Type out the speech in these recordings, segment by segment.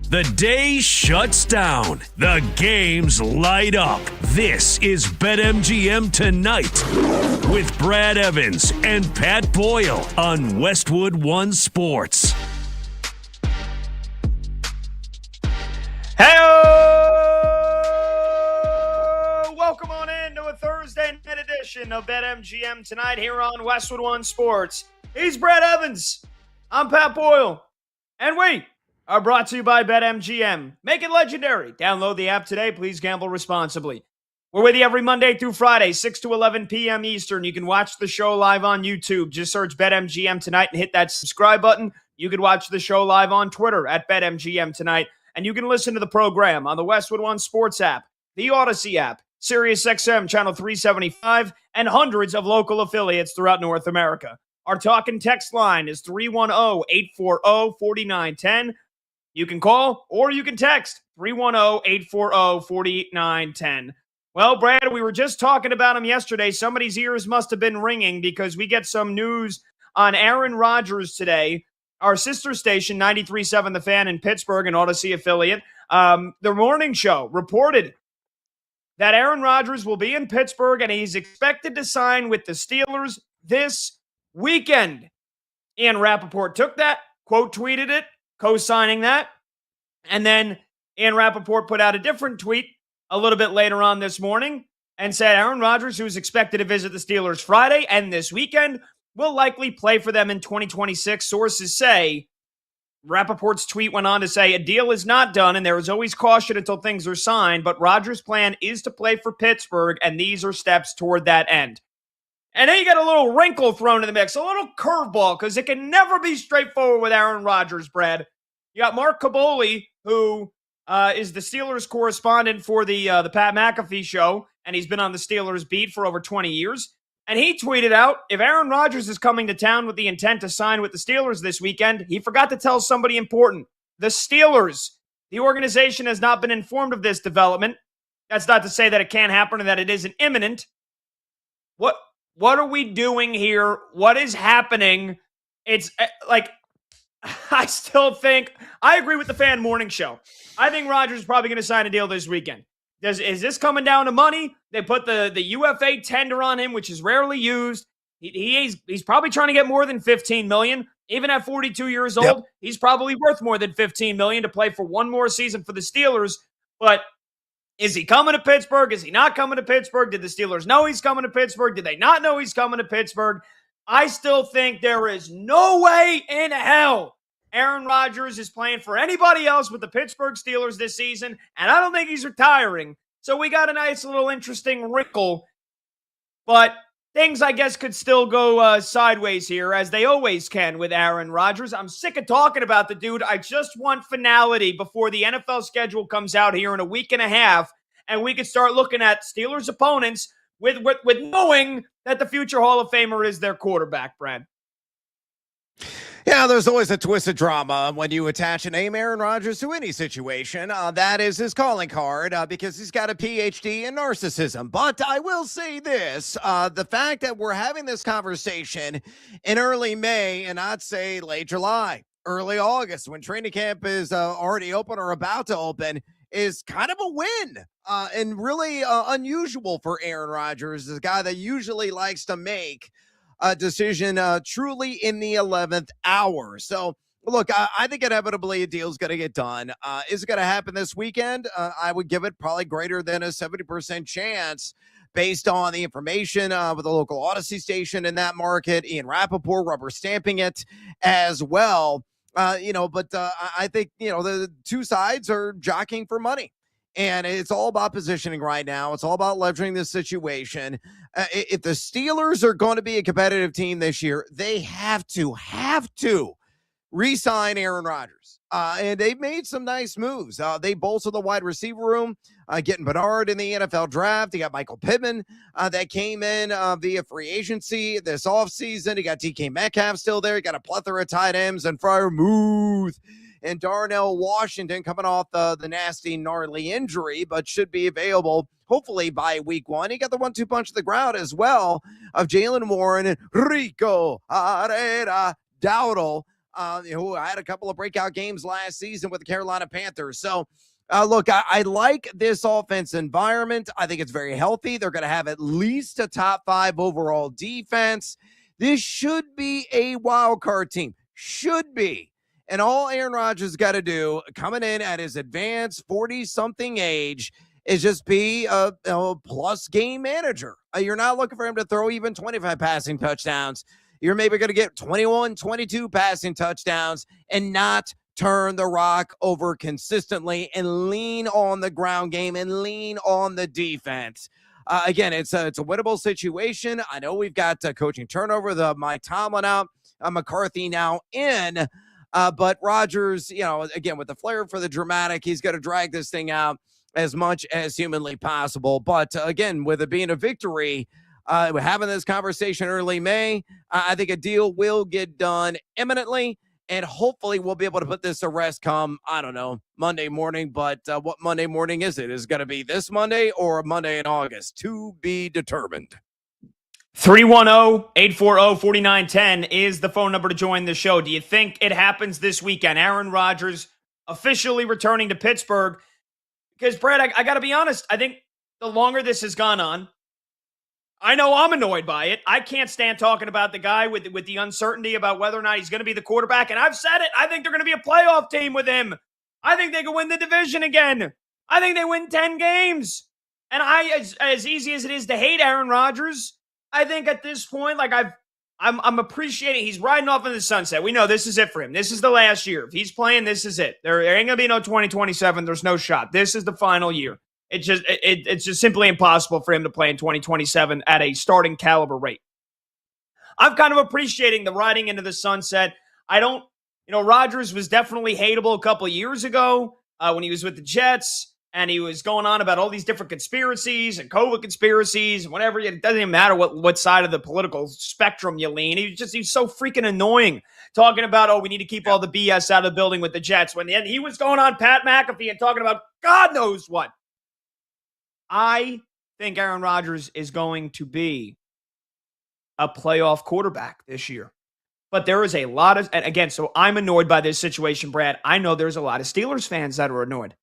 The day shuts down. The games light up. This is BetMGM Tonight with Brad Evans and Pat Boyle on Westwood One Sports. Hey, welcome on in to a Thursday night edition of BetMGM Tonight here on Westwood One Sports. He's Brad Evans. I'm Pat Boyle. And we are brought to you by BetMGM. Make it legendary. Download the app today. Please gamble responsibly. We're with you every Monday through Friday, 6 to 11 p.m. Eastern. You can watch the show live on YouTube. Just search BetMGM Tonight and hit that subscribe button. You can watch the show live on Twitter at BetMGM Tonight. And you can listen to the program on the Westwood One Sports app, the Odyssey app, SiriusXM Channel 375, and hundreds of local affiliates throughout North America. Our talk and text line is 310-840-4910. You can call or you can text 310-840-4910. Well, Brad, we were just talking about him yesterday. Somebody's ears must have been ringing because we get some news on Aaron Rodgers today. Our sister station, 93.7 The Fan in Pittsburgh, an Odyssey affiliate, the morning show reported that Aaron Rodgers will be in Pittsburgh and he's expected to sign with the Steelers this weekend. Ian Rappaport took that, quote tweeted it, co-signing that. And then Ian Rappaport put out a different tweet a little bit later on this morning and said Aaron Rodgers, who is expected to visit the Steelers Friday and this weekend, will likely play for them in 2026. Sources say, Rappaport's tweet went on to say, a deal is not done and there is always caution until things are signed, but Rodgers' plan is to play for Pittsburgh, and these are steps toward that end. And then you got a little wrinkle thrown in the mix, a little curveball, because it can never be straightforward with Aaron Rodgers, Brad. You got Mark Kaboly, who is the Steelers correspondent for the Pat McAfee show, and he's been on the Steelers beat for over 20 years. And he tweeted out, if Aaron Rodgers is coming to town with the intent to sign with the Steelers this weekend, he forgot to tell somebody important. The Steelers. The organization has not been informed of this development. That's not to say that it can't happen and that it isn't imminent. What are we doing here? What is happening? It's like, I still think, I agree with the Fan Morning Show. I think Rodgers is probably going to sign a deal this weekend. Is this coming down to money? They put the UFA tender on him, which is rarely used. He's probably trying to get more than $15 million. Even at 42 years old, He's probably worth more than $15 million to play for one more season for the Steelers. But is he coming to Pittsburgh? Is he not coming to Pittsburgh? Did the Steelers know he's coming to Pittsburgh? Did they not know he's coming to Pittsburgh? I still think there is no way in hell Aaron Rodgers is playing for anybody else with the Pittsburgh Steelers this season, and I don't think he's retiring. So we got a nice little interesting wrinkle, but things, I guess, could still go sideways here, as they always can with Aaron Rodgers. I'm sick of talking about the dude. I just want finality before the NFL schedule comes out here in a week and a half, and we can start looking at Steelers opponents with knowing that the future Hall of Famer is their quarterback, Brad. Yeah, there's always a twist of drama when you attach a name Aaron Rodgers to any situation. That is his calling card because he's got a PhD in narcissism. But I will say this, the fact that we're having this conversation in early May and I'd say late July, early August, when training camp is already open or about to open, is kind of a win and really unusual for Aaron Rodgers, a guy that usually likes to make a decision truly in the 11th hour. So, look, I think inevitably a deal is going to get done. Is it going to happen this weekend? I would give it probably greater than a 70% chance based on the information with the local Odyssey station in that market, Ian Rappaport rubber stamping it as well. But I think, the two sides are jockeying for money. And it's all about positioning right now. It's all about leveraging this situation. If the Steelers are going to be a competitive team this year, they have to re-sign Aaron Rodgers. And they've made some nice moves. They bolstered the wide receiver room, getting Bernard in the NFL draft. They got Michael Pittman that came in via free agency this offseason. You got DK Metcalf still there. You got a plethora of tight ends and Freiermuth and Darnell Washington coming off the nasty, gnarly injury, but should be available hopefully by week one. He got the 1-2 punch of the ground as well of Jalen Warren and Rico Herrera Dowdle. who had a couple of breakout games last season with the Carolina Panthers. So, look, I like this offense environment. I think it's very healthy. They're going to have at least a top 5 overall defense. This should be a wild card team. Should be. And all Aaron Rodgers got to do, coming in at his advanced 40-something age, is just be a plus game manager. You're not looking for him to throw even 25 passing touchdowns. You're maybe going to get 21, 22 passing touchdowns and not turn the rock over consistently and lean on the ground game and lean on the defense. Again, it's a winnable situation. I know we've got coaching turnover, Mike Tomlin out, McCarthy now in, but Rodgers, again, with the flair for the dramatic, he's going to drag this thing out as much as humanly possible. But again, with it being a victory, having this conversation early May, I think a deal will get done imminently. And hopefully we'll be able to put this to rest come, I don't know, Monday morning. But what Monday morning is it? Is it going to be this Monday or Monday in August? To be determined. 310-840-4910 is the phone number to join the show. Do you think it happens this weekend? Aaron Rodgers officially returning to Pittsburgh. Because, Brad, I got to be honest. I think the longer this has gone on, I know I'm annoyed by it. I can't stand talking about the guy with the uncertainty about whether or not he's going to be the quarterback. And I've said it. I think they're going to be a playoff team with him. I think they can win the division again. I think they win 10 games. And as easy as it is to hate Aaron Rodgers, I think at this point, like I'm appreciating he's riding off in the sunset. We know this is it for him. This is the last year. If he's playing, this is it. There ain't going to be no 2027. There's no shot. This is the final year. It's just simply impossible for him to play in 2027 at a starting caliber rate. I'm kind of appreciating the riding into the sunset. Rodgers was definitely hateable a couple of years ago when he was with the Jets, and he was going on about all these different conspiracies and COVID conspiracies and whatever. It doesn't even matter what side of the political spectrum you lean. He's so freaking annoying talking about, we need to keep all the BS out of the building with the Jets. When he was going on Pat McAfee and talking about God knows what. I think Aaron Rodgers is going to be a playoff quarterback this year. But there is a lot of, and again, so I'm annoyed by this situation, Brad. I know there's a lot of Steelers fans that are annoyed.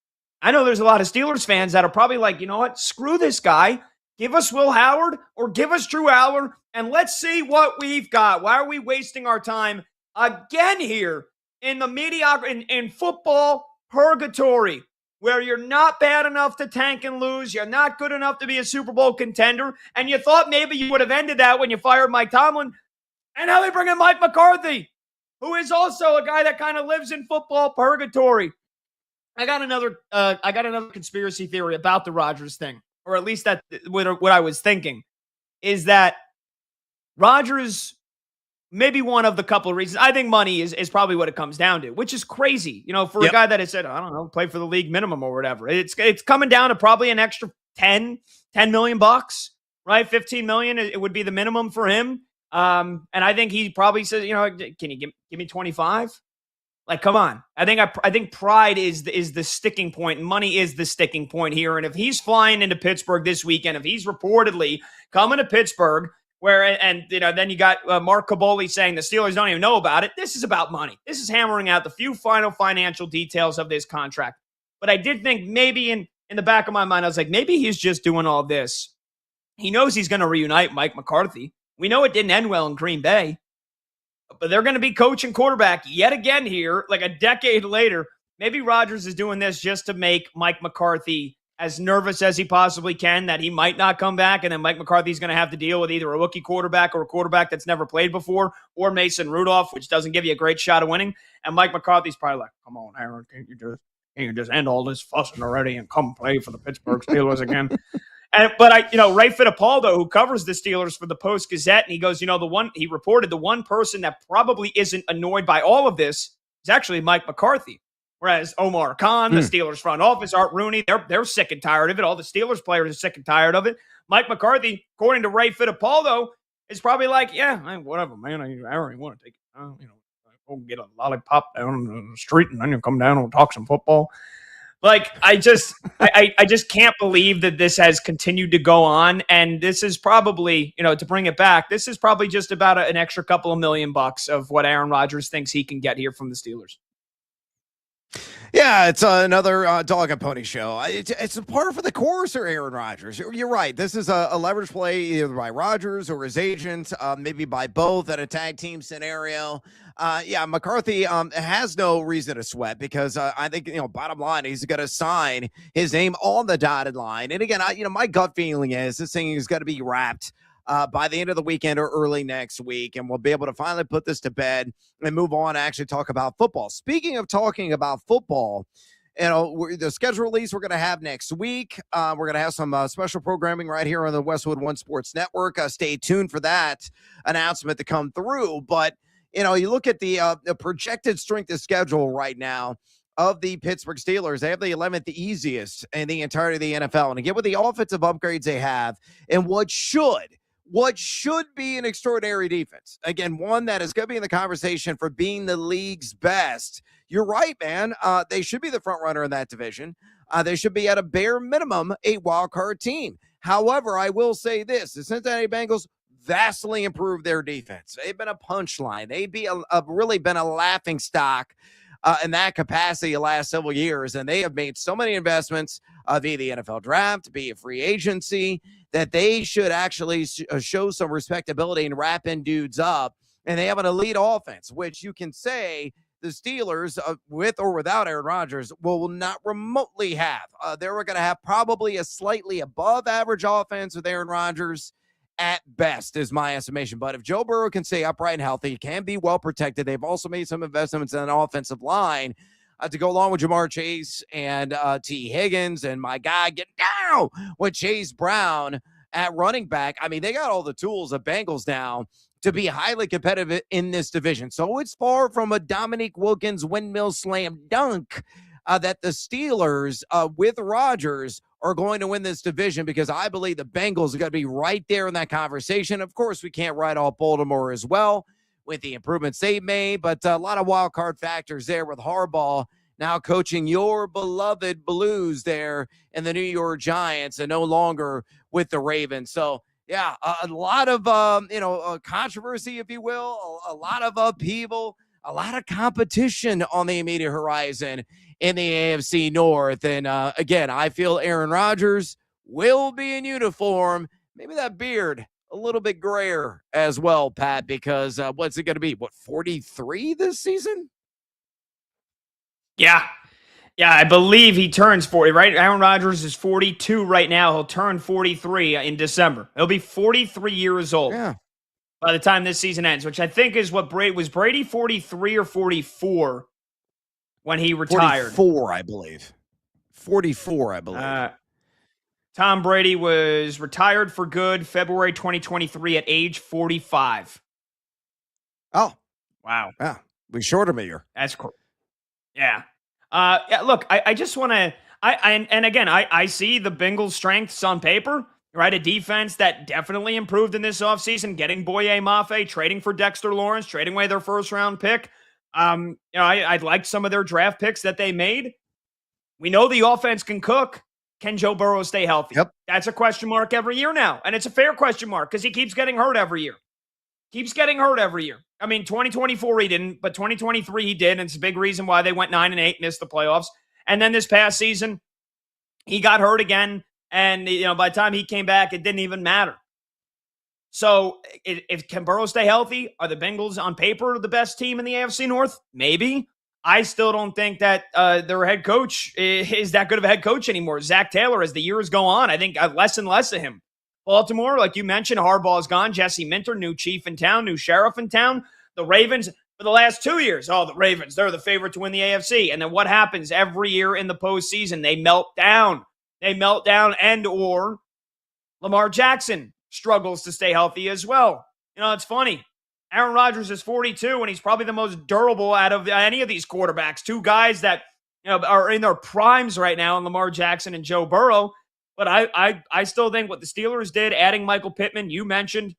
I know there's a lot of Steelers fans that are probably like, you know what? Screw this guy. Give us Will Howard or give us Drew Aller, and let's see what we've got. Why are we wasting our time again here in the mediocre, in football purgatory? Where you're not bad enough to tank and lose, you're not good enough to be a Super Bowl contender, and you thought maybe you would have ended that when you fired Mike Tomlin, and now they bring in Mike McCarthy, who is also a guy that kind of lives in football purgatory. I got another conspiracy theory about the Rodgers thing, or at least that what I was thinking, is that Rodgers, maybe one of the couple of reasons. I think money is probably what it comes down to, which is crazy. For a guy that has said, I don't know, play for the league minimum or whatever. It's coming down to probably an extra 10 million bucks, right? 15 million, it would be the minimum for him. And I think he probably says, can you give me 25? Like, come on. I think pride is the sticking point, and money is the sticking point here. And if he's flying into Pittsburgh this weekend, if he's reportedly coming to Pittsburgh, then you got Mark Caboli saying the Steelers don't even know about it. This is about money. This is hammering out the few final financial details of this contract. But I did think maybe in the back of my mind, I was like, maybe he's just doing all this. He knows he's going to reunite Mike McCarthy. We know it didn't end well in Green Bay, but they're going to be coach and quarterback yet again here, like a decade later. Maybe Rodgers is doing this just to make Mike McCarthy as nervous as he possibly can that he might not come back, and then Mike McCarthy's going to have to deal with either a rookie quarterback or a quarterback that's never played before, or Mason Rudolph, which doesn't give you a great shot of winning. And Mike McCarthy's probably like, come on, Aaron, can't you just end all this fussing already and come play for the Pittsburgh Steelers again? But Ray Fittipaldo, who covers the Steelers for the Post-Gazette, and he goes, he reported the one person that probably isn't annoyed by all of this is actually Mike McCarthy. Whereas Omar Khan, the Steelers front office, Art Rooney, they're sick and tired of it. All the Steelers players are sick and tired of it. Mike McCarthy, according to Ray Fittipaldo, is probably like, whatever, man. I already want to take it. Go get a lollipop down the street, and then you come down and talk some football. Like, I just can't believe that this has continued to go on. And this is probably, to bring it back, this is probably just about an extra couple of $1,000,000 of what Aaron Rodgers thinks he can get here from the Steelers. Yeah, it's another dog and pony show. It's a par for the course for Aaron Rodgers. You're right. This is a leverage play either by Rodgers or his agent, maybe by both at a tag team scenario. Yeah, McCarthy has no reason to sweat because I think, bottom line, he's going to sign his name on the dotted line. And again, my gut feeling is this thing is going to be wrapped by the end of the weekend or early next week, and we'll be able to finally put this to bed and move on and actually talk about football. Speaking of talking about football, the schedule release we're going to have next week. We're going to have some special programming right here on the Westwood One Sports Network. Stay tuned for that announcement to come through. But, you look at the projected strength of schedule right now of the Pittsburgh Steelers. They have the 11th easiest in the entirety of the NFL. And again, with the offensive upgrades they have and what should be an extraordinary defense. Again, one that is going to be in the conversation for being the league's best. You're right, man. They should be the front runner in that division. They should be at a bare minimum a wild card team. However, I will say this: the Cincinnati Bengals vastly improved their defense. They've been a punchline. They've really been a laughing stock in that capacity the last several years, and they have made so many investments via the NFL draft, via free agency, that they should actually show some respectability and wrap in dudes up. And they have an elite offense, which you can say the Steelers, with or without Aaron Rodgers, will not remotely have. They're going to have probably a slightly above average offense with Aaron Rodgers at best, is my estimation. But if Joe Burrow can stay upright and healthy, can be well protected. They've also made some investments in an offensive line to go along with Jamar Chase and T. Higgins, and my guy getting down with Chase Brown at running back. I mean, they got all the tools of Bengals now to be highly competitive in this division. So it's far from a Dominique Wilkins windmill slam dunk that the Steelers with Rodgers are going to win this division, because I believe the Bengals are going to be right there in that conversation. Of course, we can't write off Baltimore as well with the improvements they've made, but a lot of wild card factors there with Harbaugh now coaching your beloved Blues there in the New York Giants and no longer with the Ravens. So, yeah, a lot of, controversy, if you will, a lot of upheaval, a lot of competition on the immediate horizon in the AFC North. And again, I feel Aaron Rodgers will be in uniform. Maybe that beard a little bit grayer as well, Pat, because what's it going to be? 43 this season? Yeah. Yeah, I believe he turns 40, right? Aaron Rodgers is 42 right now. He'll turn 43 in December. He'll be 43 years old by the time this season ends, which I think is what Brady 43 or 44 when he retired? 44, I believe. 44, I believe. Tom Brady was retired for good February 2023 at age 45. Oh. Wow. Yeah. We short him a year. That's cool. Yeah. Look, I just want to, I see the Bengals' strengths on paper, right? A defense that definitely improved in this offseason, getting Boye Mafe, trading for Dexter Lawrence, trading away their first round pick. I liked some of their draft picks that they made. We know the offense can cook. Can Joe Burrow stay healthy? Yep. That's a question mark every year now. And it's a fair question mark because he keeps getting hurt every year. I mean, 2024 he didn't, but 2023 he did, and it's a big reason why they went 9-8, missed the playoffs. And then this past season, he got hurt again, and by the time he came back, it didn't even matter. So, if can Burrow stay healthy? Are the Bengals on paper the best team in the AFC North? Maybe. I still don't think that their head coach is that good of a head coach anymore. Zach Taylor, as the years go on, I think less and less of him. Baltimore, like you mentioned, Harbaugh is gone. Jesse Minter, new chief in town, new sheriff in town. The Ravens, for the last 2 years, the Ravens, they're the favorite to win the AFC. And then what happens every year in the postseason? They melt down. And or Lamar Jackson struggles to stay healthy as well. It's funny. Aaron Rodgers is 42, and he's probably the most durable out of any of these quarterbacks. Two guys that are in their primes right now, in Lamar Jackson and Joe Burrow. But I still think what the Steelers did, adding Michael Pittman, you mentioned,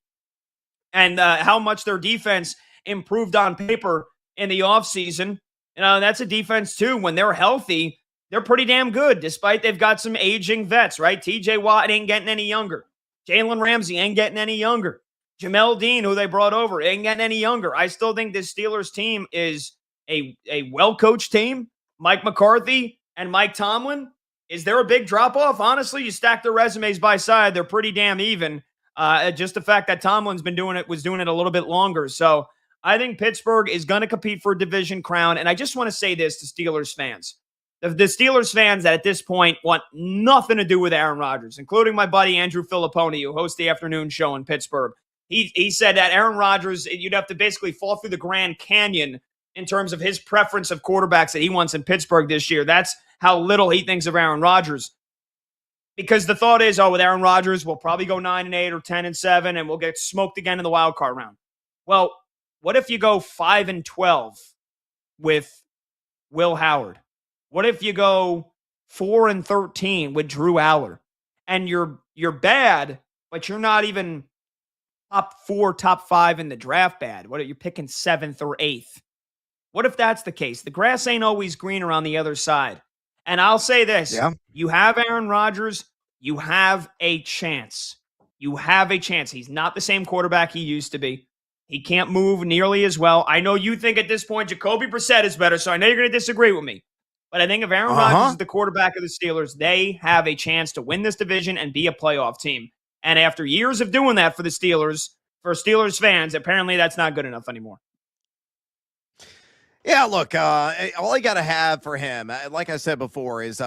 and how much their defense improved on paper in the offseason, that's a defense too. When they're healthy, they're pretty damn good, despite they've got some aging vets, right? TJ Watt ain't getting any younger. Jalen Ramsey ain't getting any younger. Jamel Dean, who they brought over, ain't getting any younger. I still think this Steelers team is a well-coached team. Mike McCarthy and Mike Tomlin. Is there a big drop-off? Honestly, you stack their resumes by side, they're pretty damn even. Just the fact that Tomlin's was doing it a little bit longer. So I think Pittsburgh is going to compete for a division crown. And I just want to say this to Steelers fans. The Steelers fans that at this point want nothing to do with Aaron Rodgers, including my buddy Andrew Filipponi, who hosts the afternoon show in Pittsburgh. He said that Aaron Rodgers, you'd have to basically fall through the Grand Canyon in terms of his preference of quarterbacks that he wants in Pittsburgh this year. That's how little he thinks of Aaron Rodgers. Because the thought is, with Aaron Rodgers, we'll probably go 9-8 or 10-7, and we'll get smoked again in the wild card round. Well, what if you go 5-12 with Will Howard? What if you go 4-13 with Drew Aller? And you're bad, but you're not even top 4, top 5 in the draft bad. What are you picking 7th or 8th? What if that's the case? The grass ain't always greener on the other side. And I'll say this. Yeah. You have Aaron Rodgers. You have a chance. You have a chance. He's not the same quarterback he used to be. He can't move nearly as well. I know you think at this point Jacoby Brissett is better, so I know you're going to disagree with me. But I think if Aaron Rodgers is the quarterback of the Steelers, they have a chance to win this division and be a playoff team. And after years of doing that for the Steelers, for Steelers fans, apparently that's not good enough anymore. Yeah, look, all you got to have for him, like I said before, is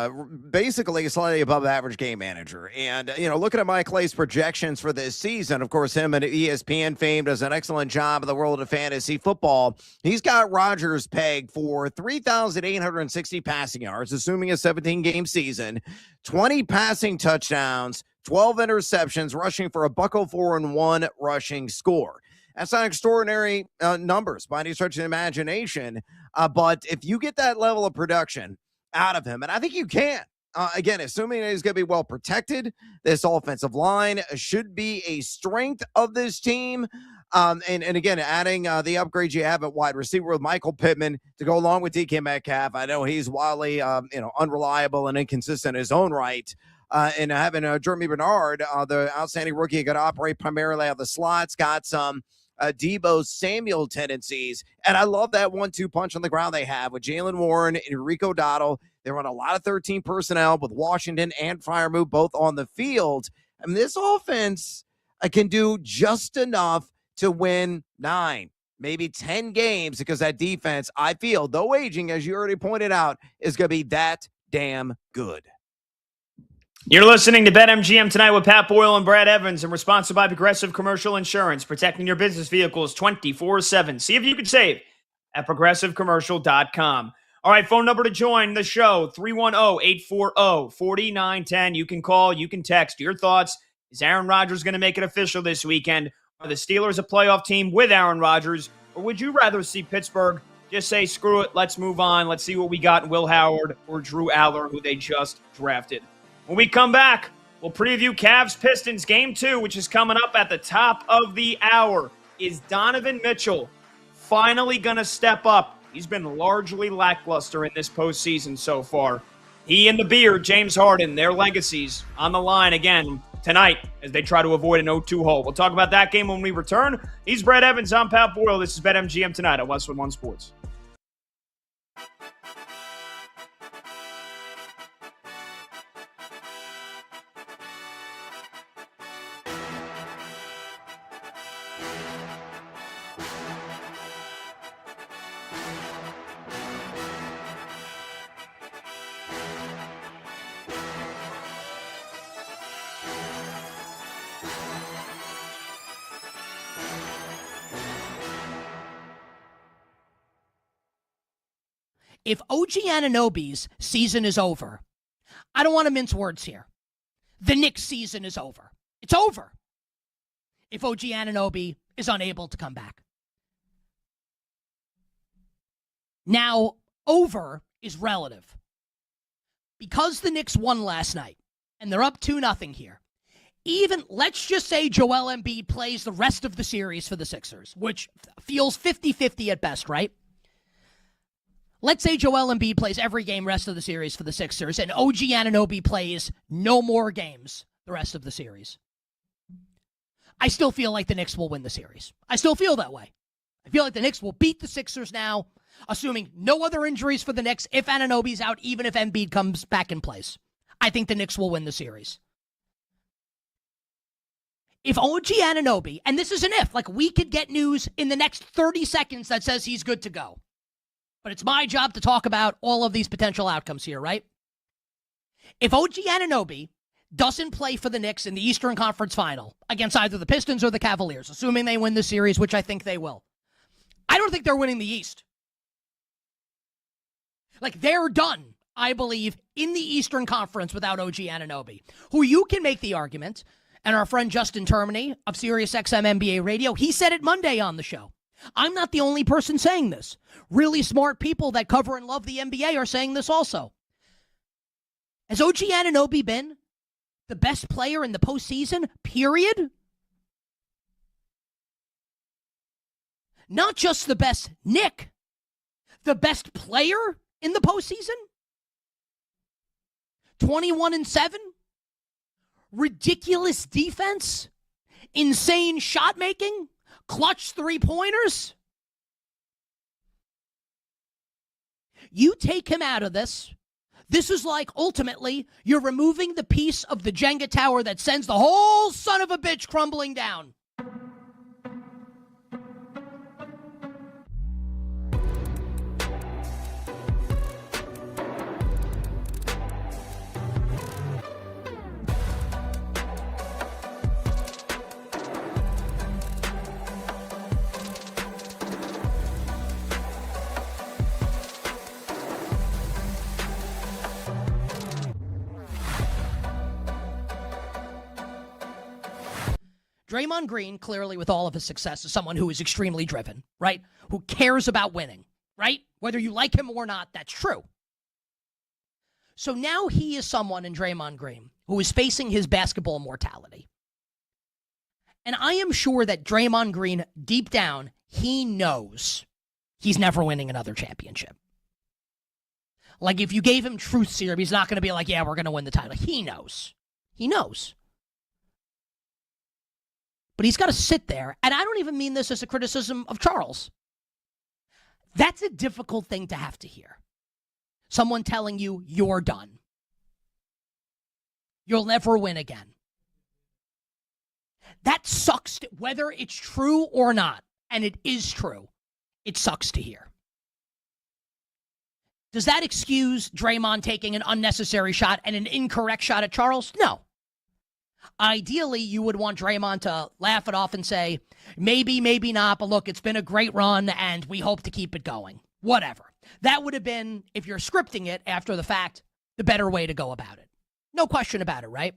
basically a slightly above average game manager. And, looking at Mike Clay's projections for this season, of course, him and ESPN fame does an excellent job in the world of fantasy football. He's got Rodgers pegged for 3,860 passing yards, assuming a 17-game season, 20 passing touchdowns, 12 interceptions, rushing for a .04 and 1 rushing score. That's not extraordinary numbers by any stretch of the imagination. But if you get that level of production out of him, and I think you can, again, assuming he's going to be well protected, this offensive line should be a strength of this team. And again, adding the upgrades you have at wide receiver with Michael Pittman to go along with DK Metcalf. I know he's wildly, unreliable and inconsistent in his own right. And having Jeremy Bernard, the outstanding rookie, going to operate primarily out of the slots, got some Deebo Samuel tendencies. And I love that 1-2 punch on the ground they have with Jalen Warren and Enrico Dottle. They run a lot of 13 personnel with Washington and Freiermuth both on the field. And this offense can do just enough to win 9, maybe 10 games because that defense, I feel, though aging, as you already pointed out, is going to be that damn good. You're listening to BetMGM tonight with Pat Boyle and Brad Evans, and we're sponsored by Progressive Commercial Insurance, protecting your business vehicles 24/7. See if you can save at progressivecommercial.com. All right, phone number to join the show, 310-840-4910. You can call, you can text your thoughts. Is Aaron Rodgers going to make it official this weekend? Are the Steelers a playoff team with Aaron Rodgers? Or would you rather see Pittsburgh just say, screw it, let's move on. Let's see what we got in Will Howard or Drew Aller, who they just drafted. When we come back, we'll preview Cavs-Pistons Game 2, which is coming up at the top of the hour. Is Donovan Mitchell finally going to step up? He's been largely lackluster in this postseason so far. He and the Beard, James Harden, their legacies on the line again tonight as they try to avoid an 0-2 hole. We'll talk about that game when we return. He's Brad Evans. I'm Pat Boyle. This is BetMGM tonight on Westwood One Sports. If OG Anunoby's season is over, I don't want to mince words here. The Knicks' season is over. It's over if OG Anunoby is unable to come back. Now, over is relative. Because the Knicks won last night, and they're up 2-0 here, even, let's just say Joel Embiid plays the rest of the series for the Sixers, which feels 50-50 at best, right? Let's say Joel Embiid plays every game rest of the series for the Sixers, and OG Anunoby plays no more games the rest of the series. I still feel like the Knicks will win the series. I still feel that way. I feel like the Knicks will beat the Sixers now, assuming no other injuries for the Knicks, if Anunoby's out, even if Embiid comes back in place. I think the Knicks will win the series. If OG Anunoby, and this is an if, like we could get news in the next 30 seconds that says he's good to go. But it's my job to talk about all of these potential outcomes here, right? If OG Anunoby doesn't play for the Knicks in the Eastern Conference Final against either the Pistons or the Cavaliers, assuming they win the series, which I think they will, I don't think they're winning the East. Like, they're done, I believe, in the Eastern Conference without OG Anunoby, who you can make the argument, and our friend Justin Termini of SiriusXM NBA Radio, he said it Monday on the show. I'm not the only person saying this. Really smart people that cover and love the NBA are saying this also. Has OG Anunoby been the best player in the postseason, period? Not just the best Knick, the best player in the postseason? 21-7? Ridiculous defense? Insane shot making? Clutch three-pointers? You take him out of this. This is like, ultimately, you're removing the piece of the Jenga tower that sends the whole son of a bitch crumbling down. Draymond Green, clearly with all of his success, is someone who is extremely driven, right? Who cares about winning, right? Whether you like him or not, that's true. So now he is someone in Draymond Green who is facing his basketball mortality. And I am sure that Draymond Green, deep down, he knows he's never winning another championship. Like, if you gave him truth serum, he's not going to be like, yeah, we're going to win the title. He knows. He knows. But he's got to sit there, and I don't even mean this as a criticism of Charles. That's a difficult thing to have to hear. Someone telling you you're done. You'll never win again. That sucks, whether it's true or not, and it is true. It sucks to hear. Does that excuse Draymond taking an unnecessary shot and an incorrect shot at Charles? No. Ideally, you would want Draymond to laugh it off and say, maybe, maybe not, but look, it's been a great run, and we hope to keep it going. Whatever. That would have been, if you're scripting it after the fact, the better way to go about it. No question about it, right?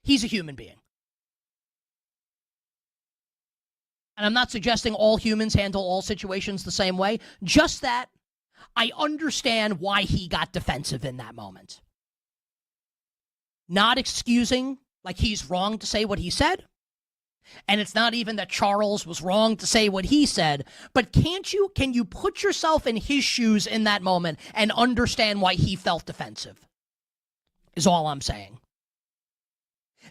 He's a human being. And I'm not suggesting all humans handle all situations the same way, just that I understand why he got defensive in that moment. Not excusing, like he's wrong to say what he said. And it's not even that Charles was wrong to say what he said. But can you put yourself in his shoes in that moment and understand why he felt defensive? Is all I'm saying.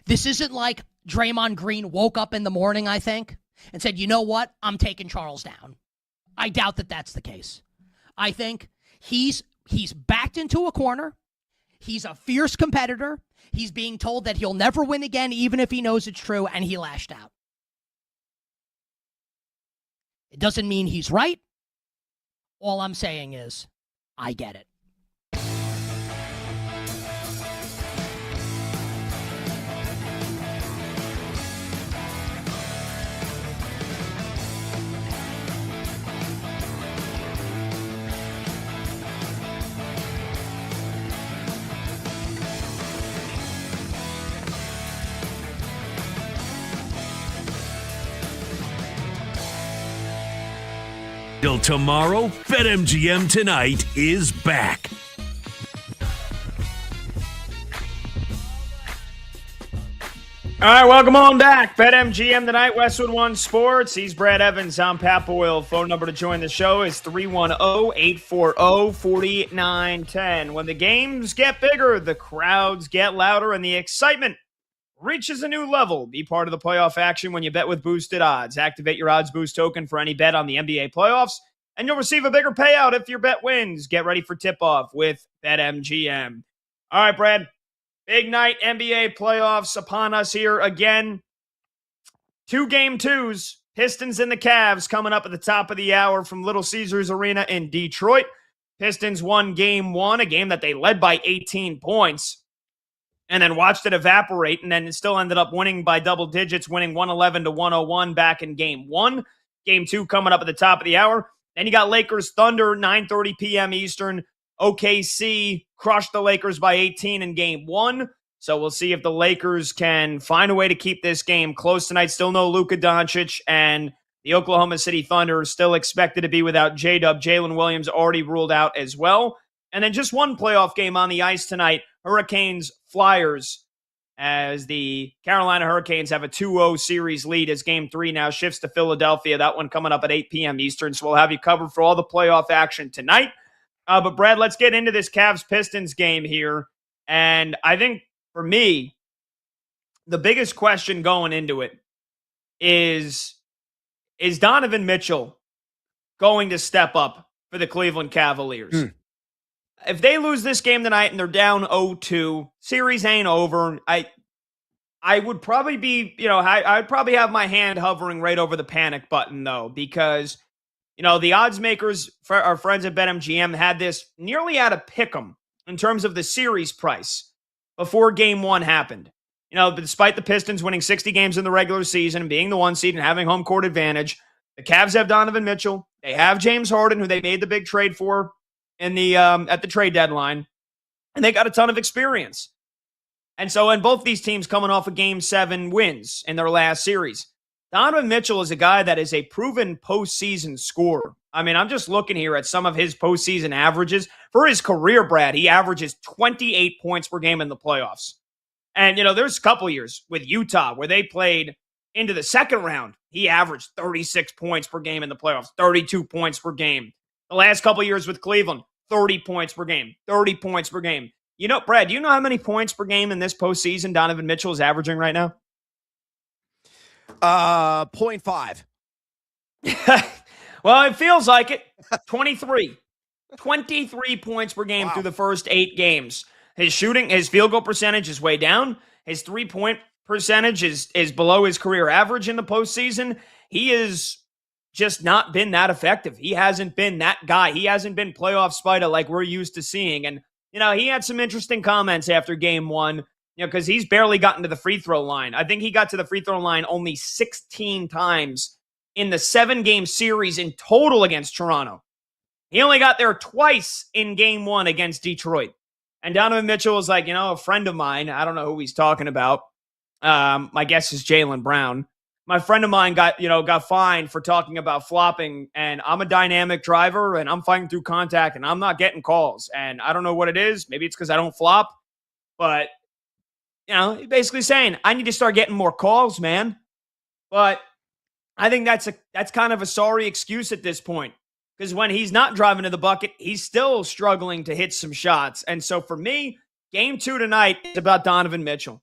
This isn't like Draymond Green woke up in the morning, I think, and said, you know what? I'm taking Charles down. I doubt that that's the case. I think he's backed into a corner. He's a fierce competitor. He's being told that he'll never win again, even if he knows it's true, and he lashed out. It doesn't mean he's right. All I'm saying is, I get it. Till tomorrow, BetMGM Tonight is back. All right, welcome on back. BetMGM tonight, Westwood One Sports. He's Brad Evans. I'm Pat Boyle. Phone number to join the show is 310-840-4910. When the games get bigger, the crowds get louder, and the excitement reaches a new level. Be part of the playoff action when you bet with boosted odds. Activate your odds boost token for any bet on the NBA playoffs, and you'll receive a bigger payout if your bet wins. Get ready for tip-off with BetMGM. All right, Brad. Big night, NBA playoffs upon us here again. 2 game twos, Pistons and the Cavs coming up at the top of the hour from Little Caesars Arena in Detroit. Pistons won game 1, a game that they led by 18 points, and then watched it evaporate, and then it still ended up winning by double digits, winning 111-101 back in game 1. Game 2 coming up at the top of the hour. Then you got Lakers Thunder, 9:30 p.m. Eastern. OKC crushed the Lakers by 18 in game 1. So we'll see if the Lakers can find a way to keep this game close tonight. Still no Luka Doncic, and the Oklahoma City Thunder are still expected to be without J-Dub. Jalen Williams already ruled out as well. And then just one playoff game on the ice tonight, Hurricanes Flyers, as the Carolina Hurricanes have a 2-0 series lead as game 3 now shifts to Philadelphia. That one coming up at 8 p.m. Eastern. So we'll have you covered for all the playoff action tonight. But, Brad, let's get into this Cavs-Pistons game here. And I think, for me, the biggest question going into it is Donovan Mitchell going to step up for the Cleveland Cavaliers? If they lose this game tonight and they're down 0-2, series ain't over. I would probably be, I'd probably have my hand hovering right over the panic button, though, because – the odds makers, our friends at BetMGM, had this nearly at a pick'em in terms of the series price before game 1 happened. Despite the Pistons winning 60 games in the regular season and being the 1 seed and having home court advantage, the Cavs have Donovan Mitchell. They have James Harden, who they made the big trade for in the at the trade deadline, and they got a ton of experience. And so, and both these teams coming off of Game 7 wins in their last series. Donovan Mitchell is a guy that is a proven postseason scorer. I mean, I'm just looking here at some of his postseason averages. For his career, Brad, he averages 28 points per game in the playoffs. And, there's a couple years with Utah where they played into the second round. He averaged 36 points per game in the playoffs, 32 points per game. The last couple years with Cleveland, 30 points per game, 30 points per game. Brad, do you know how many points per game in this postseason Donovan Mitchell is averaging right now? 0.5. Well, it feels like it. 23 points per game through the first 8 games. His field goal percentage is way down. His 3-point percentage is below his career average in the postseason. He has just not been that effective. He hasn't been that guy. He hasn't been playoff Spider like we're used to seeing. And, he had some interesting comments after game 1. Because he's barely gotten to the free throw line. I think he got to the free throw line only 16 times in the 7-game series in total against Toronto. He only got there twice in game 1 against Detroit. And Donovan Mitchell was like, a friend of mine, I don't know who he's talking about. My guess is Jaylen Brown. My friend of mine got fined for talking about flopping, and I'm a dynamic driver, and I'm fighting through contact, and I'm not getting calls. And I don't know what it is. Maybe it's because I don't flop, but basically saying, I need to start getting more calls, man. But I think that's kind of a sorry excuse at this point. Because when he's not driving to the bucket, he's still struggling to hit some shots. And so for me, game 2 tonight is about Donovan Mitchell.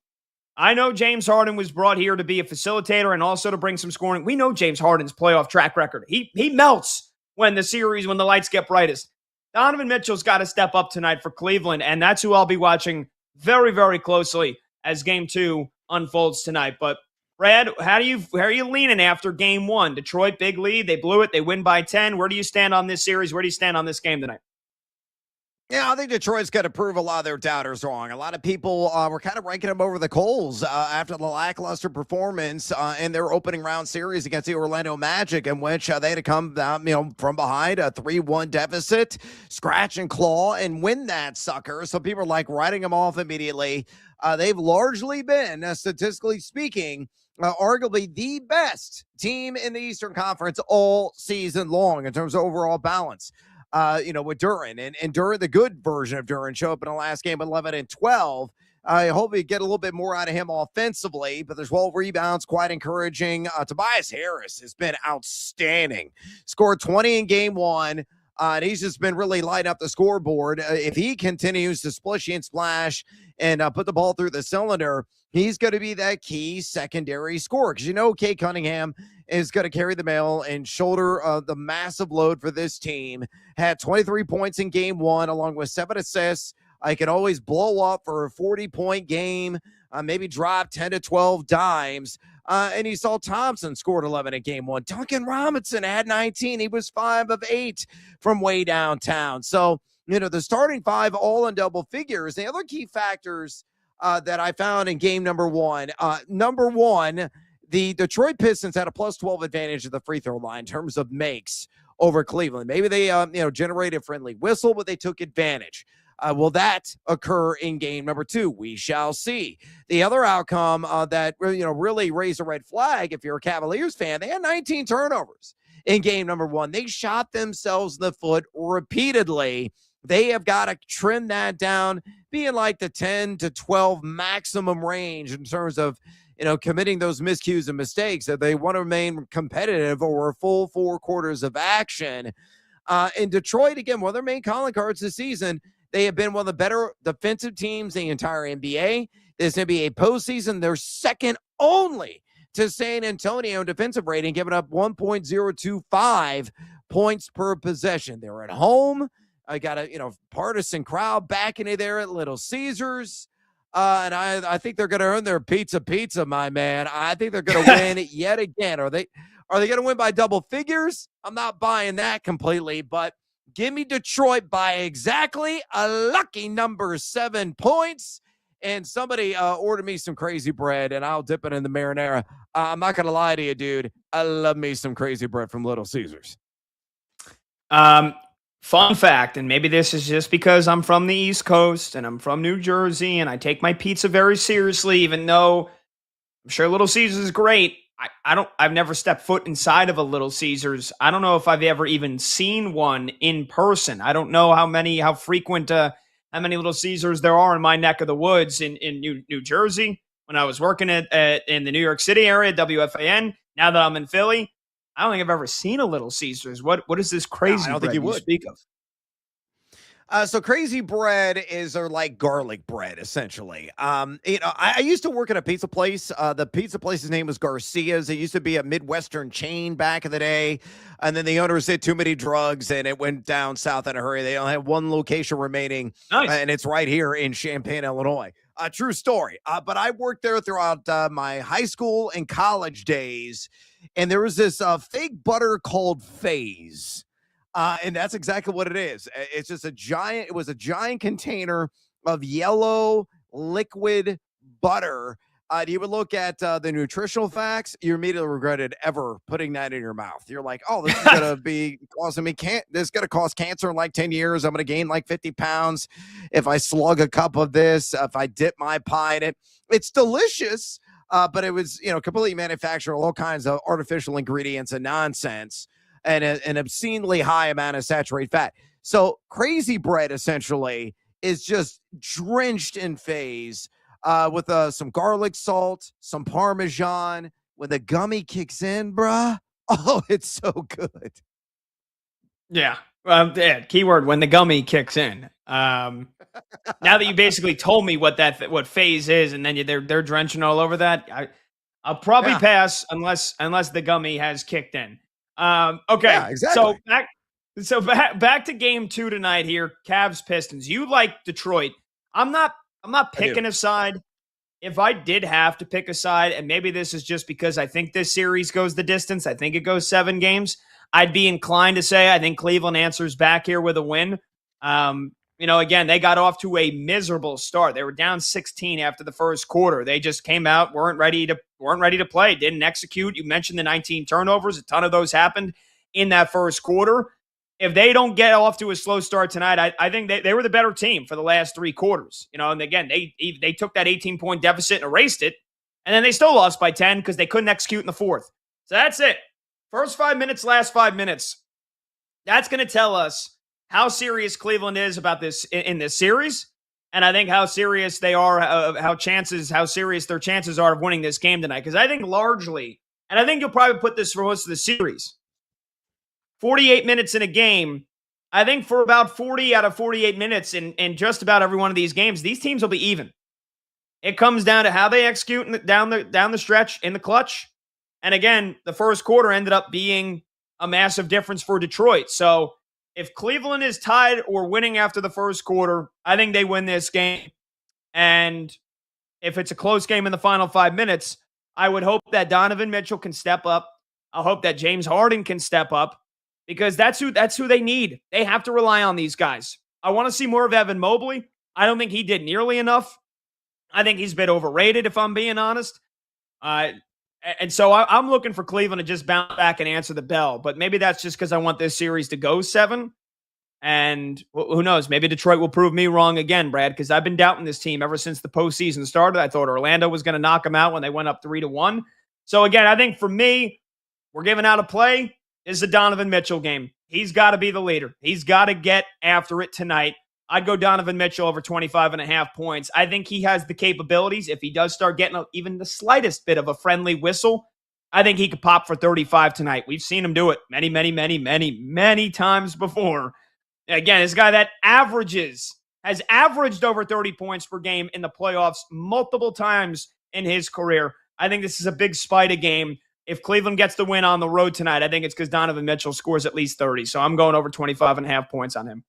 I know James Harden was brought here to be a facilitator and also to bring some scoring. We know James Harden's playoff track record. He melts when the lights get brightest. Donovan Mitchell's got to step up tonight for Cleveland, and that's who I'll be watching very, very closely as game 2 unfolds tonight. But Brad, how are you leaning after game 1? Detroit, big lead. They blew it. They win by 10. Where do you stand on this series? Where do you stand on this game tonight? Yeah, I think Detroit's got to prove a lot of their doubters wrong. A lot of people were kind of ranking them over the coals after the lackluster performance in their opening round series against the Orlando Magic, in which they had to come down, from behind a 3-1 deficit, scratch and claw, and win that sucker. So people are like writing them off immediately. They've largely been, statistically speaking, arguably the best team in the Eastern Conference all season long in terms of overall balance. With Duran and Duran, the good version of Duran, show up in the last game 11-12. I hope we get a little bit more out of him offensively, but there's 12 rebounds, quite encouraging. Tobias Harris has been outstanding. Scored 20 in game one. And he's just been really lighting up the scoreboard. If he continues to splishy and splash and put the ball through the cylinder, he's going to be that key secondary scorer. Because Kate Cunningham is going to carry the mail and shoulder the massive load for this team. Had 23 points in game one, along with 7 assists. I can always blow up for a 40-point game, maybe drop 10 to 12 dimes. And you saw Thompson scored 11 in game one. Duncan Robinson had 19. He was 5 of 8 from way downtown. So, the starting 5 all in double figures. The other key factors that I found in game number one, the Detroit Pistons had a plus 12 advantage at the free throw line in terms of makes over Cleveland. Maybe they, generated a friendly whistle, but they took advantage. Will that occur in game number 2? We shall see. The other outcome that really raised a red flag, if you're a Cavaliers fan, they had 19 turnovers in game number 1. They shot themselves in the foot repeatedly. They have got to trim that down, being like the 10 to 12 maximum range in terms of committing those miscues and mistakes if they want to remain competitive over a full 4 quarters of action. In Detroit, again, one of their main calling cards this season, they have been one of the better defensive teams in the entire NBA. This NBA postseason, they're second only to San Antonio in defensive rating, giving up 1.025 points per possession. They're at home. I got a partisan crowd backing it there at Little Caesars. And I think they're going to earn their pizza, my man. I think they're going to win yet again. Are they going to win by double figures? I'm not buying that completely, but give me Detroit by exactly a lucky number 7 points. And somebody order me some crazy bread, and I'll dip it in the marinara. I'm not going to lie to you, dude. I love me some crazy bread from Little Caesars. Fun fact, and maybe this is just because I'm from the East Coast and I'm from New Jersey and I take my pizza very seriously, even though I'm sure Little Caesars is great. I've never stepped foot inside of a Little Caesars. I don't know if I've ever even seen one in person. I don't know how frequent, how many Little Caesars there are in my neck of the woods in New Jersey. When I was working in the New York City area, WFAN, now that I'm in Philly, I don't think I've ever seen a Little Caesars. What is this crazy I don't bread think you would speak of? So crazy bread is like garlic bread, essentially. I used to work at a pizza place. The pizza place's name was Garcia's. It used to be a Midwestern chain back in the day. And then the owners did too many drugs and it went down south in a hurry. They only have one location remaining. Nice. And it's right here in Champaign, Illinois. True story. But I worked there throughout my high school and college days. And there was this fake butter called Phase. And that's exactly what it is. It's just it was a giant container of yellow liquid butter. You would look at the nutritional facts, you immediately regretted ever putting that in your mouth. You're like, oh, this is going to be causing me this is going to cause cancer in like 10 years. I'm going to gain like 50 pounds if I slug a cup of this, if I dip my pie in it. It's delicious, but it was, completely manufactured, all kinds of artificial ingredients and nonsense. And an obscenely high amount of saturated fat. So crazy bread essentially is just drenched in Phase with some garlic salt, some Parmesan. When the gummy kicks in, bruh, oh, it's so good. Yeah. Keyword, when the gummy kicks in. Now that you basically told me what Phase is, and then they're drenching all over that, I'll probably pass unless the gummy has kicked in. Okay. Yeah, exactly. So back to game 2 tonight here. Cavs Pistons. You like Detroit. I'm not picking a side. If I did have to pick a side, and maybe this is just because I think this series goes the distance, I think it goes 7 games, I'd be inclined to say I think Cleveland answers back here with a win. Again, they got off to a miserable start. They were down 16 after the first quarter. They just came out, weren't ready to play, didn't execute. You mentioned the 19 turnovers. A ton of those happened in that first quarter. If they don't get off to a slow start tonight, I think they were the better team for the last 3 quarters. And again, they took that 18-point deficit and erased it, and then they still lost by 10 because they couldn't execute in the fourth. So that's it. First 5 minutes, last 5 minutes. That's going to tell us how serious Cleveland is about this in this series. and I think how serious they are, how serious their chances are of winning this game tonight. Because I think largely, and I think you'll probably put this for most of the series, 48 minutes in a game. I think for about 40 out of 48 minutes in just about every one of these games, these teams will be even. It comes down to how they execute down the stretch in the clutch. And again, the first quarter ended up being a massive difference for Detroit. So if Cleveland is tied or winning after the first quarter, I think they win this game. And if it's a close game in the final 5 minutes, I would hope that Donovan Mitchell can step up. I hope that James Harden can step up, because that's who they need. They have to rely on these guys. I want to see more of Evan Mobley. I don't think he did nearly enough. I think he's a bit overrated, if I'm being honest. And so I'm looking for Cleveland to just bounce back and answer the bell. But maybe that's just because I want this series to go 7. And who knows? Maybe Detroit will prove me wrong again, Brad, because I've been doubting this team ever since the postseason started. I thought Orlando was going to knock them out when they went up 3-1. So again, I think for me, we're giving out a play. This is a Donovan Mitchell game. He's got to be the leader. He's got to get after it tonight. I'd go Donovan Mitchell over 25.5 points. I think he has the capabilities. If he does start getting even the slightest bit of a friendly whistle, I think he could pop for 35 tonight. We've seen him do it many times before. Again, this guy that has averaged over 30 points per game in the playoffs multiple times in his career. I think this is a big Spider game. If Cleveland gets the win on the road tonight, I think it's because Donovan Mitchell scores at least 30. So I'm going over 25.5 points on him.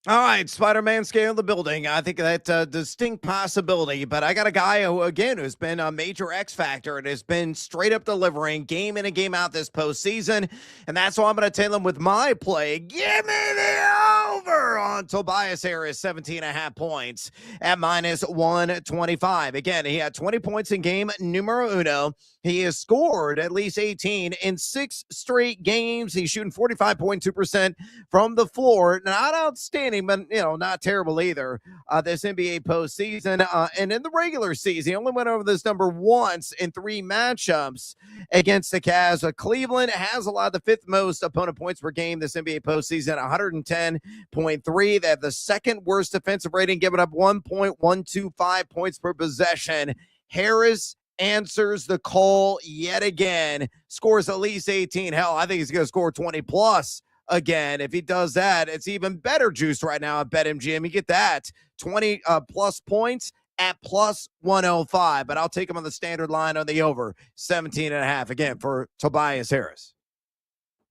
All right, Spider-Man scale the building. I think that's a distinct possibility, but I got a guy who, again, who's been a major X factor and has been straight up delivering game in and game out this postseason, and that's why I'm going to tail him with my play. Give me the over on Tobias Harris, 17.5 points at -125. Again, he had 20 points in game numero uno. He has scored at least 18 in 6 straight games. He's shooting 45.2% from the floor. Not outstanding, but, not terrible either this NBA postseason. And in the regular season, he only went over this number once in 3 matchups against the Cavs. Cleveland has allowed the 5th most opponent points per game this NBA postseason, 110.3. They have the 2nd worst defensive rating, giving up 1.125 points per possession. Harris answers the call yet again, scores at least 18. Hell, I think he's going to score 20 plus again. If he does that, it's even better juice right now at BetMGM. You get that 20 plus points at +105, but I'll take him on the standard line on the over 17.5 again for Tobias Harris.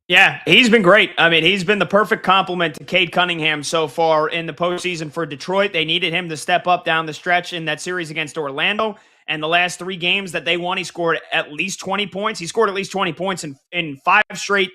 Yeah, he's been great. I mean, he's been the perfect complement to Cade Cunningham so far in the postseason for Detroit. They needed him to step up down the stretch in that series against Orlando. And the last 3 games that they won, he scored at least 20 points. He scored at least 20 points in 5 straight.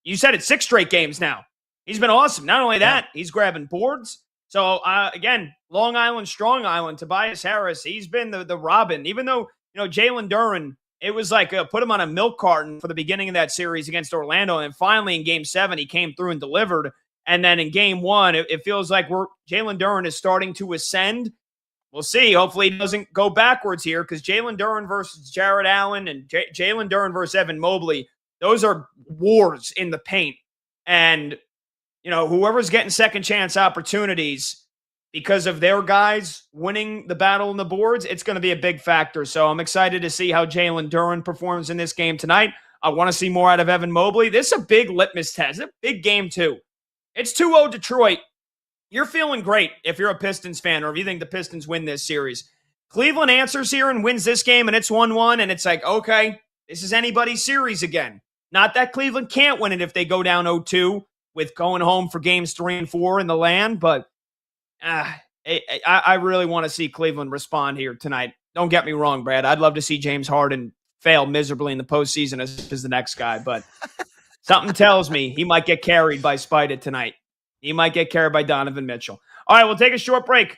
You said it's 6 straight games now. He's been awesome. Not only that, he's grabbing boards. So, again, Long Island, Strong Island, Tobias Harris, he's been the Robin. Even though, Jalen Duren, it was like put him on a milk carton for the beginning of that series against Orlando. And finally in Game 7, he came through and delivered. And then in Game 1, it feels like Jalen Duren is starting to ascend. We'll see. Hopefully he doesn't go backwards here, because Jalen Duren versus Jared Allen and Jalen Duren versus Evan Mobley, those are wars in the paint. And, whoever's getting second chance opportunities because of their guys winning the battle in the boards, it's going to be a big factor. So I'm excited to see how Jalen Duren performs in this game tonight. I want to see more out of Evan Mobley. This is a big litmus test. It's a big game, too. It's 2-0 Detroit. You're feeling great if you're a Pistons fan, or if you think the Pistons win this series. Cleveland answers here and wins this game, and it's 1-1, and it's like, okay, this is anybody's series again. Not that Cleveland can't win it if they go down 0-2 with going home for games 3 and 4 in the land, but I really want to see Cleveland respond here tonight. Don't get me wrong, Brad. I'd love to see James Harden fail miserably in the postseason as the next guy, but something tells me he might get carried by Spider tonight. He might get carried by Donovan Mitchell. All right, we'll take a short break.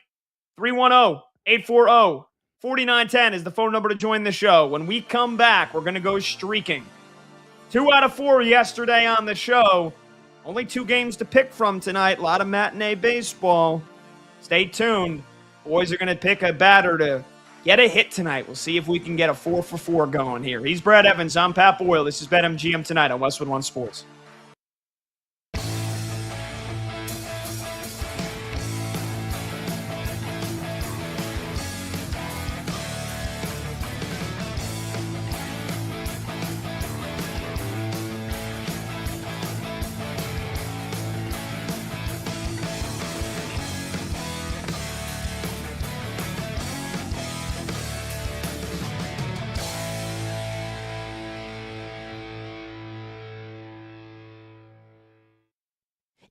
310-840-4910 is the phone number to join the show. When we come back, we're going to go streaking. 2 out of 4 yesterday on the show. Only 2 games to pick from tonight. A lot of matinee baseball. Stay tuned. Boys are going to pick a batter to get a hit tonight. We'll see if we can get a 4 for 4 going here. He's Brad Evans. I'm Pat Boyle. This is BetMGM tonight on Westwood One Sports.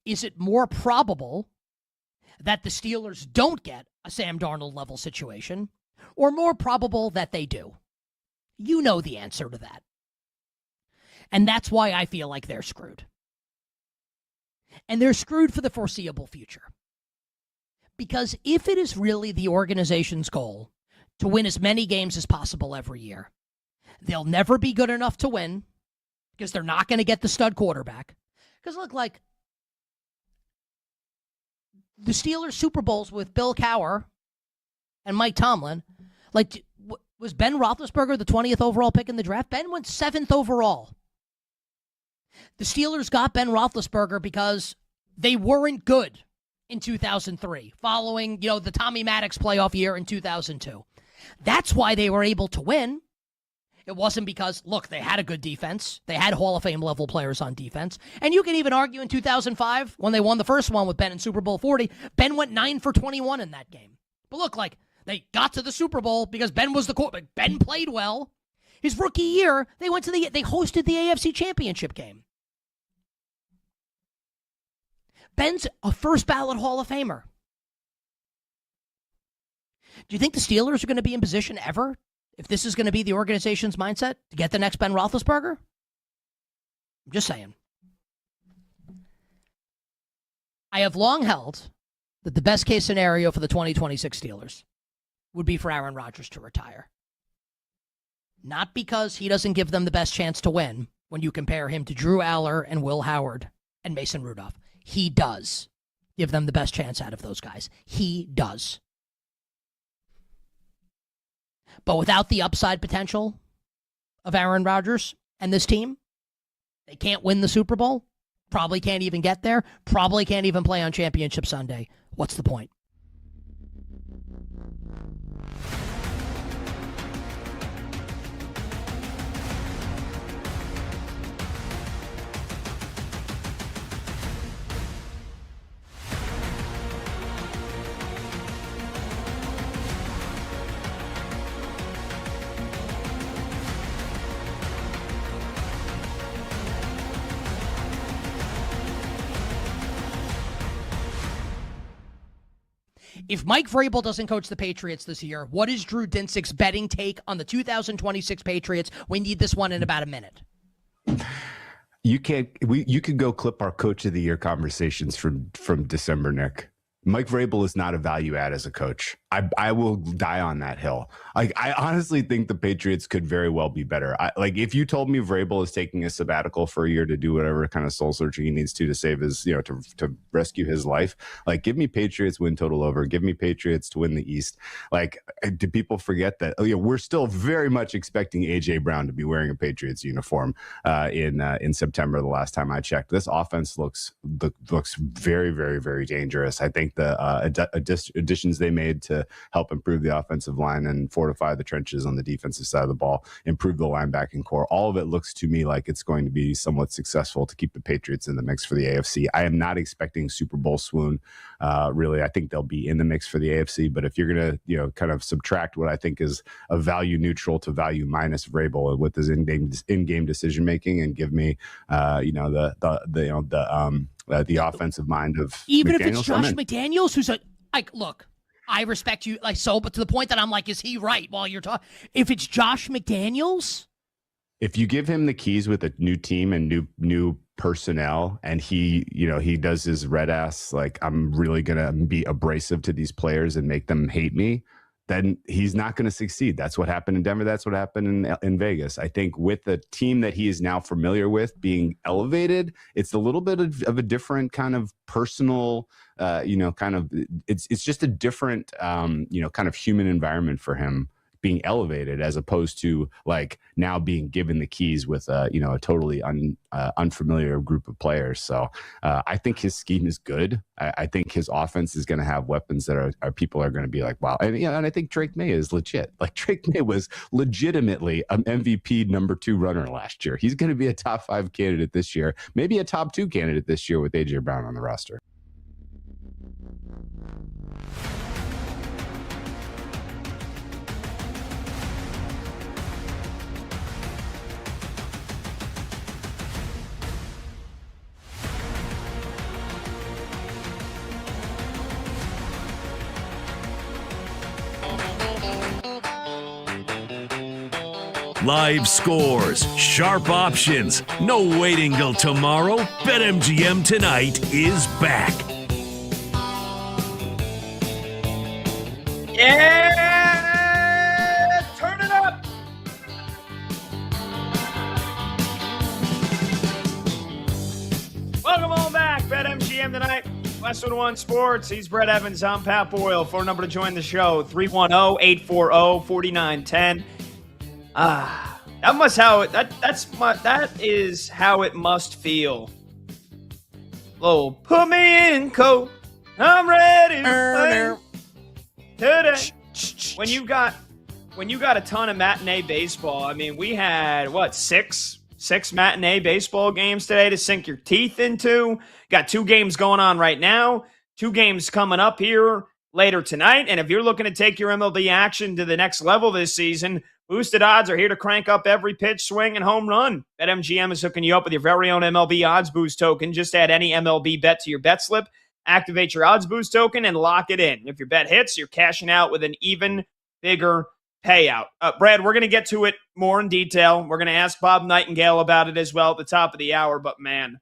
Is it more probable that the Steelers don't get a Sam Darnold level situation, or more probable that they do? You know the answer to that. And that's why I feel like they're screwed. And they're screwed for the foreseeable future. Because if it is really the organization's goal to win as many games as possible every year, they'll never be good enough to win because they're not going to get the stud quarterback. Because look, like the Steelers Super Bowls with Bill Cowher and Mike Tomlin, like was Ben Roethlisberger the 20th overall pick in the draft? Ben went 7th overall. The Steelers got Ben Roethlisberger because they weren't good in 2003, following, the Tommy Maddox playoff year in 2002. That's why they were able to win. It wasn't because, look, they had a good defense. They had Hall of Fame level players on defense. And you can even argue in 2005, when they won the first one with Ben in Super Bowl 40, Ben went 9 for 21 in that game. But look, like, they got to the Super Bowl because Ben was the quarterback. Ben played well. His rookie year, they hosted the AFC Championship game. Ben's a first ballot Hall of Famer. Do you think the Steelers are going to be in position ever, if this is going to be the organization's mindset, to get the next Ben Roethlisberger? I'm just saying. I have long held that the best case scenario for the 2026 Steelers would be for Aaron Rodgers to retire. Not because he doesn't give them the best chance to win when you compare him to Drew Aller and Will Howard and Mason Rudolph. He does give them the best chance out of those guys. He does. But without the upside potential of Aaron Rodgers and this team, they can't win the Super Bowl, probably can't even get there, probably can't even play on Championship Sunday. What's the point? If Mike Vrabel doesn't coach the Patriots this year, what is Drew Dinsick's betting take on the 2026 Patriots? We need this one in about a minute. You could go clip our Coach of the Year conversations from December, Nick. Mike Vrabel is not a value add as a coach. I will die on that hill. Like, I honestly think the Patriots could very well be better. If you told me Vrabel is taking a sabbatical for a year to do whatever kind of soul searching he needs to save his, to rescue his life, like, give me Patriots win total over. Give me Patriots to win the East. Like, do people forget that? We're still very much expecting AJ Brown to be wearing a Patriots uniform in September. The last time I checked, this offense looks very, very, very dangerous. I think the additions they made to help improve the offensive line and fortify the trenches on the defensive side of the ball, improve the linebacking core. All of it looks to me like it's going to be somewhat successful to keep the Patriots in the mix for the AFC. I am not expecting Super Bowl swoon. Really, I think they'll be in the mix for the AFC. But if you're going to, kind of subtract what I think is a value neutral to value minus Vrabel with his in-game decision making, and give me, the offensive mind of even McDaniels, if it's Josh McDaniels, who's look, I respect you but to the point that I'm like, is he right while you're talking? If it's Josh McDaniels, if you give him the keys with a new team and new personnel, and he does his red ass, like, I'm really gonna be abrasive to these players and make them hate me, then he's not going to succeed. That's what happened in Denver. That's what happened in Vegas. I think with the team that he is now familiar with being elevated, it's a little bit of a different kind of personal, it's just a different, kind of human environment for him being elevated, as opposed to like now being given the keys with a totally unfamiliar group of players. So I think his scheme is good. I think his offense is going to have weapons that are people are going to be like, wow. And I think Drake May is legit. Like, Drake May was legitimately an MVP number 2 runner last year. He's going to be a top 5 candidate this year, maybe a top 2 candidate this year with AJ Brown on the roster. Live scores, sharp options, no waiting till tomorrow. BetMGM Tonight is back. Yeah! Turn it up! Welcome on back. BetMGM Tonight. Westwood One Sports. He's Brett Evans. I'm Pat Boyle. Phone number to join the show, 310-840-4910. That is how it must feel. Oh, put me in coat. I'm ready to play today. When you got a ton of matinee baseball, I mean, we had six matinee baseball games today to sink your teeth into. Got 2 games going on right now, 2 games coming up here later tonight. And if you're looking to take your MLB action to the next level this season, Boosted Odds are here to crank up every pitch, swing, and home run. BetMGM is hooking you up with your very own MLB Odds Boost token. Just add any MLB bet to your bet slip, activate your Odds Boost token, and lock it in. If your bet hits, you're cashing out with an even bigger payout. Brad, we're going to get to it more in detail. We're going to ask Bob Nightingale about it as well at the top of the hour. But, man,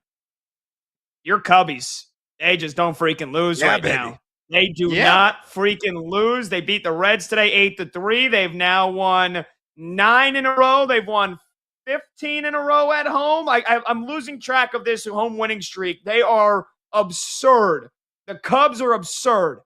your Cubbies, they just don't freaking lose now. They do not freaking lose. They beat the Reds today 8-3. They've now won 9 in a row. They've won 15 in a row at home. I'm losing track of this home winning streak. They are absurd. The Cubs are absurd.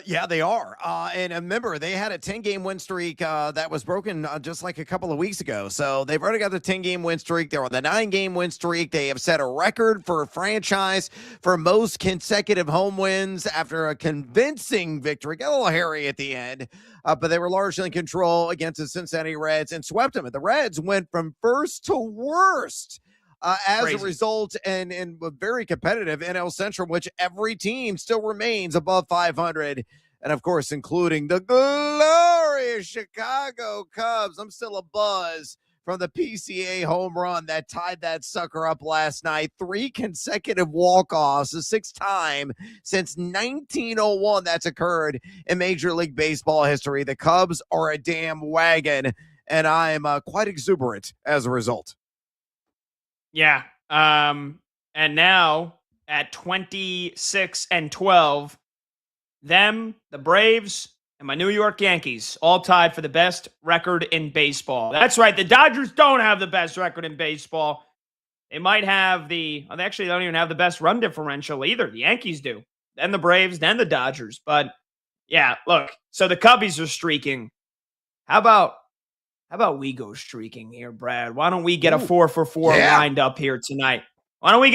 Yeah, they are. And remember, they had a 10-game win streak that was broken just like a couple of weeks ago. So they've already got the 10-game win streak. They're on the 9-game win streak. They have set a record for a franchise for most consecutive home wins after a convincing victory. Got a little hairy at the end, but they were largely in control against the Cincinnati Reds and swept them. And the Reds went from first to worst. As Crazy. a result, and a very competitive NL Central, which every team still remains above 500, and of course, including the glorious Chicago Cubs. I'm still a buzz from the PCA home run that tied that sucker up last night. 3 consecutive walk-offs, the 6th time since 1901 that's occurred in Major League Baseball history. The Cubs are a damn wagon, and I am quite exuberant as a result. Yeah. And now at 26-12, the Braves, and my New York Yankees all tied for the best record in baseball. That's right. The Dodgers don't have the best record in baseball. They might have they actually don't even have the best run differential either. The Yankees do. Then the Braves, then the Dodgers. But yeah, look, so the Cubbies are streaking. How about we go streaking here, Brad? Why don't we get a 4-for-4 lined up here tonight? Let's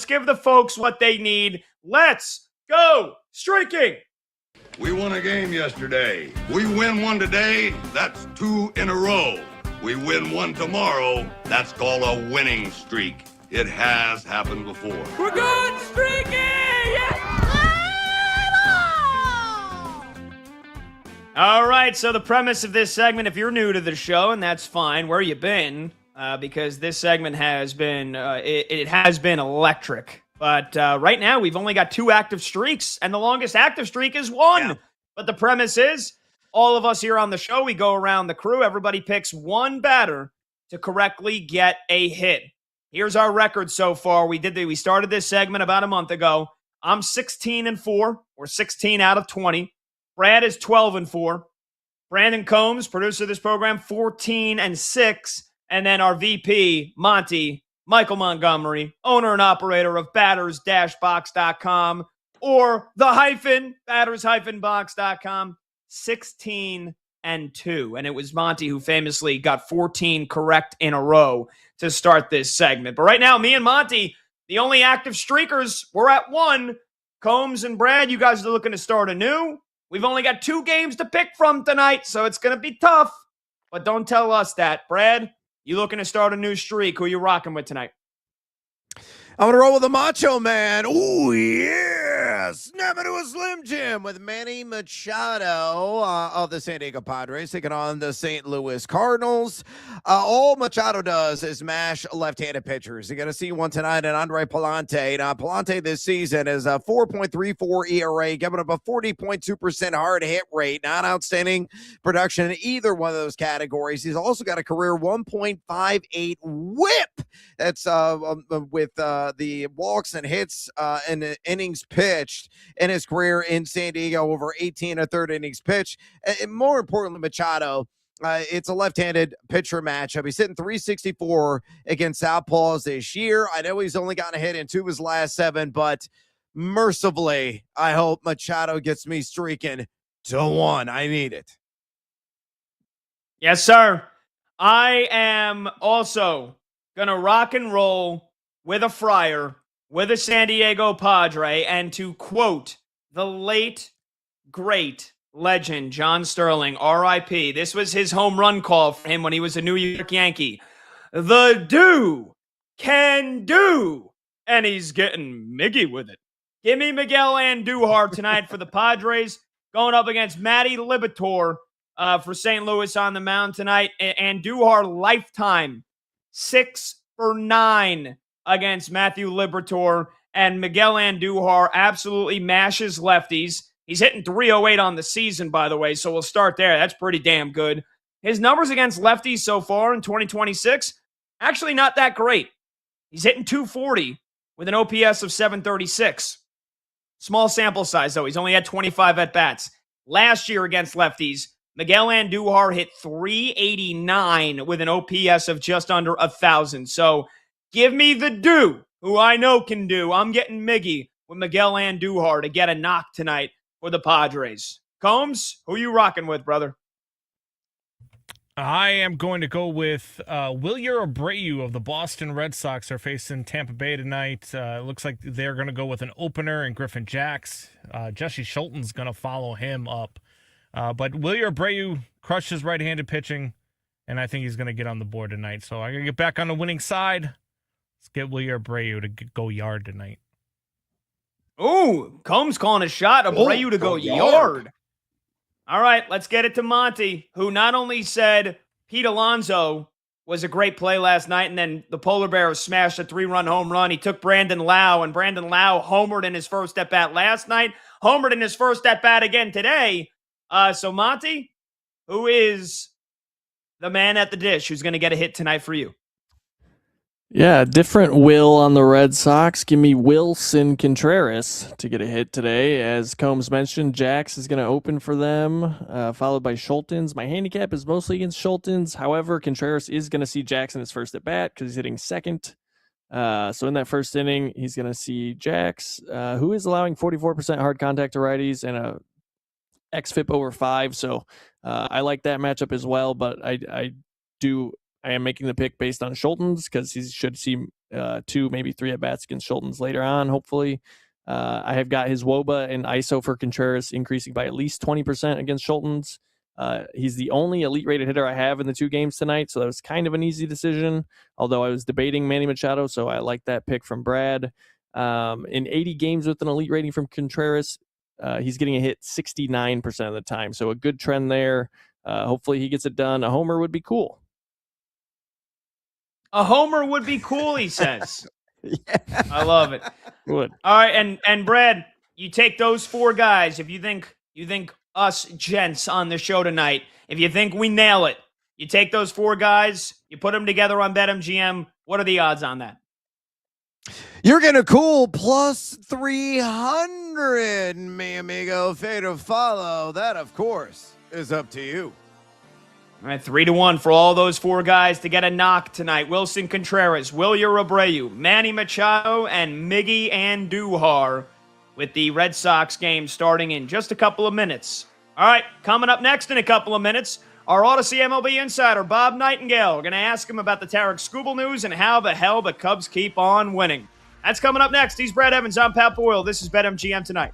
give the folks what they need. Let's go streaking. We won a game yesterday. We win one today, that's 2 in a row. We win one tomorrow, that's called a winning streak. It has happened before. We're good streaking! Yeah! All right, so the premise of this segment, if you're new to the show, and that's fine, where you been? Because this segment has been it has been electric. But right now, we've only got 2 active streaks, and the longest active streak is 1. Yeah. But the premise is, all of us here on the show, we go around the crew. Everybody picks one batter to correctly get a hit. Here's our record so far. We started this segment about a month ago. I'm 16-4, or 16 out of 20. Brad is 12-4. Brandon Combs, producer of this program, 14-6. And then our VP, Michael Montgomery, owner and operator of batters-box.com or the batters-box.com, 16-2. And it was Monty who famously got 14 correct in a row to start this segment. But right now, me and Monty, the only active streakers, we're at 1. Combs and Brad, you guys are looking to start anew. We've only got 2 games to pick from tonight, so it's going to be tough. But don't tell us that. Brad, you looking to start a new streak? Who you rocking with tonight? I'm going to roll with the Macho Man. Ooh, yeah. Snap into a Slim Jim with Manny Machado of the San Diego Padres taking on the St. Louis Cardinals. All Machado does is mash left-handed pitchers. You're going to see one tonight in Andre Palante. Now, Palante this season is a 4.34 ERA, giving up a 40.2% hard hit rate. Not outstanding production in either one of those categories. He's also got a career 1.58 whip. That's with the walks and hits and the innings pitched in his career in San Diego, over 18 1/3 innings pitched. And more importantly, Machado, it's a left-handed pitcher matchup. He's hitting 364 against Southpaws this year. I know he's only gotten a hit in 2 of his last 7, but mercifully, I hope Machado gets me streaking to 1. I need it. Yes, sir. I am also going to rock and roll with a Friar, with a San Diego Padre, and to quote the late, great legend, John Sterling, R.I.P. This was his home run call for him when he was a New York Yankee. The do can do, and he's getting Miggy with it. Give me Miguel Andujar tonight for the Padres, going up against Matty Liberatore for St. Louis on the mound tonight. Andujar lifetime 6 for 9 against Matthew Liberatore, and Miguel Andujar absolutely mashes lefties. He's hitting 308 on the season, by the way, so we'll start there. That's pretty damn good. His numbers against lefties so far in 2026, actually not that great. He's hitting 240 with an OPS of 736. Small sample size, though. He's only had 25 at-bats. Last year against lefties, Miguel Andujar hit 389 with an OPS of just under 1,000. So give me the do, who I know can do. I'm getting Miggy with Miguel Andujar to get a knock tonight for the Padres. Combs, who you rocking with, brother? I am going to go with Wilyer Abreu of the Boston Red Sox are facing Tampa Bay tonight. It looks like they're going to go with an opener and Griffin Jacks. Jesse Schulten's going to follow him up. But Wilyer Abreu crushes right-handed pitching, and I think he's going to get on the board tonight. So I'm going to get back on the winning side. Let's get Wilyer Abreu to go yard tonight. Ooh, Combs calling a shot. Abreu to go yard. All right, let's get it to Monty, who not only said Pete Alonso was a great play last night, and then the Polar Bears smashed a 3-run home run. He took Brandon Lau, and Brandon Lau homered in his first at-bat last night, homered in his first at-bat again today. So, Monty, who is the man at the dish who's going to get a hit tonight for you? Yeah, different Will on the Red Sox. Give me Wilson Contreras to get a hit today. As Combs mentioned, Jax is going to open for them, followed by Schultens. My handicap is mostly against Schultens. However, Contreras is going to see Jax in his first at-bat because he's hitting second. So in that first inning, he's going to see Jax, who is allowing 44% hard contact to righties and a xFIP over 5. So I like that matchup as well, but I am making the pick based on Schultens because he should see 2, maybe 3 at-bats against Schultens later on, hopefully. I have got his WOBA and ISO for Contreras increasing by at least 20% against Schultens. He's the only elite-rated hitter I have in the 2 games tonight, so that was kind of an easy decision, although I was debating Manny Machado, so I like that pick from Brad. In 80 games with an elite rating from Contreras, he's getting a hit 69% of the time, so a good trend there. Hopefully he gets it done. A homer would be cool. A homer would be cool, he says. Yeah. I love it. Would. All right, and Brad, you take those 4 guys. If you think us gents on the show tonight, if you think we nail it, you take those 4 guys, you put them together on BetMGM. What are the odds on that? You're getting a cool plus 300, mi amigo. Fade to follow. That, of course, is up to you. All right, 3-1 for all those 4 guys to get a knock tonight. Wilson Contreras, Wilyer Abreu, Manny Machado, and Miggy Andujar with the Red Sox game starting in just a couple of minutes. All right, coming up next in a couple of minutes, our Odyssey MLB insider, Bob Nightingale. We're going to ask him about the Tarek Skubal news and how the hell the Cubs keep on winning. That's coming up next. He's Brad Evans. I'm Pat Boyle. This is BetMGM Tonight.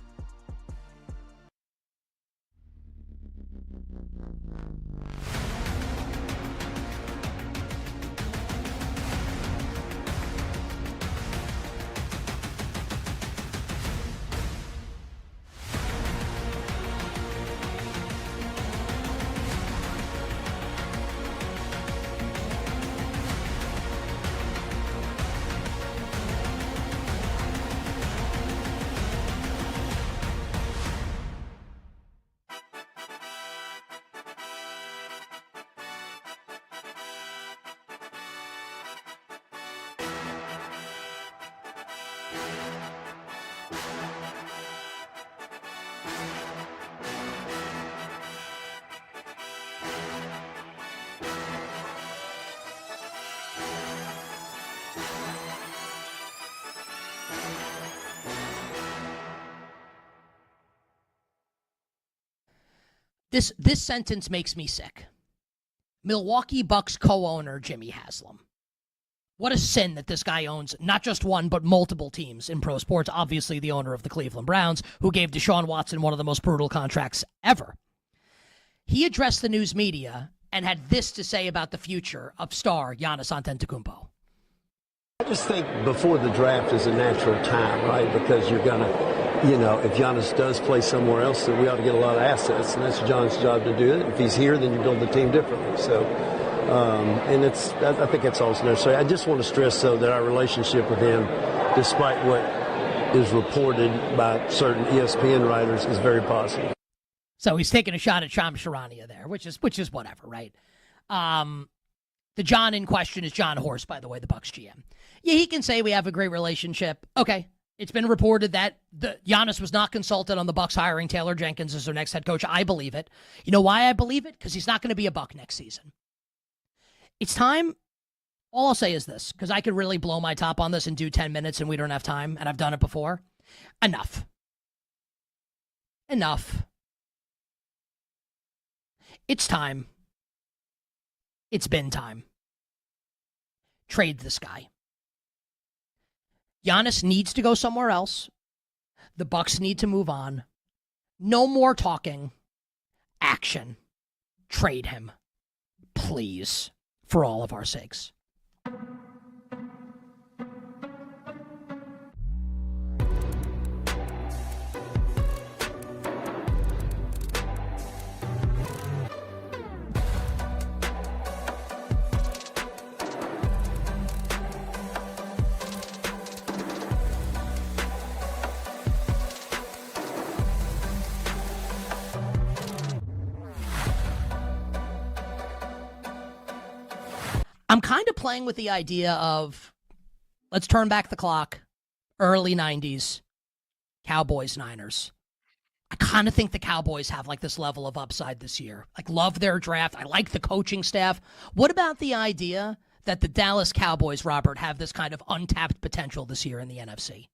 This sentence makes me sick. Milwaukee Bucks co-owner Jimmy Haslam. What a sin that this guy owns not just one, but multiple teams in pro sports. Obviously, the owner of the Cleveland Browns, who gave Deshaun Watson one of the most brutal contracts ever. He addressed the news media and had this to say about the future of star Giannis Antetokounmpo. I just think before the draft is a natural time, right? Because you're going to, if Giannis does play somewhere else, then we ought to get a lot of assets, and that's John's job to do it. If he's here, then you build the team differently. So, I think that's also necessary. I just want to stress, though, that our relationship with him, despite what is reported by certain ESPN writers, is very positive. So he's taking a shot at Shams Charania there, which is whatever, right? The John in question is John Horst, by the way, the Bucks GM. Yeah, he can say we have a great relationship. Okay. It's been reported that Giannis was not consulted on the Bucks hiring Taylor Jenkins as their next head coach. I believe it. You know why I believe it? Because he's not going to be a Buck next season. It's time. All I'll say is this, because I could really blow my top on this and do 10 minutes and we don't have time, and I've done it before. Enough. It's time. It's been time. Trade this guy. Giannis needs to go somewhere else. The Bucks need to move on. No more talking. Action. Trade him. Please. For all of our sakes. I'm kind of playing with the idea of, let's turn back the clock, early 90s, Cowboys, Niners. I kind of think the Cowboys have like this level of upside this year. Like, love their draft. I like the coaching staff. What about the idea that the Dallas Cowboys, Robert, have this kind of untapped potential this year in the NFC?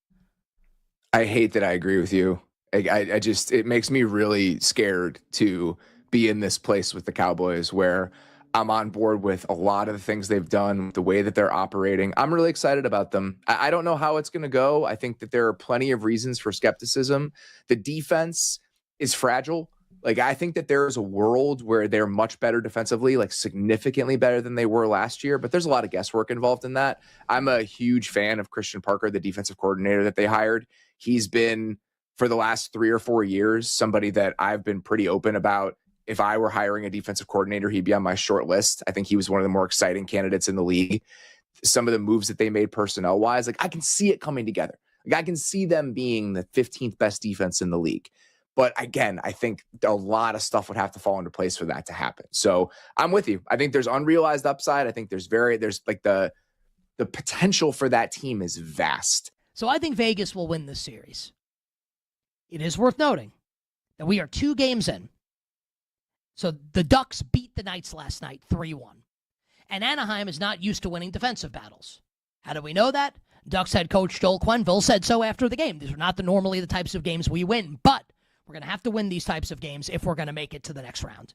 I hate that I agree with you. I just, it makes me really scared to be in this place with the Cowboys where I'm on board with a lot of the things they've done, the way that they're operating. I'm really excited about them. I don't know how it's going to go. I think that there are plenty of reasons for skepticism. The defense is fragile. Like, I think that there is a world where they're much better defensively, like significantly better than they were last year, but there's a lot of guesswork involved in that. I'm a huge fan of Christian Parker, the defensive coordinator that they hired. He's been, for the last 3 or 4 years, somebody that I've been pretty open about. If I were hiring a defensive coordinator, he'd be on my short list. I think he was one of the more exciting candidates in the league. Some of the moves that they made personnel-wise, like, I can see it coming together. Like, I can see them being the 15th best defense in the league. But again, I think a lot of stuff would have to fall into place for that to happen. So I'm with you. I think there's unrealized upside. I think there's like the potential for that team is vast. So I think Vegas will win this series. It is worth noting that we are 2 games in. So the Ducks beat the Knights last night 3-1. And Anaheim is not used to winning defensive battles. How do we know that? Ducks head coach Joel Quenneville said so after the game. These are not normally the types of games we win, but we're going to have to win these types of games if we're going to make it to the next round.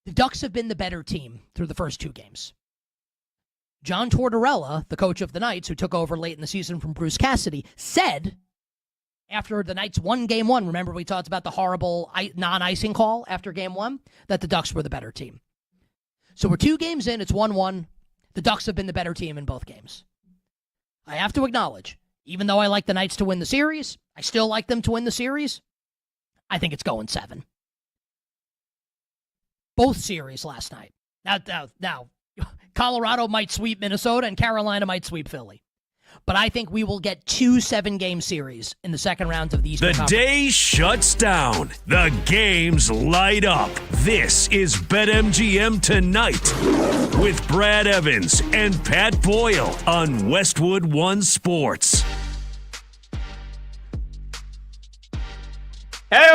The Ducks have been the better team through the first 2 games. John Tortorella, the coach of the Knights, who took over late in the season from Bruce Cassidy, said after the Knights won Game 1, remember we talked about the horrible non-icing call after Game 1, that the Ducks were the better team. So we're 2 games in, it's 1-1. The Ducks have been the better team in both games. I have to acknowledge, even though I like the Knights to win the series, I still like them to win the series. I think it's going 7. Both series last night. Now, Colorado might sweep Minnesota and Carolina might sweep Philly. But I think we will get 2 7-game series in the second round of the Eastern Conference. The day shuts down. The games light up. This is BetMGM Tonight with Brad Evans and Pat Boyle on Westwood One Sports. Hey,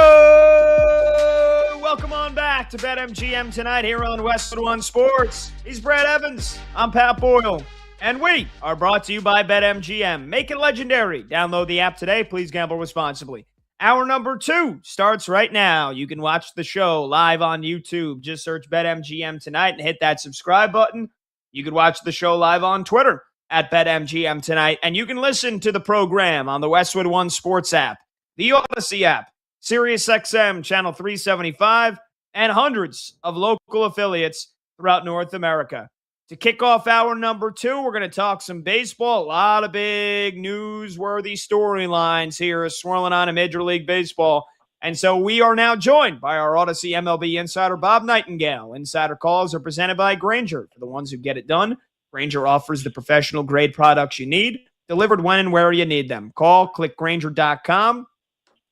welcome on back to BetMGM Tonight here on Westwood One Sports. He's Brad Evans. I'm Pat Boyle. And we are brought to you by BetMGM. Make it legendary. Download the app today. Please gamble responsibly. Hour number 2 starts right now. You can watch the show live on YouTube. Just search BetMGM Tonight and hit that subscribe button. You can watch the show live on Twitter at BetMGM Tonight. And you can listen to the program on the Westwood One Sports app, the Odyssey app, SiriusXM Channel 375, and hundreds of local affiliates throughout North America. To kick off hour number 2, we're going to talk some baseball. A lot of big newsworthy storylines here swirling on in Major League Baseball. And so we are now joined by our Odyssey MLB insider, Bob Nightingale. Insider calls are presented by Grainger. For the ones who get it done, Grainger offers the professional grade products you need, delivered when and where you need them. Call, click Grainger.com,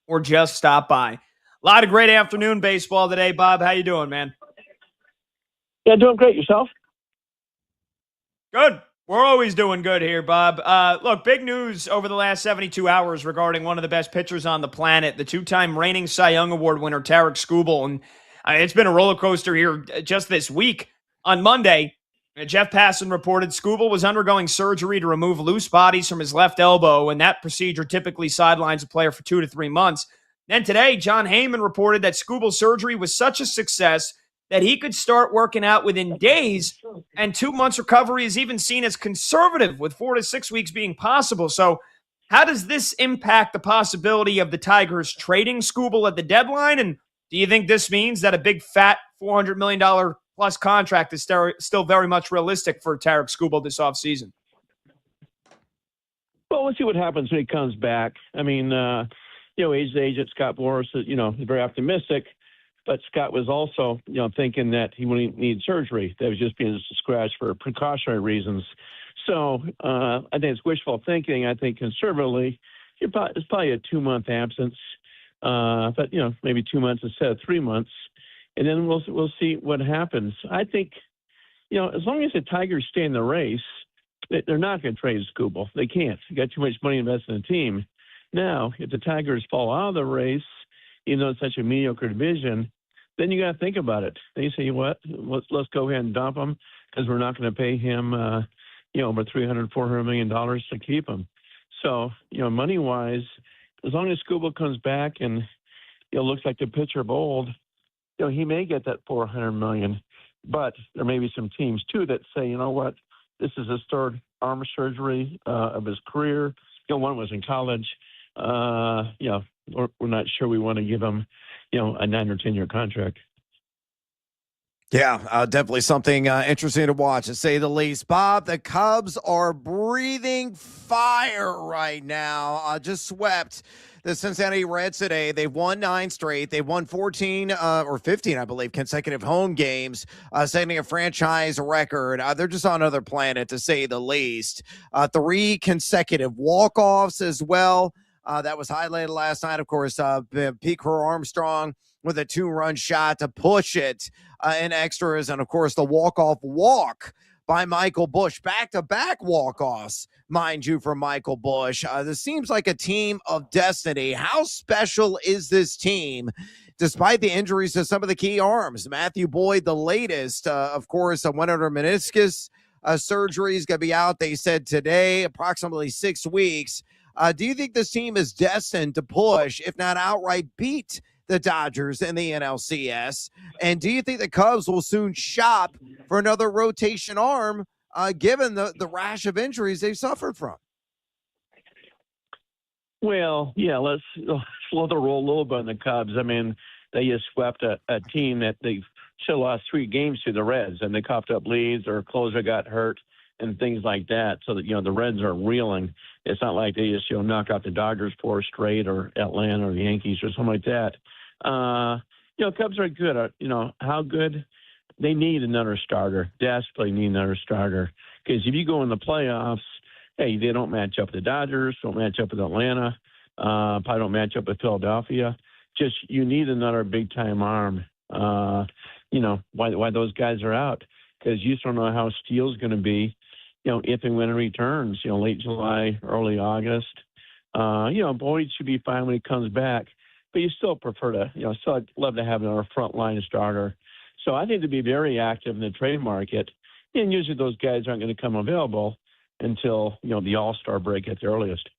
or just stop by. A lot of great afternoon baseball today, Bob. How you doing, man? Yeah, doing great. Yourself? Good. We're always doing good here, Bob. Look, big news over the last 72 hours regarding one of the best pitchers on the planet, the two-time reigning Cy Young Award winner, Tarik Skubal. And it's been a roller coaster here just this week. On Monday, Jeff Passan reported Skubal was undergoing surgery to remove loose bodies from his left elbow, and that procedure typically sidelines a player for 2 to 3 months. Then today, John Heyman reported that Skubal's surgery was such a success that he could start working out within days, and 2 months recovery is even seen as conservative, with 4 to 6 weeks being possible. So how does this impact the possibility of the Tigers trading Skubal at the deadline? And do you think this means that a big, fat $400 million plus contract is still very much realistic for Tarik Skubal this offseason? Well, we'll see what happens when he comes back. I mean, his agent, Scott Boras, is very optimistic. But Scott was also, thinking that he wouldn't need surgery. That was just being scratched for precautionary reasons. So I think it's wishful thinking. I think conservatively, it's probably a 2-month absence, but maybe 2 months instead of 3 months, and then we'll see what happens. I think, as long as the Tigers stay in the race, they're not going to trade Skubal. They can't. They got too much money invested in the team. Now, if the Tigers fall out of the race, even though it's such a mediocre division, then you got to think about it. Then you say, let's go ahead and dump him because we're not going to pay him, over $300-400 million to keep him. So, money-wise, as long as Skubal comes back and looks like the pitcher of old, he may get that $400 million. But there may be some teams too that say, you know what, this is his third arm surgery of his career. One was in college. We're not sure we want to give him, a 9 or 10 year contract. Yeah, definitely something interesting to watch, to say the least. Bob, the Cubs are breathing fire right now. Just swept the Cincinnati Reds today. They've won 9 straight. They've won 14 or 15, I believe, consecutive home games, setting a franchise record. They're just on another planet, to say the least. 3 consecutive walk-offs as well. That was highlighted last night. Of course, Pete Crow Armstrong with a 2-run shot to push it in extras. And, of course, the walk-off walk by Michael Busch. Back-to-back walk-offs, mind you, from Michael Busch. This seems like a team of destiny. How special is this team, despite the injuries to some of the key arms? Matthew Boyd, the latest, of course, went under meniscus surgery. Is going to be out, they said today, approximately 6 weeks. Do you think this team is destined to push, if not outright beat, the Dodgers in the NLCS? And do you think the Cubs will soon shop for another rotation arm, given the rash of injuries they've suffered from? Well, yeah, let's slow the roll a little bit on the Cubs. I mean, they just swept a team that they should have lost 3 games to the Reds, and they coughed up leads, or closer got hurt, and things like that. So that, the Reds are reeling. It's not like they just, knock out the Dodgers 4 straight, or Atlanta or the Yankees or something like that. Cubs are good. How good? They need another starter. Desperately need another starter. Because if you go in the playoffs, hey, they don't match up with the Dodgers, don't match up with Atlanta, probably don't match up with Philadelphia. Just, you need another big-time arm. Why those guys are out. Because you just don't know how Steele's going to be, if and when it returns, late July, early August. Boyd should be fine when he comes back. But you still prefer to, still I'd love to have another frontline starter. So I think to be very active in the trade market. And usually those guys aren't going to come available until, the All-Star break at the earliest.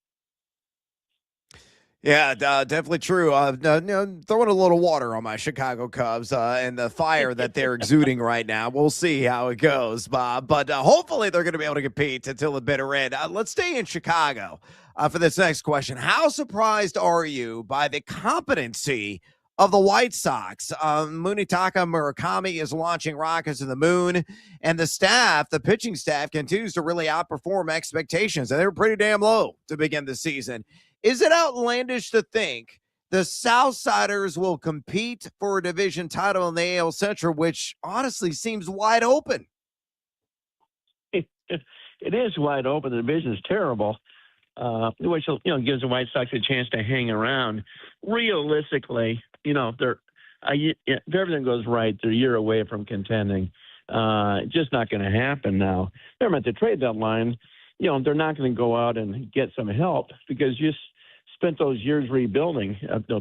Yeah, definitely true. Throwing a little water on my Chicago Cubs and the fire that they're exuding right now. We'll see how it goes, Bob. But hopefully they're going to be able to compete until the bitter end. Let's stay in Chicago for this next question. How surprised are you by the competency of the White Sox? Munitaka Murakami is launching rockets to the moon, and the pitching staff, continues to really outperform expectations, and they were pretty damn low to begin the season. Is it outlandish to think the Southsiders will compete for a division title in the AL Central, which honestly seems wide open? It is wide open. The division is terrible, which gives the White Sox a chance to hang around. Realistically, if everything goes right, they're a year away from contending. Just not going to happen now. They're at the trade deadline. They're not going to go out and get some help because you spent those years rebuilding,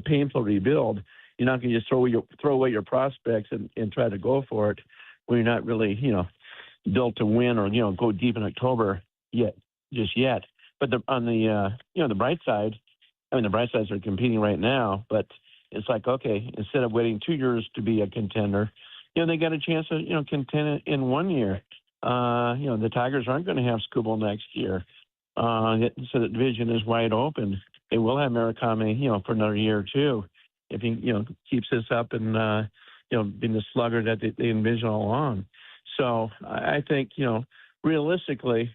painful rebuild. You're not going to just throw away your prospects and try to go for it when you're not really, built to win or, go deep in October yet. But on the bright side, the bright sides are competing right now, but it's like, okay, instead of waiting 2 years to be a contender, they got a chance to, contend in 1 year. The Tigers aren't going to have Skubal next year. So the division is wide open. They will have Murakami, for another year or two if he, keeps this up and, being the slugger that they envision all along. So I think, realistically,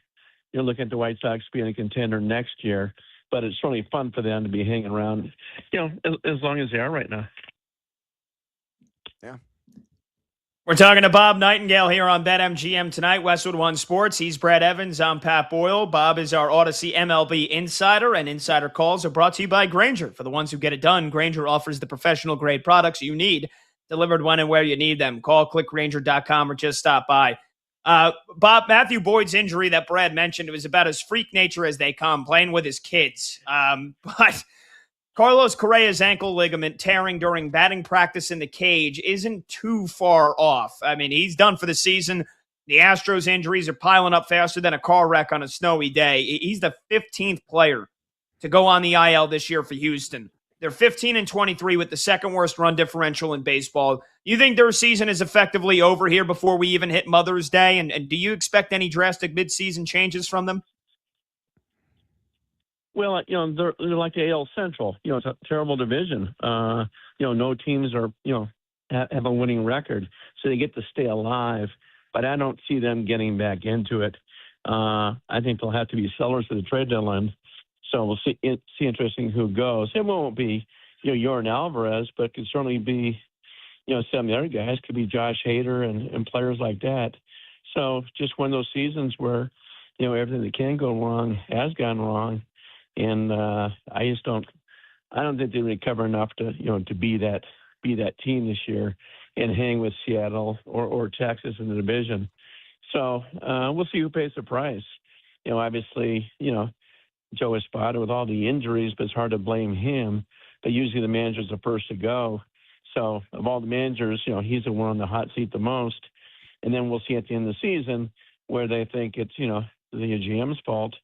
you're looking at the White Sox being a contender next year, but it's certainly fun for them to be hanging around, as long as they are right now. Yeah. We're talking to Bob Nightingale here on BetMGM tonight, Westwood One Sports. He's Brad Evans. I'm Pat Boyle. Bob is our Odyssey MLB insider, and insider calls are brought to you by Grainger. For the ones who get it done, Grainger offers the professional-grade products you need, delivered when and where you need them. Call, click Grainger.com, or just stop by. Bob, Matthew Boyd's injury that Brad mentioned, it was about as freak nature as they come, playing with his kids. But Carlos Correa's ankle ligament tearing during batting practice in the cage isn't too far off. I mean, he's done for the season. The Astros injuries are piling up faster than a car wreck on a snowy day. He's the 15th player to go on the IL this year for Houston. They're 15-23 with the second worst run differential in baseball. You think their season is effectively over here before we even hit Mother's Day? And do you expect any drastic midseason changes from them? Well, they're like the AL Central. It's a terrible division. No teams are, have a winning record, so they get to stay alive. But I don't see them getting back into it. I think they'll have to be sellers at the trade deadline. So we'll see. Interesting who goes. It won't be, Yordan Alvarez, but it could certainly be, some of the other guys. Could be Josh Hader and players like that. So just one of those seasons where, everything that can go wrong has gone wrong. And I don't think they recover enough to, to be that team this year and hang with Seattle or Texas in the division. So we'll see who pays the price. Obviously, Joe Espada with all the injuries, but it's hard to blame him. But usually the manager's the first to go. So of all the managers, he's the one on the hot seat the most. And then we'll see at the end of the season where they think it's, the GM's fault.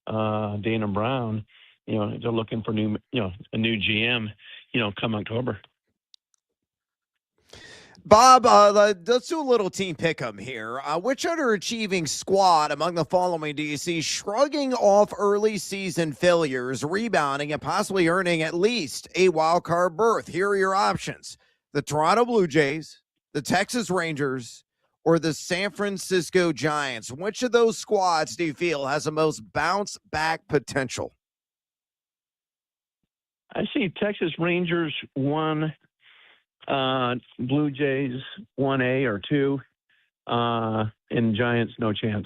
Dana Brown, they're looking for a new GM, come October. Bob, let's do a little team pick'em here. Which underachieving squad among the following do you see shrugging off early season failures, rebounding, and possibly earning at least a wild card berth? Here are your options: the Toronto Blue Jays, the Texas Rangers, or the San Francisco Giants. Which of those squads do you feel has the most bounce back potential? I see Texas Rangers 1, Blue Jays 1A or 2, and Giants no chance.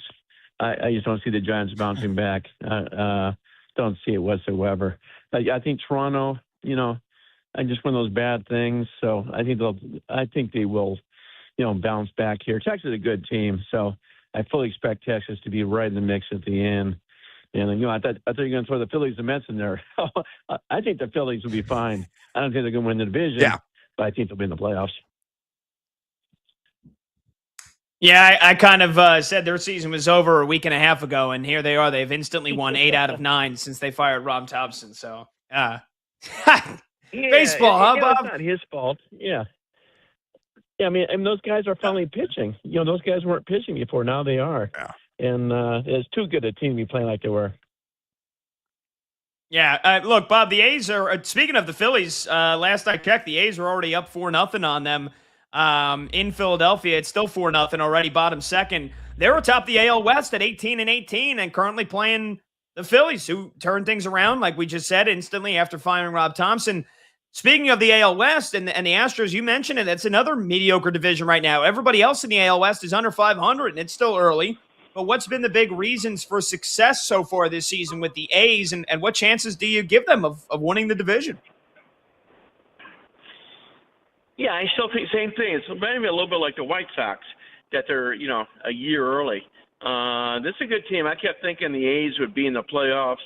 I just don't see the Giants bouncing back. Don't see it whatsoever. I think Toronto, just one of those bad things. So I think they will, bounce back here. Texas is a good team, so I fully expect Texas to be right in the mix at the end. And I thought you were going to throw the Phillies and Mets in there. I think the Phillies will be fine. I don't think they're going to win the division, but I think they'll be in the playoffs. Yeah, I kind of said their season was over a week and a half ago, and here they are. They've instantly won 8 out of 9 since they fired Rob Thompson. So Baseball, huh, Bob? It's not his fault. Yeah. Yeah, I mean, those guys are finally pitching. Those guys weren't pitching before. Now they are. Yeah. And it's too good a team to be playing like they were. Yeah, look, Bob, the A's are, speaking of the Phillies, last I checked, the A's were already up 4-0 on them in Philadelphia. It's still 4-0 already, bottom second. They're atop the AL West at 18-18 and currently playing the Phillies, who turned things around, like we just said, instantly after firing Rob Thompson. Speaking of the AL West and the Astros, you mentioned it. It's another mediocre division right now. Everybody else in the AL West is under 500, and it's still early. But what's been the big reasons for success so far this season with the A's, and what chances do you give them of winning the division? Yeah, I still think same thing. It's maybe a little bit like the White Sox, that they're, a year early. This is a good team. I kept thinking the A's would be in the playoffs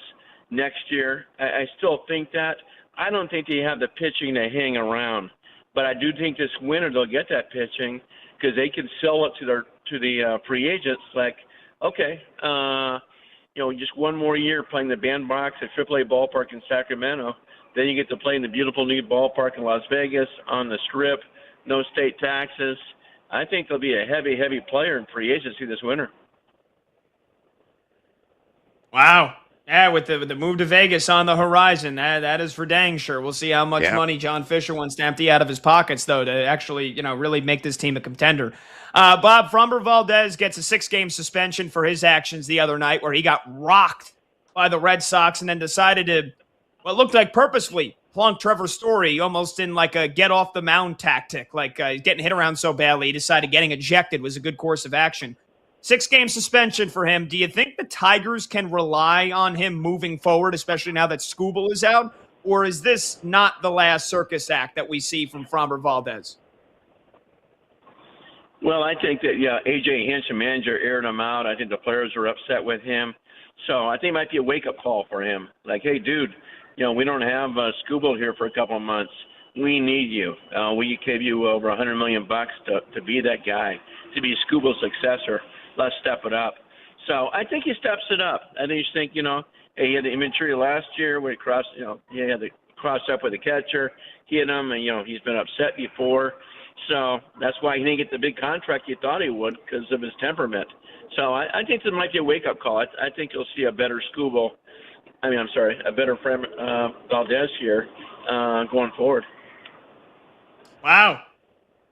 next year. I still think that. I don't think they have the pitching to hang around. But I do think this winter they'll get that pitching because they can sell it to the free agents like, okay, just one more year playing the bandbox at AAA ballpark in Sacramento. Then you get to play in the beautiful new ballpark in Las Vegas on the Strip, no state taxes. I think they'll be a heavy, heavy player in free agency this winter. Wow. Yeah, with the move to Vegas on the horizon, that is for dang sure. We'll see how much money John Fisher wants to empty out of his pockets, though, to actually, really make this team a contender. Bob, Framber Valdez gets a 6-game suspension for his actions the other night where he got rocked by the Red Sox and then decided to, what looked like purposefully, plunk Trevor Story almost in like a get-off-the-mound tactic, like getting hit around so badly he decided getting ejected was a good course of action. 6-game suspension for him. Do you think the Tigers can rely on him moving forward, especially now that Skubal is out? Or is this not the last circus act that we see from Framber Valdez? Well, I think that, A.J. Hinch, the manager, aired him out. I think the players are upset with him. So I think it might be a wake-up call for him. Like, hey, dude, we don't have Skubal here for a couple of months. We need you. We give you over $100 million to be that guy, to be Skubal's successor. Let's step it up. So I think he steps it up. I think he's think, hey, he had the inventory last year where he crossed, he had to cross up with the catcher, hit him, and, he's been upset before. So that's why he didn't get the big contract he thought he would because of his temperament. So I think this might be a wake-up call. I think you'll see a better a better Valdez here going forward. Wow.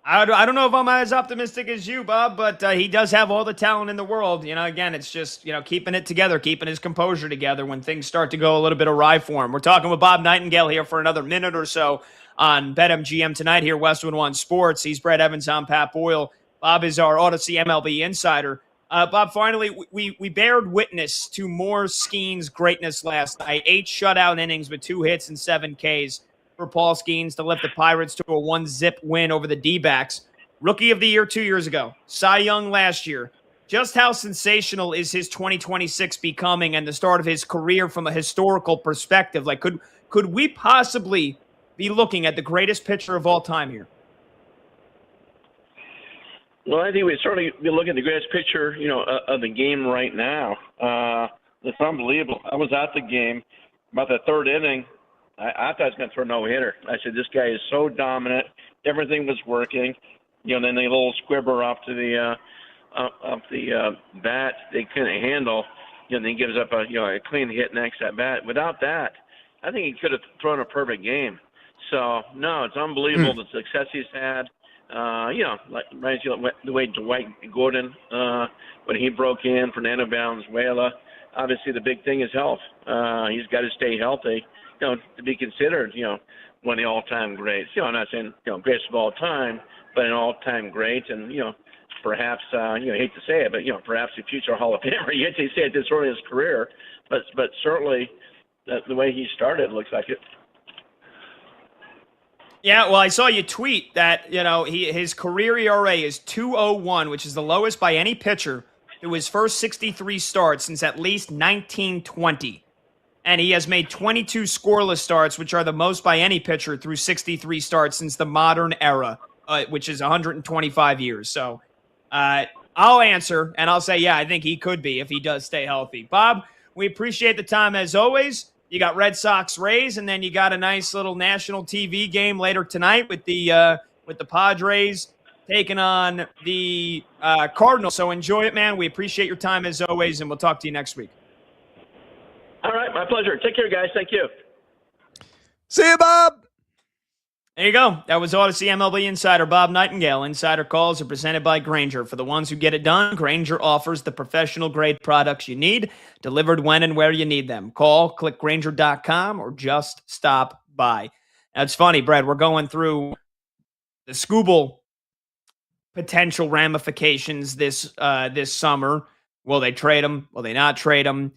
I don't know if I'm as optimistic as you, Bob, but he does have all the talent in the world. Again, it's just, keeping it together, keeping his composure together when things start to go a little bit awry for him. We're talking with Bob Nightingale here for another minute or so on BetMGM tonight here, Westwood One Sports. He's Brad Evans, I'm Pat Boyle. Bob is our Odyssey MLB insider. Bob, finally, we bared witness to more Skeens greatness last night. 8 shutout innings with 2 hits and 7 Ks. For Paul Skeens to lift the Pirates to a 1-zip win over the D-backs. Rookie of the Year 2 years ago. Cy Young last year. Just how sensational is his 2026 becoming and the start of his career from a historical perspective? Like, could we possibly be looking at the greatest pitcher of all time here? Well, I think we certainly be looking at the greatest pitcher, of the game right now. It's unbelievable. I was at the game about the 3rd inning. I thought he was going to throw a no-hitter. I said, this guy is so dominant. Everything was working. Then the little squibber off to the bat they couldn't handle. Then he gives up a clean hit next at bat. Without that, I think he could have thrown a perfect game. So, no, it's unbelievable the success he's had. Like reminds you of the way Dwight Gordon, when he broke in, Fernando Valenzuela. Obviously, the big thing is health. He's got to stay healthy. To be considered, one of the all-time greats. I'm not saying, greatest of all time, but an all-time great. And, perhaps, I hate to say it, but, perhaps a future Hall of Famer. You hate to say it this early in his career, but certainly the way he started looks like it. Yeah, well, I saw you tweet that, his career ERA is 2.01, which is the lowest by any pitcher through his first 63 starts since at least 1920. And he has made 22 scoreless starts, which are the most by any pitcher through 63 starts since the modern era, which is 125 years. So I'll answer, and I'll say, yeah, I think he could be if he does stay healthy. Bob, we appreciate the time as always. You got Red Sox Rays, and then you got a nice little national TV game later tonight with the Padres taking on the Cardinals. So enjoy it, man. We appreciate your time as always, and we'll talk to you next week. All right, my pleasure. Take care, guys. Thank you. See you, Bob. There you go. That was Odyssey MLB insider Bob Nightingale. Insider calls are presented by Grainger. For the ones who get it done, Grainger offers the professional-grade products you need, delivered when and where you need them. Call, click Grainger.com, or just stop by. Now, it's funny, Brad, we're going through the Skubal potential ramifications this summer. Will they trade him? Will they not trade him?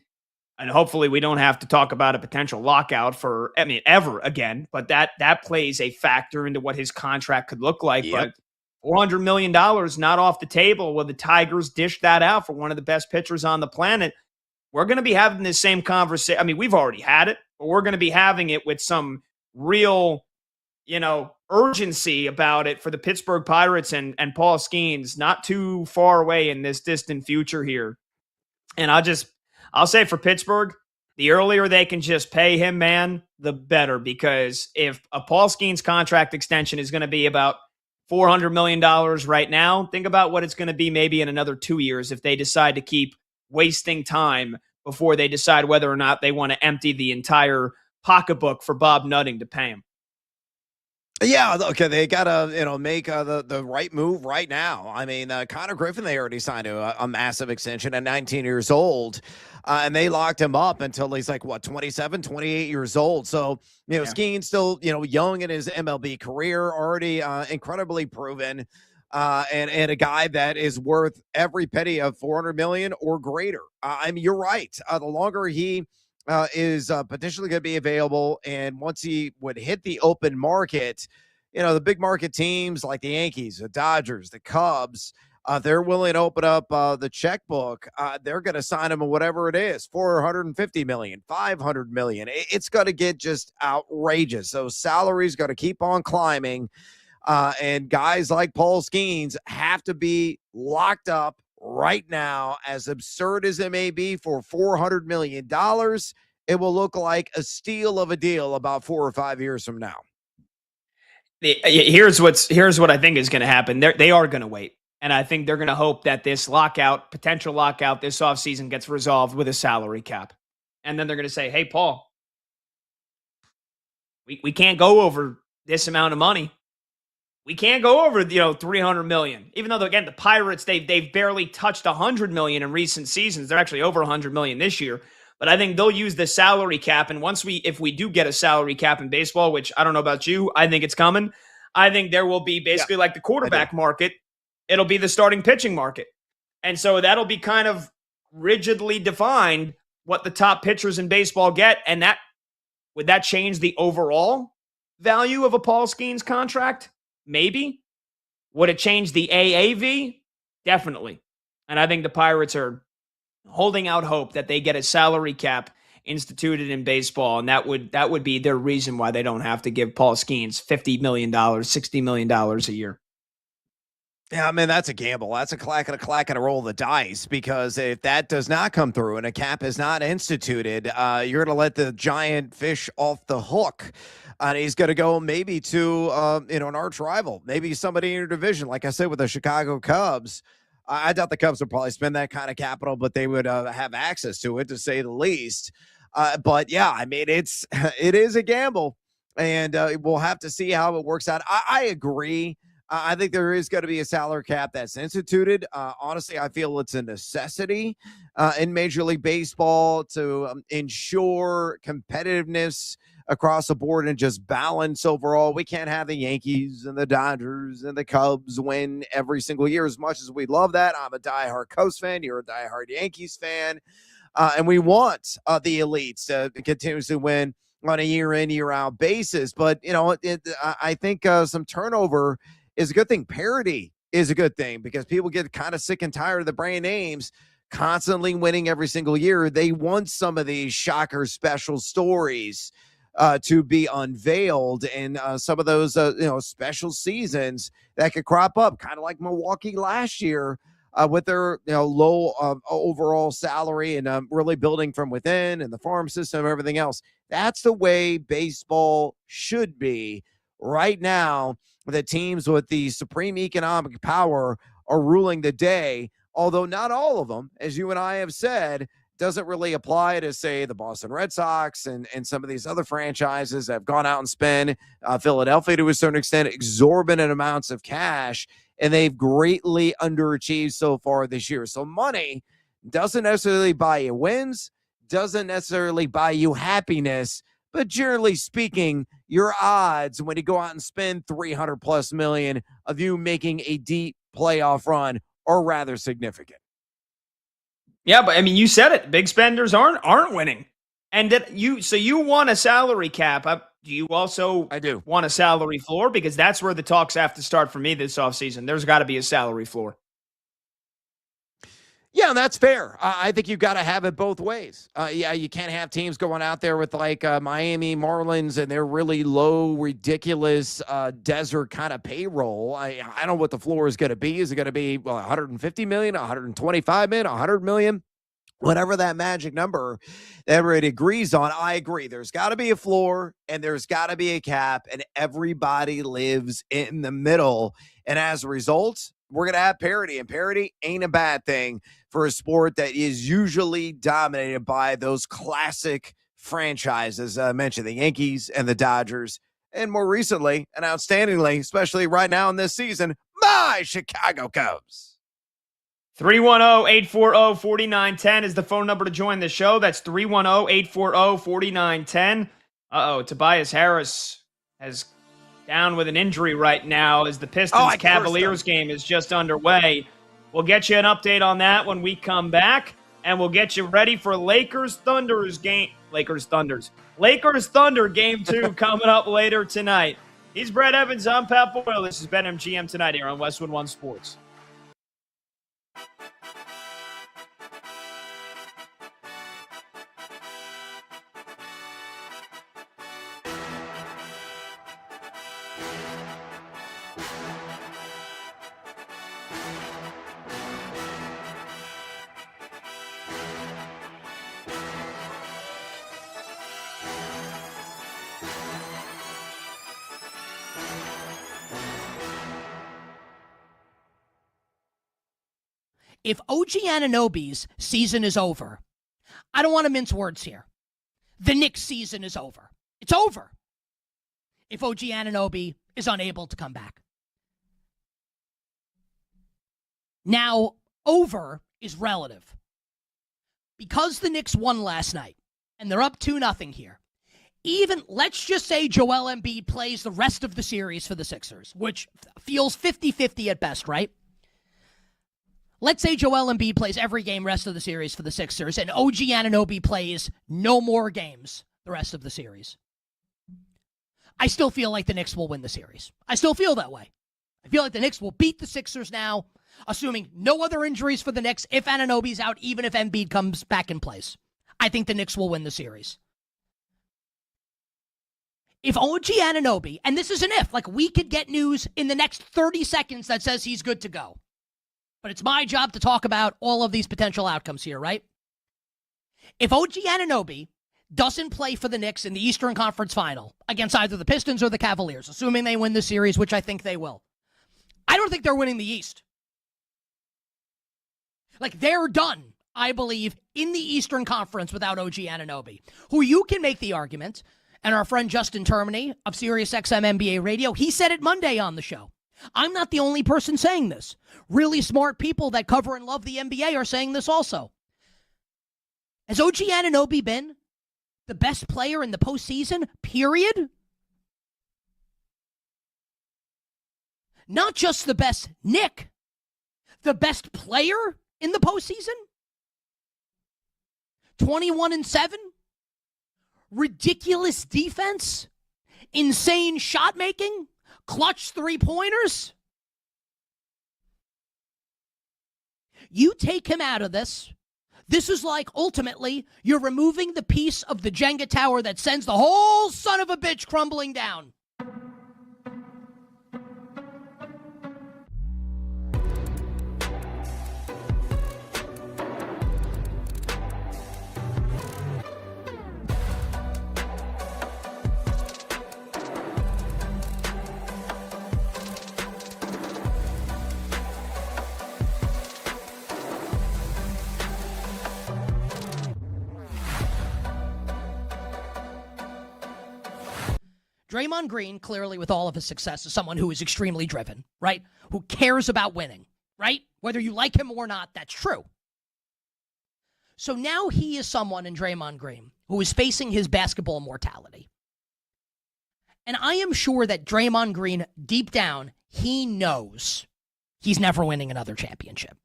And hopefully we don't have to talk about a potential lockout ever again. But that plays a factor into what his contract could look like. Yep. But $400 million not off the table. Will the Tigers dish that out for one of the best pitchers on the planet? We're going to be having this same conversation. I mean, we've already had it, but we're going to be having it with some real, urgency about it for the Pittsburgh Pirates and Paul Skeens not too far away in this distant future here. And I'll say for Pittsburgh, the earlier they can just pay him, man, the better. Because if a Paul Skeens contract extension is going to be about $400 million right now, think about what it's going to be maybe in another 2 years if they decide to keep wasting time before they decide whether or not they want to empty the entire pocketbook for Bob Nutting to pay him. Yeah, okay, they got to, make the right move right now. I mean, Connor Griffin, they already signed a massive extension at 19 years old, and they locked him up until he's like, 27, 28 years old. So, Skeens still, young in his MLB career, already incredibly proven, and a guy that is worth every penny of $400 million or greater. I mean, you're right. The longer he is potentially going to be available, and once he would hit the open market, the big market teams like the Yankees, the Dodgers, the Cubs, they're willing to open up the checkbook. They're going to sign him at whatever it is, $450 million, $500 million. It's going to get just outrageous. So salaries got to keep on climbing, and guys like Paul Skeens have to be locked up right now. As absurd as it may be, for $400 million, it will look like a steal of a deal about 4 or 5 years from now. Here's what I think is going to happen. They are going to wait. And I think they're going to hope that this potential lockout this offseason gets resolved with a salary cap. And then they're going to say, hey, Paul, we can't go over this amount of money. We can't go over, $300 million. Even though, again, the Pirates, they've barely touched $100 million in recent seasons. They're actually over $100 million this year. But I think they'll use the salary cap. And if we do get a salary cap in baseball, which I don't know about you, I think it's coming. I think there will be basically like the quarterback market. It'll be the starting pitching market. And so that'll be kind of rigidly defined what the top pitchers in baseball get. And would that change the overall value of a Paul Skeens contract? Maybe. Would it change the AAV? Definitely. And I think the Pirates are holding out hope that they get a salary cap instituted in baseball, and that would be their reason why they don't have to give Paul Skeens $50 million, $60 million a year. Yeah, I mean, that's a gamble. That's a clack and a roll of the dice, because if that does not come through and a cap is not instituted, you're going to let the giant fish off the hook. And he's going to go maybe to, an arch rival, maybe somebody in your division. Like I said, with the Chicago Cubs, I doubt the Cubs would probably spend that kind of capital, but they would have access to it, to say the least. But yeah, I mean, it is a gamble, and we'll have to see how it works out. I agree. I think there is going to be a salary cap that's instituted. Honestly, I feel it's a necessity in Major League Baseball to ensure competitiveness across the board and just balance overall. We can't have the Yankees and the Dodgers and the Cubs win every single year. As much as we love that, I'm a diehard Cubs fan. You're a diehard Yankees fan. And we want the elites to continuously win on a year-in, year-out basis. But, I think some turnover is a good thing. Parity is a good thing, because people get kind of sick and tired of the brand names constantly winning every single year. They want some of these shocker special stories to be unveiled, and some of those special seasons that could crop up, kind of like Milwaukee last year. with their low overall salary and really building from within and the farm system, everything else. That's the way baseball should be. Right now, the teams with the supreme economic power are ruling the day, although not all of them, as you and I have said, doesn't really apply to, say, the Boston Red Sox and some of these other franchises that have gone out and spent, Philadelphia to a certain extent, exorbitant amounts of cash, and they've greatly underachieved so far this year. So money doesn't necessarily buy you wins, doesn't necessarily buy you happiness, but generally speaking, your odds when you go out and spend $300+ million of you making a deep playoff run are rather significant. Yeah, but I mean, you said it. Big spenders aren't winning. And so you want a salary cap. Do you also want a salary floor? Because that's where the talks have to start for me this offseason. There's got to be a salary floor. Yeah, that's fair. I think you've got to have it both ways. You can't have teams going out there with like Miami Marlins and their really low, ridiculous desert kind of payroll. I don't know what the floor is going to be. Is it going to be 150 million, 125 million, 100 million? Whatever that magic number everybody agrees on, I agree. There's got to be a floor and there's got to be a cap, and everybody lives in the middle. And as a result, we're going to have parity, and parity ain't a bad thing for a sport that is usually dominated by those classic franchises. I mentioned the Yankees and the Dodgers, and more recently and outstandingly, especially right now in this season, my Chicago Cubs. 310-840-4910 is the phone number to join the show. That's 310-840-4910. Tobias Harris has down with an injury right now as the Pistons-Cavaliers game is just underway. We'll get you an update on that when we come back, and we'll get you ready for Lakers-Thunder game 2 coming up later tonight. He's Brad Evans. I'm Pat Boyle. This is BetMGM Tonight here on Westwood One Sports. If OG Anunoby's season is over, I don't want to mince words here. The Knicks season is over. It's over. If OG Anunoby is unable to come back. Now, over is relative. Because the Knicks won last night, and they're up 2-0 here, even, let's just say Joel Embiid plays the rest of the series for the Sixers, which feels 50-50 at best, right? Let's say Joel Embiid plays every game rest of the series for the Sixers, and OG Anunoby plays no more games the rest of the series. I still feel like the Knicks will win the series. I still feel that way. I feel like the Knicks will beat the Sixers now, assuming no other injuries for the Knicks if Anunoby's out, even if Embiid comes back in place. I think the Knicks will win the series. If OG Anunoby, and this is an if, like we could get news in the next 30 seconds that says he's good to go. But it's my job to talk about all of these potential outcomes here, right? If OG Anunoby doesn't play for the Knicks in the Eastern Conference Final against either the Pistons or the Cavaliers, assuming they win the series, which I think they will, I don't think they're winning the East. Like, they're done, I believe, in the Eastern Conference without OG Anunoby, who you can make the argument, and our friend Justin Termini of SiriusXM NBA Radio, he said it Monday on the show. I'm not the only person saying this. Really smart people that cover and love the NBA are saying this also. Has OG Anunoby been the best player in the postseason, period? Not just the best Knick, the best player in the postseason? 21-7? Ridiculous defense? Insane shot making? Clutch three-pointers? You take him out of this. This is like, ultimately, you're removing the piece of the Jenga tower that sends the whole son of a bitch crumbling down. Draymond Green, clearly with all of his success, is someone who is extremely driven, right? Who cares about winning, right? Whether you like him or not, that's true. So now he is someone in Draymond Green who is facing his basketball mortality. And I am sure that Draymond Green, deep down, he knows he's never winning another championship.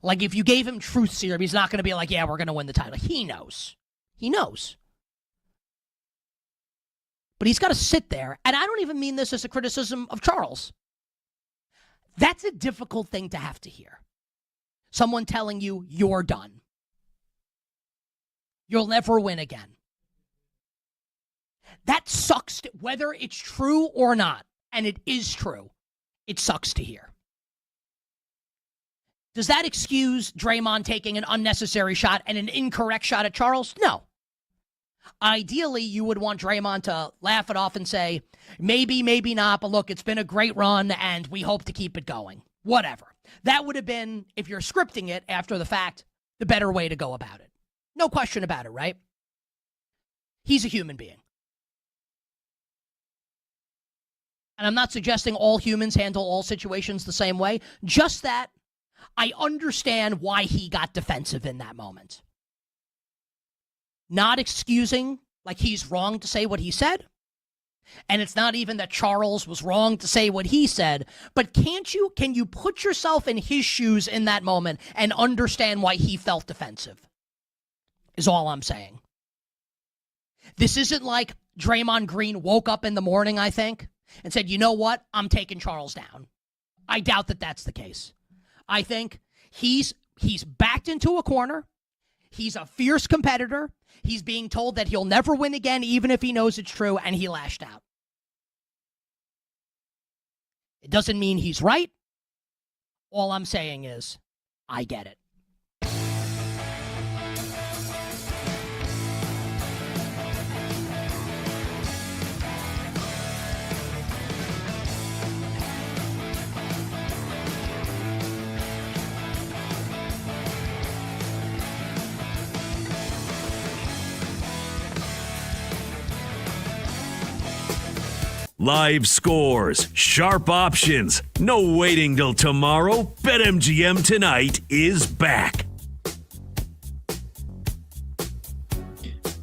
Like, if you gave him truth serum, he's not going to be like, yeah, we're going to win the title. He knows. He knows. But he's got to sit there, and I don't even mean this as a criticism of Charles. That's a difficult thing to have to hear. Someone telling you you're done. You'll never win again. That sucks, whether it's true or not, and it is true, it sucks to hear. Does that excuse Draymond taking an unnecessary shot and an incorrect shot at Charles? No. Ideally, you would want Draymond to laugh it off and say, maybe, maybe not, but look, it's been a great run, and we hope to keep it going. Whatever. That would have been, if you're scripting it after the fact, the better way to go about it. No question about it, right? He's a human being. And I'm not suggesting all humans handle all situations the same way, just that I understand why he got defensive in that moment. Not excusing, like he's wrong to say what he said. And it's not even that Charles was wrong to say what he said. But can you put yourself in his shoes in that moment and understand why he felt defensive? Is all I'm saying. This isn't like Draymond Green woke up in the morning, I think, and said, you know what? I'm taking Charles down. I doubt that that's the case. I think he's backed into a corner. He's a fierce competitor. He's being told that he'll never win again, even if he knows it's true, and he lashed out. It doesn't mean he's right. All I'm saying is, I get it. Live scores, sharp options, no waiting till tomorrow. BetMGM Tonight is back.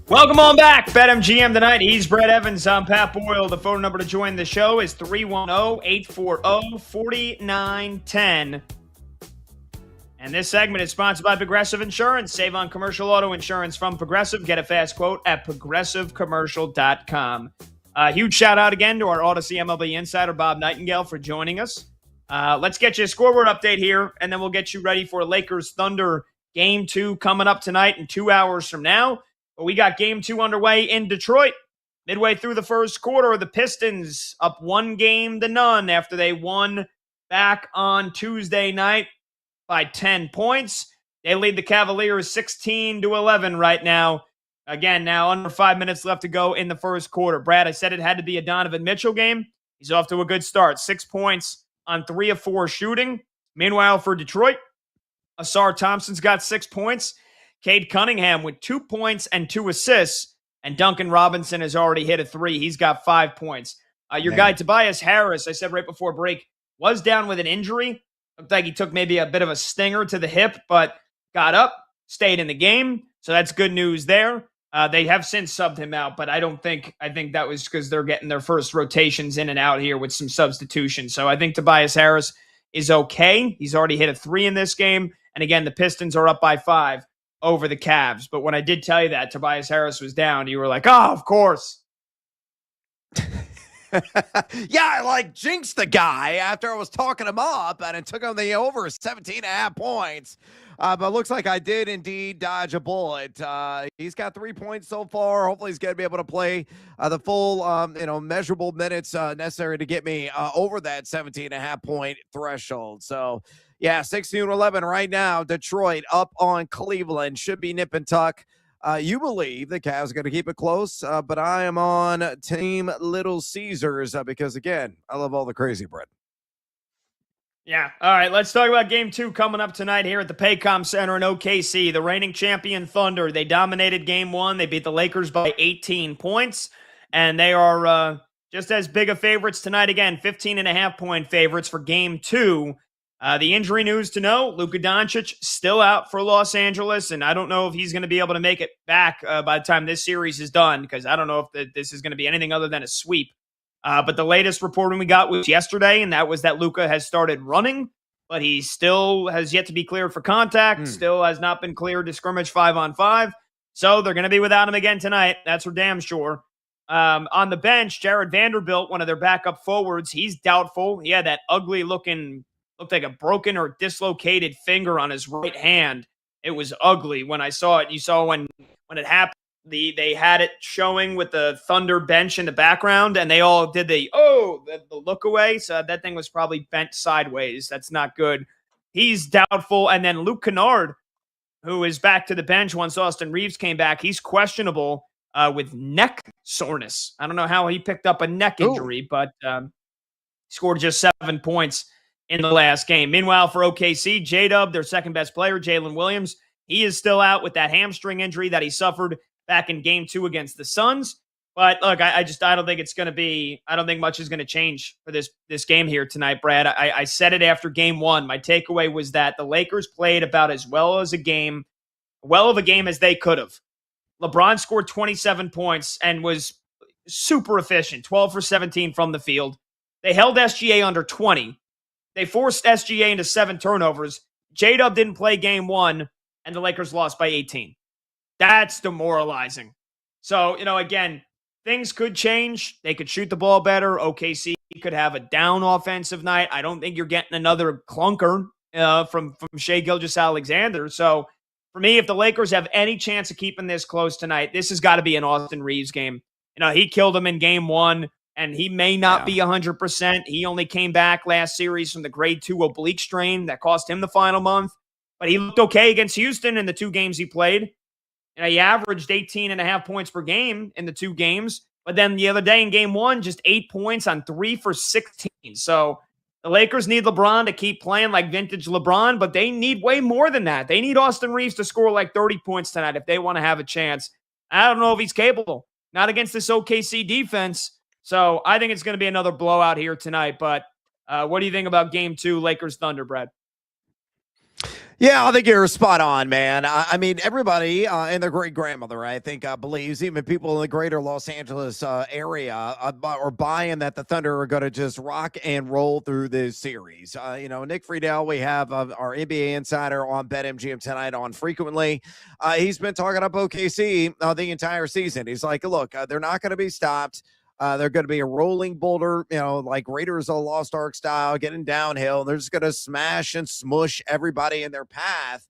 Welcome on back. BetMGM Tonight. He's Brett Evans. I'm Pat Boyle. The phone number to join the show is 310-840-4910. And this segment is sponsored by Progressive Insurance. Save on commercial auto insurance from Progressive. Get a fast quote at progressivecommercial.com. Huge shout out again to our Odyssey MLB insider, Bob Nightingale, for joining us. Let's get you a scoreboard update here, and then we'll get you ready for Lakers Thunder Game 2 coming up tonight in 2 hours from now. But we got Game 2 underway in Detroit. Midway through the first quarter, the Pistons up 1-0 after they won back on Tuesday night by 10 points. They lead the Cavaliers 16-11 right now. Again, now under 5 minutes left to go in the first quarter. Brad, I said it had to be a Donovan Mitchell game. He's off to a good start. 6 points on 3 of 4 shooting. Meanwhile, for Detroit, Asar Thompson's got 6 points. Cade Cunningham with 2 points and 2 assists. And Duncan Robinson has already hit a 3. He's got 5 points. Your guy, Tobias Harris, I said right before break, was down with an injury. Looked like he took maybe a bit of a stinger to the hip, but got up, stayed in the game. So that's good news there. They have since subbed him out, but I think that was because they're getting their first rotations in and out here with some substitutions. So I think Tobias Harris is okay. He's already hit a 3 in this game. And again, the Pistons are up by 5 over the Cavs. But when I did tell you that Tobias Harris was down, you were like, oh, of course. Yeah, I jinxed the guy after I was talking him up, and it took him the over 17.5 points. But looks like I did indeed dodge a bullet. He's got 3 points so far. Hopefully he's going to be able to play the full, measurable minutes necessary to get me over that 17.5 point threshold. So, yeah, 16-11 right now. Detroit up on Cleveland. Should be nip and tuck. You believe the Cavs are going to keep it close, but I am on Team Little Caesars because, again, I love all the crazy bread. Yeah. All right. Let's talk about Game 2 coming up tonight here at the Paycom Center in OKC. The reigning champion Thunder, they dominated Game 1. They beat the Lakers by 18 points. And they are just as big of favorites tonight again, 15.5-point favorites for game 2. The injury news to know, Luka Doncic still out for Los Angeles, and I don't know if he's going to be able to make it back by the time this series is done, because I don't know if this is going to be anything other than a sweep. But the latest reporting we got was yesterday, and that was that Luka has started running, but he still has yet to be cleared for contact, still has not been cleared to scrimmage 5-on-5. So they're going to be without him again tonight. That's for damn sure. On the bench, Jared Vanderbilt, one of their backup forwards, he's doubtful. He had that ugly looking, looked like a broken or dislocated finger on his right hand. It was ugly when I saw it. You saw when it happened, they had it showing with the Thunder bench in the background, and they all did the look away. So that thing was probably bent sideways. That's not good. He's doubtful. And then Luke Kennard, who is back to the bench once Austin Reeves came back, he's questionable with neck soreness. I don't know how he picked up a neck injury, but scored just 7 points in the last game. Meanwhile, for OKC, J-Dub, their second best player, Jalen Williams, he is still out with that hamstring injury that he suffered back in game 2 against the Suns. But look, I don't think it's going to be, I don't think much is going to change for this game here tonight, Brad. I said it after game 1. My takeaway was that the Lakers played about as well of a game as they could have. LeBron scored 27 points and was super efficient, 12 for 17 from the field. They held SGA under 20. They forced SGA into 7 turnovers. J-Dub didn't play game 1, and the Lakers lost by 18. That's demoralizing. So, again, things could change. They could shoot the ball better. OKC could have a down offensive night. I don't think you're getting another clunker from Shai Gilgeous-Alexander. So, for me, if the Lakers have any chance of keeping this close tonight, this has got to be an Austin Reeves game. He killed him in game 1, and he may not be 100%. He only came back last series from the grade 2 oblique strain that cost him the final month. But he looked okay against Houston in the 2 games he played. He averaged 18.5 points per game in the 2 games. But then the other day in game 1, just 8 points on 3 for 16. So the Lakers need LeBron to keep playing like vintage LeBron, but they need way more than that. They need Austin Reeves to score like 30 points tonight if they want to have a chance. I don't know if he's capable. Not against this OKC defense. So I think it's going to be another blowout here tonight. But what do you think about game 2, Lakers Thunder, Brad? Yeah, I think you're spot on, man. I mean, everybody and their great-grandmother, I think, believes, even people in the greater Los Angeles area are buying that the Thunder are going to just rock and roll through this series. Nick Friedel, we have our NBA insider on BetMGM tonight on frequently. He's been talking up OKC the entire season. He's like, look, they're not going to be stopped. They're going to be a rolling boulder, like Raiders of the Lost Ark style, getting downhill. They're just going to smash and smush everybody in their path,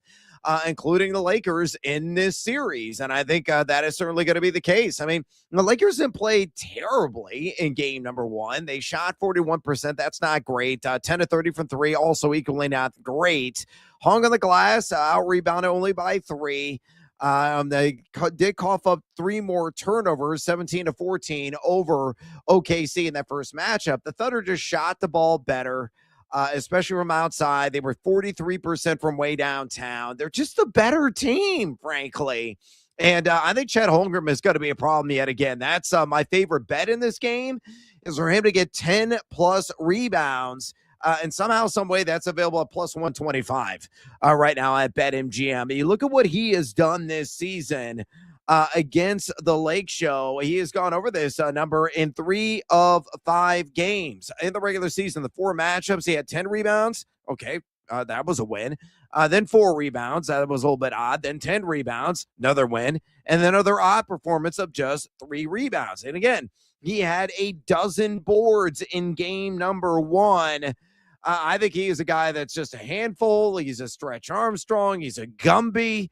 including the Lakers in this series. And I think that is certainly going to be the case. I mean, the Lakers didn't play terribly in game number 1. They shot 41%. That's not great. 10 to 30 from 3, also equally not great. Hung on the glass, out-rebounded only by 3. They did cough up 3 more turnovers, 17 to 14 over OKC in that first matchup. The Thunder just shot the ball better, especially from outside. They were 43% from way downtown. They're just a better team, frankly. And I think Chet Holmgren is going to be a problem yet again. That's my favorite bet in this game is for him to get 10-plus rebounds. And somehow, some way, that's available at plus 125 right now at BetMGM. You look at what he has done this season against the Lake Show. He has gone over this number in 3 of 5 games. In the regular season, the 4 matchups, he had 10 rebounds. Okay, that was a win. Then 4 rebounds. That was a little bit odd. Then 10 rebounds, another win. And then another odd performance of just 3 rebounds. And again, he had a dozen boards in game number 1. I think he is a guy that's just a handful. He's a Stretch Armstrong. He's a Gumby.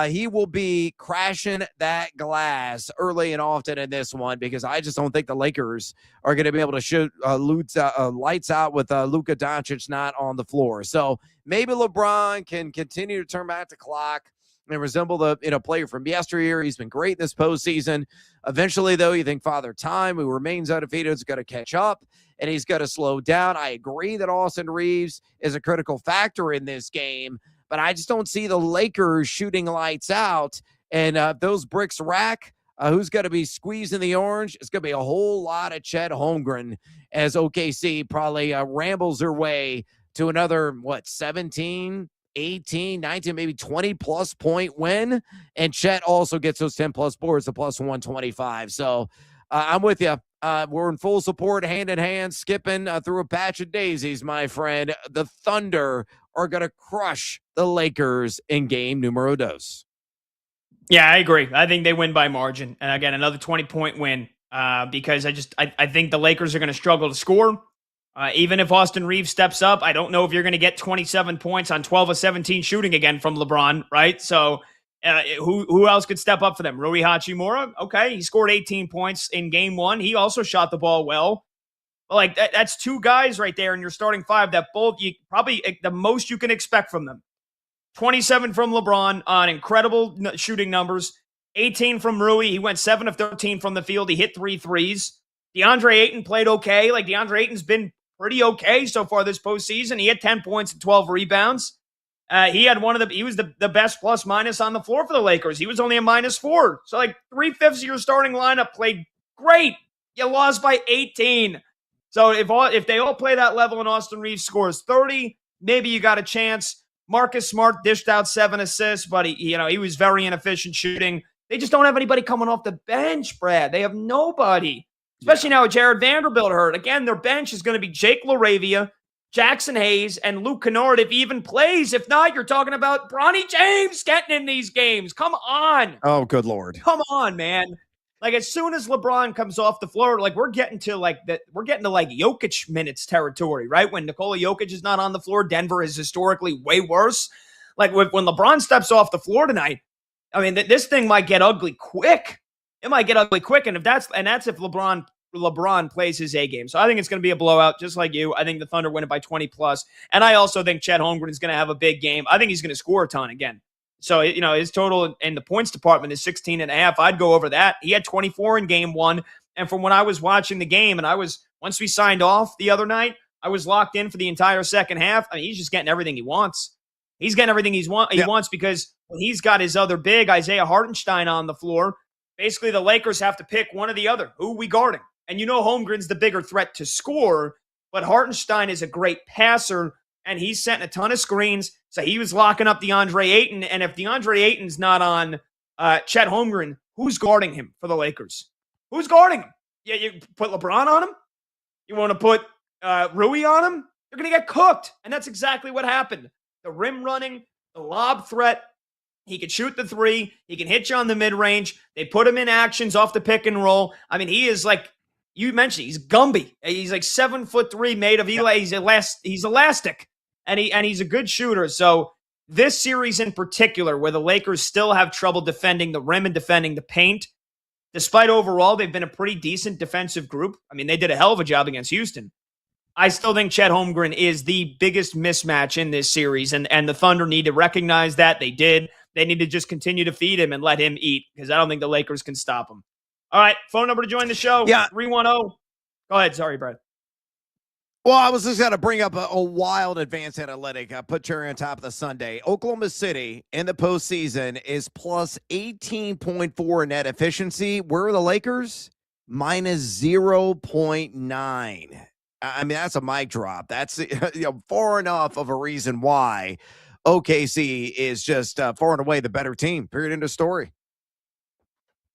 He will be crashing that glass early and often in this one because I just don't think the Lakers are going to be able to shoot lights out with Luka Doncic not on the floor. So maybe LeBron can continue to turn back the clock and resemble the player from yesteryear. He's been great this postseason. Eventually, though, you think Father Time, who remains undefeated, is going to catch up, and he's going to slow down. I agree that Austin Reeves is a critical factor in this game, but I just don't see the Lakers shooting lights out. And those bricks rack, who's going to be squeezing the orange? It's going to be a whole lot of Chet Holmgren as OKC probably rambles their way to another, 17, 18, 19, maybe 20-plus point win. And Chet also gets those 10-plus boards, the plus 125. So I'm with you. We're in full support, hand in hand, skipping through a patch of daisies, my friend. The Thunder are going to crush the Lakers in game numero dos. Yeah, I agree. I think they win by margin. And again, another 20-point win because I think the Lakers are going to struggle to score. Even if Austin Reeves steps up, I don't know if you're going to get 27 points on 12 of 17 shooting again from LeBron, right? So who else could step up for them? Rui Hachimura? Okay, he scored 18 points in game one. He also shot the ball well. Like that's two guys right there in your starting five that both you probably the most you can expect from them. 27 from LeBron on incredible shooting numbers. 18 from Rui. He went 7 of 13 from the field. He hit 3 threes. DeAndre Ayton played okay. Like DeAndre Ayton's been pretty okay so far this postseason. He had 10 points and 12 rebounds. He was the best plus minus on the floor for the Lakers. He was only a -4. So like 3/5 of your starting lineup played great. You lost by 18. So if they all play that level and Austin Reeves scores 30, maybe you got a chance. Marcus Smart dished out 7 assists, but he was very inefficient shooting. They just don't have anybody coming off the bench, Brad. They have nobody. Especially now with Jared Vanderbilt hurt. Again, their bench is going to be Jake LaRavia, Jackson Hayes, and Luke Kennard if he even plays. If not, you're talking about Bronny James getting in these games. Come on. Oh, good Lord. Come on, man. Like as soon as LeBron comes off the floor, like we're getting to Jokic minutes territory, right? When Nikola Jokic is not on the floor, Denver is historically way worse. Like when LeBron steps off the floor tonight, I mean, this thing might get ugly quick. It might get ugly quick, and that's if LeBron plays his A game. So I think it's going to be a blowout, just like you. I think the Thunder win it by 20 plus, and I also think Chet Holmgren is going to have a big game. I think he's going to score a ton again. So, his total in the points department is 16.5. I'd go over that. He had 24 in game one. And from when I was watching the game, and once we signed off the other night, I was locked in for the entire second half. I mean, he's just getting everything he wants. He's getting everything he wants because when he's got his other big, Isaiah Hartenstein, on the floor, basically the Lakers have to pick one or the other. Who are we guarding? And Holmgren's the bigger threat to score, but Hartenstein is a great passer, and he's setting a ton of screens. So he was locking up DeAndre Ayton. And if DeAndre Ayton's not on Chet Holmgren, who's guarding him for the Lakers? Who's guarding him? Yeah, you put LeBron on him? You want to put Rui on him? You're going to get cooked. And that's exactly what happened. The rim running, the lob threat. He can shoot the three. He can hit you on the mid-range. They put him in actions off the pick and roll. I mean, he is like, you mentioned, he's Gumby. He's like 7'3", made of Eli. He's elastic. And he's a good shooter. So this series in particular, where the Lakers still have trouble defending the rim and defending the paint, despite overall they've been a pretty decent defensive group. I mean, they did a hell of a job against Houston. I still think Chet Holmgren is the biggest mismatch in this series, and the Thunder need to recognize that. They did. They need to just continue to feed him and let him eat, because I don't think the Lakers can stop him. All right, phone number to join the show, 310. Go ahead. Sorry, Brad. Well, I was just going to bring up a wild advanced analytic. I put cherry on top of the sundae. Oklahoma City in the postseason is plus 18.4 net efficiency. Where are the Lakers? Minus 0.9. I mean, that's a mic drop. That's far enough of a reason why OKC is just far and away the better team. Period. End of story.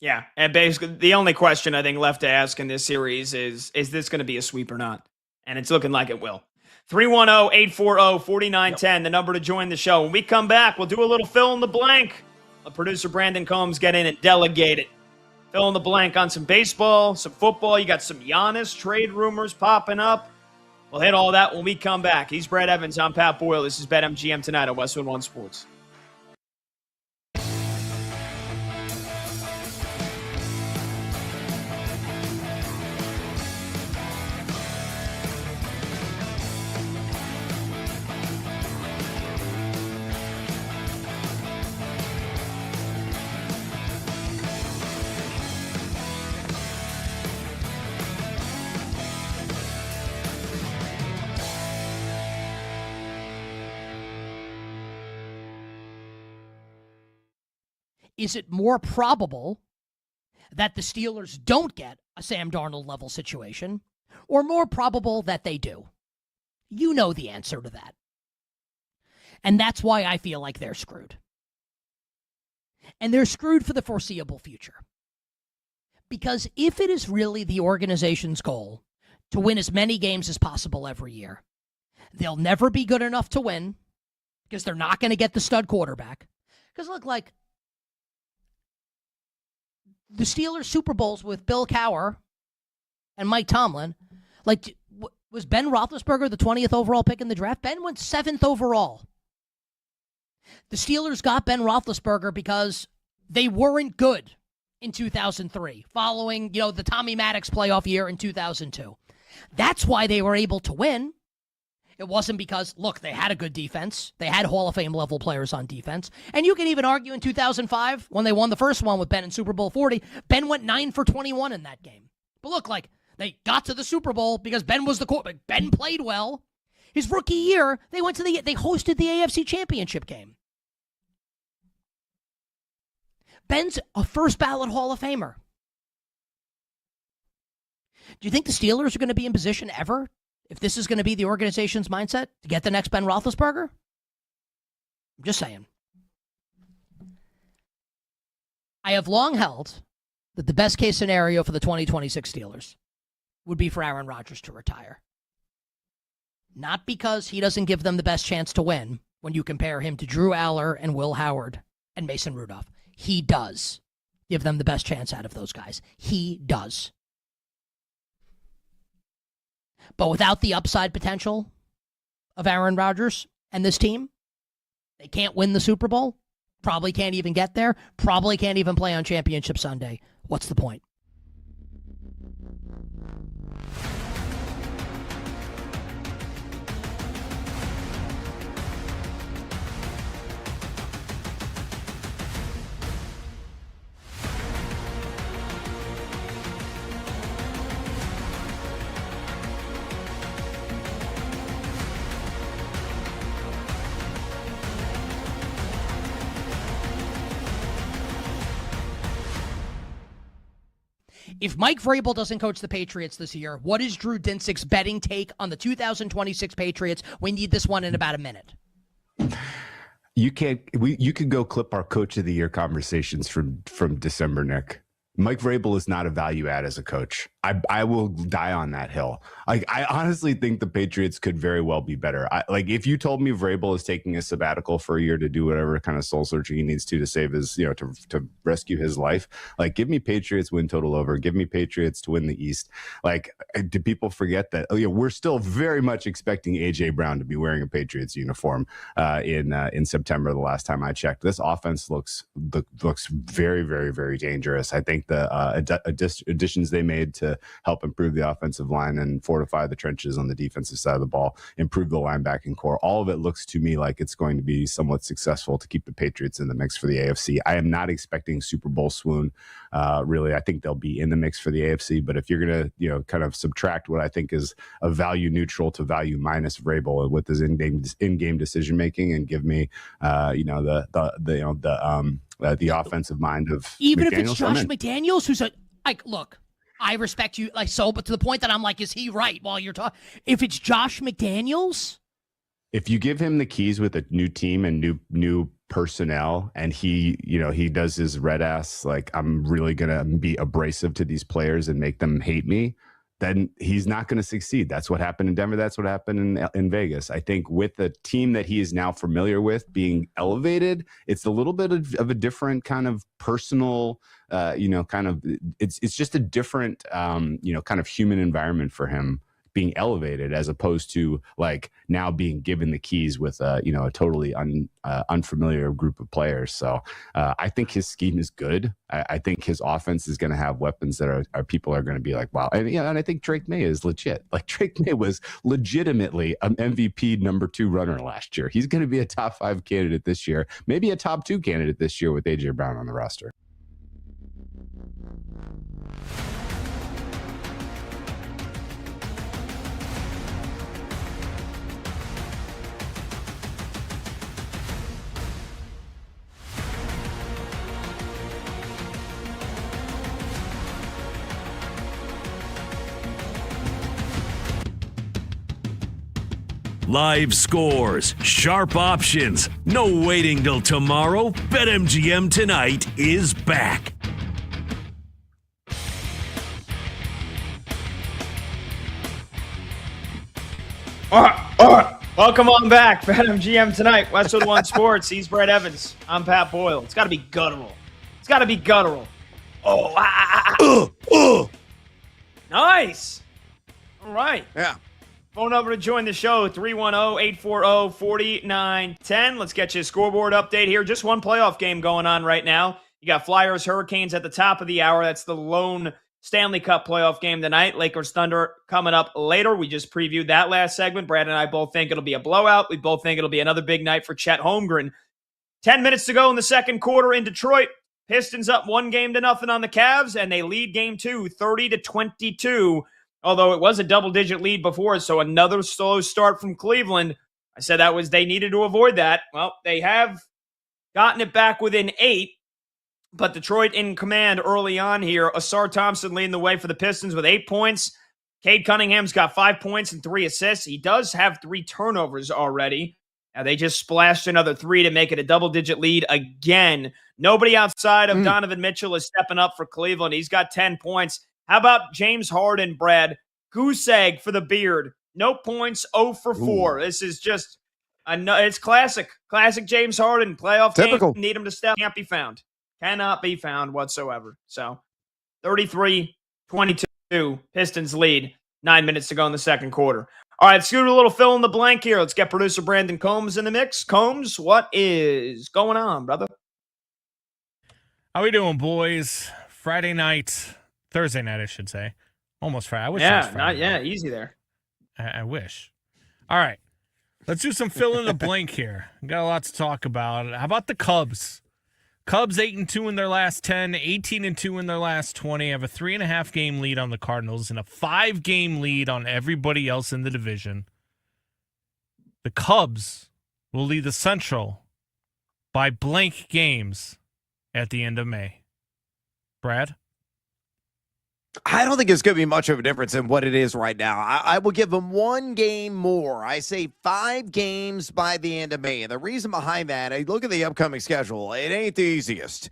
Yeah, and basically the only question I think left to ask in this series is this going to be a sweep or not? And it's looking like it will. 310-840-4910, the number to join the show. When we come back, we'll do a little fill in the blank. Let producer Brandon Combs get in and delegate it. Fill in the blank on some baseball, some football. You got some Giannis trade rumors popping up. We'll hit all that when we come back. He's Brad Evans. I'm Pat Boyle. This is BetMGM tonight at Westwood One Sports. Is it more probable that the Steelers don't get a Sam Darnold level situation, or more probable that they do? You know the answer to that. And that's why I feel like they're screwed. And they're screwed for the foreseeable future. Because if it is really the organization's goal to win as many games as possible every year, they'll never be good enough to win because they're not going to get the stud quarterback. Because look, like the Steelers Super Bowls with Bill Cowher and Mike Tomlin, like was Ben Roethlisberger the 20th overall pick in the draft? Ben went 7th overall. The Steelers got Ben Roethlisberger because they weren't good in 2003, following, the Tommy Maddox playoff year in 2002. That's why they were able to win. It wasn't because, look, they had a good defense. They had Hall of Fame level players on defense. And you can even argue in 2005, when they won the first one with Ben in Super Bowl 40, Ben went 9 for 21 in that game. But look, like, they got to the Super Bowl because Ben was the quarterback. Ben played well. His rookie year, they hosted the AFC Championship game. Ben's a first ballot Hall of Famer. Do you think the Steelers are going to be in position ever, if this is going to be the organization's mindset, to get the next Ben Roethlisberger? I'm just saying. I have long held that the best case scenario for the 2026 Steelers would be for Aaron Rodgers to retire. Not because he doesn't give them the best chance to win when you compare him to Drew Aller and Will Howard and Mason Rudolph. He does give them the best chance out of those guys. He does. But without the upside potential of Aaron Rodgers and this team, they can't win the Super Bowl, probably can't even get there, probably can't even play on Championship Sunday. What's the point? If Mike Vrabel doesn't coach the Patriots this year, what is Drew Dinsick's betting take on the 2026 Patriots? We need this one in about a minute. You could go clip our Coach of the Year conversations from December, Nick. Mike Vrabel is not a value add as a coach. I will die on that hill. Like, I honestly think the Patriots could very well be better. If you told me Vrabel is taking a sabbatical for a year to do whatever kind of soul searching he needs to save his, to rescue his life, like, give me Patriots win total over. Give me Patriots to win the East. Like, do people forget that? We're still very much expecting AJ Brown to be wearing a Patriots uniform in September. The last time I checked, this offense looks very, very, very dangerous. I think the additions they made to help improve the offensive line and fortify the trenches on the defensive side of the ball, improve the linebacking core. All of it looks to me like it's going to be somewhat successful to keep the Patriots in the mix for the AFC. I am not expecting Super Bowl swoon. Really, I think they'll be in the mix for the AFC. But if you're going to, kind of subtract what I think is a value neutral to value minus Vrabel with his in-game decision making, and give me, the offensive mind of even McDaniels, if it's Josh McDaniels, who's look. I respect you, but to the point that I'm like, is he right while you're talking? If it's Josh McDaniels, if you give him the keys with a new team and new personnel, and he does his red ass, like, I'm really gonna be abrasive to these players and make them hate me, then he's not going to succeed. That's what happened in Denver. That's what happened in Vegas. I think with the team that he is now familiar with being elevated, it's a little bit of a different kind of personal, it's just a different, kind of human environment for him being elevated, as opposed to like now being given the keys with a totally unfamiliar group of players. So I think his scheme is good. I think his offense is going to have weapons that are people are going to be like, wow. And I think Drake May is legit. Like, Drake May was legitimately an MVP number 2 runner last year. He's going to be a top 5 candidate this year, maybe a top 2 candidate this year with AJ Brown on the roster. Live scores, sharp options, no waiting till tomorrow. BetMGM Tonight is back. Welcome on back. BetMGM Tonight, Westwood One Sports. He's Brett Evans. I'm Pat Boyle. It's got to be guttural. It's got to be guttural. Nice. All right. Yeah. Phone number to join the show, 310-840-4910. Let's get you a scoreboard update here. Just one playoff game going on right now. You got Flyers Hurricanes at the top of the hour. That's the lone Stanley Cup playoff game tonight. Lakers Thunder coming up later. We just previewed that last segment. Brad and I both think it'll be a blowout. We both think it'll be another big night for Chet Holmgren. 10 minutes to go in the second quarter in Detroit. Pistons up 1-0 on the Cavs, and they lead game two 30-22. Although it was a double-digit lead before, so another slow start from Cleveland. I said they needed to avoid that. Well, they have gotten it back within 8, but Detroit in command early on here. Asar Thompson leading the way for the Pistons with 8 points. Cade Cunningham's got 5 points and 3 assists. He does have 3 turnovers already. Now, they just splashed another 3 to make it a double-digit lead again. Nobody outside of Donovan Mitchell is stepping up for Cleveland. He's got 10 points. How about James Harden, Brad? Goose egg for the beard. No points, 0 for 4. Ooh. This is just, it's classic. Classic James Harden. Playoff Typical. Game, need him to step. Can't be found. Cannot be found whatsoever. So, 33-22, Pistons lead. 9 minutes to go in the second quarter. All right, let's do a little fill in the blank here. Let's get producer Brandon Combs in the mix. Combs, what is going on, brother? How we doing, boys? Thursday night, I should say. Almost Friday. I wish it was Friday. Easy there. I wish. All right. Let's do some fill in the blank here. Got a lot to talk about. How about the Cubs? Cubs 8-2 in their last 10, 18-2 in their last 20. Have a 3.5 game lead on the Cardinals and a 5-game lead on everybody else in the division. The Cubs will lead the Central by blank games at the end of May. Brad? I don't think it's going to be much of a difference in what it is right now. I will give them 1 game more. I say 5 games by the end of May. And the reason behind that, I look at the upcoming schedule. It ain't the easiest.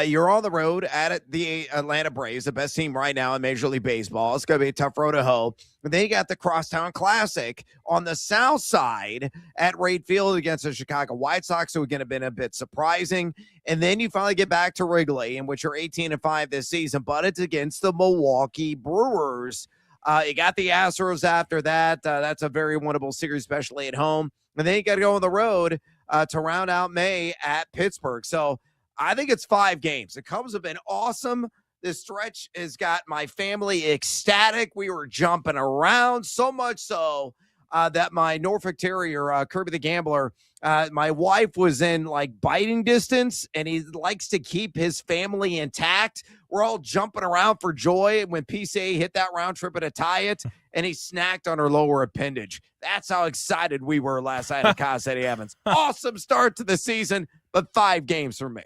You're on the road at the Atlanta Braves, the best team right now in Major League Baseball. It's going to be a tough road to hoe. And then you got the Crosstown Classic on the south side at Wright Field against the Chicago White Sox, who again have been a bit surprising. And then you finally get back to Wrigley, in which you're 18-5 this season, but it's against the Milwaukee Brewers. You got the Astros after that. That's a very winnable series, especially at home. And then you got to go on the road to round out May at Pittsburgh. So I think it's 5 games. The Cubs have been awesome. This stretch has got my family ecstatic. We were jumping around so much so that my Norfolk Terrier, Kirby the Gambler, my wife was in like biting distance, and he likes to keep his family intact. We're all jumping around for joy when PCA hit that round trip to tie it, and he snacked on her lower appendage. That's how excited we were last night at Kyle City Evans. Awesome start to the season, but 5 games for me.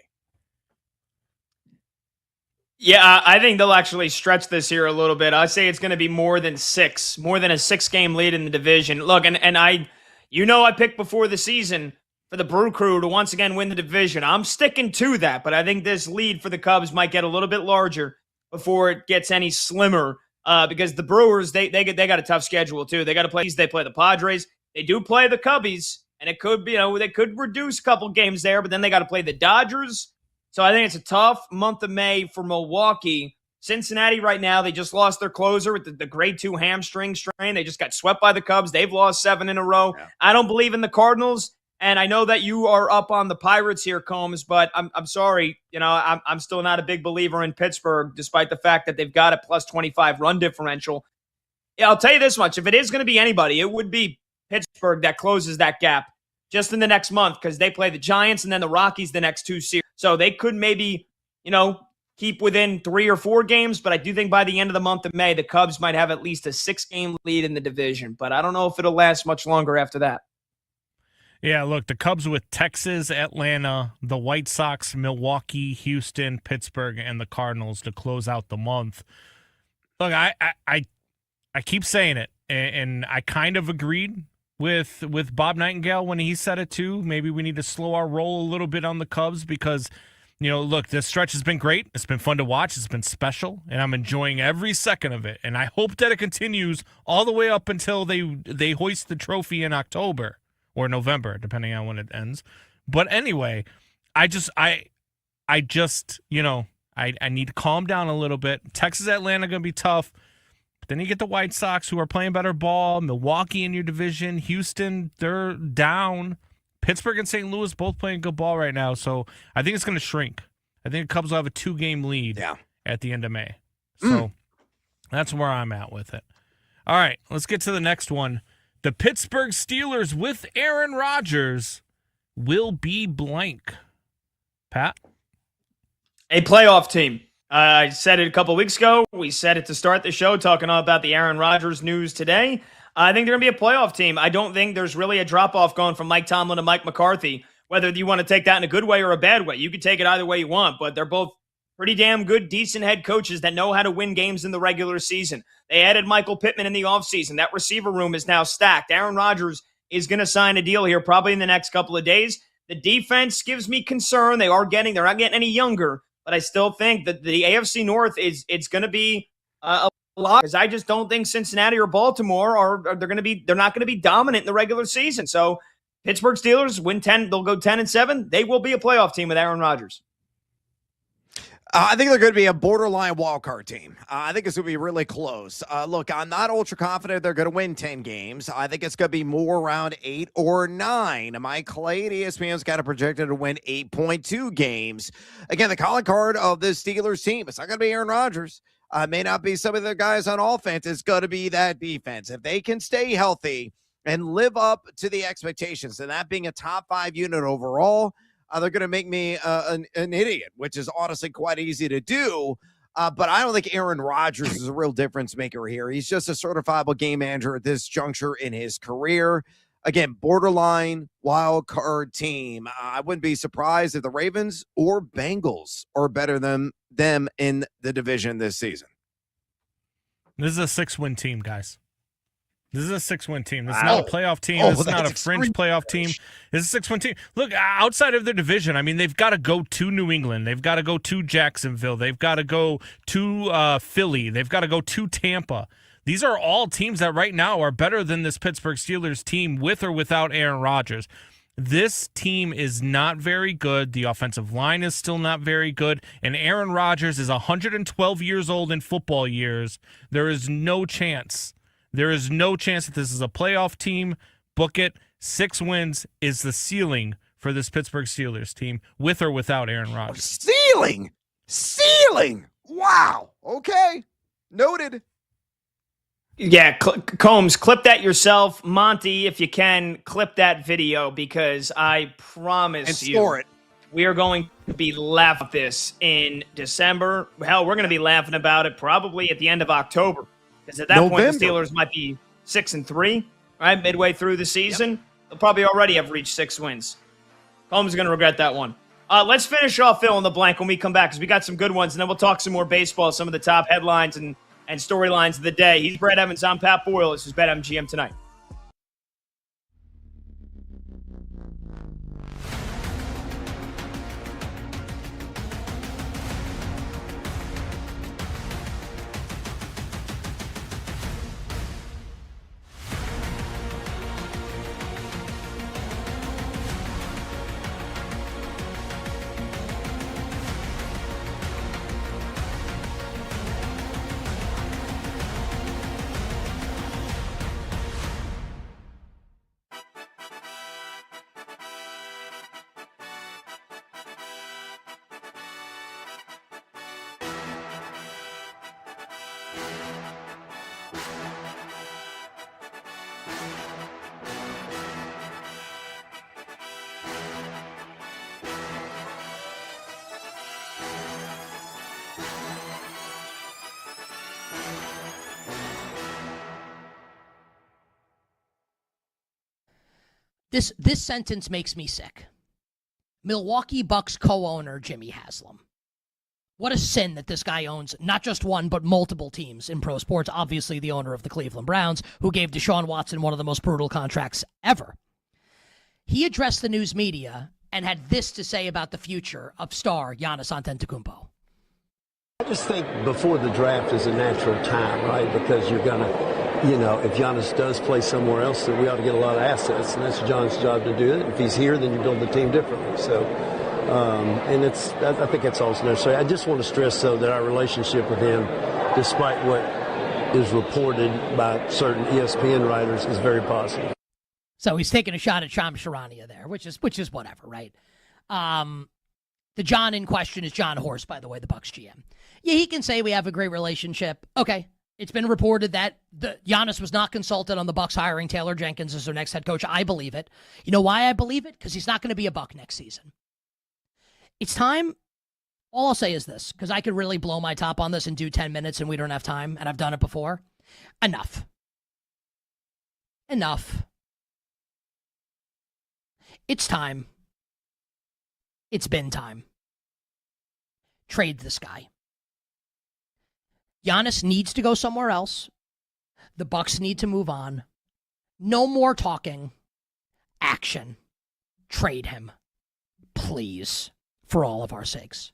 Yeah, I think they'll actually stretch this here a little bit. I say it's going to be more than 6, more than a 6-game lead in the division. Look, and I picked before the season for the Brew Crew to once again win the division. I'm sticking to that, but I think this lead for the Cubs might get a little bit larger before it gets any slimmer. Because the Brewers, they got a tough schedule too. They got to play. They play the Padres. They do play the Cubbies, and it could be, they could reduce a couple games there, but then they got to play the Dodgers. So I think it's a tough month of May for Milwaukee. Cincinnati right now, they just lost their closer with the grade 2 hamstring strain. They just got swept by the Cubs. They've lost 7 in a row. Yeah. I don't believe in the Cardinals, and I know that you are up on the Pirates here, Combs, but I'm sorry. I'm still not a big believer in Pittsburgh, despite the fact that they've got a plus 25 run differential. Yeah, I'll tell you this much. If it is going to be anybody, it would be Pittsburgh that closes that gap just in the next month, because they play the Giants and then the Rockies the next 2 series. So they could maybe, keep within 3 or 4 games, but I do think by the end of the month of May, the Cubs might have at least a 6-game lead in the division. But I don't know if it'll last much longer after that. Yeah, look, the Cubs with Texas, Atlanta, the White Sox, Milwaukee, Houston, Pittsburgh, and the Cardinals to close out the month. Look, I keep saying it, and I kind of agreed with Bob Nightingale when he said it too. Maybe we need to slow our roll a little bit on the Cubs because, look, this stretch has been great. It's been fun to watch. It's been special, and I'm enjoying every second of it. And I hope that it continues all the way up until they hoist the trophy in October or November, depending on when it ends. But anyway, I need to calm down a little bit. Texas, Atlanta going to be tough. Then you get the White Sox, who are playing better ball. Milwaukee in your division. Houston, they're down. Pittsburgh and St. Louis both playing good ball right now. So I think it's going to shrink. I think the Cubs will have a 2-game lead at the end of May. So that's where I'm at with it. All right, let's get to the next one. The Pittsburgh Steelers with Aaron Rodgers will be blank. Pat? A playoff team. I said it a couple weeks ago. We said it to start the show, talking all about the Aaron Rodgers news today. I think they're going to be a playoff team. I don't think there's really a drop-off going from Mike Tomlin to Mike McCarthy, whether you want to take that in a good way or a bad way. You can take it either way you want, but they're both pretty damn good, decent head coaches that know how to win games in the regular season. They added Michael Pittman in the offseason. That receiver room is now stacked. Aaron Rodgers is going to sign a deal here probably in the next couple of days. The defense gives me concern. They're not getting any younger. But I still think that the AFC North it's going to be a lot because I just don't think Cincinnati or Baltimore they're not going to be dominant in the regular season. So Pittsburgh Steelers win 10, they'll go 10-7. They will be a playoff team with Aaron Rodgers. I think they're going to be a borderline wildcard team. I think it's going to be really close. Look, I'm not ultra confident they're going to win 10 games. I think it's going to be more around 8 or 9. Mike Clay at ESPN's got it projected to win 8.2 games. Again, the calling card of this Steelers team, it's not going to be Aaron Rodgers. May not be some of the guys on offense. It's going to be that defense. If they can stay healthy and live up to the expectations, and that being a top 5 unit overall, they're going to make me an idiot, which is honestly quite easy to do. But I don't think Aaron Rodgers is a real difference maker here. He's just a certifiable game manager at this juncture in his career. Again, borderline wild card team. I wouldn't be surprised if the Ravens or Bengals are better than them in the division this season. This is a 6-win team, guys. This is a 6-win team. This is not a playoff team. This is not a fringe playoff team. This is a 6-win team. Look, outside of their division, I mean, they've got to go to New England. They've got to go to Jacksonville. They've got to go to Philly. They've got to go to Tampa. These are all teams that right now are better than this Pittsburgh Steelers team with or without Aaron Rodgers. This team is not very good. The offensive line is still not very good. And Aaron Rodgers is 112 years old in football years. There is no chance. There is no chance that this is a playoff team. Book it. 6 wins is the ceiling for this Pittsburgh Steelers team, with or without Aaron Rodgers. Ceiling. Wow. Okay. Noted. Yeah, Combs, clip that yourself. Monty, if you can, clip that video because I promise you. Store it. We are going to be laughing at this in December. Hell, we're going to be laughing about it probably at the end of October. Because at that point, the Steelers might be 6-3, right? Midway through the season. Yep. They'll probably already have reached 6 wins. Combs is going to regret that one. Let's finish off fill in the blank when we come back because we got some good ones, and then we'll talk some more baseball, some of the top headlines and storylines of the day. He's Brad Evans. I'm Pat Boyle. This is BetMGM Tonight. This sentence makes me sick. Milwaukee Bucks co-owner Jimmy Haslam. What a sin that this guy owns not just one, but multiple teams in pro sports. Obviously, the owner of the Cleveland Browns, who gave Deshaun Watson one of the most brutal contracts ever. He addressed the news media and had this to say about the future of star Giannis Antetokounmpo. I just think before the draft is a natural time, right? Because you're going to, if Giannis does play somewhere else, then we ought to get a lot of assets, and that's John's job to do it. If he's here, then you build the team differently. So, I think that's also necessary. I just want to stress, though, that our relationship with him, despite what is reported by certain ESPN writers, is very positive. So he's taking a shot at Shams Charania there, which is whatever, right? The John in question is John Horst, by the way, the Bucks GM. Yeah, he can say we have a great relationship. Okay. It's been reported that Giannis was not consulted on the Bucks hiring Taylor Jenkins as their next head coach. I believe it. You know why I believe it? Because he's not going to be a Buck next season. It's time. All I'll say is this, because I could really blow my top on this and do 10 minutes and we don't have time, and I've done it before. Enough. It's time. It's been time. Trade this guy. Giannis needs to go somewhere else. The Bucks need to move on. No more talking. Action. Trade him. Please. For all of our sakes.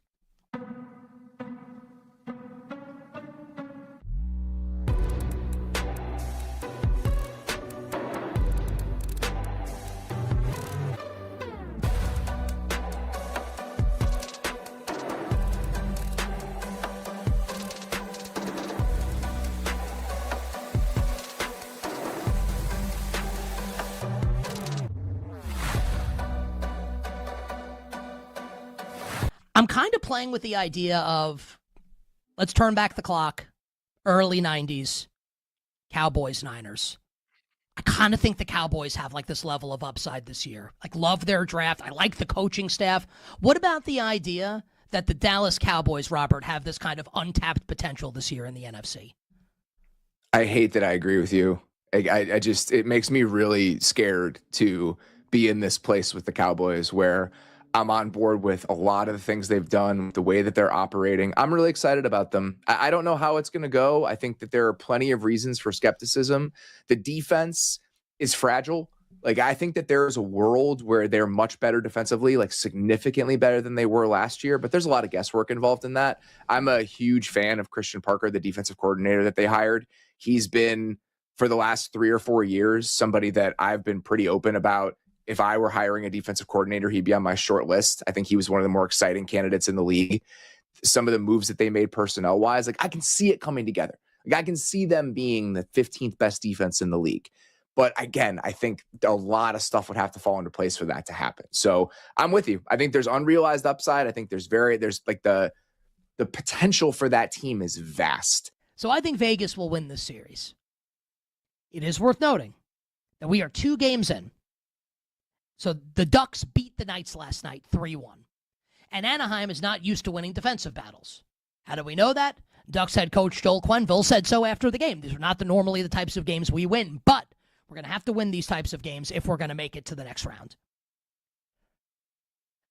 I'm kind of playing with the idea of let's turn back the clock, early 90s, Cowboys, Niners. I kind of think the Cowboys have like this level of upside this year. Like, love their draft. I like the coaching staff. What about the idea that the Dallas Cowboys, Robert, have this kind of untapped potential this year in the NFC? I hate that I agree with you. I just, it makes me really scared to be in this place with the Cowboys where I'm on board with a lot of the things they've done, the way that they're operating. I'm really excited about them. I don't know how it's going to go. I think that there are plenty of reasons for skepticism. The defense is fragile. Like, I think that there is a world where they're much better defensively, like significantly better than they were last year, but there's a lot of guesswork involved in that. I'm a huge fan of Christian Parker, the defensive coordinator that they hired. He's been, for the last 3 or 4 years, somebody that I've been pretty open about. If I were hiring a defensive coordinator, he'd be on my short list. I think he was one of the more exciting candidates in the league. Some of the moves that they made personnel-wise, like, I can see it coming together. Like, I can see them being the 15th best defense in the league. But again, I think a lot of stuff would have to fall into place for that to happen. So I'm with you. I think there's unrealized upside. I think there's like the potential for that team is vast. So I think Vegas will win this series. It is worth noting that we are 2 games in. So the Ducks beat the Knights last night 3-1. And Anaheim is not used to winning defensive battles. How do we know that? Ducks head coach Joel Quenneville said so after the game. These are not normally the types of games we win, but we're going to have to win these types of games if we're going to make it to the next round.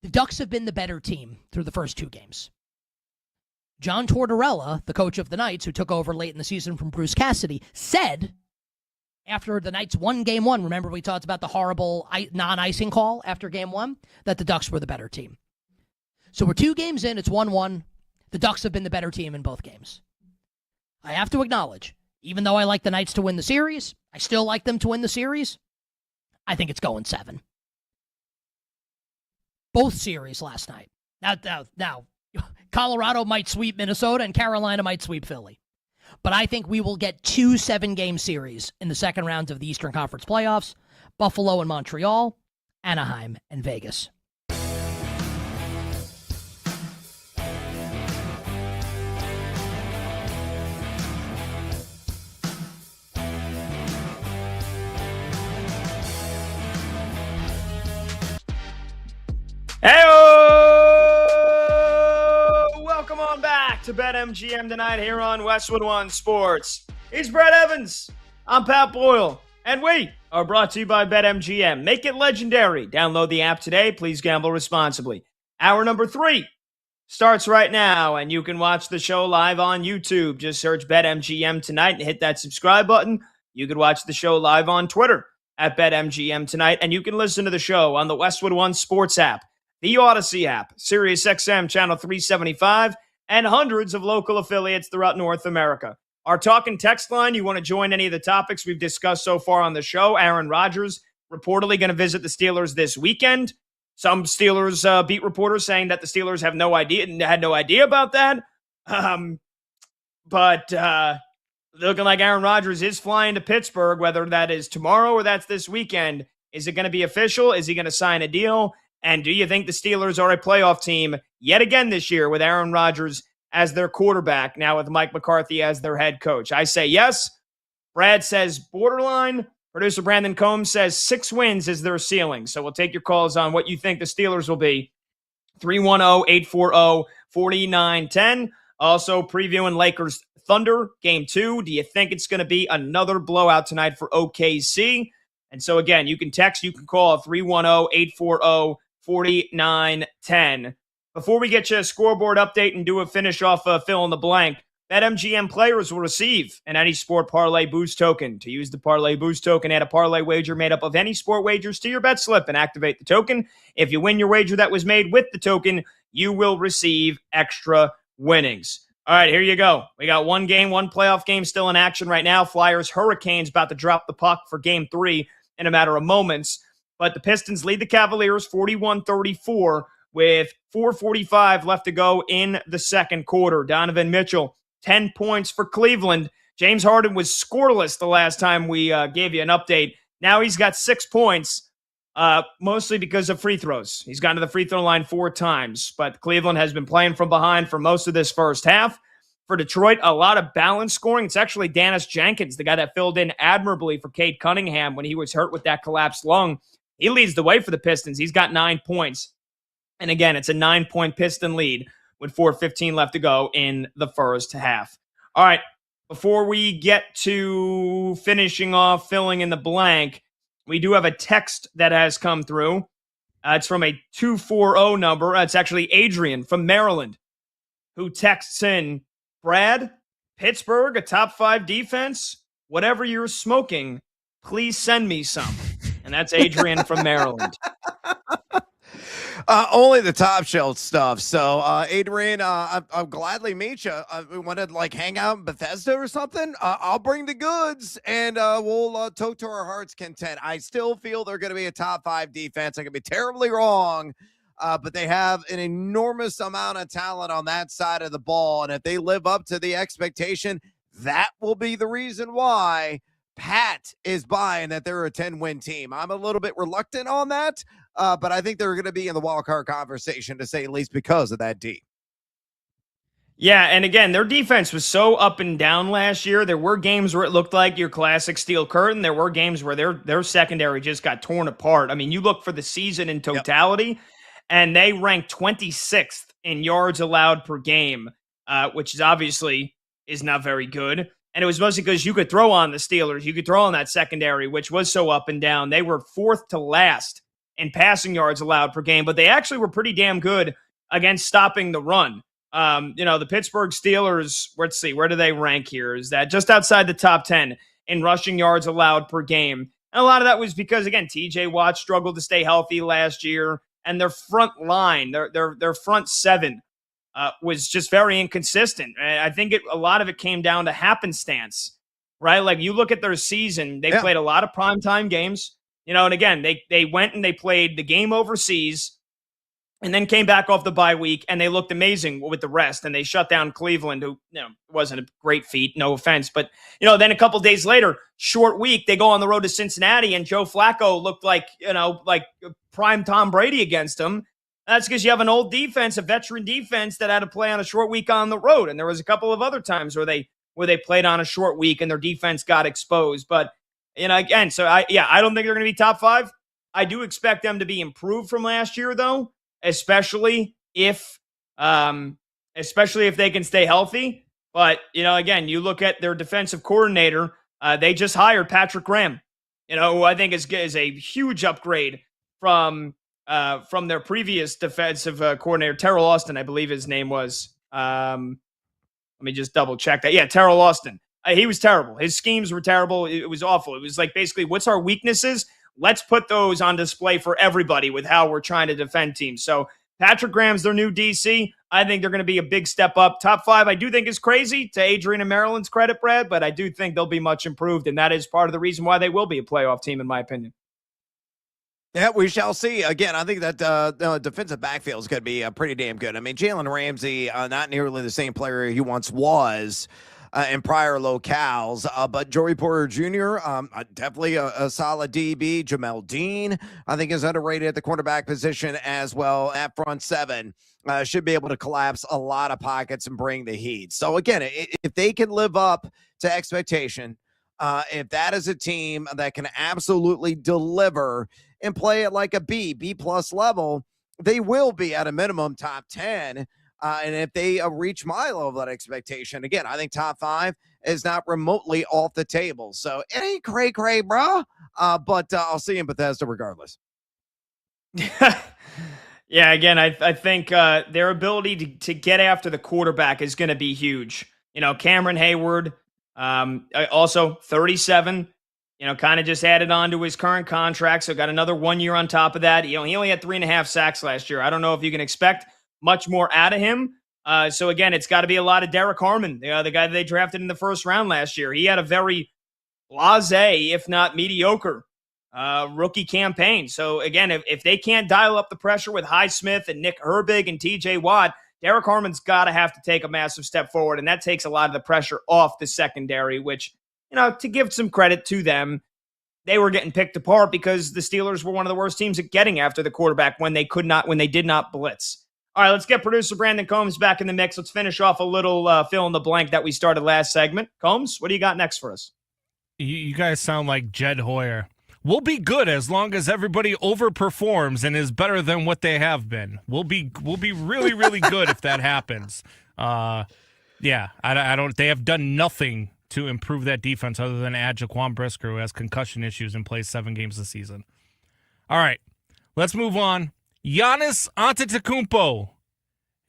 The Ducks have been the better team through the first 2 games. John Tortorella, the coach of the Knights, who took over late in the season from Bruce Cassidy, said after the Knights won Game 1, remember we talked about the horrible non-icing call after Game 1, that the Ducks were the better team. So we're 2 games in, it's 1-1. The Ducks have been the better team in both games. I have to acknowledge, even though I like the Knights to win the series, I still like them to win the series. I think it's going 7. Both series last night. Now, Colorado might sweep Minnesota and Carolina might sweep Philly. But I think we will get 2 7-game series in the second round of the Eastern Conference playoffs. Buffalo and Montreal, Anaheim and Vegas. Welcome on back to BetMGM tonight here on Westwood One Sports. He's Brad Evans. I'm Pat Boyle. And we are brought to you by BetMGM. Make it legendary. Download the app today. Please gamble responsibly. Hour number 3 starts right now, and you can watch the show live on YouTube. Just search BetMGM Tonight and hit that subscribe button. You can watch the show live on Twitter at BetMGM Tonight, and you can listen to the show on the Westwood One Sports app, the Odyssey app, SiriusXM Channel 375, and hundreds of local affiliates throughout North America. Our talk and text line, you want to join any of the topics we've discussed so far on the show. Aaron Rodgers reportedly going to visit the Steelers this weekend. Some Steelers beat reporters saying that the Steelers had no idea about that. But looking like Aaron Rodgers is flying to Pittsburgh, whether that is tomorrow or that's this weekend. Is it going to be official? Is he going to sign a deal? And do you think the Steelers are a playoff team yet again this year with Aaron Rodgers as their quarterback, now with Mike McCarthy as their head coach? I say yes. Brad says borderline. Producer Brandon Combs says 6 wins is their ceiling. So we'll take your calls on what you think the Steelers will be. 310-840-4910. Also previewing Lakers Thunder Game 2. Do you think it's going to be another blowout tonight for OKC? And so again, you can text, you can call 310-840-4910. Before we get you a scoreboard update and do a finish off fill in the blank, BetMGM players will receive an Any Sport Parlay Boost token. To use the Parlay Boost token, add a parlay wager made up of any sport wagers to your bet slip and activate the token. If you win your wager that was made with the token, you will receive extra winnings. All right, here you go. We got one playoff game still in action right now. Flyers Hurricanes about to drop the puck for Game 3 in a matter of moments. But the Pistons lead the Cavaliers 41-34 with 4:45 left to go in the second quarter. Donovan Mitchell, 10 points for Cleveland. James Harden was scoreless the last time we gave you an update. Now he's got 6 points, mostly because of free throws. He's gone to the free throw line 4 times, but Cleveland has been playing from behind for most of this first half. For Detroit, a lot of balanced scoring. It's actually Dennis Jenkins, the guy that filled in admirably for Cade Cunningham when he was hurt with that collapsed lung. He leads the way for the Pistons. He's got 9 points. And again, it's a 9-point Piston lead with 4:15 left to go in the first half. All right, before we get to finishing off filling in the blank, we do have a text that has come through. It's from a 240 number. It's actually Adrian from Maryland who texts in, Brad, Pittsburgh, a top 5 defense, whatever you're smoking, please send me some. And that's Adrian from Maryland. Only the top shelf stuff. So, Adrian, I'll gladly meet you. We want to hang out in Bethesda or something. I'll bring the goods and we'll tote to our heart's content. I still feel they're going to be a top 5 defense. I could be terribly wrong, but they have an enormous amount of talent on that side of the ball. And if they live up to the expectation, that will be the reason why Pat is buying that they're a 10-win team. I'm a little bit reluctant on that. But I think they're going to be in the wild card conversation, to say at least, because of that D. Yeah, and again, their defense was so up and down last year. There were games where it looked like your classic steel curtain. There were games where their secondary just got torn apart. I mean, you look for the season in totality, and they ranked 26th in yards allowed per game, which is obviously is not very good. And it was mostly because you could throw on the Steelers. You could throw on that secondary, which was so up and down. They were 4th to last in passing yards allowed per game, but they actually were pretty damn good against stopping the run. The Pittsburgh Steelers, let's see, where do they rank here? Is that just outside the top 10 in rushing yards allowed per game? And a lot of that was because, again, TJ Watt struggled to stay healthy last year, and their front line, their front 7 was just very inconsistent. And I think a lot of it came down to happenstance, right? Like, you look at their season, they played a lot of primetime games. And again, they went and they played the game overseas and then came back off the bye week, and they looked amazing with the rest. And they shut down Cleveland, who wasn't a great feat, no offense. But, then a couple days later, short week, they go on the road to Cincinnati, and Joe Flacco looked like prime Tom Brady against him. That's because you have an old defense, a veteran defense that had to play on a short week on the road. And there was a couple of other times where they played on a short week and their defense got exposed. But again, so I don't think they're going to be top 5. I do expect them to be improved from last year, though, especially if they can stay healthy. But, again, you look at their defensive coordinator, they just hired Patrick Graham, who I think is a huge upgrade from from their previous defensive coordinator, Terrell Austin, I believe his name was. Let me just double check that. Yeah, Terrell Austin. He was terrible. His schemes were terrible. It was awful. It was like basically, what's our weaknesses? Let's put those on display for everybody with how we're trying to defend teams. So Patrick Graham's their new DC. I think they're going to be a big step up. Top 5, I do think is crazy, to Adrian and Maryland's credit, Brad, but I do think they'll be much improved, and that is part of the reason why they will be a playoff team, in my opinion. Yeah, we shall see. Again, I think that the defensive backfield is going to be pretty damn good. I mean, Jalen Ramsey, not nearly the same player he once was in prior locales, but Joey Porter Jr., definitely a solid DB. Jamel Dean, I think, is underrated at the quarterback position as well. At front 7, should be able to collapse a lot of pockets and bring the heat. So, again, if they can live up to expectation, if that is a team that can absolutely deliver and play at like a B+ level, they will be at a minimum top 10. And if they reach my level of expectation, again, I think top 5 is not remotely off the table. So it ain't cray, bro. But I'll see you in Bethesda regardless. Yeah, again, I think their ability to get after the quarterback is going to be huge. Cameron Hayward, also 37, kind of just added on to his current contract, so got another 1 year on top of that. He only had 3.5 sacks last year. I don't know if you can expect much more out of him. So again, it's got to be a lot of Derek Harmon, the guy that they drafted in the first round last year. He had a very blasé, if not mediocre, rookie campaign. So again, if they can't dial up the pressure with Highsmith and Nick Herbig and TJ Watt, Derek Harmon's got to have to take a massive step forward, and that takes a lot of the pressure off the secondary, which, to give some credit to them, they were getting picked apart because the Steelers were one of the worst teams at getting after the quarterback when they did not blitz. All right, let's get producer Brandon Combs back in the mix. Let's finish off a little fill in the blank that we started last segment. Combs, what do you got next for us? You guys sound like Jed Hoyer. We'll be good as long as everybody overperforms and is better than what they have been. We'll be really, really good if that happens. Yeah, I don't. They have done nothing to improve that defense other than add Jaquan Brisker, who has concussion issues and plays 7 games this season. All right, let's move on. Giannis Antetokounmpo,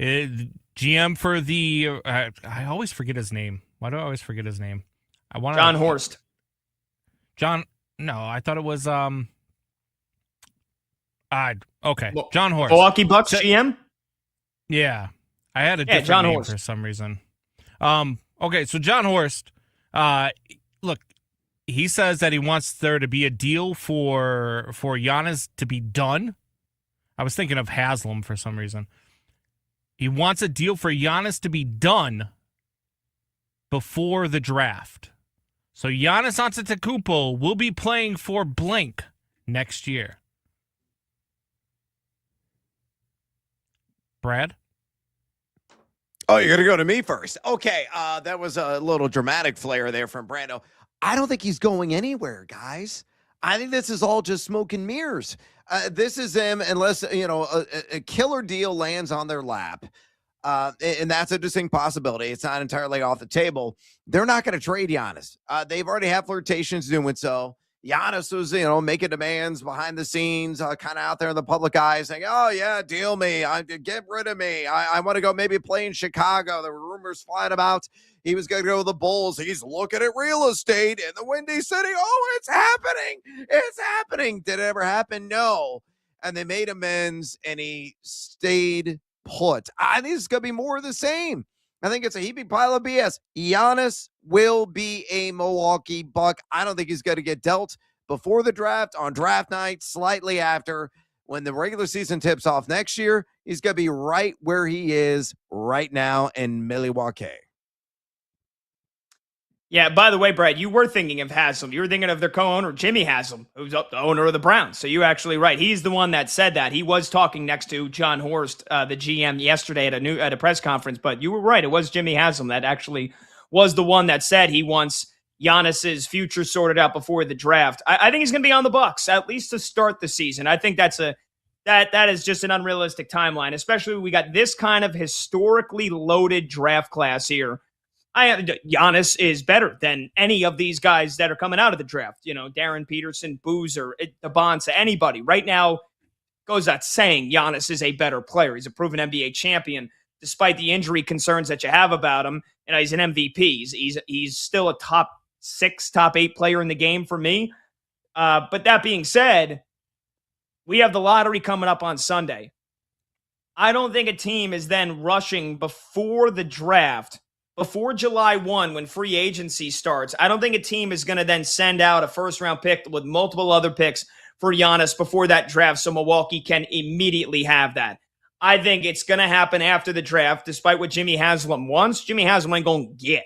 GM for the. I always forget his name. Why do I always forget his name? John Horst. John. No, I thought it was okay. John Horst. Milwaukee Bucks GM? Yeah. I had a different John name Horst for some reason. Okay, so John Horst, look, he says that he wants there to be a deal for Giannis to be done. I was thinking of Haslam for some reason. He wants a deal for Giannis to be done before the draft. So Giannis Antetokounmpo will be playing for blank next year. Brad? Oh, you're going to go to me first. Okay, that was a little dramatic flair there from Brando. I don't think he's going anywhere, guys. I think this is all just smoke and mirrors. This is them unless, a killer deal lands on their lap. And that's a distinct possibility. It's not entirely off the table. They're not going to trade Giannis. They've already had flirtations doing so. Giannis was, making demands behind the scenes, kind of out there in the public eye saying, oh, yeah, deal me. Get rid of me. I want to go maybe play in Chicago. There were rumors flying about he was going to go to the Bulls. He's looking at real estate in the Windy City. Oh, it's happening. It's happening. Did it ever happen? No. And they made amends, and he stayed put. I think it's going to be more of the same. I think it's a heaping pile of BS. Giannis will be a Milwaukee Buck. I don't think he's going to get dealt before the draft, on draft night, slightly after. When the regular season tips off next year, he's going to be right where he is right now in Milwaukee. Yeah, by the way, Brad, you were thinking of Haslam. You were thinking of their co-owner, Jimmy Haslam, who's the owner of the Browns. So you're actually right. He's the one that said that. He was talking next to John Horst, the GM, yesterday at a press conference. But you were right. It was Jimmy Haslam that actually was the one that said he wants Giannis's future sorted out before the draft. I think he's going to be on the Bucks, at least to start the season. I think that is just an unrealistic timeline, especially when we got this kind of historically loaded draft class here. Giannis is better than any of these guys that are coming out of the draft. Darren Peterson, Boozer, Bonsa, anybody. Right now, goes without saying Giannis is a better player. He's a proven NBA champion, despite the injury concerns that you have about him. And he's an MVP. He's still a top 6, top 8 player in the game for me. But that being said, we have the lottery coming up on Sunday. I don't think a team is then rushing before the draft, before July 1 when free agency starts. I don't think a team is going to then send out a first-round pick with multiple other picks for Giannis before that draft so Milwaukee can immediately have that. I think it's going to happen after the draft, despite what Jimmy Haslam wants. Jimmy Haslam ain't going to get.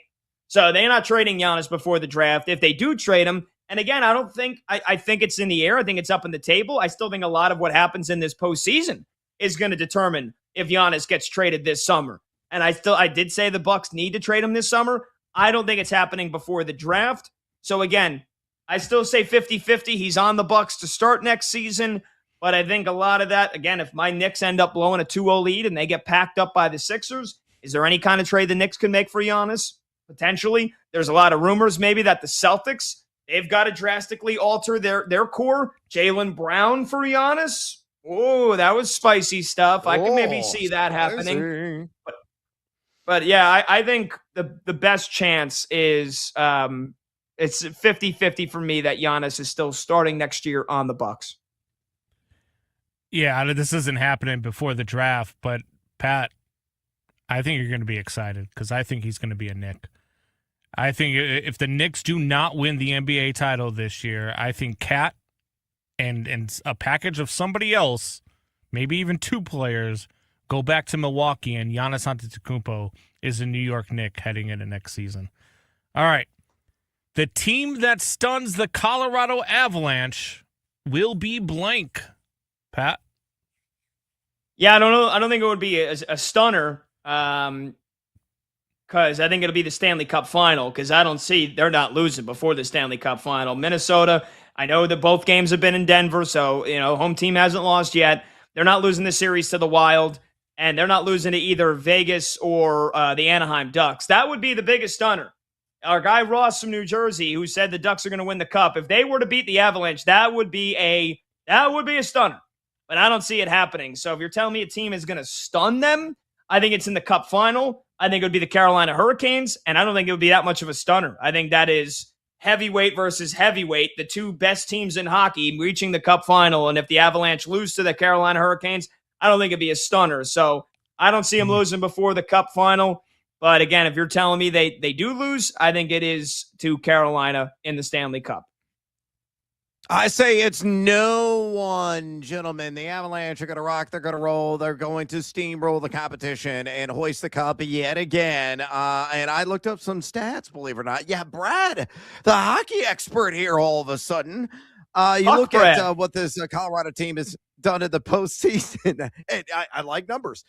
So they're not trading Giannis before the draft. If they do trade him, and again, I think it's in the air. I think it's up on the table. I still think a lot of what happens in this postseason is going to determine if Giannis gets traded this summer. And I did say the Bucks need to trade him this summer. I don't think it's happening before the draft. So again, I still say 50-50. He's on the Bucks to start next season. But I think a lot of that, again, if my Knicks end up blowing a 2-0 lead and they get packed up by the Sixers, is there any kind of trade the Knicks can make for Giannis? Potentially. There's a lot of rumors maybe that the Celtics, they've got to drastically alter their core. Jaylen Brown for Giannis. Oh, that was spicy stuff. I can maybe see that happening. But yeah, I think the best chance is it's 50-50 for me that Giannis is still starting next year on the Bucks. Yeah, this isn't happening before the draft, but Pat, I think you're going to be excited because I think he's going to be a Knick. I think if the Knicks do not win the NBA title this year, I think Cat and a package of somebody else, maybe even 2 players, go back to Milwaukee, and Giannis Antetokounmpo is a New York Knick heading into next season. All right. The team that stuns the Colorado Avalanche will be blank. Pat? Yeah, I don't know. I don't think it would be a stunner because I think it'll be the Stanley Cup final because I don't see they're not losing before the Stanley Cup final. Minnesota, I know that both games have been in Denver, so, home team hasn't lost yet. They're not losing the series to the Wild, and they're not losing to either Vegas or the Anaheim Ducks. That would be the biggest stunner. Our guy Ross from New Jersey, who said the Ducks are going to win the Cup, if they were to beat the Avalanche, that would be a stunner. But I don't see it happening. So if you're telling me a team is going to stun them, I think it's in the Cup final. I think it would be the Carolina Hurricanes, and I don't think it would be that much of a stunner. I think that is heavyweight versus heavyweight, the 2 best teams in hockey reaching the Cup final. And if the Avalanche lose to the Carolina Hurricanes, I don't think it'd be a stunner. So I don't see them losing before the Cup final. But again, if you're telling me they do lose, I think it is to Carolina in the Stanley Cup. I say it's no one, gentlemen. The Avalanche are going to rock. They're going to roll. They're going to steamroll the competition and hoist the cup yet again. And I looked up some stats, believe it or not. Yeah, Brad, the hockey expert here all of a sudden. You look at what this Colorado team has done in the postseason. And I like numbers.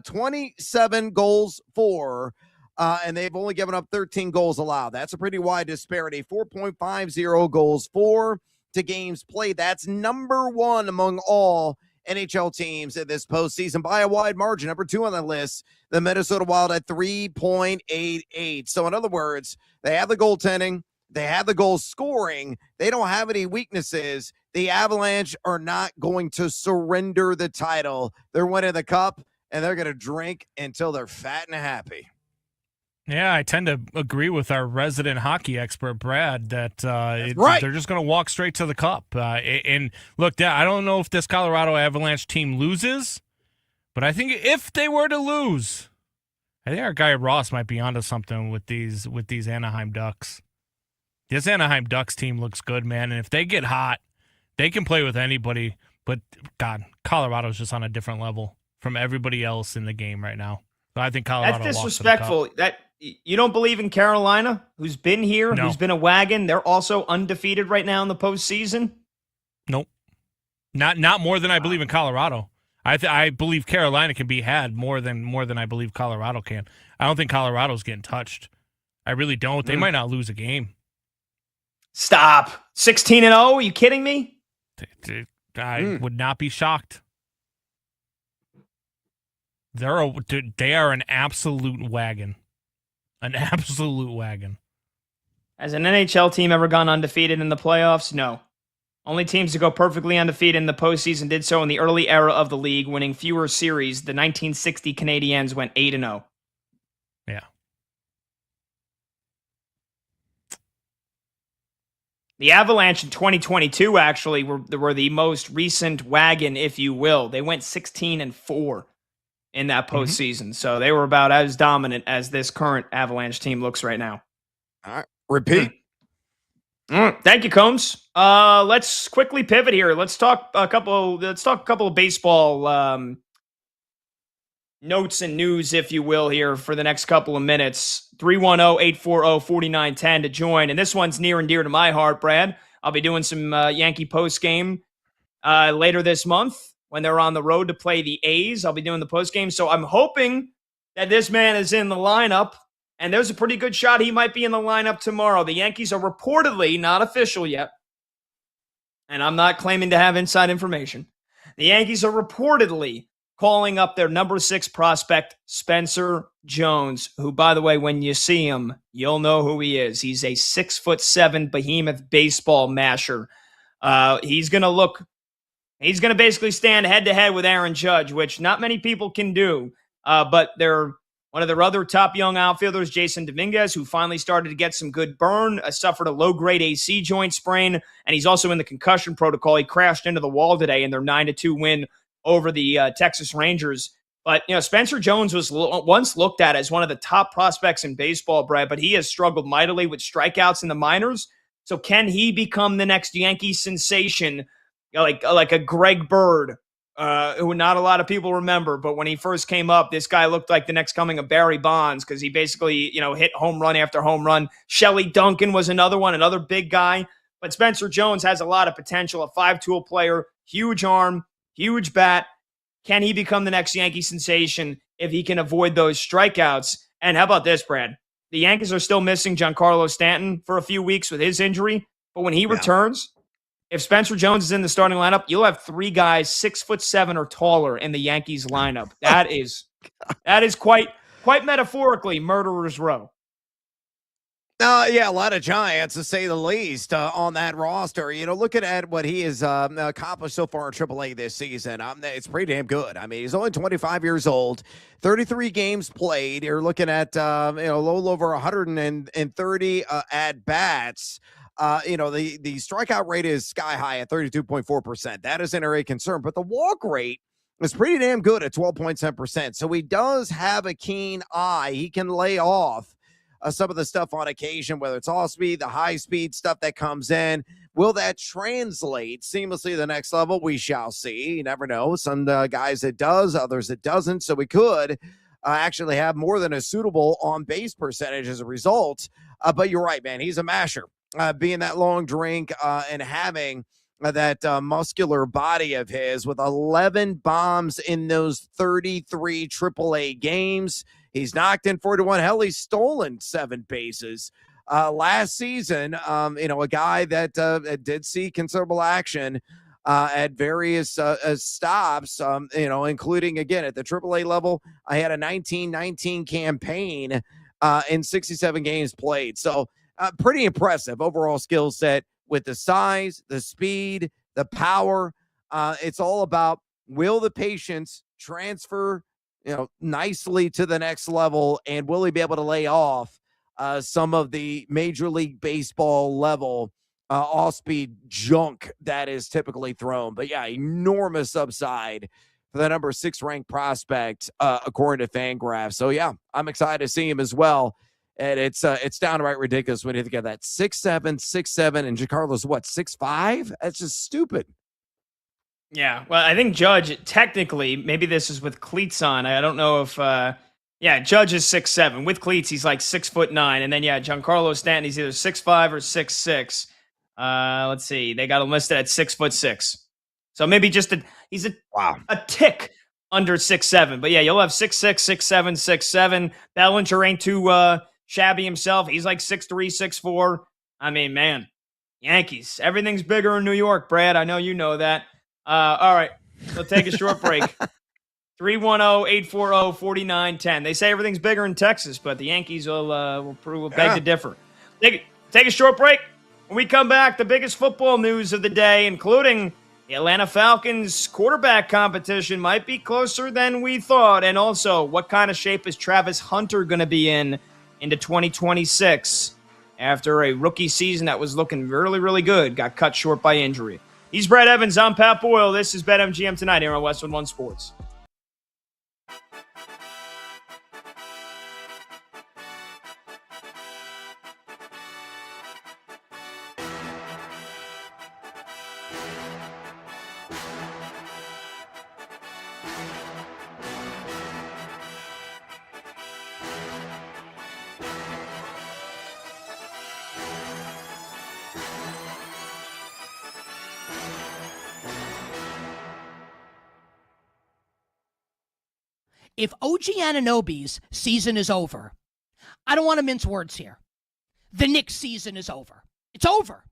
27 goals for, and they've only given up 13 goals allowed. That's a pretty wide disparity. 4.50 goals for to games played. That's number 1 among all NHL teams in this postseason by a wide margin. Number 2 on the list, the Minnesota Wild at 3.88. So in other words, they have the goaltending, they have the goal scoring, they don't have any weaknesses. The Avalanche are not going to surrender the title. They're winning the cup, and they're going to drink until they're fat and happy. Yeah, I tend to agree with our resident hockey expert, Brad, that they're just going to walk straight to the cup. And look, I don't know if this Colorado Avalanche team loses, but I think if they were to lose, I think our guy Ross might be onto something with these Anaheim Ducks. This Anaheim Ducks team looks good, man, and if they get hot, they can play with anybody. But, God, Colorado's just on a different level from everybody else in the game right now. So I think Colorado. That's disrespectful. That you don't believe in Carolina, who's been here, who's been a wagon. They're also undefeated right now in the postseason. Nope, not more than I believe in Colorado. I believe Carolina can be had more than I believe Colorado can. I don't think Colorado's getting touched. I really don't. They might not lose a game. Stop. 16-0. Are you kidding me? I would not be shocked. They are an absolute wagon. An absolute wagon. Has an NHL team ever gone undefeated in the playoffs? No. Only teams to go perfectly undefeated in the postseason did so in the early era of the league, winning fewer series. The 1960 Canadiens went 8-0. Yeah. The Avalanche in 2022 actually were the most recent wagon, if you will. They went 16-4 in that postseason. So they were about as dominant as this current Avalanche team looks right now. All right. Repeat. Thank you, Combs. Let's quickly pivot here. Let's talk a couple of baseball notes and news, if you will, here for the next couple of minutes. 310-840-4910 to join. And this one's near and dear to my heart, Brad. I'll be doing some Yankee post game later this month when they're on the road to play the A's. I'll be doing the post game. So I'm hoping that this man is in the lineup. And there's a pretty good shot he might be in the lineup tomorrow. The Yankees are reportedly, not official yet, and I'm not claiming to have inside information. The Yankees are reportedly calling up their number 6 prospect, Spencer Jones, who, by the way, when you see him, you'll know who he is. He's a 6'7" behemoth baseball masher. He's going to basically stand head-to-head with Aaron Judge, which not many people can do, but they're one of their other top young outfielders, Jason Dominguez, who finally started to get some good burn, suffered a low-grade AC joint sprain, and he's also in the concussion protocol. He crashed into the wall today in their 9-2 win over the Texas Rangers. But, Spencer Jones was once looked at as one of the top prospects in baseball, Brad, but he has struggled mightily with strikeouts in the minors. So can he become the next Yankee sensation, like a Greg Bird, who not a lot of people remember, but when he first came up, this guy looked like the next coming of Barry Bonds because he basically, hit home run after home run. Shelley Duncan was another one, another big guy. But Spencer Jones has a lot of potential, a 5-tool player, huge arm, huge bat. Can he become the next Yankee sensation if he can avoid those strikeouts? And how about this, Brad? The Yankees are still missing Giancarlo Stanton for a few weeks with his injury, but when he returns, if Spencer Jones is in the starting lineup, you'll have 3 guys 6'7" or taller in the Yankees lineup. That is quite metaphorically murderer's row. Yeah, a lot of giants, to say the least, on that roster. Looking at what he has accomplished so far in AAA this season, it's pretty damn good. I mean, he's only 25 years old, 33 games played. You're looking at a little over 130 at-bats. The strikeout rate is sky high at 32.4%. That isn't a concern, but the walk rate is pretty damn good at 12.7%. So he does have a keen eye. He can lay off some of the stuff on occasion, whether it's off speed, the high speed stuff that comes in. Will that translate seamlessly to the next level? We shall see. You never know. Some guys it does, others it doesn't. So we could actually have more than a suitable on base percentage as a result. But you're right, man. He's a masher. Being that long drink and having that muscular body of his with 11 bombs in those 33 AAA games. He's knocked in 41. Hell, he's stolen 7 bases. Last season, a guy that did see considerable action at various stops, including, again, at the AAA level. I had a 19-19 campaign in 67 games played. So pretty impressive overall skill set with the size, the speed, the power. It's all about, will the patience transfer nicely to the next level, and will he be able to lay off some of the Major League Baseball level off-speed junk that is typically thrown? But yeah, enormous upside for the number 6 ranked prospect according to Fangraphs. So yeah, I'm excited to see him as well. And it's downright ridiculous when you think of that. 6'7", and Giancarlo's what, 6'5"? That's just stupid. Yeah, well, I think Judge, technically, maybe this is with cleats on. I don't know if, Judge is 6'7". With cleats, he's like 6'9". And then, Giancarlo Stanton, he's either 6'5" or 6'6". Let's see. They got him listed at 6'6". So maybe just he's a tick under 6'7". But yeah, you'll have 6'6", 6'7", 6'7". Bellinger ain't too shabby himself. He's like 6'3", 6'4". I mean, man, Yankees, everything's bigger in New York, Brad. I know you know that. All right, we'll take a short break. 310-840-4910. They say everything's bigger in Texas, but the Yankees will beg to differ. Take a short break. When we come back, the biggest football news of the day, including the Atlanta Falcons quarterback competition, might be closer than we thought. And also, what kind of shape is Travis Hunter going to be into 2026 after a rookie season that was looking really, really good, got cut short by injury? He's Brad Evans. I'm Pat Boyle. This is BetMGM Tonight here on Westwood One Sports. If OG Anunoby's season is over, I don't want to mince words here. The Knicks season is over. It's over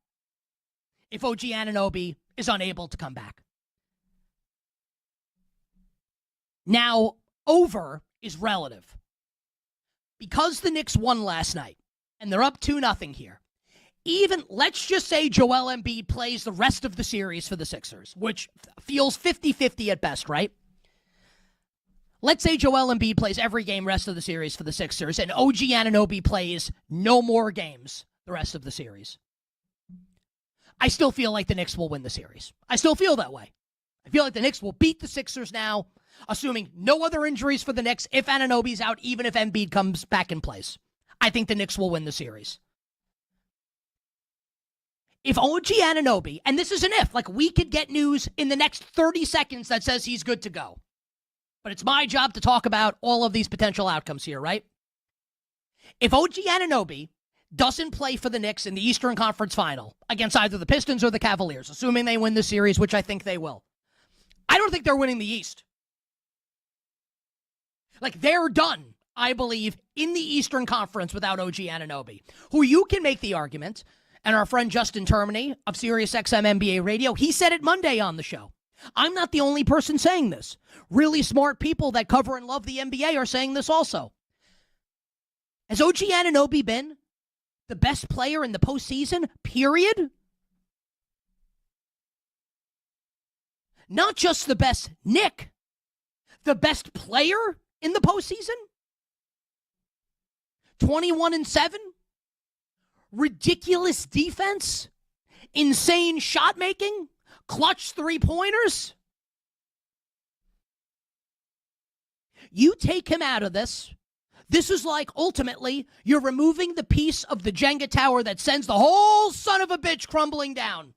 if OG Anunoby is unable to come back. Now, over is relative. Because the Knicks won last night, and they're up 2-0 here, even, let's just say Joel Embiid plays the rest of the series for the Sixers, which feels 50-50 at best, right? Let's say Joel Embiid plays every game rest of the series for the Sixers, and OG Anunoby plays no more games the rest of the series. I still feel like the Knicks will win the series. I still feel that way. I feel like the Knicks will beat the Sixers now, assuming no other injuries for the Knicks if Anunoby's out, even if Embiid comes back in place. I think the Knicks will win the series. If OG Anunoby, and this is an if, like we could get news in the next 30 seconds that says he's good to go. But it's my job to talk about all of these potential outcomes here, right? If OG Anunoby doesn't play for the Knicks in the Eastern Conference Final against either the Pistons or the Cavaliers, assuming they win the series, which I think they will, I don't think they're winning the East. Like, they're done, I believe, in the Eastern Conference without OG Anunoby, who you can make the argument, and our friend Justin Termini of SiriusXM NBA Radio, he said it Monday on the show. I'm not the only person saying this. Really smart people that cover and love the NBA are saying this also. Has OG Anunoby been the best player in the postseason, period? Not just the best Knick, the best player in the postseason? 21-7? Ridiculous defense? Insane shot making? Clutch three-pointers? You take him out of this. This is like, ultimately, you're removing the piece of the Jenga tower that sends the whole son of a bitch crumbling down.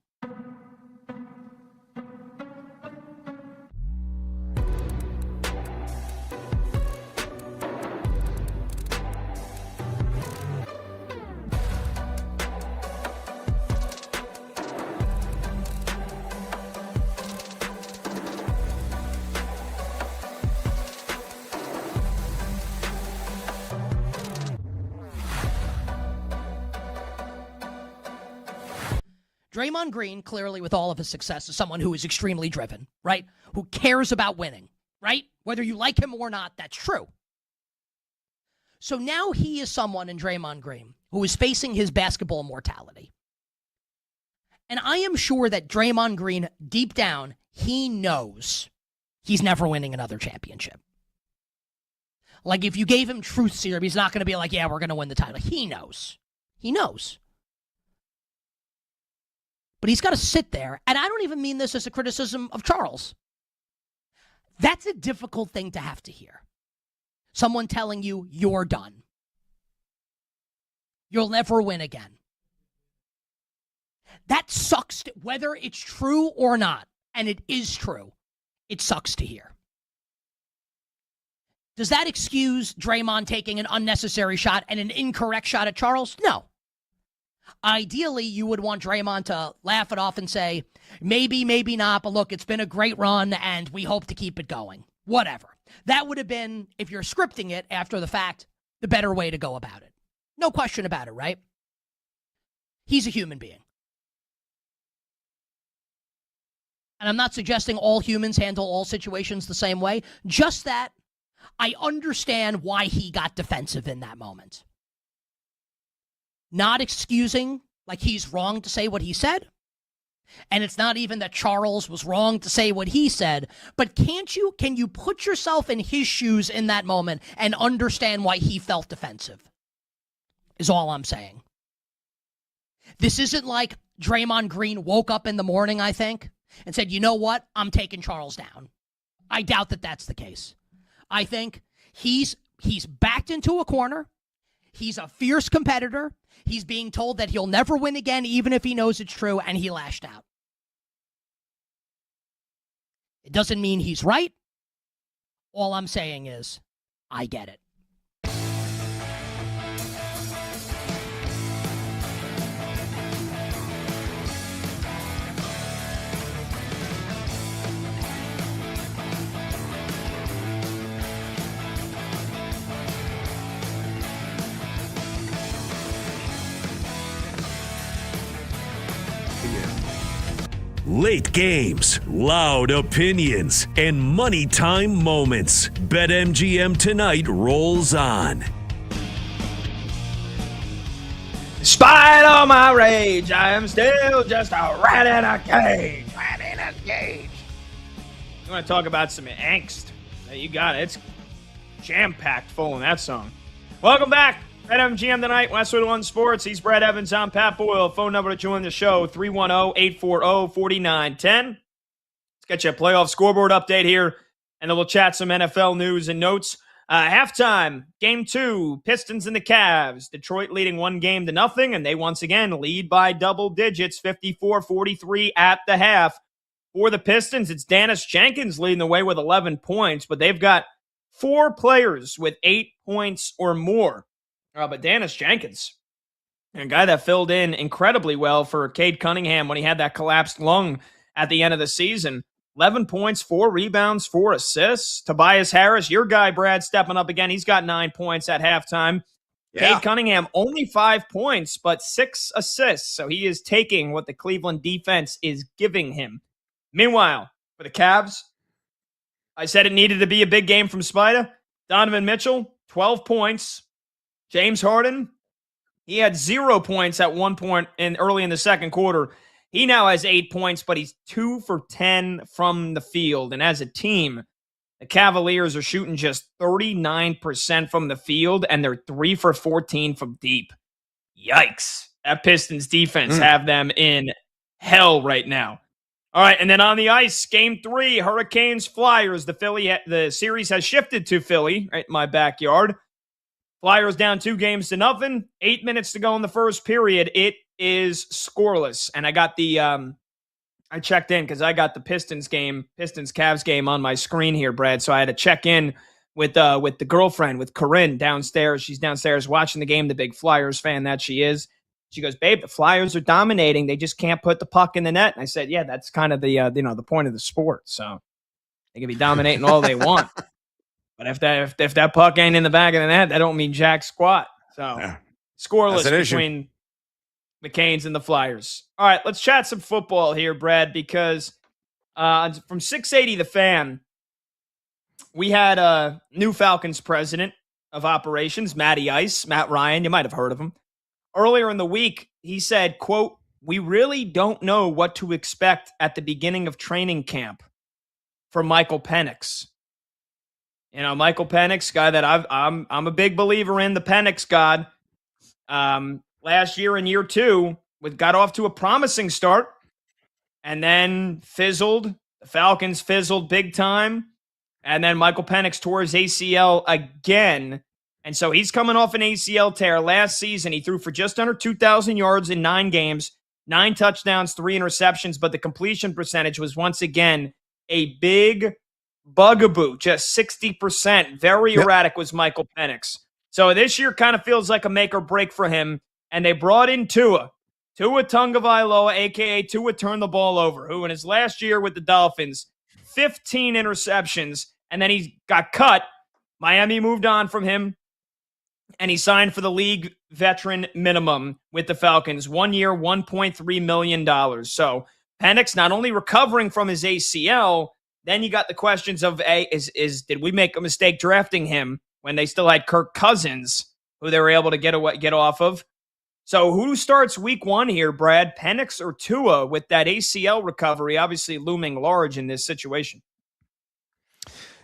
Draymond Green, clearly with all of his success, is someone who is extremely driven, right? Who cares about winning, right? Whether you like him or not, that's true. So now he is someone in Draymond Green who is facing his basketball mortality. And I am sure that Draymond Green, deep down, he knows he's never winning another championship. Like, if you gave him truth serum, he's not going to be like, yeah, we're going to win the title. He knows. He knows. But he's got to sit there, and I don't even mean this as a criticism of Charles. That's a difficult thing to have to hear. Someone telling you you're done. You'll never win again. That sucks, whether it's true or not, and it is true. It sucks to hear. Does that excuse Draymond taking an unnecessary shot and an incorrect shot at Charles? No. Ideally, you would want Draymond to laugh it off and say, maybe, maybe not, but look, it's been a great run, and we hope to keep it going. Whatever. That would have been, if you're scripting it after the fact, the better way to go about it. No question about it, right? He's a human being. And I'm not suggesting all humans handle all situations the same way, just that I understand why he got defensive in that moment. Not excusing Like he's wrong to say what he said. And it's not even that Charles was wrong to say what he said, but can you put yourself in his shoes in that moment and understand why he felt defensive? Is all I'm saying. This isn't like Draymond Green woke up in the morning, I think, and said, you know what? I'm taking Charles down. I doubt that that's the case. I think he's backed into a corner. He's a fierce competitor. He's being told that he'll never win again, even if he knows it's true, and he lashed out. It doesn't mean he's right. All I'm saying is, I get it. Late games, loud opinions, and money time moments. BetMGM Tonight rolls on. Despite all my rage, I am still just a rat in a cage. Rat in a cage. You want to talk about some angst? You got it. It's jam-packed full in that song. Welcome back. BetMGM Tonight, Westwood One Sports. He's Brad Evans. I'm Pat Boyle. Phone number to join the show, 310-840-4910. Let's get you a playoff scoreboard update here, and then we'll chat some NFL news and notes. Halftime, Game 2, Pistons and the Cavs. Detroit leading 1-0, and they once again lead by double digits, 54-43 at the half. For the Pistons, it's Dennis Jenkins leading the way with 11 points, but they've got 4 players with 8 points or more. But Dennis Jenkins, a guy that filled in incredibly well for Cade Cunningham when he had that collapsed lung at the end of the season. 11 points, 4 rebounds, 4 assists. Tobias Harris, your guy, Brad, stepping up again. He's got 9 points at halftime. Yeah. Cade Cunningham, only 5 points, but 6 assists. So he is taking what the Cleveland defense is giving him. Meanwhile, for the Cavs, I said it needed to be a big game from Spida. Donovan Mitchell, 12 points. James Harden, he had 0 points at one point early in the second quarter. He now has 8 points, but he's 2 for 10 from the field. And as a team, the Cavaliers are shooting just 39% from the field, and they're 3 for 14 from deep. Yikes. That Pistons defense have them in hell right now. All right, and then on the ice, Game 3, Hurricanes, Flyers. The series has shifted to Philly, right in my backyard. Flyers down 2-0. 8 minutes to go in the first period. It is scoreless. And I got the I checked in because I got the Pistons-Cavs game on my screen here, Brad. So I had to check in with the girlfriend, with Corinne downstairs. She's downstairs watching the game, the big Flyers fan that she is. She goes, babe, the Flyers are dominating. They just can't put the puck in the net. And I said, yeah, that's kind of the point of the sport. So they can be dominating all they want. But if that puck ain't in the back of the net, that don't mean jack squat. So scoreless between the Canes and the Flyers. All right, let's chat some football here, Brad, because from 680 The Fan, we had a new Falcons president of operations, Matt Ryan. You might have heard of him. Earlier in the week, he said, quote, "We really don't know what to expect at the beginning of training camp for Michael Penix." You know, Michael Penix, guy that I'm a big believer in, the Penix God. Last year in year 2, got off to a promising start and then fizzled. The Falcons fizzled big time. And then Michael Penix tore his ACL again. And so he's coming off an ACL tear. Last season, he threw for just under 2,000 yards in 9 games, 9 touchdowns, 3 interceptions, but the completion percentage was once again a big bugaboo, just 60%. Very erratic was Michael Penix. So this year kind of feels like a make or break for him. And they brought in Tua Tagovailoa, a.k.a. Tua turn the ball over, who in his last year with the Dolphins, 15 interceptions, and then he got cut. Miami moved on from him, and he signed for the league veteran minimum with the Falcons. 1 year, $1.3 million. So Penix not only recovering from his ACL, then you got the questions of, did we make a mistake drafting him when they still had Kirk Cousins, who they were able to get off of? So who starts week one here, Brad? Penix or Tua with that ACL recovery obviously looming large in this situation?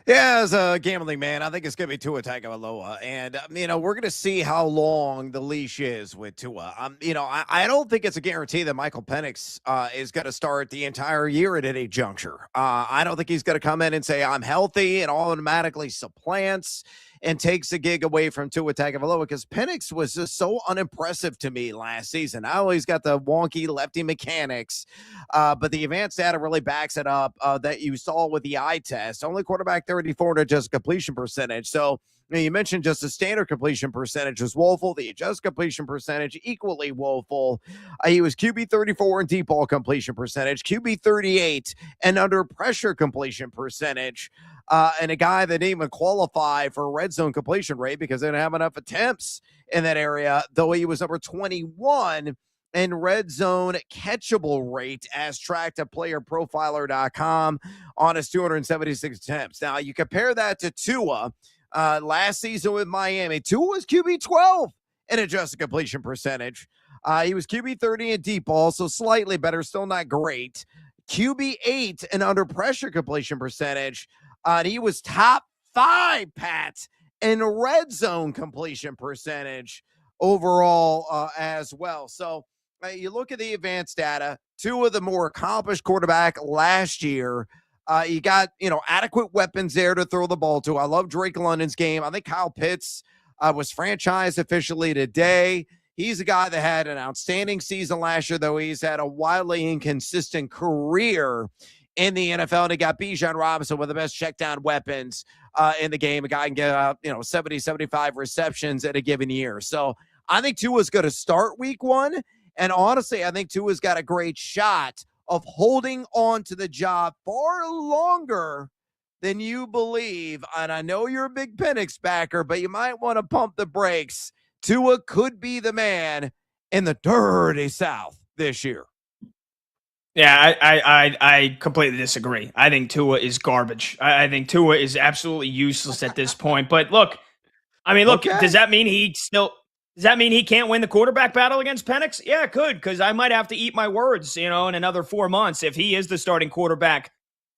Yeah, as a gambling man, I think it's going to be Tua Tagovailoa. And, we're going to see how long the leash is with Tua. I don't think it's a guarantee that Michael Penix is going to start the entire year at any juncture. I don't think he's going to come in and say, I'm healthy and automatically supplants and takes a gig away from Tua Tagovailoa, because Penix was just so unimpressive to me last season. I always got the wonky lefty mechanics, but the advanced data really backs it up that you saw with the eye test. Only quarterback 34 to adjusted completion percentage. So you mentioned just the standard completion percentage was woeful. The adjusted completion percentage equally woeful. He was QB 34 in deep ball completion percentage, QB 38 and under pressure completion percentage. And a guy that didn't even qualify for a red zone completion rate because they didn't have enough attempts in that area, though he was number 21 in red zone catchable rate as tracked at playerprofiler.com on his 276 attempts. Now, you compare that to Tua last season with Miami. Tua was QB 12 in adjusted completion percentage. He was QB 30 in deep ball, so slightly better, still not great. QB 8 in under pressure completion percentage. He was top 5, Pat, in red zone completion percentage overall as well. So you look at the advanced data, two of the more accomplished quarterback last year. You got, adequate weapons there to throw the ball to. I love Drake London's game. I think Kyle Pitts was franchised officially today. He's a guy that had an outstanding season last year, though he's had a wildly inconsistent career in the NFL, and he got Bijan Robinson, one of the best check down weapons in the game. A guy can get 70, 75 receptions in a given year. So I think Tua's going to start week one. And honestly, I think Tua's got a great shot of holding on to the job far longer than you believe. And I know you're a big Penix backer, but you might want to pump the brakes. Tua could be the man in the dirty South this year. Yeah, I completely disagree. I think Tua is garbage. I think Tua is absolutely useless at this point. But look, does that mean he can't win the quarterback battle against Penix? Yeah, it could, because I might have to eat my words, in another 4 months if he is the starting quarterback.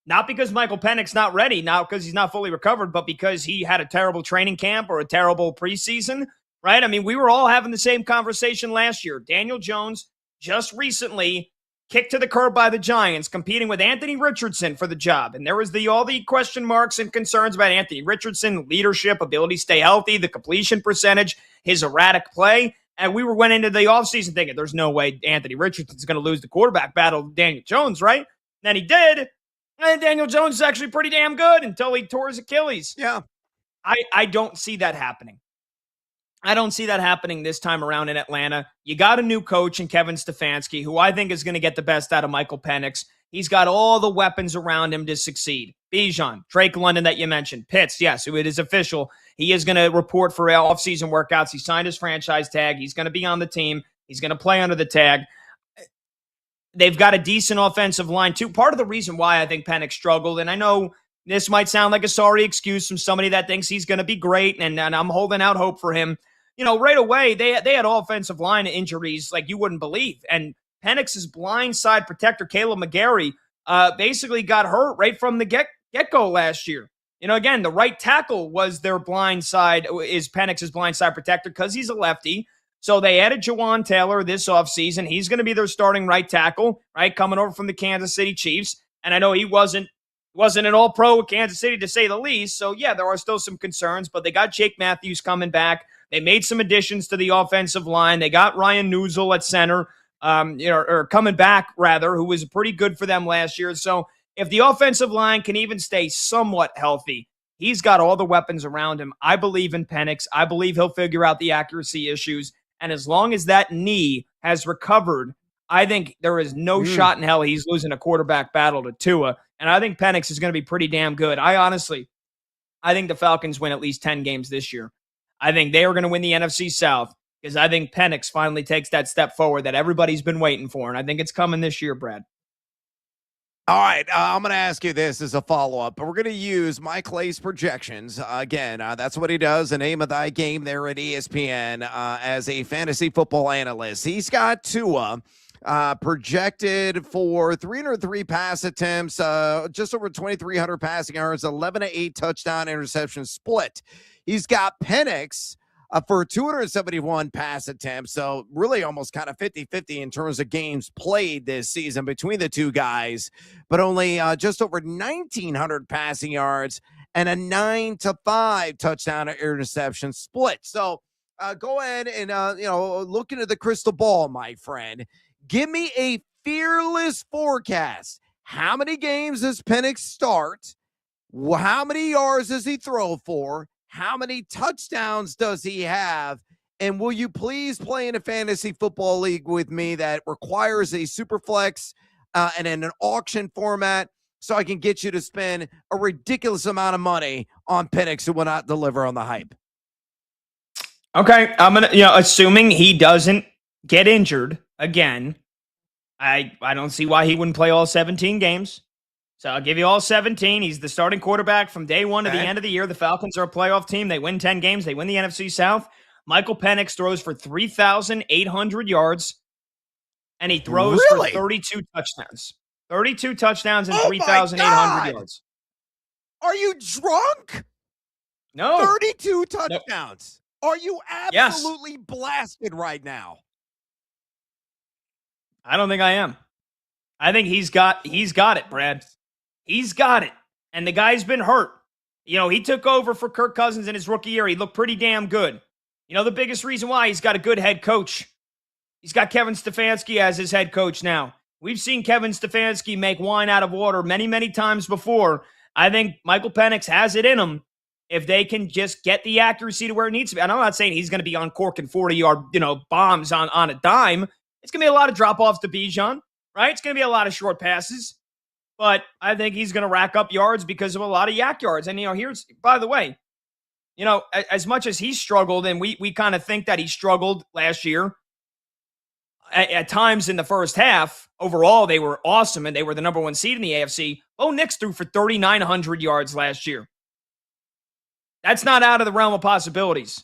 Not because Michael Penix not ready, not because he's not fully recovered, but because he had a terrible training camp or a terrible preseason, right? I mean, we were all having the same conversation last year. Daniel Jones just recently kicked to the curb by the Giants, competing with Anthony Richardson for the job. And there was all the question marks and concerns about Anthony Richardson, leadership, ability to stay healthy, the completion percentage, his erratic play. And we went into the offseason thinking there's no way Anthony Richardson's going to lose the quarterback battle to Daniel Jones, right? And then he did. And Daniel Jones is actually pretty damn good until he tore his Achilles. Yeah. I don't see that happening. I don't see that happening this time around in Atlanta. You got a new coach in Kevin Stefanski, who I think is going to get the best out of Michael Penix. He's got all the weapons around him to succeed. Bijan, Drake London that you mentioned, Pitts, yes, it is official. He is going to report for offseason workouts. He signed his franchise tag. He's going to be on the team. He's going to play under the tag. They've got a decent offensive line, too. Part of the reason why I think Penix struggled, and I know this might sound like a sorry excuse from somebody that thinks he's going to be great, and I'm holding out hope for him. Right away, they had offensive line injuries like you wouldn't believe. And Penix's blindside protector, Caleb McGarry, basically got hurt right from the get-go last year. Again, the right tackle was their blindside, is Penix's blindside protector because he's a lefty. So they added Jawan Taylor this offseason. He's going to be their starting right tackle, right, coming over from the Kansas City Chiefs. And I know he wasn't an all-pro with Kansas City, to say the least. So, yeah, there are still some concerns, but they got Jake Matthews coming back. They made some additions to the offensive line. They got Ryan Newsel at center, or coming back, rather, who was pretty good for them last year. So if the offensive line can even stay somewhat healthy, he's got all the weapons around him. I believe in Penix. I believe he'll figure out the accuracy issues. And as long as that knee has recovered, I think there is no shot in hell he's losing a quarterback battle to Tua. And I think Penix is going to be pretty damn good. I think the Falcons win at least 10 games this year. I think they are going to win the NFC South because I think Penix finally takes that step forward that everybody's been waiting for. And I think it's coming this year, Brad. All right, I'm going to ask you this as a follow-up, but we're going to use Mike Clay's projections. Again, that's what he does, the name of thy game there at ESPN as a fantasy football analyst. He's got Tua projected for 303 pass attempts, just over 2,300 passing yards, 11-8 touchdown interception split. He's got Penix for 271 pass attempts. So really almost kind of 50-50 in terms of games played this season between the two guys, but only just over 1,900 passing yards and a 9-5 touchdown to interception split. So go ahead and, look into the crystal ball, my friend. Give me a fearless forecast. How many games does Penix start? How many yards does he throw for? How many touchdowns does he have? And will you please play in a fantasy football league with me that requires a super flex and in an auction format so I can get you to spend a ridiculous amount of money on Penix who will not deliver on the hype? Okay, I'm going to, assuming he doesn't get injured again, I don't see why he wouldn't play all 17 games. So I'll give you all 17. He's the starting quarterback from day one to the end of the year. The Falcons are a playoff team. They win 10 games. They win the NFC South. Michael Penix throws for 3,800 yards, and he throws for 32 touchdowns. 32 touchdowns and 3,800 yards. Are you drunk? No. 32 touchdowns. No. Are you absolutely blasted right now? I don't think I am. I think he's got it, Brad. He's got it. And the guy's been hurt. He took over for Kirk Cousins in his rookie year. He looked pretty damn good. The biggest reason why, he's got a good head coach. He's got Kevin Stefanski as his head coach now. We've seen Kevin Stefanski make wine out of water many, many times before. I think Michael Penix has it in him if they can just get the accuracy to where it needs to be. And I'm not saying he's going to be on cork and 40-yard, bombs on a dime. It's going to be a lot of drop-offs to Bijan, right? It's going to be a lot of short passes. But I think he's going to rack up yards because of a lot of yak yards. And, here's, by the way, as much as he struggled, and we kind of think that he struggled last year, at times in the first half, overall, they were awesome, and they were the number one seed in the AFC. Bo Nix threw for 3,900 yards last year. That's not out of the realm of possibilities.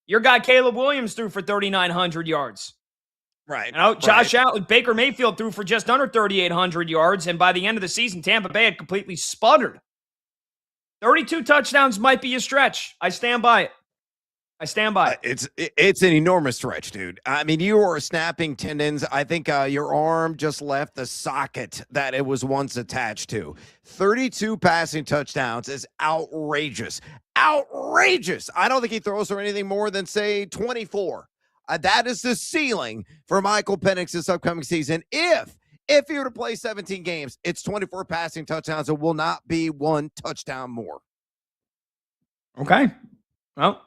Your guy, Caleb Williams, threw for 3,900 yards. Right. Josh Allen, Baker Mayfield threw for just under 3,800 yards, and by the end of the season, Tampa Bay had completely sputtered. 32 touchdowns might be a stretch. I stand by it. It's an enormous stretch, dude. I mean, you are snapping tendons. I think your arm just left the socket that it was once attached to. 32 passing touchdowns is outrageous. Outrageous. I don't think he throws for anything more than, say, 24. That is the ceiling for Michael Penix this upcoming season. If he were to play 17 games, it's 24 passing touchdowns. It will not be one touchdown more. Okay. Well,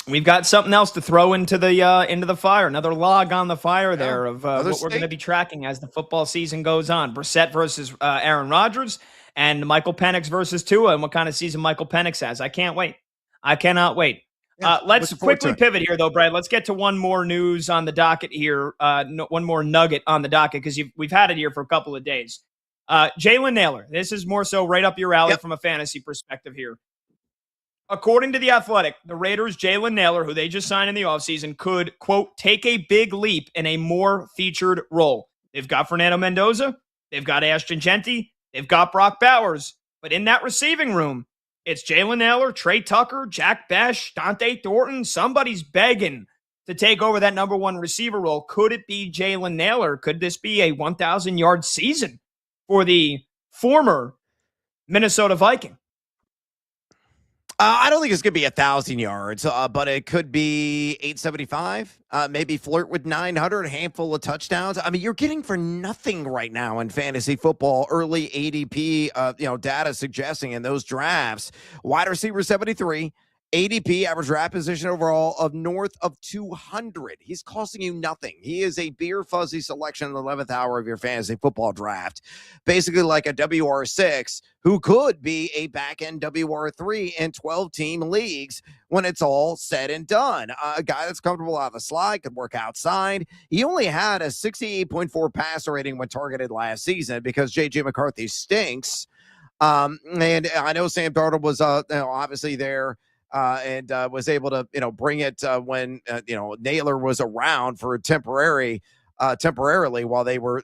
we've got something else to throw into the fire. Another log on the fire there of what we're going to be tracking as the football season goes on. Brissett versus Aaron Rodgers and Michael Penix versus Tua, and what kind of season Michael Penix has. I can't wait. I cannot wait. Let's quickly pivot here, though, Brad. Let's get to one more news on the docket here. One more nugget on the docket, because we've had it here for a couple of days. Jalen Nailor. This is more so right up your alley from a fantasy perspective here. According to The Athletic, the Raiders' Jalen Nailor, who they just signed in the offseason, could, quote, take a big leap in a more featured role. They've got Fernando Mendoza. They've got Ashton Genty. They've got Brock Bowers. But in that receiving room, it's Jalen Nailor, Trey Tucker, Jack Besh, Dante Thornton. Somebody's begging to take over that number one receiver role. Could it be Jalen Nailor? Could this be a 1,000-yard season for the former Minnesota Viking? I don't think it's going to be 1,000 yards, but it could be 875, maybe flirt with 900, a handful of touchdowns. I mean, you're getting for nothing right now in fantasy football. Early ADP, data suggesting in those drafts, wide receiver 73, ADP, average draft position overall, of north of 200. He's costing you nothing. He is a beer fuzzy selection in the 11th hour of your fantasy football draft. Basically like a WR6 who could be a back-end WR3 in 12-team leagues when it's all said and done. A guy that's comfortable out of the slide, could work outside. He only had a 68.4 passer rating when targeted last season because J.J. McCarthy stinks. And I know Sam Darnold was obviously there. And was able to, bring it when, Naylor was around for temporarily while they were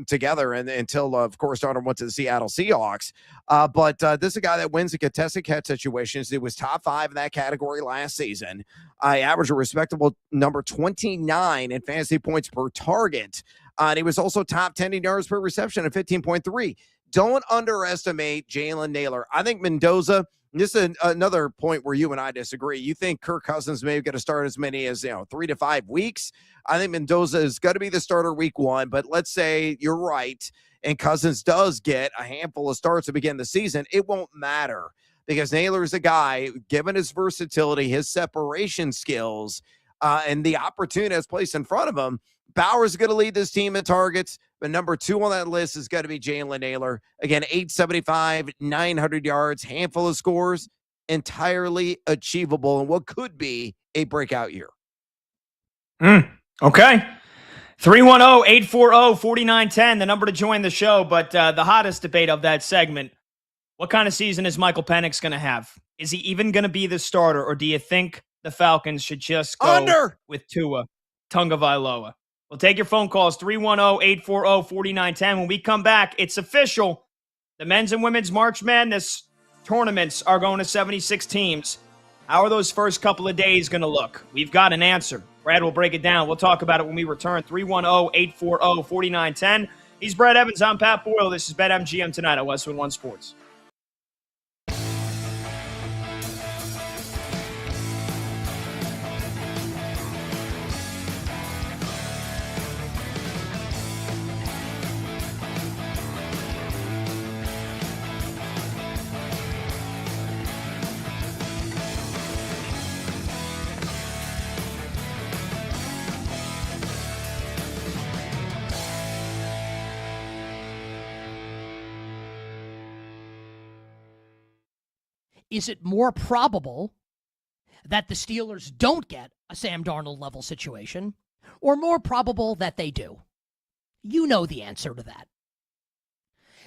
together and until, of course, Darnold went to the Seattle Seahawks. But this is a guy that wins the contested catch situations. He was top 5 in that category last season. I averaged a respectable number 29 in fantasy points per target. And he was also top 10 in yards per reception at 15.3. Don't underestimate Jalen Naylor. I think Mendoza. This is another point where you and I disagree. You think Kirk Cousins may going to start as many as 3 to 5 weeks. I think Mendoza is going to be the starter week 1, but let's say you're right and Cousins does get a handful of starts to begin the season. It won't matter because Naylor is a guy, given his versatility, his separation skills, and the opportunity that's placed in front of him. Bowers is going to lead this team in targets, but number 2 on that list is going to be Jalen Naylor. Again, 875, 900 yards, handful of scores, entirely achievable in what could be a breakout year. Okay. 310-840-4910, the number to join the show. But the hottest debate of that segment, what kind of season is Michael Penix going to have? Is he even going to be the starter, or do you think the Falcons should just go with Tua Tagovailoa? We'll take your phone calls, 310-840-4910. When we come back, it's official. The men's and women's March Madness tournaments are going to 76 teams. How are those first couple of days going to look? We've got an answer. Brad will break it down. We'll talk about it when we return. 310-840-4910. He's Brad Evans. I'm Pat Boyle. This is BetMGM tonight at Westwood One Sports. Is it more probable that the Steelers don't get a Sam Darnold level situation, or more probable that they do? You know the answer to that.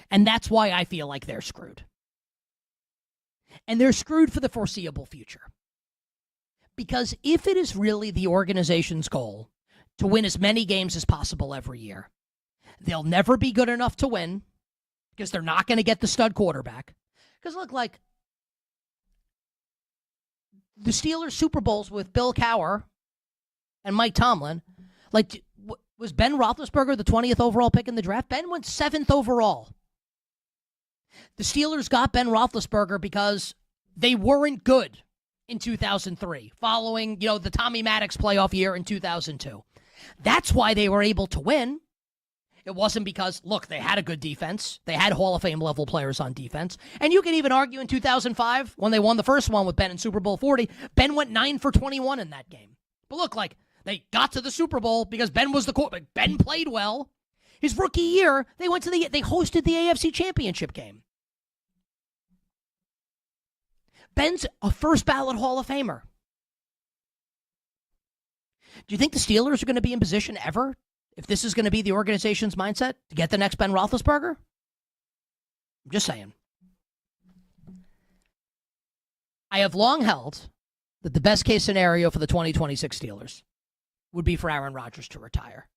And that's why I feel like they're screwed. And they're screwed for the foreseeable future. Because if it is really the organization's goal to win as many games as possible every year, they'll never be good enough to win because they're not going to get the stud quarterback. Because look, like, the Steelers Super Bowls with Bill Cowher and Mike Tomlin, like, was Ben Roethlisberger the 20th overall pick in the draft? Ben went 7th overall. The Steelers got Ben Roethlisberger because they weren't good in 2003, following, the Tommy Maddox playoff year in 2002. That's why they were able to win. It wasn't because, look, they had a good defense. They had Hall of Fame level players on defense. And you can even argue in 2005, when they won the first one with Ben in Super Bowl 40, Ben went 9 for 21 in that game. But look, like, they got to the Super Bowl because Ben was the quarterback. Ben played well. His rookie year, they hosted the AFC Championship game. Ben's a first ballot Hall of Famer. Do you think the Steelers are going to be in position ever, if this is going to be the organization's mindset, to get the next Ben Roethlisberger? I'm just saying. I have long held that the best case scenario for the 2026 Steelers would be for Aaron Rodgers to retire.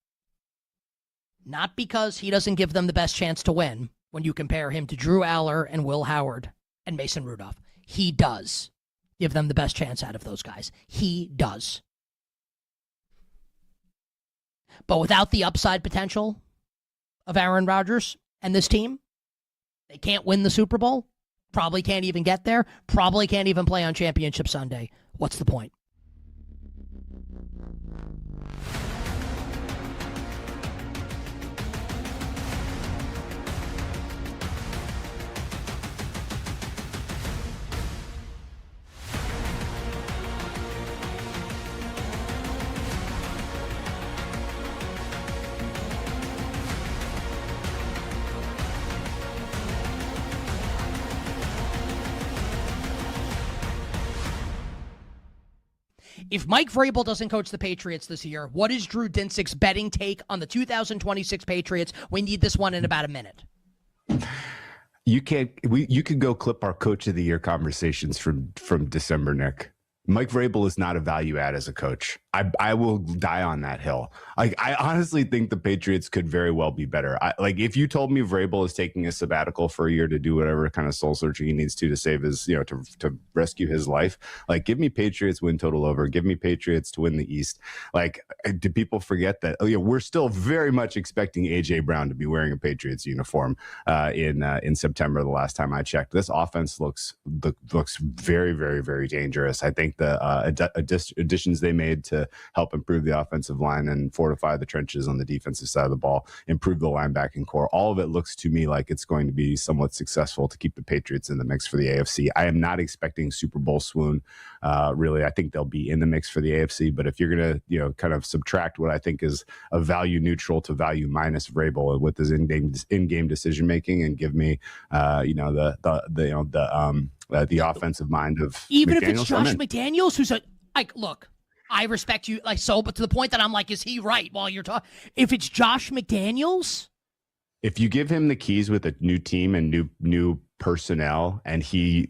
Not because he doesn't give them the best chance to win when you compare him to Drew Aller and Will Howard and Mason Rudolph. He does give them the best chance out of those guys. He does. But without the upside potential of Aaron Rodgers and this team, they can't win the Super Bowl, probably can't even get there, probably can't even play on Championship Sunday. What's the point? If Mike Vrabel doesn't coach the Patriots this year, what is Drew Dinsick's betting take on the 2026 Patriots? We need this one in about a minute. You could go clip our coach of the year conversations from December, Nick. Mike Vrabel is not a value add as a coach. I will die on that hill. Like, I honestly think the Patriots could very well be better. Like, if you told me Vrabel is taking a sabbatical for a year to do whatever kind of soul searching he needs to save his, to rescue his life, like, give me Patriots win total over. Give me Patriots to win the East. Like, do people forget that? We're still very much expecting AJ Brown to be wearing a Patriots uniform in September. The last time I checked, this offense looks very, very, very dangerous. I think the additions they made to help improve the offensive line and fortify the trenches on the defensive side of the ball, improve the linebacking core. All of it looks to me like it's going to be somewhat successful to keep the Patriots in the mix for the AFC. I am not expecting Super Bowl swoon. Really, I think they'll be in the mix for the AFC. But if you're going to, kind of subtract what I think is a value neutral to value minus Vrabel with his in-game decision making, and give me, the offensive mind of even McDaniels, if it's Josh McDaniels, who's look. I respect you but to the point that I'm like, is he right while you're talking? If it's Josh McDaniels, if you give him the keys with a new team and new personnel, and he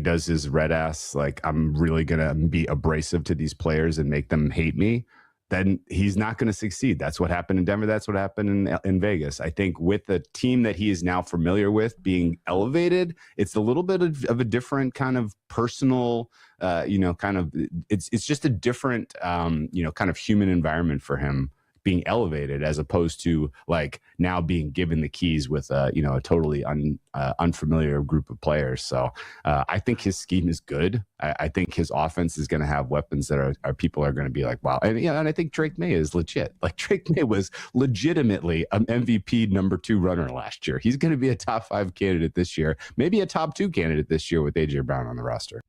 does his red ass, like, I'm really gonna be abrasive to these players and make them hate me, then he's not going to succeed. That's what happened in Denver. That's what happened in Vegas. I think with the team that he is now familiar with being elevated, it's a little bit of a different kind of personal, it's just a different, kind of human environment for him being elevated, as opposed to like now being given the keys with a totally unfamiliar group of players. So I think his scheme is good. I think his offense is going to have weapons that are people are going to be like, wow. And I think Drake May is legit. Like, Drake May was legitimately an MVP number 2 runner last year. He's going to be a top 5 candidate this year, maybe a top 2 candidate this year with AJ Brown on the roster.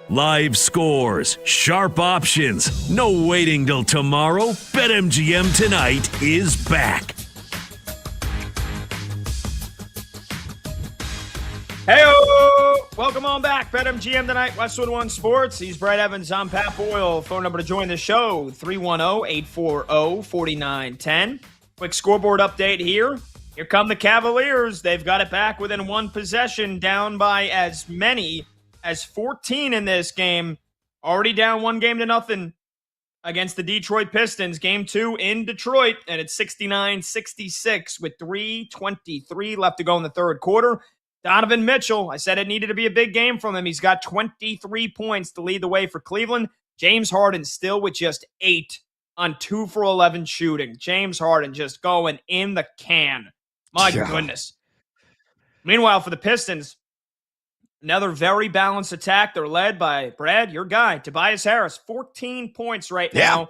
Live scores, sharp options, no waiting till tomorrow. BetMGM Tonight is back. Hey-o! Welcome on back. BetMGM Tonight, Westwood One Sports. He's Brad Evans. I'm Pat Boyle. Phone number to join the show, 310-840-4910. Quick scoreboard update here. Here come the Cavaliers. They've got it back within one possession, down by as many as 14 in this game. Already down 1-0 against the Detroit Pistons. Game 2 in Detroit, and it's 69-66 with 3:23 left to go in the third quarter. Donovan Mitchell, I said it needed to be a big game from him. He's got 23 points to lead the way for Cleveland. James Harden still with just 8 on 2 for 11 shooting. James Harden just going in the can. My goodness. Meanwhile, for the Pistons, another very balanced attack. They're led by Brad, your guy, Tobias Harris, 14 points right now.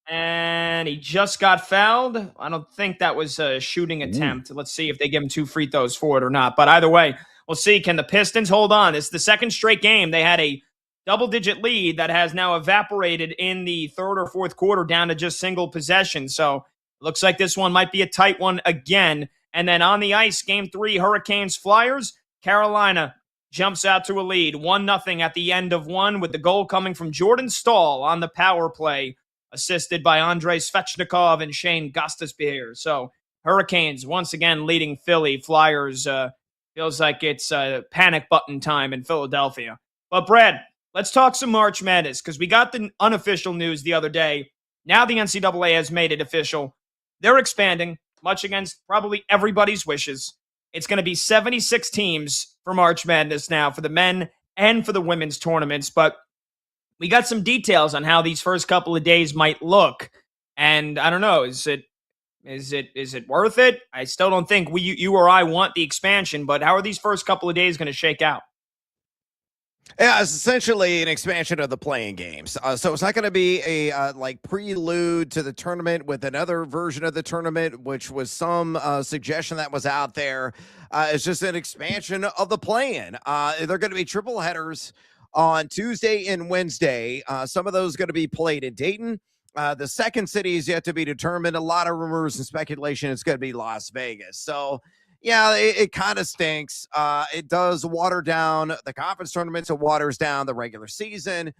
And he just got fouled. I don't think that was a shooting attempt. Let's see if they give him 2 free throws for it or not. But either way, we'll see. Can the Pistons hold on? It's the second straight game. They had a double-digit lead that has now evaporated in the third or fourth quarter down to just single possession. So looks like this one might be a tight one again. And then on the ice, Game 3, Hurricanes-Flyers. Carolina jumps out to a lead, 1-0 at the end of one, with the goal coming from Jordan Staal on the power play, assisted by Andrei Svechnikov and Shane Gostisbehere. So Hurricanes once again leading Philly. Flyers feels like it's panic button time in Philadelphia. But Brad, let's talk some March Madness, because we got the unofficial news the other day. Now the NCAA has made it official. They're expanding, much against probably everybody's wishes. It's going to be 76 teams for March Madness now, for the men and for the women's tournaments. But we got some details on how these first couple of days might look. And I don't know, is it worth it? I still don't think you or I want the expansion, but how are these first couple of days going to shake out? Yeah, it's essentially an expansion of the playing games. So it's not going to be a like prelude to the tournament with another version of the tournament, which was some suggestion that was out there. It's just an expansion of the play-in. They're going to be triple headers on Tuesday and Wednesday. Some of those going to be played in Dayton. The second city is yet to be determined. A lot of rumors and speculation it's going to be Las Vegas. So yeah, it kind of stinks. It does water down the conference tournaments. It waters down the regular season.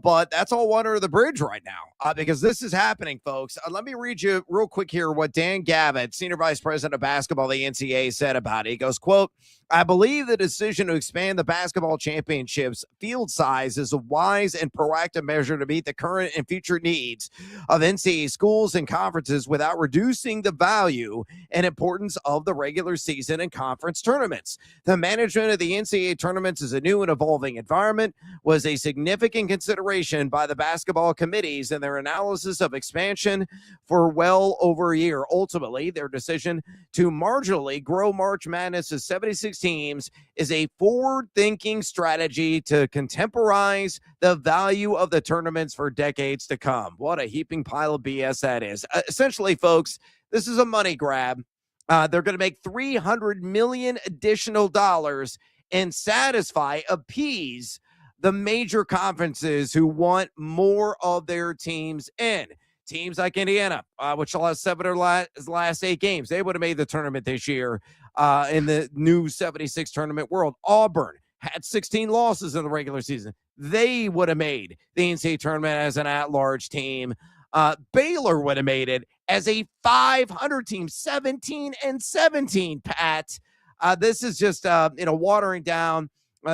But that's all water the bridge right now because this is happening, folks. Let me read you real quick here what Dan Gavitt, Senior Vice President of Basketball of the NCAA, said about it. He goes, quote, "I believe the decision to expand the basketball championships field size is a wise and proactive measure to meet the current and future needs of NCAA schools and conferences without reducing the value and importance of the regular season and conference tournaments. The management of the NCAA tournaments is a new and evolving environment, was a significant consideration by the basketball committees in their analysis of expansion for well over a year. Ultimately, their decision to marginally grow March Madness to 76 teams is a forward-thinking strategy to contemporize the value of the tournaments for decades to come." What a heaping pile of BS that is. Essentially, folks, this is a money grab. They're going to make $300 million additional dollars and appease the major conferences who want more of their teams in. Teams like Indiana, which lost 7 of last 8 games, they would have made the tournament this year in the new 76 tournament world. Auburn had 16 losses in the regular season. They would have made the NCAA tournament as an at-large team. Baylor would have made it as a 500 team, 17-17, Pat. This is just, watering down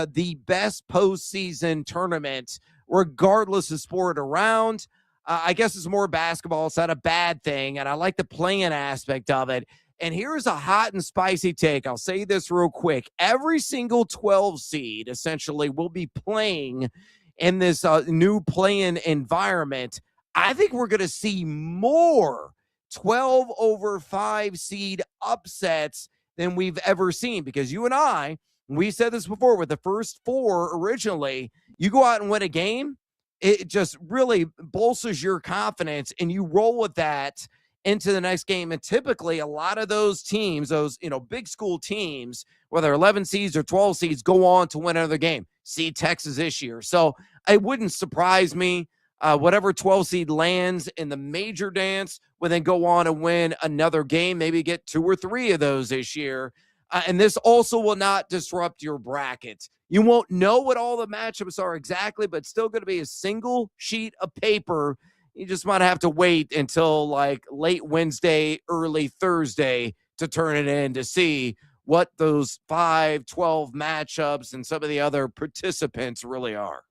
the best postseason tournament, regardless of sport around. I guess it's more basketball. It's not a bad thing, and I like the playing aspect of it. And here's a hot and spicy take. I'll say this real quick. Every single 12 seed, essentially, will be playing in this new playing environment. I think we're going to see more 12 over 5 seed upsets than we've ever seen, because you and I, we said this before with the first 4 originally, you go out and win a game, it just really bolsters your confidence and you roll with that into the next game. And typically a lot of those teams, those, big school teams, whether 11 seeds or 12 seeds, go on to win another game. See Texas this year. So it wouldn't surprise me. Whatever 12 seed lands in the major dance will then go on to win another game, maybe get 2 or 3 of those this year. And this also will not disrupt your bracket. You won't know what all the matchups are exactly, but it's still going to be a single sheet of paper. You just might have to wait until like late Wednesday, early Thursday to turn it in to see what those 5-12 matchups and some of the other participants really are.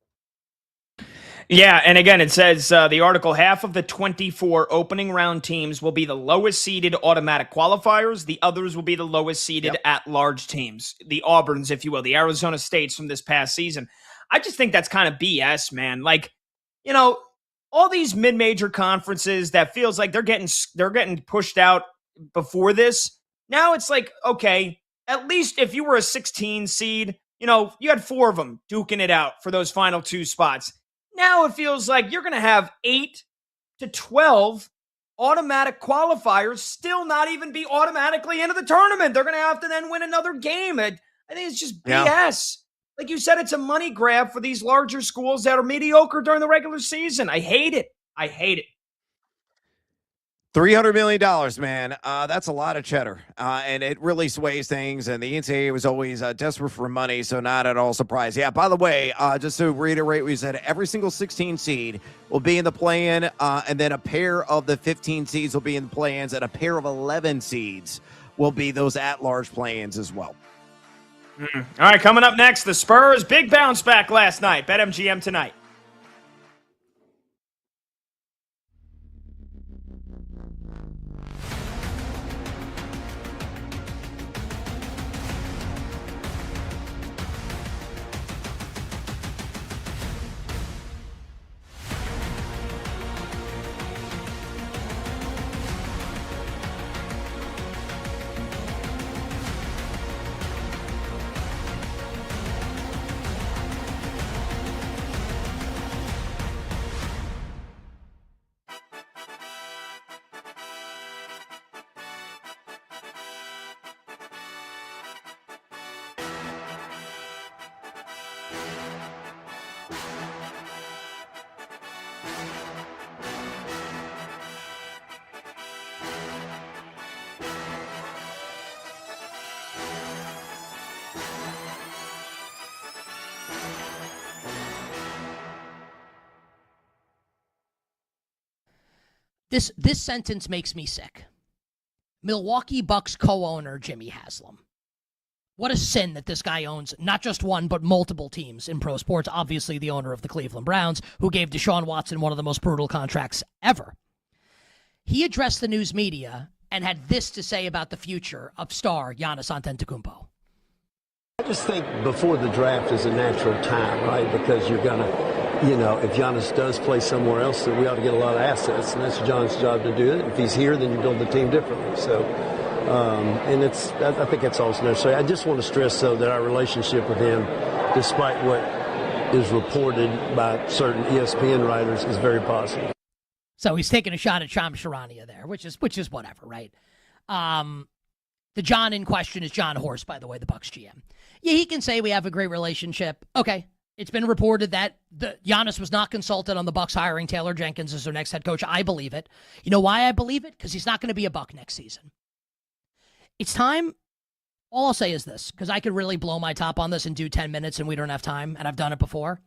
Yeah, and again, it says the article, half of the 24 opening round teams will be the lowest seeded automatic qualifiers. The others will be the lowest seeded at-large teams, the Auburns, if you will, the Arizona States from this past season. I just think that's kind of BS, man. Like, all these mid-major conferences that feels like they're getting pushed out before this. Now it's like, okay, at least if you were a 16 seed, you had 4 of them duking it out for those final 2 spots. Now it feels like you're going to have 8 to 12 automatic qualifiers still not even be automatically into the tournament. They're going to have to then win another game. I think it's just BS. Yeah. Like you said, it's a money grab for these larger schools that are mediocre during the regular season. I hate it. $300 million, man. That's a lot of cheddar. And it really sways things. And the NCAA was always desperate for money, so not at all surprised. Yeah, by the way, just to reiterate, we said every single 16 seed will be in the play-in, and then a pair of the 15 seeds will be in the play-ins, and a pair of 11 seeds will be those at-large play-ins as well. All right, coming up next, the Spurs, big bounce back last night. BetMGM tonight. This sentence makes me sick. Milwaukee Bucks co-owner Jimmy Haslam. What a sin that this guy owns not just one, but multiple teams in pro sports. Obviously, the owner of the Cleveland Browns, who gave Deshaun Watson one of the most brutal contracts ever. He addressed the news media and had this to say about the future of star Giannis Antetokounmpo. I just think before the draft is a natural time, right? Because you're going to, if Giannis does play somewhere else, then we ought to get a lot of assets, and that's John's job to do it. If he's here, then you build the team differently. So, I think that's also necessary. I just want to stress, though, that our relationship with him, despite what is reported by certain ESPN writers, is very positive. So he's taking a shot at Shams Charania there, which is whatever, right? The John in question is John Horst, by the way, the Bucks GM. Yeah, he can say we have a great relationship. Okay. It's been reported that Giannis was not consulted on the Bucks hiring Taylor Jenkins as their next head coach. I believe it. You know why I believe it? Because he's not going to be a Buck next season. It's time. All I'll say is this, because I could really blow my top on this and do 10 minutes and we don't have time, and I've done it before.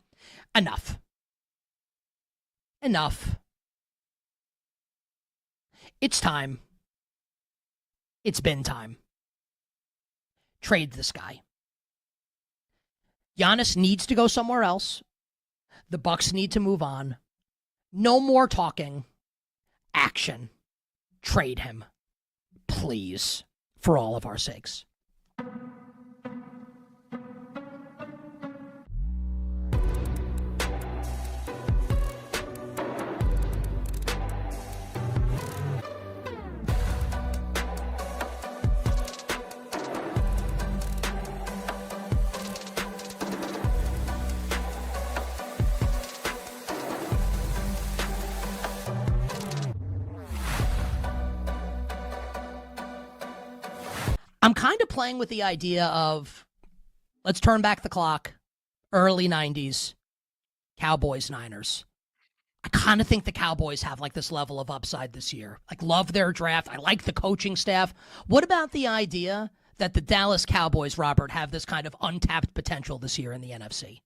Enough. It's time. It's been time. Trade this guy. Giannis needs to go somewhere else. The Bucks need to move on. No more talking. Action. Trade him. Please. For all of our sakes. I'm kind of playing with the idea of let's turn back the clock, early 90s, Cowboys, Niners. I kind of think the Cowboys have like this level of upside this year. Like, love their draft. I like the coaching staff. What about the idea that the Dallas Cowboys, Robert, have this kind of untapped potential this year in the NFC?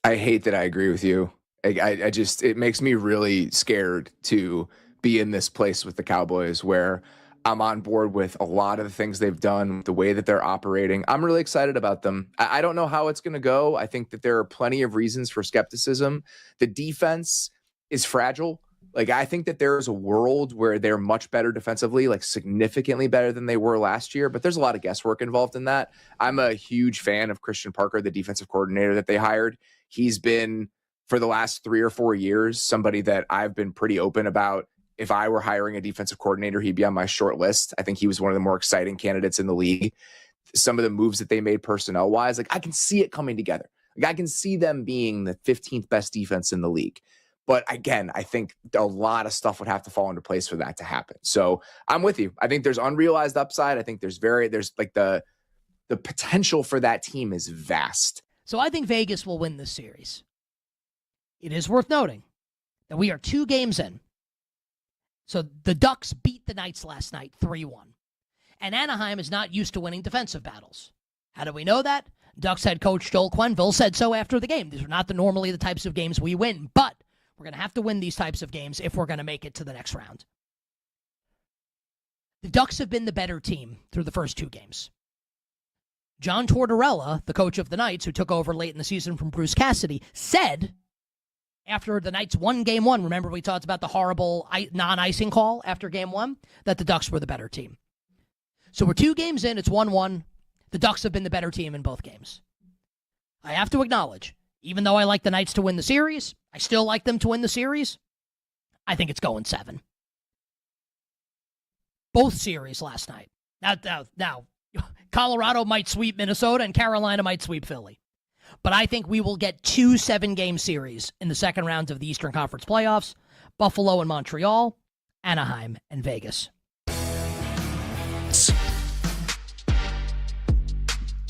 I hate that I agree with you. I just, it makes me really scared to be in this place with the Cowboys where I'm on board with a lot of the things they've done, the way that they're operating. I'm really excited about them. I don't know how it's going to go. I think that there are plenty of reasons for skepticism. The defense is fragile. Like, I think that there is a world where they're much better defensively, like significantly better than they were last year, but there's a lot of guesswork involved in that. I'm a huge fan of Christian Parker, the defensive coordinator that they hired. He's been, for the last 3 or 4 years, somebody that I've been pretty open about. If I were hiring a defensive coordinator, he'd be on my short list. I think he was one of the more exciting candidates in the league. Some of the moves that they made personnel-wise, like, I can see it coming together. Like, I can see them being the 15th best defense in the league. But again, I think a lot of stuff would have to fall into place for that to happen. So I'm with you. I think there's unrealized upside. I think there's like the potential for that team is vast. So I think Vegas will win this series. It is worth noting that we are 2 games in. So the Ducks beat the Knights last night 3-1. And Anaheim is not used to winning defensive battles. How do we know that? Ducks head coach Joel Quenneville said so after the game. These are not normally the types of games we win, but we're going to have to win these types of games if we're going to make it to the next round. The Ducks have been the better team through the first 2 games. John Tortorella, the coach of the Knights, who took over late in the season from Bruce Cassidy, said after the Knights won Game 1, remember we talked about the horrible non-icing call after Game 1, that the Ducks were the better team. So we're 2 games in, it's 1-1. The Ducks have been the better team in both games. I have to acknowledge, even though I like the Knights to win the series, I still like them to win the series. I think it's going 7. Both series last night. Now, Colorado might sweep Minnesota and Carolina might sweep Philly. But I think we will get 2 7-game series in the second round of the Eastern Conference playoffs. Buffalo and Montreal, Anaheim and Vegas.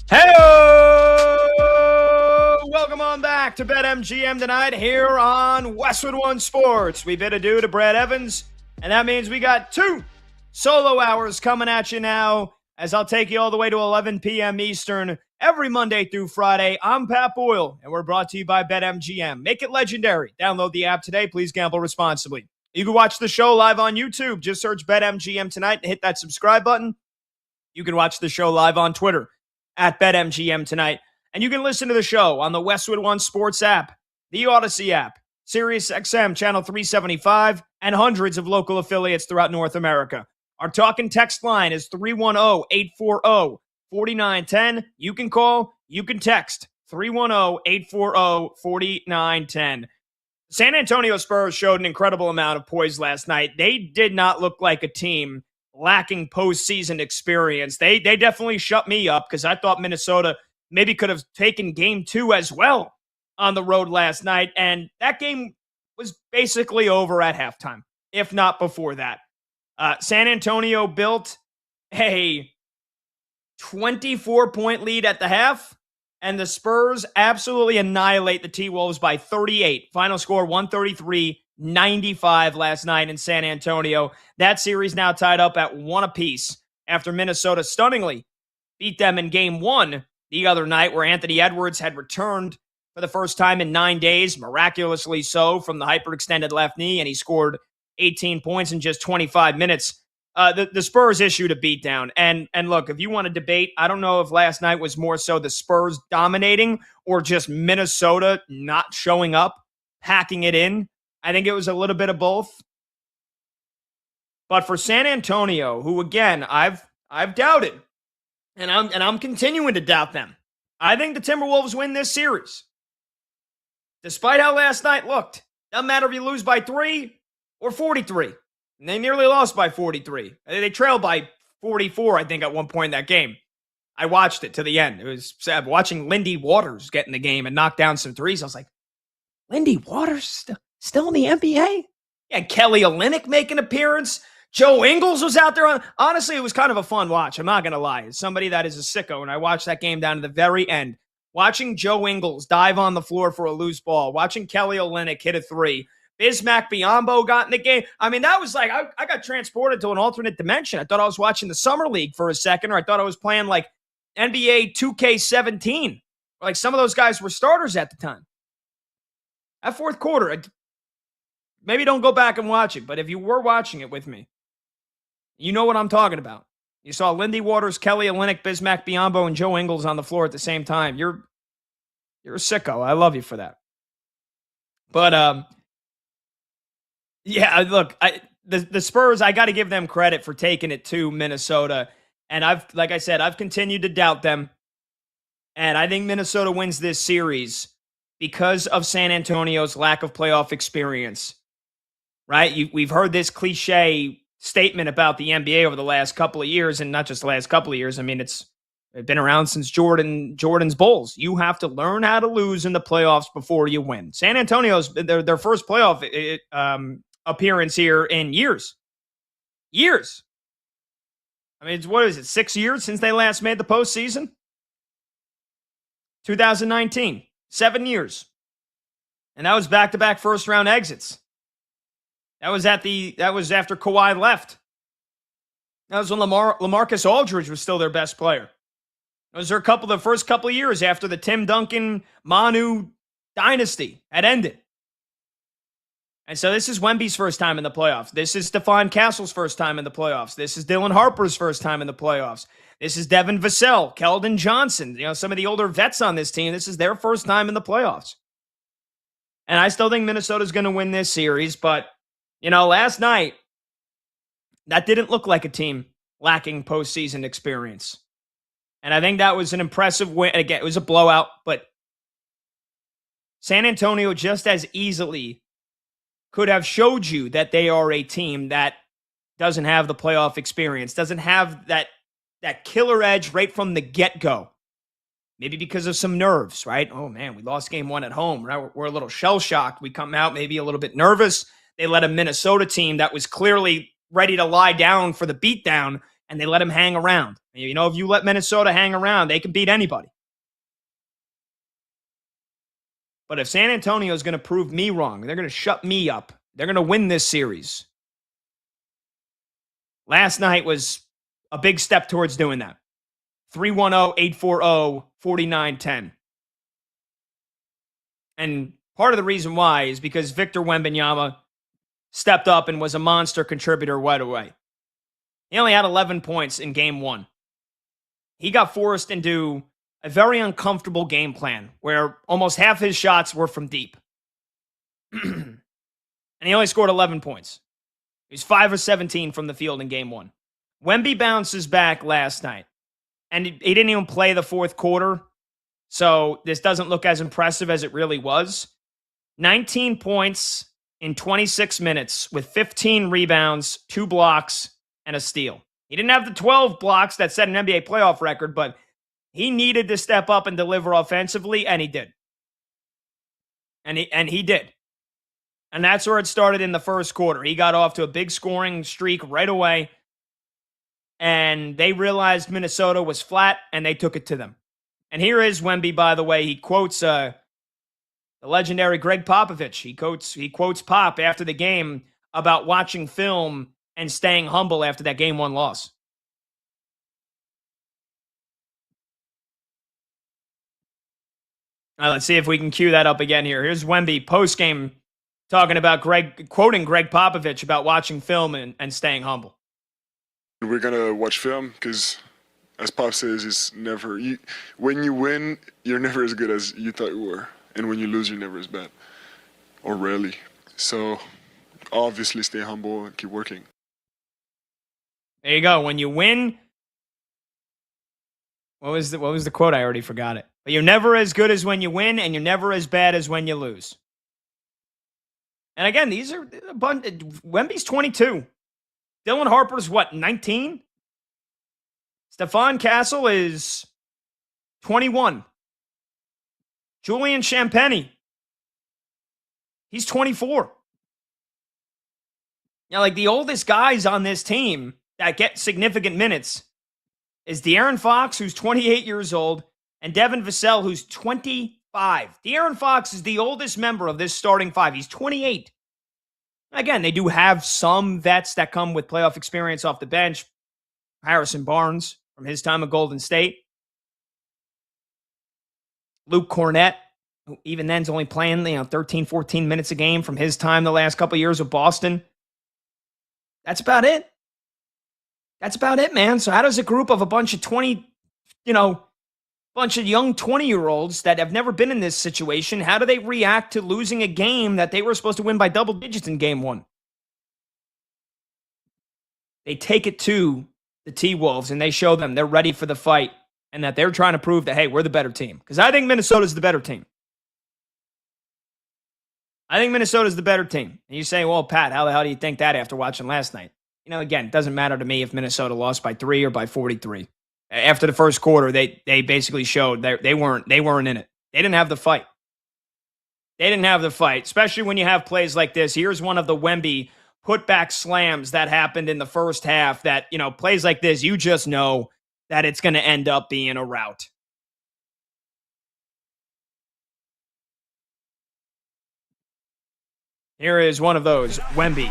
Hey, welcome on back to BetMGM tonight here on Westwood One Sports. We bid adieu to Brad Evans, and that means we got 2 solo hours coming at you now, as I'll take you all the way to 11 p.m. Eastern every Monday through Friday. I'm Pat Boyle, and we're brought to you by BetMGM. Make it legendary. Download the app today. Please gamble responsibly. You can watch the show live on YouTube. Just search BetMGM Tonight and hit that subscribe button. You can watch the show live on Twitter at BetMGM Tonight. And you can listen to the show on the Westwood One Sports app, the Odyssey app, SiriusXM Channel 375, and hundreds of local affiliates throughout North America. Our talk and text line is 310-840-4910. You can call, you can text 310-840-4910. San Antonio Spurs showed an incredible amount of poise last night. They did not look like a team lacking postseason experience. They definitely shut me up because I thought Minnesota maybe could have taken game 2 as well on the road last night. And that game was basically over at halftime, if not before that. San Antonio built a 24-point lead at the half, and the Spurs absolutely annihilate the T-Wolves by 38. Final score 133-95 last night in San Antonio. That series now tied up at 1 apiece after Minnesota stunningly beat them in game 1 the other night, where Anthony Edwards had returned for the first time in 9 days, miraculously so, from the hyperextended left knee, and he scored 18 points in just 25 minutes. The Spurs issued a beatdown. And look, if you want to debate, I don't know if last night was more so the Spurs dominating or just Minnesota not showing up, packing it in. I think it was a little bit of both. But for San Antonio, who again I've doubted, and I'm continuing to doubt them, I think the Timberwolves win this series. Despite how last night looked, doesn't matter if you lose by 3 or 43. And they nearly lost by 43. They trailed by 44, I think, at one point in that game. I watched it to the end. It was sad watching Lindy Waters get in the game and knock down some threes. I was like, Lindy Waters still in the NBA? Yeah, Kelly Olynyk make an appearance. Joe Ingles was out there. Honestly, it was kind of a fun watch. I'm not going to lie. As somebody that is a sicko, and I watched that game down to the very end, watching Joe Ingles dive on the floor for a loose ball, watching Kelly Olynyk hit a three, Bismack Biyombo got in the game. I mean, that was like, I got transported to an alternate dimension. I thought I was watching the Summer League for a second, or I thought I was playing like NBA 2K17. Like some of those guys were starters at the time. That fourth quarter, maybe don't go back and watch it, but if you were watching it with me, you know what I'm talking about. You saw Lindy Waters, Kelly Olynyk, Bismack Biyombo, and Joe Ingles on the floor at the same time. You're a sicko. I love you for that. But, yeah, look, the Spurs, I got to give them credit for taking it to Minnesota. And like I said, I've continued to doubt them. And I think Minnesota wins this series because of San Antonio's lack of playoff experience, right? We've heard this cliche statement about the NBA over the last couple of years, and not just the last couple of years. I mean, it's been around since Jordan's Bulls. You have to learn how to lose in the playoffs before you win. San Antonio's their first playoff appearance here in years. I mean, what is it, 6 years since they last made the postseason? 2019, 7 years. And that was back-to-back first-round exits. That was after Kawhi left. That was when LaMarcus Aldridge was still their best player. Those are the first couple of years after the Tim Duncan Manu dynasty had ended. And so this is Wemby's first time in the playoffs. This is Stephon Castle's first time in the playoffs. This is Dylan Harper's first time in the playoffs. This is Devin Vassell, Keldon Johnson, some of the older vets on this team. This is their first time in the playoffs. And I still think Minnesota's going to win this series, but last night, that didn't look like a team lacking postseason experience. And I think that was an impressive win. Again, it was a blowout, but San Antonio just as easily could have showed you that they are a team that doesn't have the playoff experience, doesn't have that killer edge right from the get-go. Maybe because of some nerves, right? Oh, man, we lost game 1 at home. We're a little shell-shocked. We come out maybe a little bit nervous. They let a Minnesota team that was clearly ready to lie down for the beatdown, and they let him hang around. If you let Minnesota hang around, they can beat anybody. But if San Antonio is going to prove me wrong, they're going to shut me up. They're going to win this series. Last night was a big step towards doing that. 310-840-4910. And part of the reason why is because Victor Wembanyama stepped up and was a monster contributor right away. He only had 11 points in game one. He got forced into a very uncomfortable game plan where almost half his shots were from deep. And he only scored 11 points. He was 5 of 17 from the field in game one. Wemby bounces back last night, and he didn't even play the fourth quarter, so this doesn't look as impressive as it really was. 19 points in 26 minutes with 15 rebounds, 2 blocks, and a steal. He didn't have the 12 blocks that set an NBA playoff record, but he needed to step up and deliver offensively, and he did. And he did. And that's where it started in the first quarter. He got off to a big scoring streak right away, and they realized Minnesota was flat, and they took it to them. And here is Wemby, by the way. He quotes the legendary Greg Popovich. He quotes Pop after the game about watching film and staying humble after that game one loss. All right, let's see if we can cue that up again here. Here's Wemby post-game talking about quoting Greg Popovich about watching film and staying humble. We're going to watch film because, as Pop says, it's never... when you win, you're never as good as you thought you were. And when you lose, you're never as bad. Or rarely. So, obviously, stay humble and keep working. There you go. When you win... What was the quote? I already forgot it. But you're never as good as when you win, and you're never as bad as when you lose. And again, these are... Wemby's 22. Dylan Harper's, 19? Stephon Castle is 21. Julian Champagnie, he's 24. Now, like the oldest guys on this team that get significant minutes is De'Aaron Fox, who's 28 years old, and Devin Vassell, who's 25. De'Aaron Fox is the oldest member of this starting five. He's 28. Again, they do have some vets that come with playoff experience off the bench. Harrison Barnes from his time at Golden State. Luke Cornett, who even then's only playing 13, 14 minutes a game from his time the last couple of years with Boston. That's about it. That's about it, man. So how does a group of a bunch of bunch of young 20-year-olds that have never been in this situation, how do they react to losing a game that they were supposed to win by double digits in game one? They take it to the T-Wolves, and they show them they're ready for the fight and that they're trying to prove that, hey, we're the better team. Because I think Minnesota's the better team. I think Minnesota's the better team. And you say, well, Pat, how the hell do you think that after watching last night? Again, it doesn't matter to me if Minnesota lost by 3 or by 43. After the first quarter, they basically showed they weren't in it. They didn't have the fight. They didn't have the fight, especially when you have plays like this. Here's one of the Wemby putback slams that happened in the first half that, plays like this, you just know that it's going to end up being a rout. Here is one of those Wemby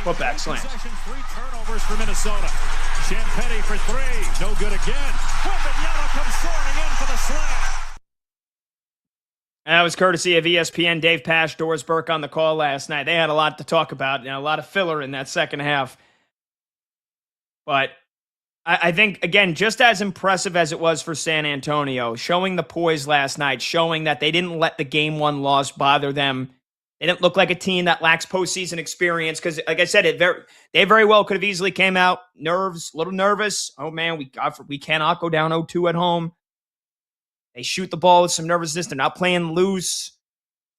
putback slams. 3 turnovers for Minnesota. Champagnie for 3. No good again. Wembanyama comes soaring in for the slam. That was courtesy of ESPN. Dave Pasch, Doris Burke on the call last night. They had a lot to talk about, a lot of filler in that second half. But I think, again, just as impressive as it was for San Antonio, showing the poise last night, showing that they didn't let the game one loss bother them. They didn't look like a team that lacks postseason experience because, like I said, they very well could have easily came out a little nervous. Oh, man, we cannot go down 0-2 at home. They shoot the ball with some nervousness. They're not playing loose,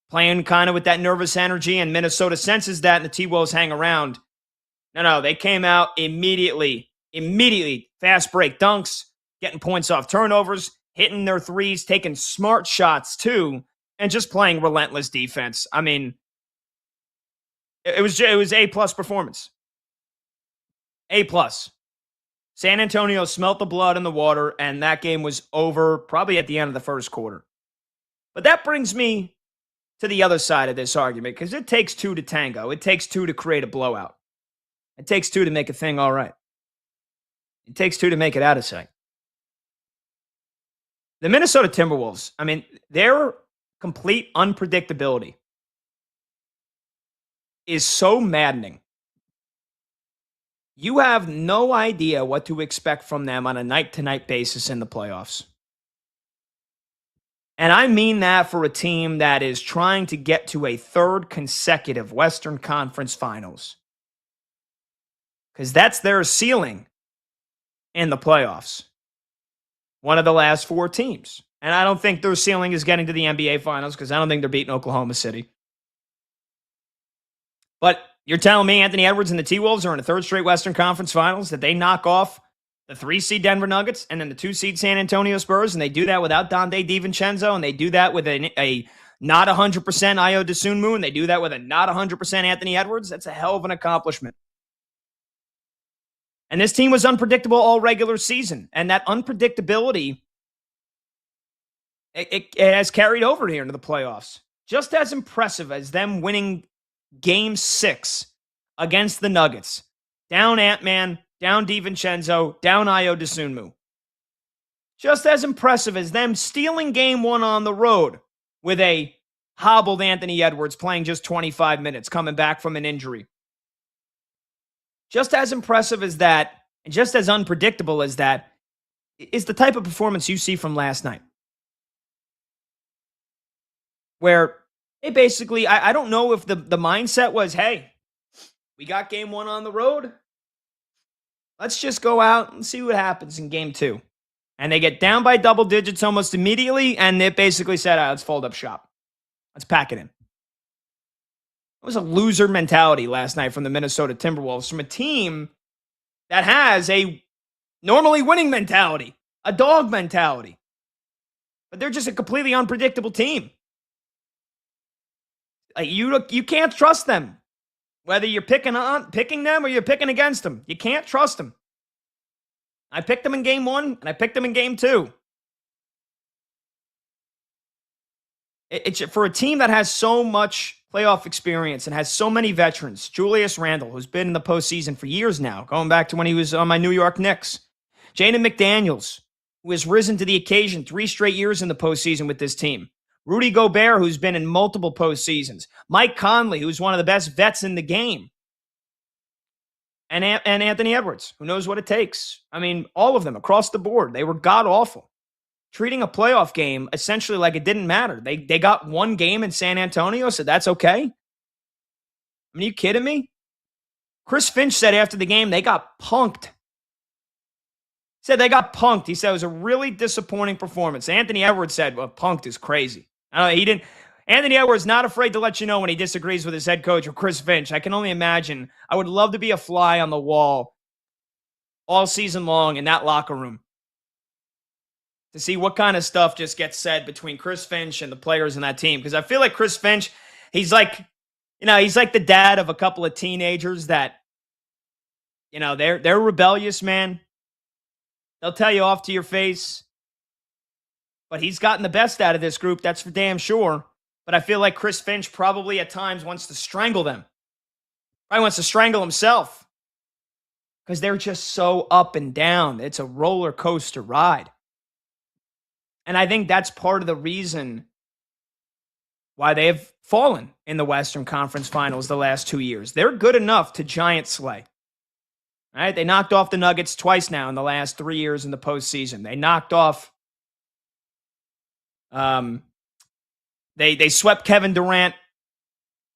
playing kind of with that nervous energy, and Minnesota senses that, and the T-Wolves hang around. No, they came out immediately, fast break dunks, getting points off turnovers, hitting their threes, taking smart shots, too. And just playing relentless defense. I mean, it was A-plus performance. A-plus. San Antonio smelt the blood in the water, and that game was over probably at the end of the first quarter. But that brings me to the other side of this argument, because it takes 2 to tango. It takes 2 to create a blowout. It takes 2 to make a thing all right. It takes 2 to make it out of sight. The Minnesota Timberwolves, I mean, they're complete unpredictability is so maddening. You have no idea what to expect from them on a night-to-night basis in the playoffs. And I mean that for a team that is trying to get to a third consecutive Western Conference Finals. Because that's their ceiling in the playoffs. One of the last 4 teams. And I don't think their ceiling is getting to the NBA Finals because I don't think they're beating Oklahoma City. But you're telling me Anthony Edwards and the T-Wolves are in a third straight Western Conference Finals, that they knock off the 3-seed Denver Nuggets and then the 2-seed San Antonio Spurs, and they do that without Donte DiVincenzo, and they do that with a not 100% Ayo Dosunmu, and they do that with a not 100% Anthony Edwards? That's a hell of an accomplishment. And this team was unpredictable all regular season, and that unpredictability, it has carried over here into the playoffs. Just as impressive as them winning Game 6 against the Nuggets. Down Ant-Man, down DiVincenzo, down Ayo Dosunmu. Just as impressive as them stealing Game 1 on the road with a hobbled Anthony Edwards playing just 25 minutes, coming back from an injury. Just as impressive as that, and just as unpredictable as that, is the type of performance you see from last night. Where it basically, I don't know if the mindset was, hey, we got Game 1 on the road. Let's just go out and see what happens in Game 2. And they get down by double digits almost immediately, and it basically said, let's fold up shop. Let's pack it in. It was a loser mentality last night from the Minnesota Timberwolves, from a team that has a normally winning mentality, a dog mentality. But they're just a completely unpredictable team. You can't trust them. Whether you're picking them or you're picking against them. You can't trust them. I picked them in Game 1, and I picked them in Game 2. It's for a team that has so much playoff experience and has so many veterans. Julius Randle, who's been in the postseason for years now, going back to when he was on my New York Knicks. Jaden McDaniels, who has risen to the occasion 3 straight years in the postseason with this team. Rudy Gobert, who's been in multiple postseasons. Mike Conley, who's one of the best vets in the game. And Anthony Edwards, who knows what it takes. I mean, all of them across the board. They were god-awful. Treating a playoff game essentially like it didn't matter. They got one game in San Antonio, so that's okay. I mean, are you kidding me? Chris Finch said after the game they got punked. He said they got punked. He said it was a really disappointing performance. Anthony Edwards said, well, punked is crazy. Anthony Edwards not afraid to let you know when he disagrees with his head coach or Chris Finch. I can only imagine. I would love to be a fly on the wall all season long in that locker room to see what kind of stuff just gets said between Chris Finch and the players in that team. Because I feel like Chris Finch, he's like the dad of a couple of teenagers that, they're rebellious, man. They'll tell you off to your face. But he's gotten the best out of this group, that's for damn sure. But I feel like Chris Finch probably at times wants to strangle them. Probably wants to strangle himself. Because they're just so up and down. It's a roller coaster ride. And I think that's part of the reason why they have fallen in the Western Conference Finals the last 2 years. They're good enough to giant slay. All right, they knocked off the Nuggets twice now in the last 3 years in the postseason. They knocked off they swept Kevin Durant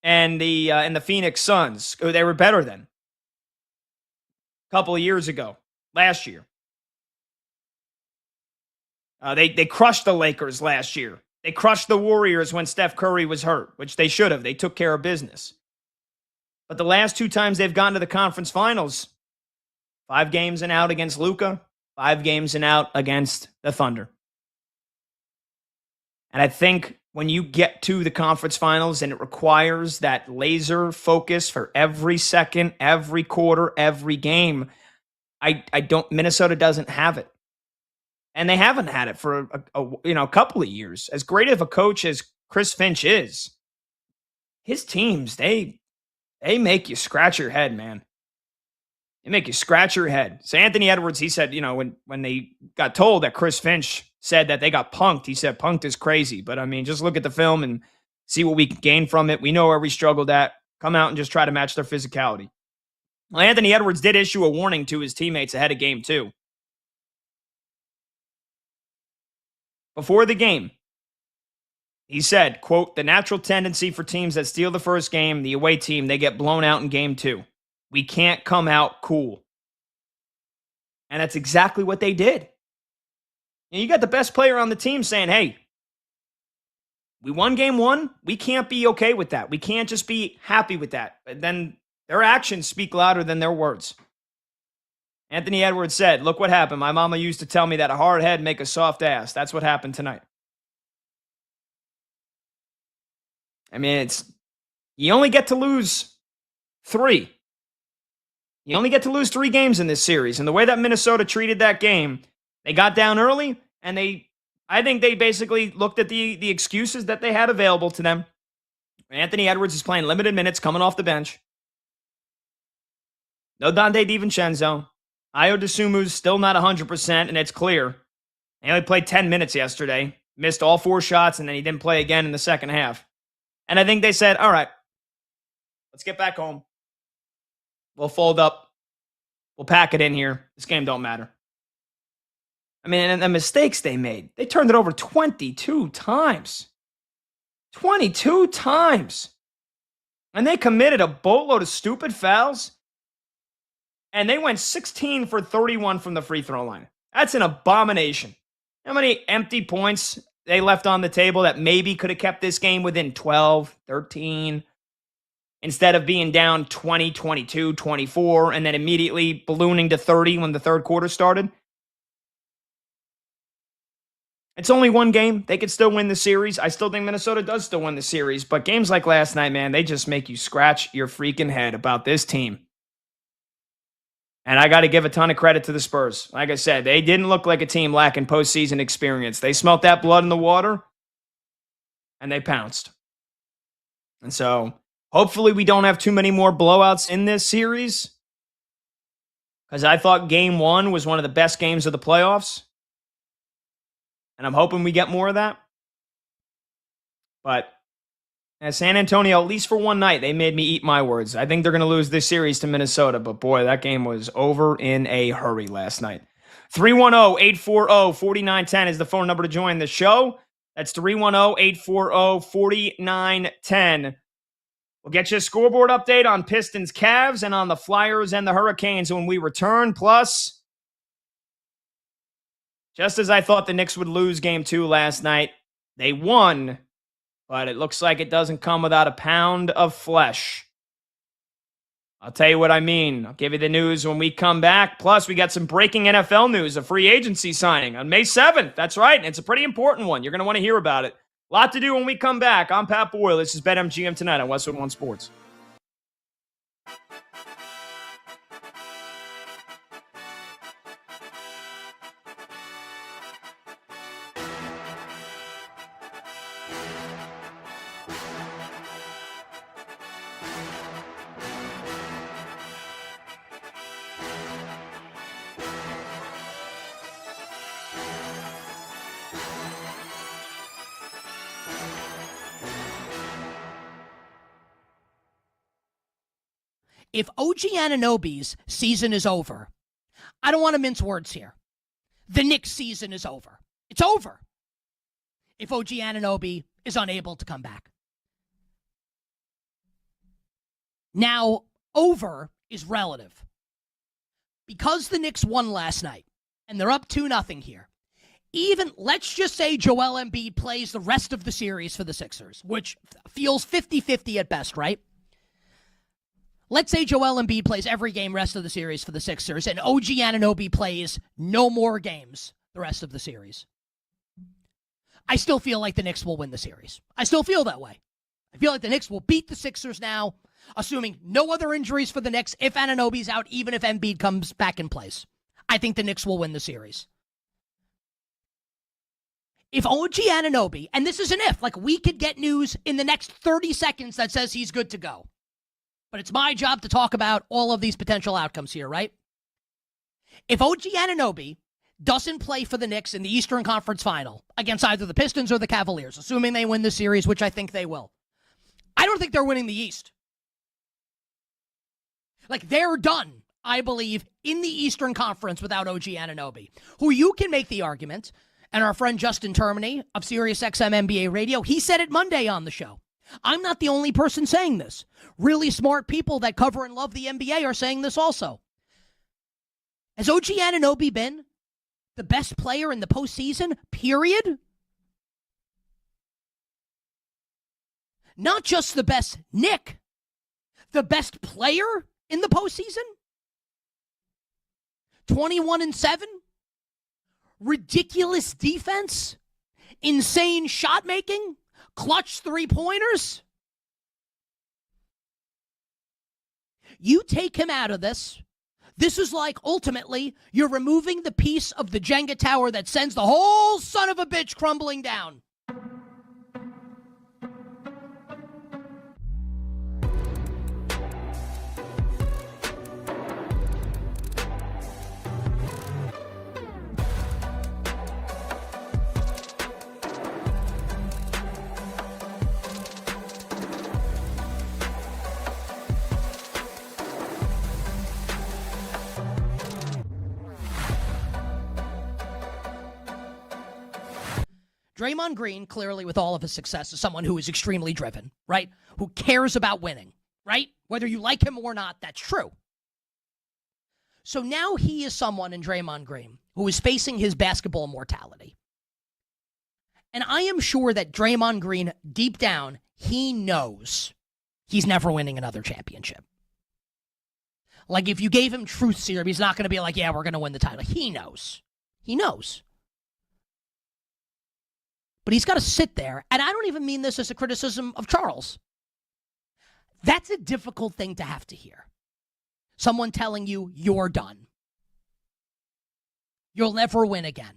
and the Phoenix Suns, who they were better than a couple of years ago, last year. They crushed the Lakers last year. They crushed the Warriors when Steph Curry was hurt, which they should have. They took care of business. But the last 2 times they've gone to the conference finals, 5 games and out against Luka, 5 games and out against the Thunder. And I think when you get to the conference finals and it requires that laser focus for every second, every quarter, every game, Minnesota doesn't have it. And they haven't had it for a couple of years. As great of a coach as Chris Finch is, his teams, they make you scratch your head, man. They make you scratch your head. So Anthony Edwards, he said, when they got told that Chris Finch said that they got punked, he said punked is crazy. But I mean, just look at the film and see what we can gain from it. We know where we struggled at. come out and just try to match their physicality. Well, Anthony Edwards did issue a warning to his teammates ahead of game 2. Before the game, he said, quote, "The natural tendency for teams that steal the first game, the away team, they get blown out in game 2. We can't come out cool." And that's exactly what they did. And you got the best player on the team saying, hey, we won game 1. We can't be okay with that. We can't just be happy with that. But then their actions speak louder than their words. Anthony Edwards said, "Look what happened. My mama used to tell me that a hard head make a soft ass. That's what happened tonight." I mean, you only get to lose 3. You only get to lose 3 games in this series. And the way that Minnesota treated that game, they got down early, and I think they basically looked at the excuses that they had available to them. Anthony Edwards is playing limited minutes coming off the bench. No Dante DiVincenzo. Ayo Dosunmu's still not 100%, and it's clear. He only played 10 minutes yesterday, missed all 4 shots, and then he didn't play again in the second half. And I think they said, all right, let's get back home. We'll fold up. We'll pack it in here. This game don't matter. I mean, and the mistakes they made, they turned it over 22 times. 22 times. And they committed a boatload of stupid fouls. And they went 16 for 31 from the free throw line. That's an abomination. How many empty points they left on the table that maybe could have kept this game within 12, 13, instead of being down 20, 22, 24, and then immediately ballooning to 30 when the third quarter started? It's only one game. They could still win the series. I still think Minnesota does still win the series. But games like last night, man, they just make you scratch your freaking head about this team. And I got to give a ton of credit to the Spurs. Like I said, they didn't look like a team lacking postseason experience. They smelt that blood in the water, and they pounced. And so, hopefully we don't have too many more blowouts in this series, because I thought game 1 was one of the best games of the playoffs. And I'm hoping we get more of that. But San Antonio, at least for one night, they made me eat my words. I think they're going to lose this series to Minnesota. But boy, that game was over in a hurry last night. 310-840-4910 is the phone number to join the show. That's 310-840-4910. We'll get you a scoreboard update on Pistons, Cavs, and on the Flyers and the Hurricanes when we return. Plus, just as I thought the Knicks would lose game 2 last night, they won, but it looks like it doesn't come without a pound of flesh. I'll tell you what I mean. I'll give you the news when we come back. Plus, we got some breaking NFL news, a free agency signing on May 7th. That's right, and it's a pretty important one. You're going to want to hear about it. A lot to do when we come back. I'm Pat Boyle. This is BetMGM Tonight on Westwood One Sports. If OG Anunoby's season is over, I don't want to mince words here. The Knicks season is over. It's over. If OG Anunoby is unable to come back. Now, over is relative. Because the Knicks won last night, and they're up 2-0 here, even, let's just say Joel Embiid plays the rest of the series for the Sixers, which feels 50-50 at best, right? Let's say Joel Embiid plays every game rest of the series for the Sixers, and OG Anunoby plays no more games the rest of the series. I still feel like the Knicks will win the series. I still feel that way. I feel like the Knicks will beat the Sixers now, assuming no other injuries for the Knicks if Anunoby's out, even if Embiid comes back in place. I think the Knicks will win the series. If OG Anunoby, and this is an if, like we could get news in the next 30 seconds that says he's good to go. But it's my job to talk about all of these potential outcomes here, right? If OG Anunoby doesn't play for the Knicks in the Eastern Conference Final against either the Pistons or the Cavaliers, assuming they win the series, which I think they will, I don't think they're winning the East. Like, they're done, I believe, in the Eastern Conference without OG Anunoby, who you can make the argument, and our friend Justin Termini of SiriusXM NBA Radio, he said it Monday on the show. I'm not the only person saying this. Really smart people that cover and love the NBA are saying this also. Has OG Anunoby been the best player in the postseason, period? Not just the best Knick, the best player in the postseason? 21-7? Ridiculous defense? Insane shot making? Clutch three-pointers? You take him out of this. This is like, ultimately, you're removing the piece of the Jenga tower that sends the whole son of a bitch crumbling down. Draymond Green, clearly with all of his success, is someone who is extremely driven, right? Who cares about winning, right? Whether you like him or not, that's true. So now he is someone in Draymond Green who is facing his basketball mortality. And I am sure that Draymond Green, deep down, he knows he's never winning another championship. Like, if you gave him truth serum, he's not going to be like, yeah, we're going to win the title. He knows. He knows. But he's got to sit there, and I don't even mean this as a criticism of Charles. That's a difficult thing to have to hear. Someone telling you you're done. You'll never win again.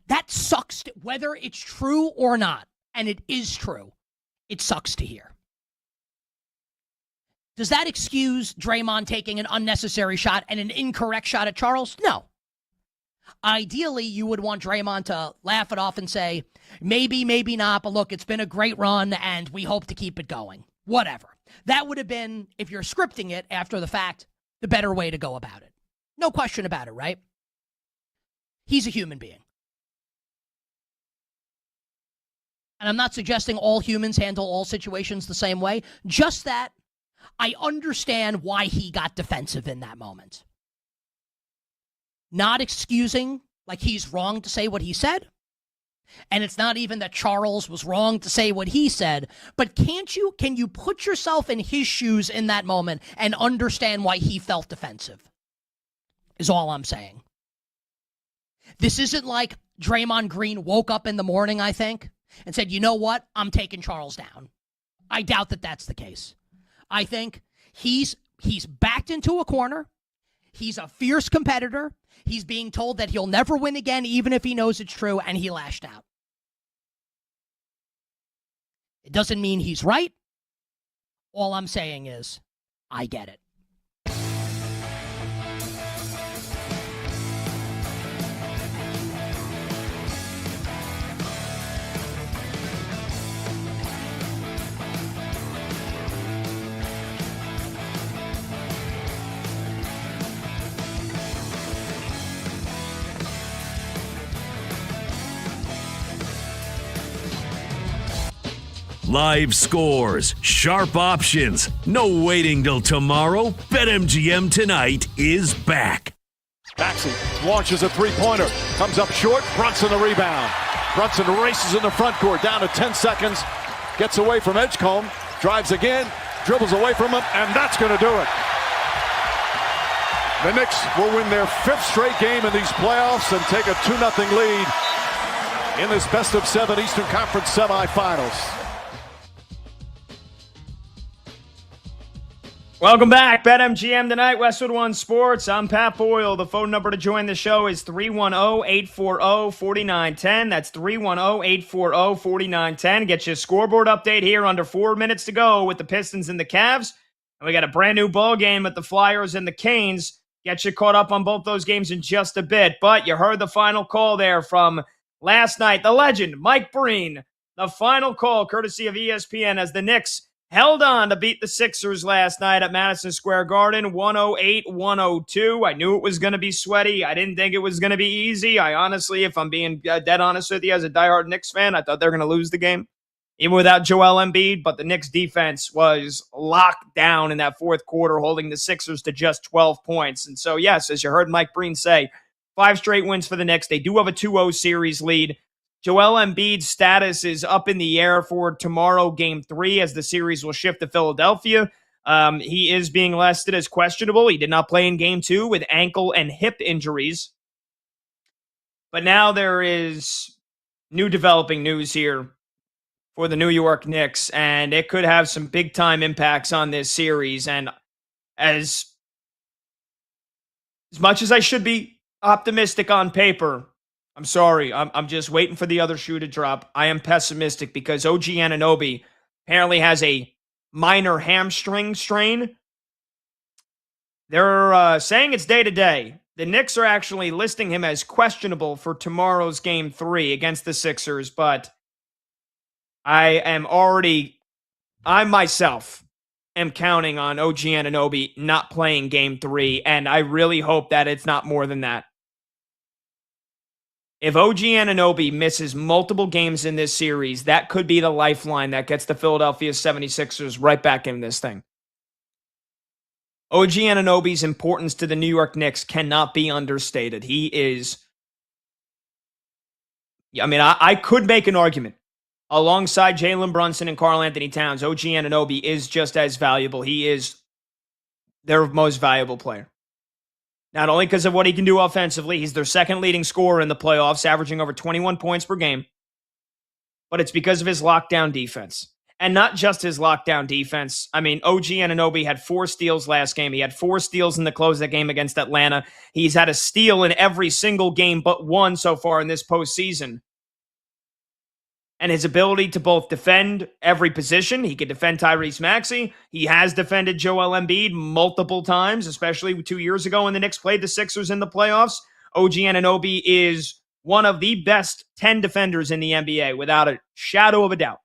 That sucks, whether it's true or not, and it is true. It sucks to hear. Does that excuse Draymond taking an unnecessary shot and an incorrect shot at Charles? No. Ideally, you would want Draymond to laugh it off and say, maybe, maybe not, but look, it's been a great run, and we hope to keep it going. Whatever. That would have been, if you're scripting it after the fact, the better way to go about it. No question about it, right? He's a human being. And I'm not suggesting all humans handle all situations the same way, just that I understand why he got defensive in that moment. Not excusing, like he's wrong to say what he said. And it's not even that Charles was wrong to say what he said. But can you put yourself in his shoes in that moment and understand why he felt defensive? Is all I'm saying. This isn't like Draymond Green woke up in the morning, I think, and said, you know what? I'm taking Charles down. I doubt that that's the case. I think he's backed into a corner. He's a fierce competitor. He's being told that he'll never win again, even if he knows it's true, and he lashed out. It doesn't mean he's right. All I'm saying is, I get it. Live scores, sharp options, no waiting till tomorrow. BetMGM Tonight is back. Maxey launches a three-pointer, comes up short, Brunson the rebound. Brunson races in the front court, down to 10 seconds, gets away from Edgecombe, drives again, dribbles away from him, and that's going to do it. The Knicks will win their 5th straight game in these playoffs and take a 2-0 lead in this best-of-7 Eastern Conference semifinals. Welcome back. BetMGM Tonight, Westwood One Sports. I'm Pat Boyle. The phone number to join the show is 310-840-4910. That's 310-840-4910. Get you a scoreboard update here under 4 minutes to go with the Pistons and the Cavs. And we got a brand new ball game with the Flyers and the Canes. Get you caught up on both those games in just a bit. But you heard the final call there from last night. The legend, Mike Breen. The final call, courtesy of ESPN, as the Knicks held on to beat the Sixers last night at Madison Square Garden, 108-102. I knew it was going to be sweaty. I didn't think it was going to be easy. I honestly, if I'm being dead honest with you as a diehard Knicks fan, I thought they were going to lose the game, even without Joel Embiid. But the Knicks defense was locked down in that fourth quarter, holding the Sixers to just 12 points. And so, yes, as you heard Mike Breen say, 5 straight wins for the Knicks. They do have a 2-0 series lead. Joel Embiid's status is up in the air for tomorrow, Game 3, as the series will shift to Philadelphia. He is being listed as questionable. He did not play in Game 2 with ankle and hip injuries. But now there is new developing news here for the New York Knicks, and it could have some big-time impacts on this series. And as much as I should be optimistic on paper, I'm sorry. I'm just waiting for the other shoe to drop. I am pessimistic because OG Anunoby apparently has a minor hamstring strain. They're saying it's day-to-day. The Knicks are actually listing him as questionable for tomorrow's Game 3 against the Sixers, but I myself am counting on OG Anunoby not playing Game 3, and I really hope that it's not more than that. If OG Anunoby misses multiple games in this series, that could be the lifeline that gets the Philadelphia 76ers right back in this thing. OG Anunoby's importance to the New York Knicks cannot be understated. He is, I could make an argument. Alongside Jalen Brunson and Karl Anthony Towns, OG Anunoby is just as valuable. He is their most valuable player. Not only because of what he can do offensively, he's their second leading scorer in the playoffs, averaging over 21 points per game, but it's because of his lockdown defense. And not just his lockdown defense. OG Anunoby had 4 steals last game. He had 4 steals in the close of the game against Atlanta. He's had a steal in every single game but one so far in this postseason. And his ability to both defend every position. He can defend Tyrese Maxey. He has defended Joel Embiid multiple times, especially 2 years ago when the Knicks played the Sixers in the playoffs. OG Anunoby is one of the best 10 defenders in the NBA, without a shadow of a doubt.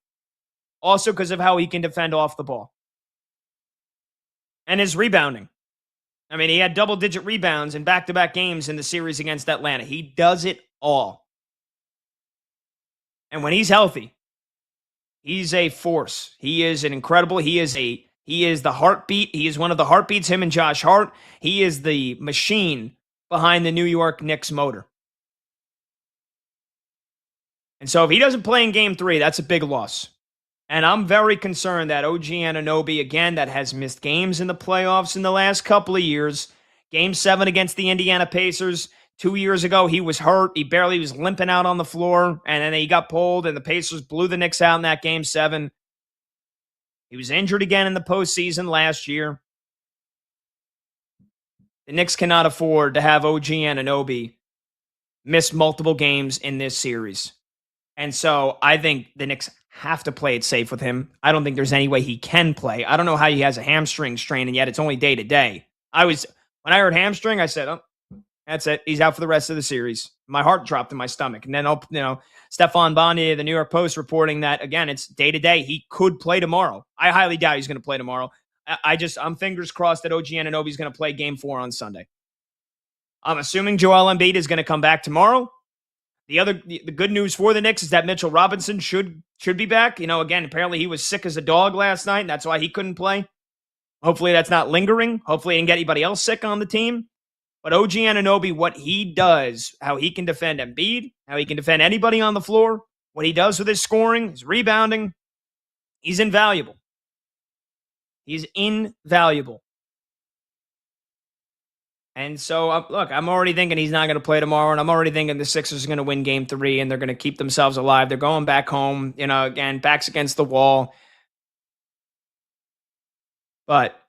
Also because of how he can defend off the ball. And his rebounding. He had double-digit rebounds in back-to-back games in the series against Atlanta. He does it all. And when he's healthy, he's a force. He is an incredible, he is the heartbeat. He is one of the heartbeats, him and Josh Hart. He is the machine behind the New York Knicks motor. And so if he doesn't play in Game 3, that's a big loss. And I'm very concerned that OG Anunoby, again, that has missed games in the playoffs in the last couple of years. Game 7 against the Indiana Pacers. 2 years ago, he was hurt. He barely was limping out on the floor, and then he got pulled, and the Pacers blew the Knicks out in that Game 7. He was injured again in the postseason last year. The Knicks cannot afford to have OG Anunoby miss multiple games in this series. And so I think the Knicks have to play it safe with him. I don't think there's any way he can play. I don't know how he has a hamstring strain, and yet it's only day-to-day. When I heard hamstring, I said, oh, that's it. He's out for the rest of the series. My heart dropped in my stomach. And then, Stephon Bondier, the New York Post, reporting that, again, it's day-to-day. He could play tomorrow. I highly doubt he's going to play tomorrow. I'm fingers crossed that OG Anunoby is going to play Game 4 on Sunday. I'm assuming Joel Embiid is going to come back tomorrow. The good news for the Knicks is that Mitchell Robinson should be back. Again, apparently he was sick as a dog last night, and that's why he couldn't play. Hopefully that's not lingering. Hopefully he didn't get anybody else sick on the team. But OG Anunoby, what he does, how he can defend Embiid, how he can defend anybody on the floor, what he does with his scoring, his rebounding, he's invaluable. He's invaluable. And so, I'm already thinking he's not going to play tomorrow, and I'm already thinking the Sixers are going to win Game 3, and they're going to keep themselves alive. They're going back home, again, backs against the wall. But,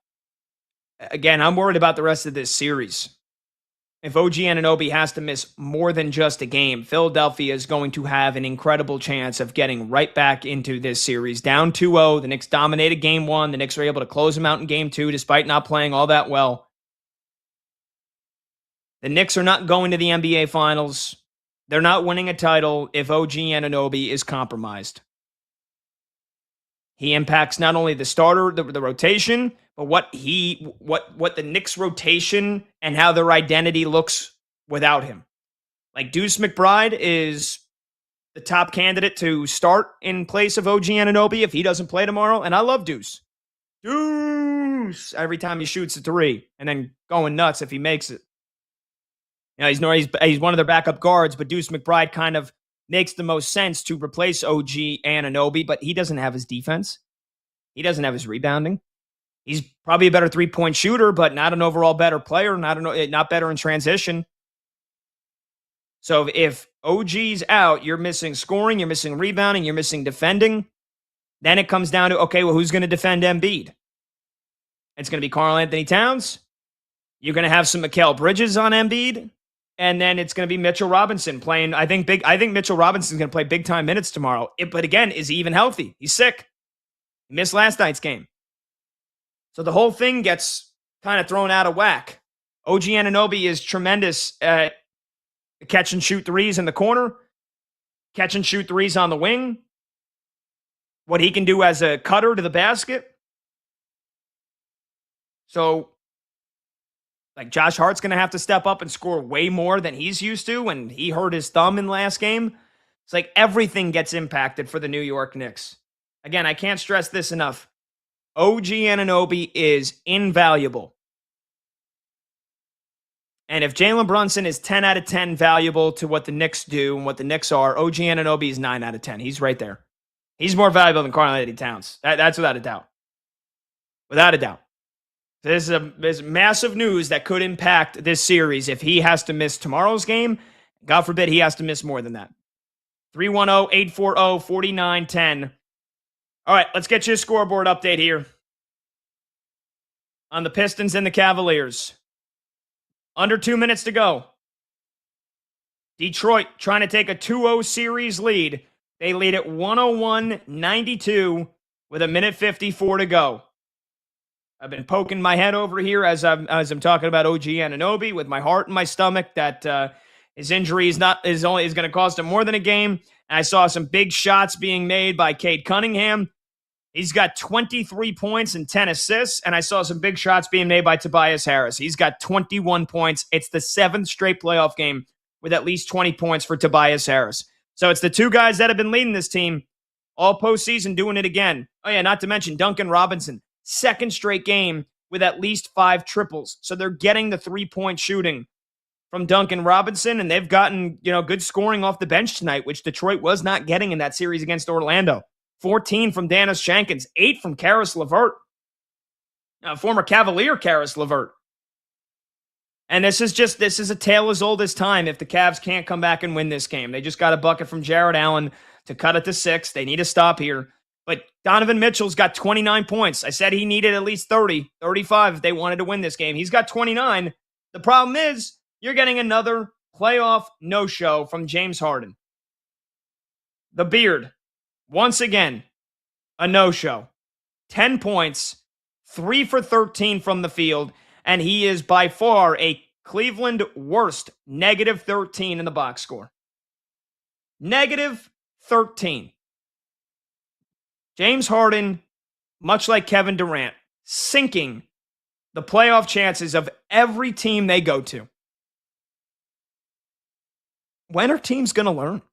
again, I'm worried about the rest of this series. If OG Anunoby has to miss more than just a game, Philadelphia is going to have an incredible chance of getting right back into this series. Down 2-0, the Knicks dominated Game 1. The Knicks were able to close them out in Game 2 despite not playing all that well. The Knicks are not going to the NBA Finals. They're not winning a title if OG Anunoby is compromised. He impacts not only the starter, the rotation, but what the Knicks rotation and how their identity looks without him. Like Deuce McBride is the top candidate to start in place of OG Anunoby if he doesn't play tomorrow. And I love Deuce. Deuce every time he shoots a three and then going nuts if he makes it. You know, he's one of their backup guards, but Deuce McBride kind of makes the most sense to replace OG Anunoby, but he doesn't have his defense. He doesn't have his rebounding. He's probably a better three-point shooter, but not an overall better player, not better in transition. So if OG's out, you're missing scoring, you're missing rebounding, you're missing defending. Then it comes down to, okay, well, who's going to defend Embiid? It's going to be Karl-Anthony Towns. You're going to have some Mikal Bridges on Embiid. And then it's going to be Mitchell Robinson playing. I think Mitchell Robinson's going to play big-time minutes tomorrow. But again, is he even healthy? He's sick. He missed last night's game. So the whole thing gets kind of thrown out of whack. OG Anunoby is tremendous at catch and shoot threes in the corner, catch and shoot threes on the wing, what he can do as a cutter to the basket. So, like, Josh Hart's going to have to step up and score way more than he's used to when he hurt his thumb in last game. It's like everything gets impacted for the New York Knicks. Again, I can't stress this enough. OG Anunoby is invaluable. And if Jalen Brunson is 10 out of 10 valuable to what the Knicks do and what the Knicks are, OG Anunoby is 9 out of 10. He's right there. He's more valuable than Karl-Anthony Towns. That's without a doubt. Without a doubt. There's massive news that could impact this series if he has to miss tomorrow's game. God forbid he has to miss more than that. 310-840-4910. All right, let's get you a scoreboard update here on the Pistons and the Cavaliers. Under 2 minutes to go. Detroit trying to take a 2-0 series lead. They lead at 101-92 with 1:54 to go. I've been poking my head over here as I'm talking about OG Anunoby with my heart in my stomach that his injury is going to cost him more than a game. And I saw some big shots being made by Cade Cunningham. He's got 23 points and 10 assists, and I saw some big shots being made by Tobias Harris. He's got 21 points. It's the 7th straight playoff game with at least 20 points for Tobias Harris. So it's the two guys that have been leading this team all postseason doing it again. Oh, yeah, not to mention Duncan Robinson. 2nd straight game with at least 5 triples. So they're getting the three-point shooting from Duncan Robinson, and they've gotten, good scoring off the bench tonight, which Detroit was not getting in that series against Orlando. 14 from Danis Jenkins, 8 from Karis LeVert, former Cavalier Karis LeVert. And this is a tale as old as time if the Cavs can't come back and win this game. They just got a bucket from Jared Allen to cut it to 6. They need a stop here. But Donovan Mitchell's got 29 points. I said he needed at least 30, 35 if they wanted to win this game. He's got 29. The problem is you're getting another playoff no-show from James Harden. The Beard. Once again, a no-show. 10 points, 3 for 13 from the field, and he is by far a Cleveland worst -13 in the box score. -13. James Harden, much like Kevin Durant, sinking the playoff chances of every team they go to. When are teams going to learn?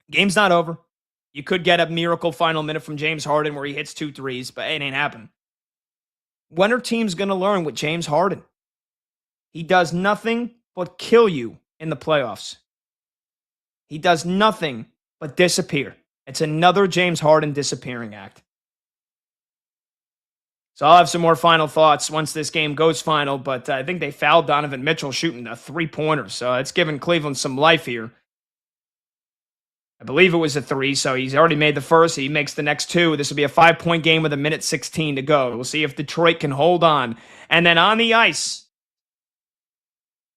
Game's not over. You could get a miracle final minute from James Harden where he hits 2 threes, but it ain't happening. When are teams going to learn with James Harden? He does nothing but kill you in the playoffs. He does nothing but disappear. It's another James Harden disappearing act. So I'll have some more final thoughts once this game goes final, but I think they fouled Donovan Mitchell shooting a 3-pointer, so it's giving Cleveland some life here. I believe it was a 3, so he's already made the first. He makes the next 2. This will be a 5-point game with 1:16 to go. We'll see if Detroit can hold on. And then on the ice,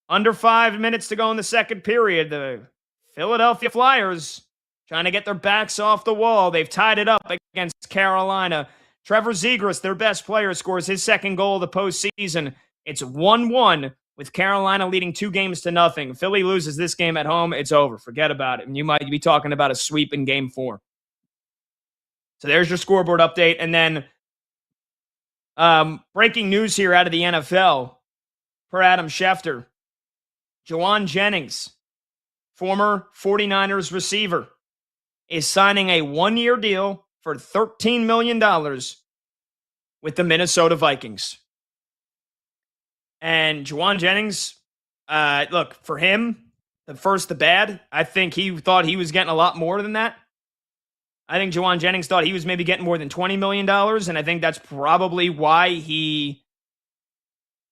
under 5 minutes to go in the second period, the Philadelphia Flyers trying to get their backs off the wall. They've tied it up against Carolina. Trevor Zegras, their best player, scores his second goal of the postseason. It's 1-1. With Carolina leading 2-0. Philly loses this game at home, it's over. Forget about it. And you might be talking about a sweep in Game 4. So there's your scoreboard update. And then breaking news here out of the NFL per Adam Schefter. Juwan Jennings, former 49ers receiver, is signing a one-year deal for $13 million with the Minnesota Vikings. And Juwan Jennings, look, for him, the bad, I think he thought he was getting a lot more than that. I think Juwan Jennings thought he was maybe getting more than $20 million, and I think that's probably why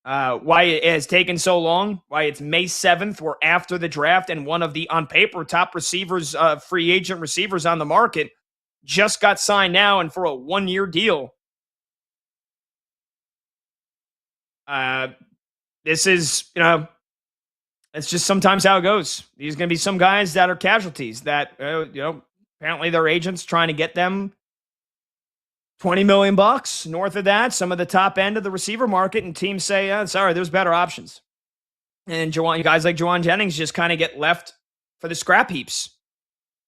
why it has taken so long, why it's May 7th, we're after the draft, and one of the, on paper, top receivers, free agent receivers on the market just got signed now and for a one-year deal. This is, it's just sometimes how it goes. There's going to be some guys that are casualties that, apparently their agents trying to get them $20 million north of that, some of the top end of the receiver market, and teams say, sorry, there's better options. And guys like Juwan Jennings just kind of get left for the scrap heaps.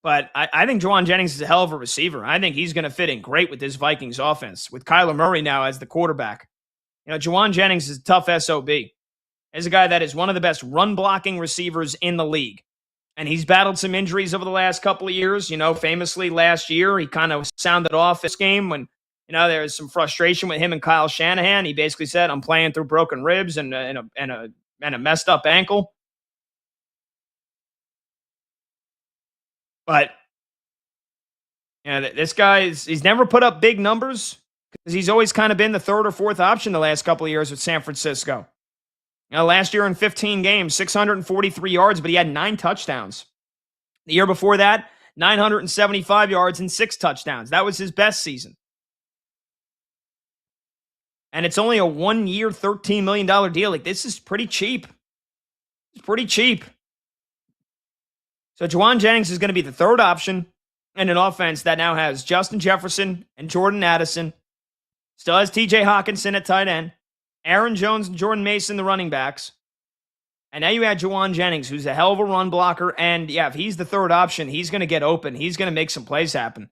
But I think Juwan Jennings is a hell of a receiver. I think he's going to fit in great with this Vikings offense, with Kyler Murray now as the quarterback. Juwan Jennings is a tough SOB. He's a guy that is one of the best run-blocking receivers in the league. And he's battled some injuries over the last couple of years. Famously last year, he kind of sounded off this game when, there was some frustration with him and Kyle Shanahan. He basically said, I'm playing through broken ribs and a messed up ankle. But, this guy, he's never put up big numbers because he's always kind of been the third or fourth option the last couple of years with San Francisco. Last year in 15 games, 643 yards, but he had 9 touchdowns. The year before that, 975 yards and 6 touchdowns. That was his best season. And it's only a one-year, $13 million deal. This is pretty cheap. It's pretty cheap. So Juwan Jennings is going to be the third option in an offense that now has Justin Jefferson and Jordan Addison. Still has TJ Hawkinson at tight end. Aaron Jones and Jordan Mason, the running backs. And now you add Juwan Jennings, who's a hell of a run blocker. And if he's the third option, he's going to get open. He's going to make some plays happen.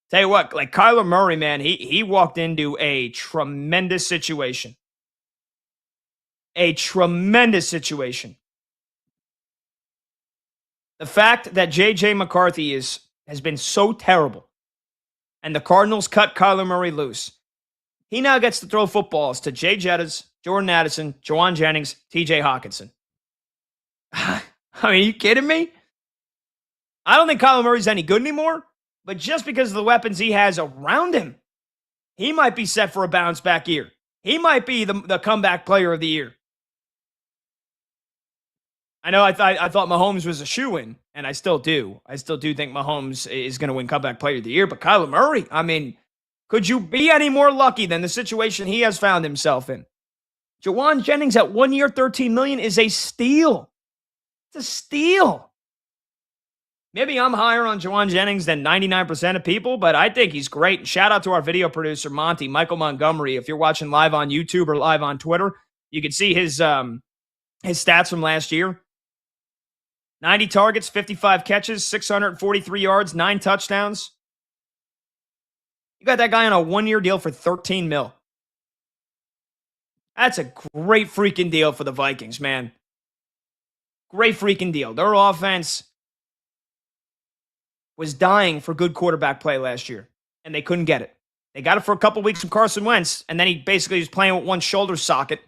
Tell you what, Kyler Murray, man, he walked into a tremendous situation. A tremendous situation. The fact that J.J. McCarthy has been so terrible, and the Cardinals cut Kyler Murray loose, he now gets to throw footballs to Jay Jettas, Jordan Addison, Juwan Jennings, TJ Hawkinson. I mean, are you kidding me? I don't think Kyler Murray's any good anymore, but just because of the weapons he has around him, he might be set for a bounce back year. He might be the comeback player of the year. I know I thought Mahomes was a shoo-in, and I still do. I still do think Mahomes is going to win comeback player of the year, but Kyler Murray, I mean, could you be any more lucky than the situation he has found himself in? Juwan Jennings at 1 year, $13 million is a steal. It's a steal. Maybe I'm higher on Juwan Jennings than 99% of people, but I think he's great. And shout out to our video producer, Michael Montgomery. If you're watching live on YouTube or live on Twitter, you can see his stats from last year. 90 targets, 55 catches, 643 yards, 9 touchdowns. You got that guy on a 1-year deal for $13 million. That's a great freaking deal for the Vikings, man. Great freaking deal. Their offense was dying for good quarterback play last year, and they couldn't get it. They got it for a couple weeks from Carson Wentz, and then he basically was playing with one shoulder socket.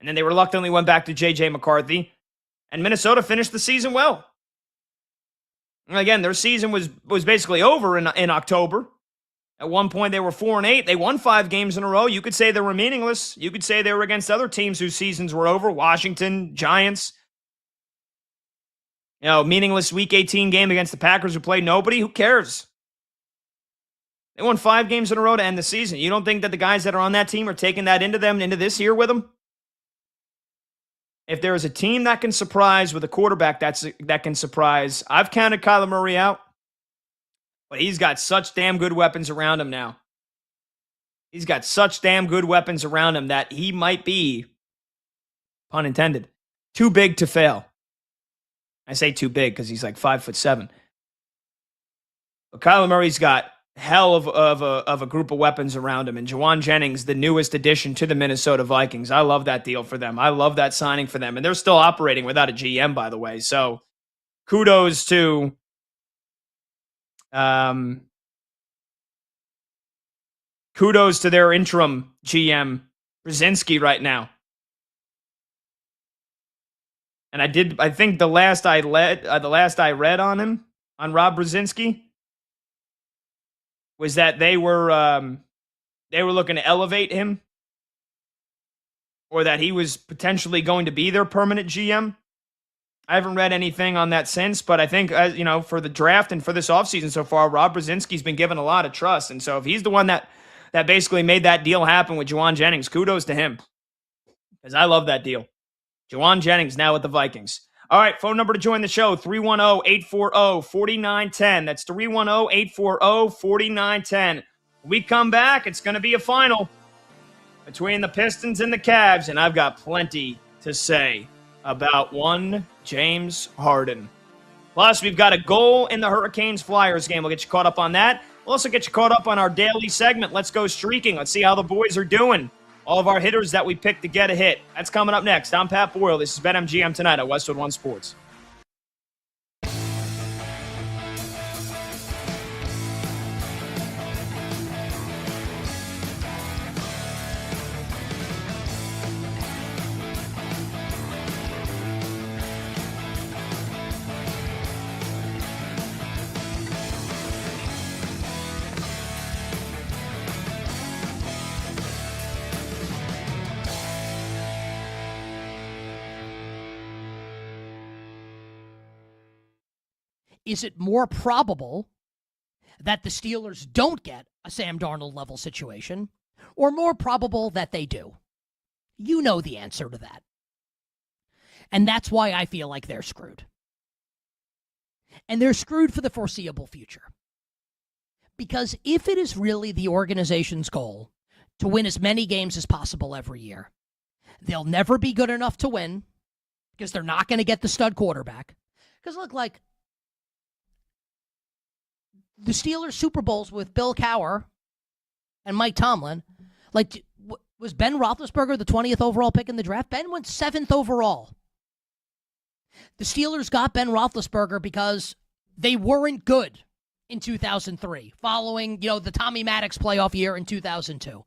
And then they reluctantly went back to J.J. McCarthy, and Minnesota finished the season well. And again, their season was basically over in October. At one point, they were 4-8. They won 5 games in a row. You could say they were meaningless. You could say they were against other teams whose seasons were over. Washington, Giants. Meaningless Week 18 game against the Packers who played nobody. Who cares? They won 5 games in a row to end the season. You don't think that the guys that are on that team are taking that into this year with them? If there is a team that can surprise with a quarterback that can surprise, I've counted Kyler Murray out. But he's got such damn good weapons around him now. He's got such damn good weapons around him that he might be, pun intended, too big to fail. I say too big because he's like 5'7". But Kyler Murray's got hell of a group of weapons around him. And Juwan Jennings, the newest addition to the Minnesota Vikings. I love that deal for them. I love that signing for them. And they're still operating without a GM, by the way. So kudos to their interim GM, Brzezinski, right now. And I think the last I read on him, on Rob Brzezinski, was that they were looking to elevate him, or that he was potentially going to be their permanent GM. I haven't read anything on that since, but I think, for the draft and for this offseason so far, Rob Brzezinski's been given a lot of trust. And so if he's the one that basically made that deal happen with Juwan Jennings, kudos to him, because I love that deal. Juwan Jennings now with the Vikings. All right, phone number to join the show, 310-840-4910. That's 310-840-4910. When we come back, it's going to be a final between the Pistons and the Cavs, and I've got plenty to say about one James Harden. Plus, we've got a goal in the Hurricanes-Flyers game. We'll get you caught up on that. We'll also get you caught up on our daily segment, Let's Go Streaking. Let's see how the boys are doing. All of our hitters that we picked to get a hit. That's coming up next. I'm Pat Boyle. This is BetMGM Tonight at Westwood One Sports. Is it more probable that the Steelers don't get a Sam Darnold level situation, or more probable that they do? You know the answer to that. And that's why I feel like they're screwed. And they're screwed for the foreseeable future. Because if it is really the organization's goal to win as many games as possible every year, they'll never be good enough to win, because they're not going to get the stud quarterback. Because look, like, the Steelers' Super Bowls with Bill Cowher and Mike Tomlin, like, was Ben Roethlisberger the 20th overall pick in the draft? Ben went 7th overall. The Steelers got Ben Roethlisberger because they weren't good in 2003, following, the Tommy Maddox playoff year in 2002.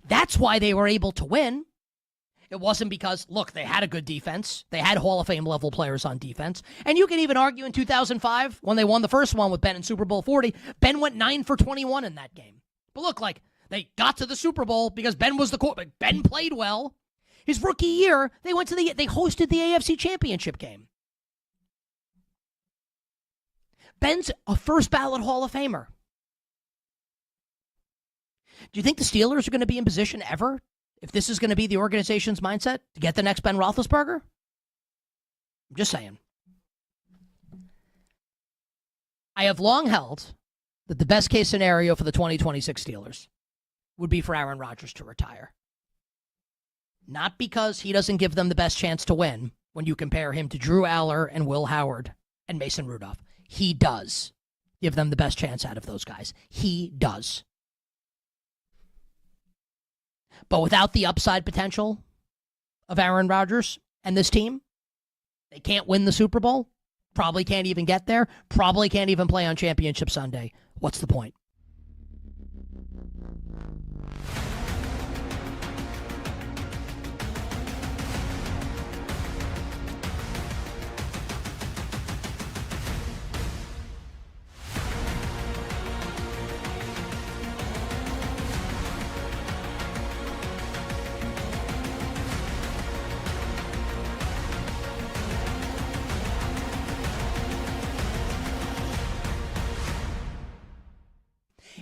That's why they were able to win. It wasn't because, look, they had a good defense. They had Hall of Fame level players on defense. And you can even argue in 2005, when they won the first one with Ben in Super Bowl 40, Ben went 9 for 21 in that game. But look, like, they got to the Super Bowl because Ben was the quarterback. Ben played well. His rookie year, they hosted the AFC Championship game. Ben's a first ballot Hall of Famer. Do you think the Steelers are going to be in position ever, if this is going to be the organization's mindset, to get the next Ben Roethlisberger? I'm just saying. I have long held that the best case scenario for the 2026 Steelers would be for Aaron Rodgers to retire. Not because he doesn't give them the best chance to win when you compare him to Drew Aller and Will Howard and Mason Rudolph. He does give them the best chance out of those guys. He does. But without the upside potential of Aaron Rodgers and this team, they can't win the Super Bowl, probably can't even get there, probably can't even play on Championship Sunday. What's the point?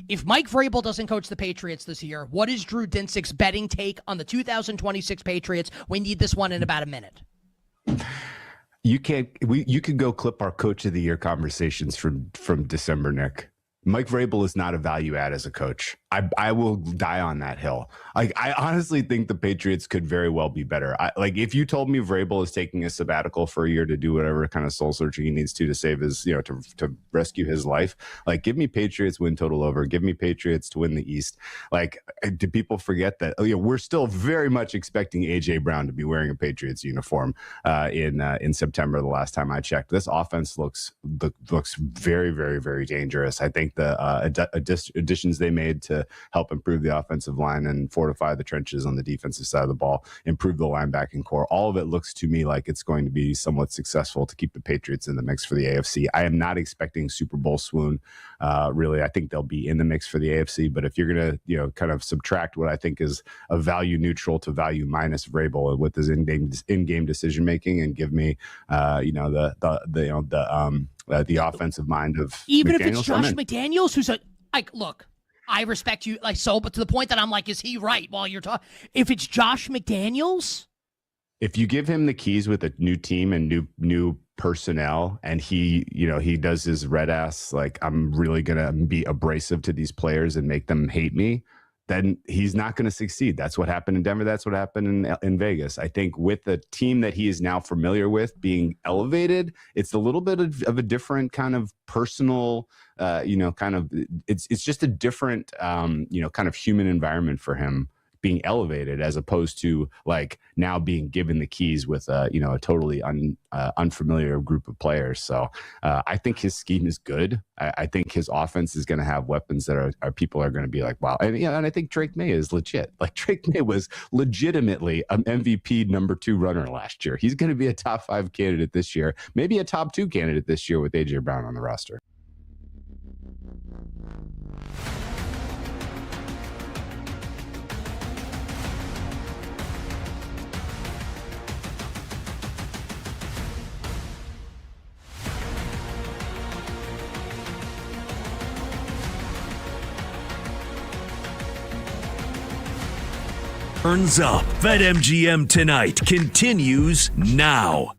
If Mike Vrabel doesn't coach the Patriots this year, what is Drew Dinsick's betting take on the 2026 Patriots? We need this one in about a minute. You could go clip our Coach of the Year conversations from December, Nick. Mike Vrabel is not a value add as a coach. I will die on that hill. Like, I honestly think the Patriots could very well be better. Like, if you told me Vrabel is taking a sabbatical for a year to do whatever kind of soul searching he needs to save his, to rescue his life, like, give me Patriots win total over. Give me Patriots to win the East. Like, do people forget that? We're still very much expecting AJ Brown to be wearing a Patriots uniform in September. The last time I checked, this offense looks very, very, very dangerous. I think the additions they made to help improve the offensive line and fortify the trenches on the defensive side of the ball, improve the linebacking core. All of it looks to me like it's going to be somewhat successful to keep the Patriots in the mix for the AFC. I am not expecting Super Bowl swoon. Really, I think they'll be in the mix for the AFC. But if you're going to, kind of subtract what I think is a value neutral to value minus Vrabel with his in-game decision making, and give me, the offensive mind of even McDaniels, if it's Josh McDaniels, who's look. I respect you, but to the point that I'm like, is he right while you're talking? If it's Josh McDaniels, if you give him the keys with a new team and new personnel, and he does his red ass, like, I'm really gonna be abrasive to these players and make them hate me, then he's not going to succeed. That's what happened in Denver. That's what happened in Vegas. I think with the team that he is now familiar with being elevated, it's a little bit of a different kind of personal, it's just a different, kind of human environment for him being elevated, as opposed to like now being given the keys with a totally unfamiliar group of players. So I think his scheme is good. I think his offense is going to have weapons that are people are going to be like, wow. And I think Drake May is legit. Like, Drake May was legitimately an MVP number 2 runner last year. He's going to be a top 5 candidate this year, maybe a top 2 candidate this year with AJ Brown on the roster. Turns up. BetMGM tonight continues now.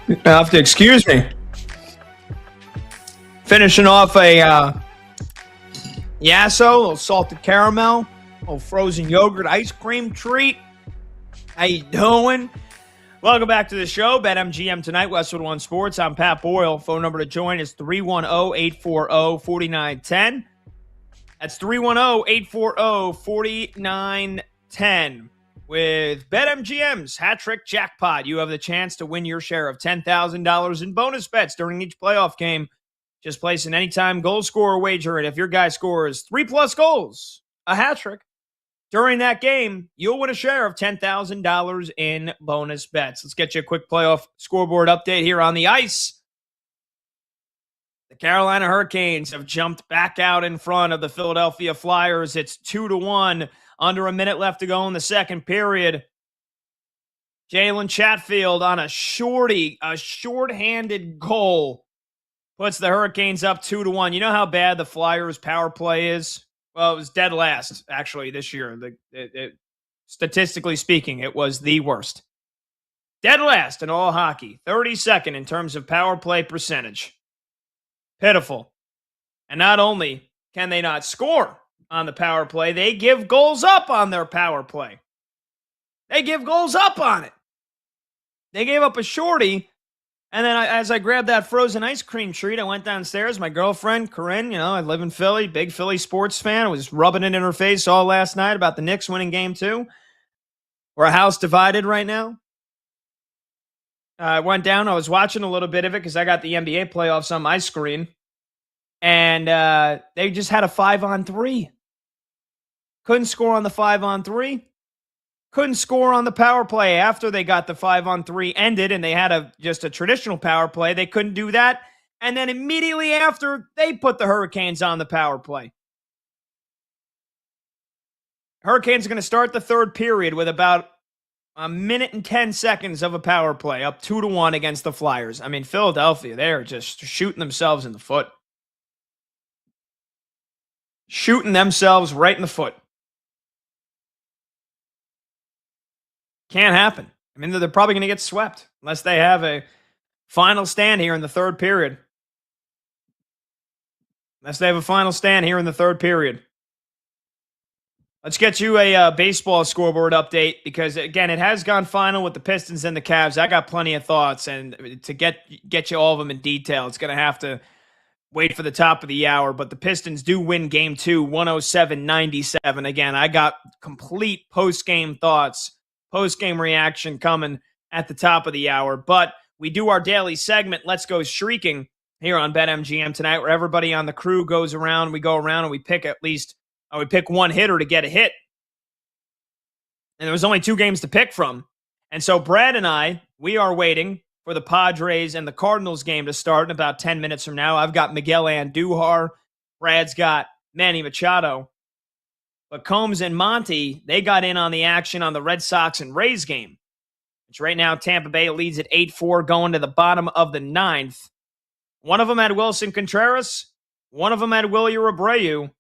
You have to excuse me. Finishing off a Yasso, a little salted caramel, a little frozen yogurt ice cream treat. How you doing? Welcome back to the show. BetMGM tonight, Westwood One Sports. I'm Pat Boyle. Phone number to join is 310-840-4910. That's 310-840-4910. With BetMGM's Hat Trick Jackpot, you have the chance to win your share of $10,000 in bonus bets during each playoff game. Just place an anytime goal scorer wager, and if your guy scores 3+ goals, a hat trick, during that game, you'll win a share of $10,000 in bonus bets. Let's get you a quick playoff scoreboard update here on the ice. The Carolina Hurricanes have jumped back out in front of the Philadelphia Flyers. It's 2-1. Under a minute left to go in the second period. Jalen Chatfield on a shorthanded goal puts the Hurricanes up 2-1. You know how bad the Flyers' power play is? Well, it was dead last, actually, this year. Statistically speaking, it was the worst. Dead last in all hockey. 32nd in terms of power play percentage. Pitiful. And not only can they not score on the power play, they give goals up on their power play. They give goals up on it. They gave up a shorty. And then as I grabbed that frozen ice cream treat, I went downstairs. My girlfriend, Corinne, I live in Philly, big Philly sports fan, was rubbing it in her face all last night about the Knicks winning game 2. We're a house divided right now. I went down. I was watching a little bit of it because I got the NBA playoffs on my screen. And they just had a 5-on-3. Couldn't score on the 5-on-3. Couldn't score on the power play after they got the 5-on-3 ended and they had just a traditional power play. They couldn't do that. And then immediately after, they put the Hurricanes on the power play. Hurricanes are going to start the third period with about a minute and 10 seconds of a power play, up 2-1 against the Flyers. I mean, Philadelphia, they're just shooting themselves in the foot. Shooting themselves right in the foot. Can't happen. I mean, they're probably going to get swept unless they have a final stand here in the third period. Let's have a final stand here in the third period. Let's get you a baseball scoreboard update because, again, it has gone final with the Pistons and the Cavs. I got plenty of thoughts, and to get you all of them in detail, it's going to have to wait for the top of the hour. But the Pistons do win Game 2, 107-97. Again, I got complete post-game thoughts, post-game reaction coming at the top of the hour. But we do our daily segment, Let's Go Streaking, here on BetMGM tonight, where everybody on the crew goes around. We go around and we pick we pick one hitter to get a hit. And there was only 2 games to pick from. And so Brad and I, we are waiting for the Padres and the Cardinals game to start in about 10 minutes from now. I've got Miguel Andujar. Brad's got Manny Machado. But Combs and Monty, they got in on the action on the Red Sox and Rays game, which right now Tampa Bay leads at 8-4 going to the bottom of the 9th. One of them had Wilson Contreras. One of them had Wilyer Abreu.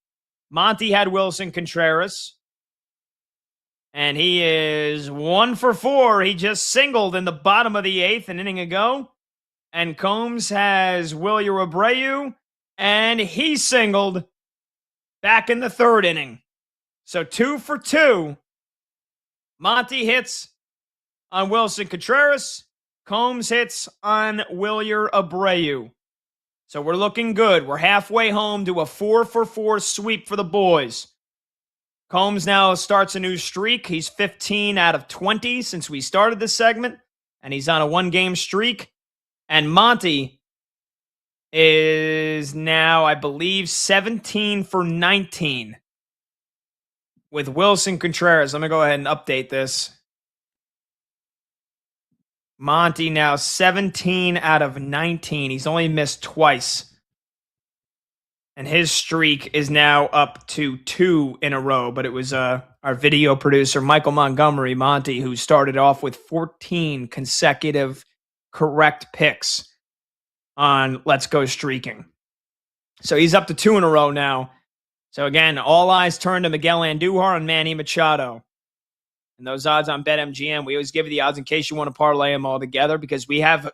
Monty had Wilson Contreras. And he is 1 for 4. He just singled in the bottom of the 8th an inning ago. And Combs has Wilyer Abreu. And he singled back in the 3rd inning. So 2 for 2. Monty hits on Wilson Contreras. Combs hits on Wilyer Abreu. So we're looking good. We're halfway home to a 4 for 4 sweep for the boys. Combs now starts a new streak. He's 15 out of 20 since we started this segment, and he's on a 1-game streak. And Monty is now, I believe, 17 for 19 with Wilson Contreras. Let me go ahead and update this. Monty now 17 out of 19. He's only missed twice. And his streak is now up to 2 in a row. But it was our video producer, Michael Montgomery, Monty, who started off with 14 consecutive correct picks on Let's Go Streaking. So he's up to 2 in a row now. So again, all eyes turn to Miguel Andujar and Manny Machado. And those odds on BetMGM, we always give you the odds in case you want to parlay them all together because we have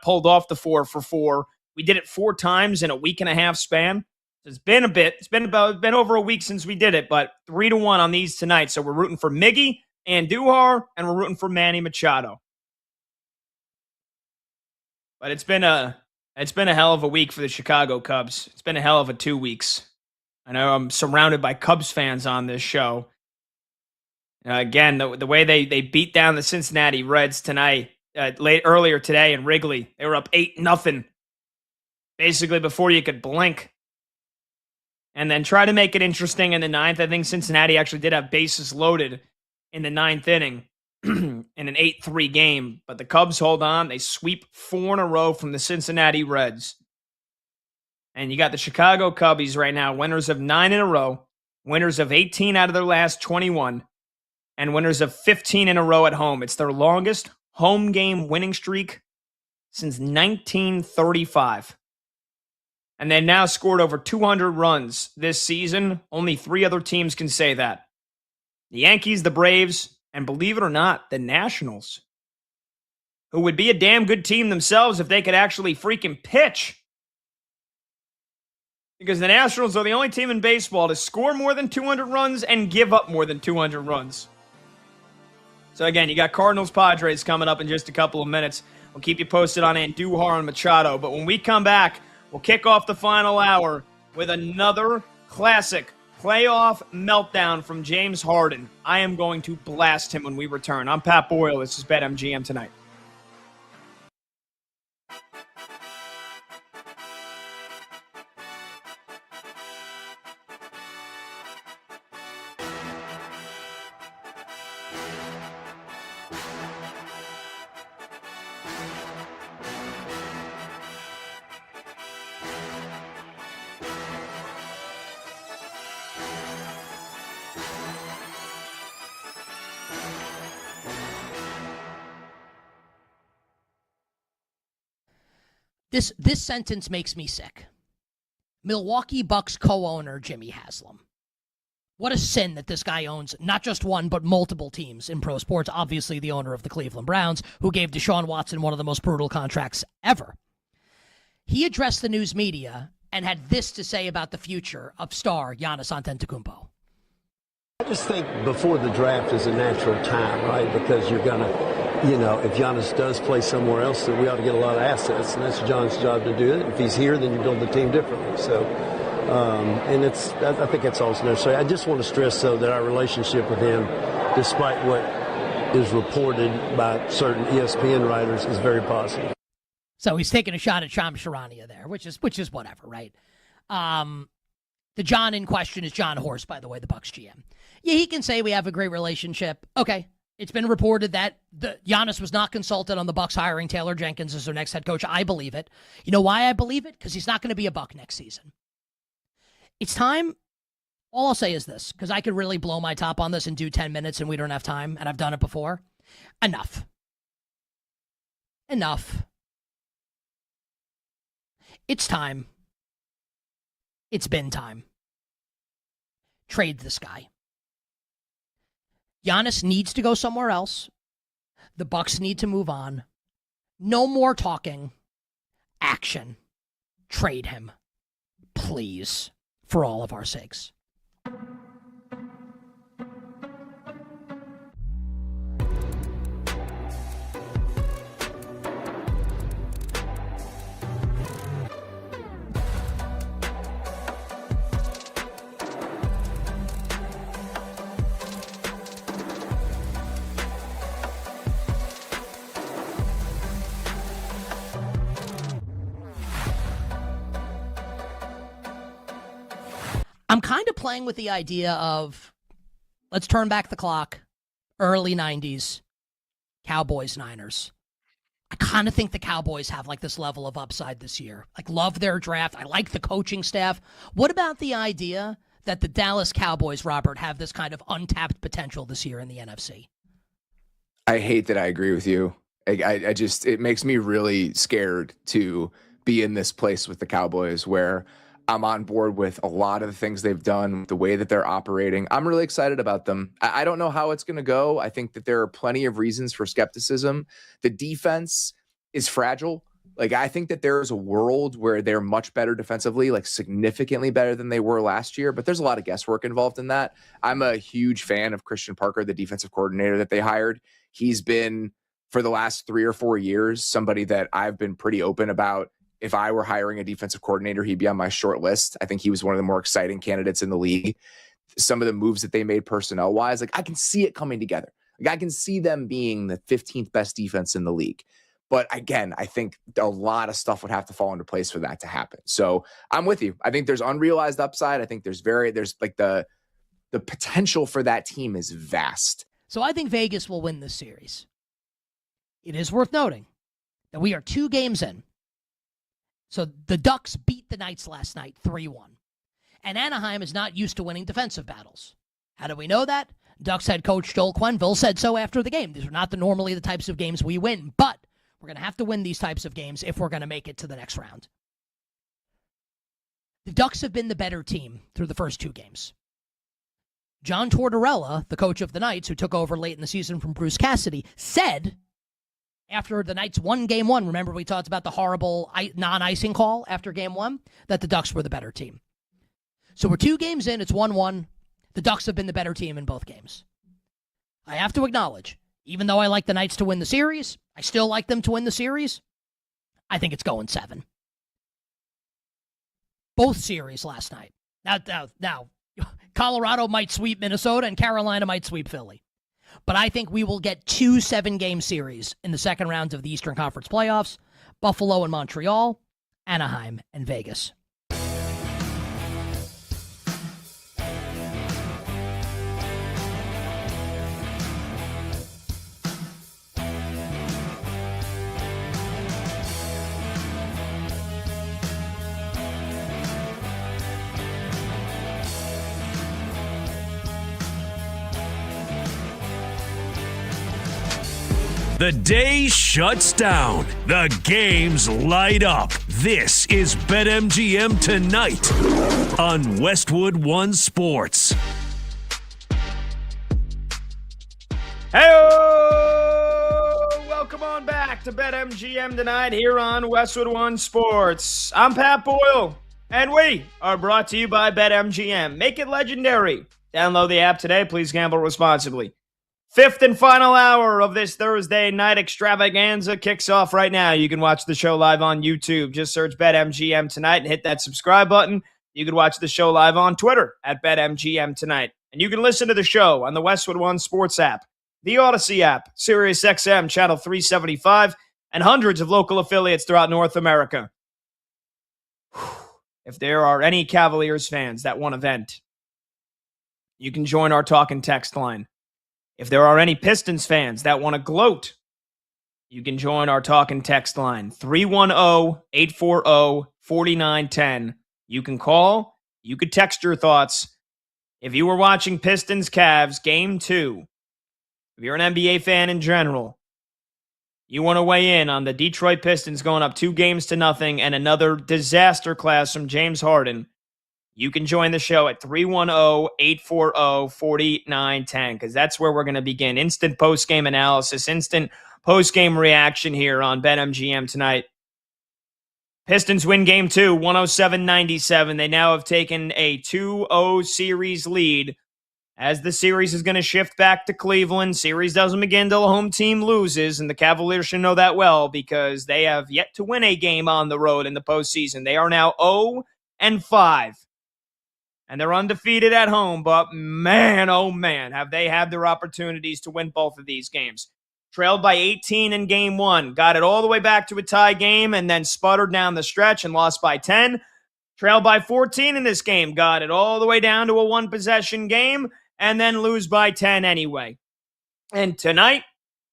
pulled off the 4 for 4. We did it 4 times in a week and a half span. So it's been a bit. It's been over a week since we did it, but 3-1 on these tonight. So we're rooting for Miggy Andujar and we're rooting for Manny Machado. But it's been a hell of a week for the Chicago Cubs. It's been a hell of a 2 weeks. I know I'm surrounded by Cubs fans on this show. Again, the way they beat down the Cincinnati Reds tonight, earlier today in Wrigley, they were up 8-0, basically before you could blink. And then try to make it interesting in the 9th. I think Cincinnati actually did have bases loaded in the 9th inning in an 8-3 game. But the Cubs hold on. They sweep 4 in a row from the Cincinnati Reds. And you got the Chicago Cubbies right now, winners of 9 in a row, winners of 18 out of their last 21. And winners of 15 in a row at home. It's their longest home game winning streak since 1935. And they've now scored over 200 runs this season. Only 3 other teams can say that. The Yankees, the Braves, and believe it or not, the Nationals, who would be a damn good team themselves if they could actually freaking pitch. Because the Nationals are the only team in baseball to score more than 200 runs and give up more than 200 runs. So again, you got Cardinals-Padres coming up in just a couple of minutes. We'll keep you posted on Andujar and Machado. But when we come back, we'll kick off the final hour with another classic playoff meltdown from James Harden. I am going to blast him when we return. I'm Pat Boyle. This is BetMGM Tonight. This sentence makes me sick. Milwaukee Bucks co-owner Jimmy Haslam. What a sin that this guy owns not just one, but multiple teams in pro sports. Obviously, the owner of the Cleveland Browns, who gave Deshaun Watson one of the most brutal contracts ever. He addressed the news media and had this to say about the future of star Giannis Antetokounmpo. I just think before the draft is a natural time, right? Because you're going to, if Giannis does play somewhere else, then we ought to get a lot of assets, and that's John's job to do it. If he's here, then you build the team differently. So, I think that's also necessary. I just want to stress, though, that our relationship with him, despite what is reported by certain ESPN writers, is very positive. So he's taking a shot at Shams Charania there, which is whatever, right? The John in question is John Horst, by the way, the Bucs GM. Yeah, he can say we have a great relationship. Okay. It's been reported that Giannis was not consulted on the Bucs hiring Taylor Jenkins as their next head coach. I believe it. You know why I believe it? Because he's not going to be a Buck next season. It's time. All I'll say is this, because I could really blow my top on this and do 10 minutes and we don't have time, and I've done it before. Enough. It's time. It's been time. Trade this guy. Giannis needs to go somewhere else. The Bucs need to move on. No more talking. Action. Trade him. Please. For all of our sakes. I'm kind of playing with the idea of, let's turn back the clock, early 90s, Cowboys, Niners. I kind of think the Cowboys have like this level of upside this year. Like, love their draft. I like the coaching staff. What about the idea that the Dallas Cowboys, Robert, have this kind of untapped potential this year in the NFC? I hate that I agree with you. I just, it makes me really scared to be in this place with the Cowboys where I'm on board with a lot of the things they've done, the way that they're operating. I'm really excited about them. I don't know how it's going to go. I think that there are plenty of reasons for skepticism. The defense is fragile. Like, I think that there is a world where they're much better defensively, like significantly better than they were last year, but there's a lot of guesswork involved in that. I'm a huge fan of Christian Parker, the defensive coordinator that they hired. He's been, for the last 3 or 4 years, somebody that I've been pretty open about. If I were hiring a defensive coordinator, he'd be on my short list. I think he was one of the more exciting candidates in the league. Some of the moves that they made personnel-wise, like, I can see it coming together. Like, I can see them being the 15th best defense in the league. But again, I think a lot of stuff would have to fall into place for that to happen. So I'm with you. I think there's unrealized upside. I think there's like the potential for that team is vast. So I think Vegas will win this series. It is worth noting that we are 2 games in. So the Ducks beat the Knights last night 3-1. And Anaheim is not used to winning defensive battles. How do we know that? Ducks head coach Joel Quenneville said so after the game. These are not normally the types of games we win, but we're going to have to win these types of games if we're going to make it to the next round. The Ducks have been the better team through the first 2 games. John Tortorella, the coach of the Knights, who took over late in the season from Bruce Cassidy, said after the Knights won Game 1, remember we talked about the horrible non-icing call after Game 1, that the Ducks were the better team. So we're 2 games in, it's 1-1. The Ducks have been the better team in both games. I have to acknowledge, even though I like the Knights to win the series, I still like them to win the series. I think it's going 7. Both series last night. Now, Colorado might sweep Minnesota and Carolina might sweep Philly. But I think we will get 2 7-game series in the second rounds of the Eastern Conference playoffs. Buffalo and Montreal, Anaheim and Vegas. The day shuts down. The games light up. This is BetMGM Tonight on Westwood One Sports. Hey, welcome on back to BetMGM tonight here on Westwood One Sports. I'm Pat Boyle, and we are brought to you by BetMGM. Make it legendary. Download the app today. Please gamble responsibly. Fifth and final hour of this Thursday night extravaganza kicks off right now. You can watch the show live on YouTube. Just search BetMGM tonight and hit that subscribe button. You can watch the show live on Twitter at BetMGM tonight. And you can listen to the show on the Westwood One Sports app, the Odyssey app, SiriusXM Channel 375, and hundreds of local affiliates throughout North America. If there are any Cavaliers fans that want to vent, you can join our talk and text line. If there are any Pistons fans that want to gloat, you can join our talk and text line, 310-840-4910. You can call, you could text your thoughts. If you were watching Pistons-Cavs Game 2, if you're an NBA fan in general, you want to weigh in on the Detroit Pistons going up 2-0 and another disaster class from James Harden, you can join the show at 310-840-4910 because that's where we're going to begin. Instant post-game analysis, instant post-game reaction here on BetMGM tonight. Pistons win Game 2, 107-97. They now have taken a 2-0 series lead. As the series is going to shift back to Cleveland, series doesn't begin till a home team loses, and the Cavaliers should know that well because they have yet to win a game on the road in the postseason. They are now 0-5, and they're undefeated at home, but man, oh man, have they had their opportunities to win both of these games. Trailed by 18 in Game 1, got it all the way back to a tie game, and then sputtered down the stretch and lost by 10. Trailed by 14 in this game, got it all the way down to a one-possession game, and then lose by 10 anyway. And tonight,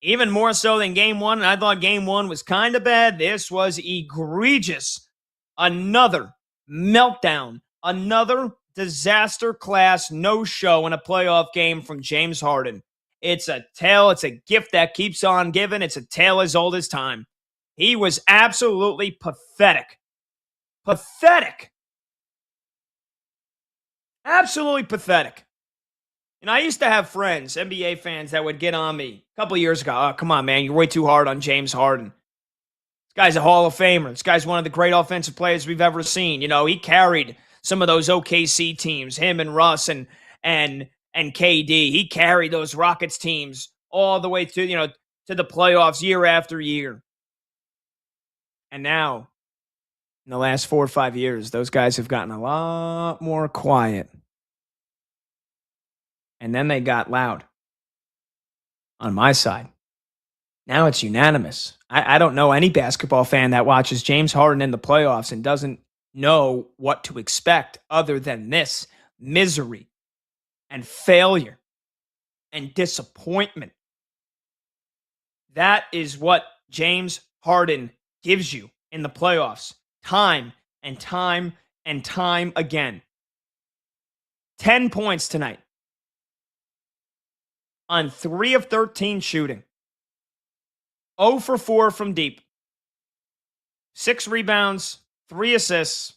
even more so than Game 1, and I thought Game 1 was kind of bad, this was egregious. Another meltdown, another disaster class no-show in a playoff game from James Harden. It's a tale, it's a gift that keeps on giving. It's a tale as old as time. He was absolutely pathetic. Pathetic. Absolutely pathetic. And I used to have friends, NBA fans, that would get on me a couple years ago. Oh, come on, man. You're way too hard on James Harden. This guy's a Hall of Famer. This guy's one of the great offensive players we've ever seen. You know, he carried some of those OKC teams, him and Russ and KD. He carried those Rockets teams all the way to the playoffs year after year. And now, in the last 4 or 5 years, those guys have gotten a lot more quiet. And then they got loud on my side. Now it's unanimous. I don't know any basketball fan that watches James Harden in the playoffs and doesn't know what to expect other than this misery and failure and disappointment. That is what James Harden gives you in the playoffs time and time and time again. 10 points tonight on 3 of 13 shooting. 0 for 4 from deep. 6 rebounds, 3 assists,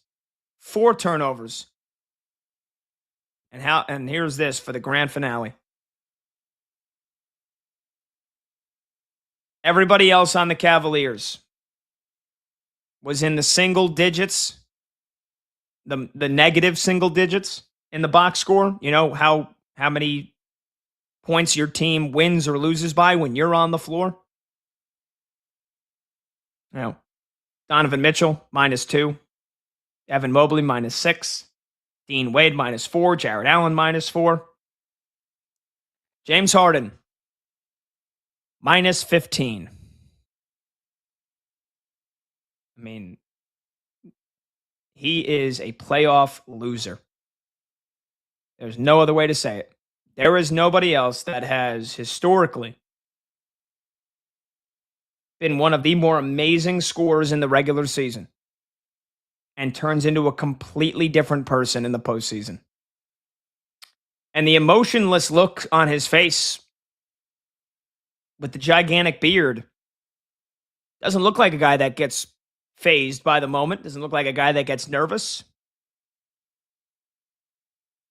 4 turnovers. And here's this for the grand finale. Everybody else on the Cavaliers was in the single digits, the negative single digits in the box score. You know how many points your team wins or loses by when you're on the floor. Now, Donovan Mitchell, -2. Evan Mobley, -6. Dean Wade, -4. Jared Allen, -4. James Harden, -15. I mean, he is a playoff loser. There's no other way to say it. There is nobody else that has historically been one of the more amazing scorers in the regular season and turns into a completely different person in the postseason. And the emotionless look on his face with the gigantic beard doesn't look like a guy that gets fazed by the moment. Doesn't look like a guy that gets nervous.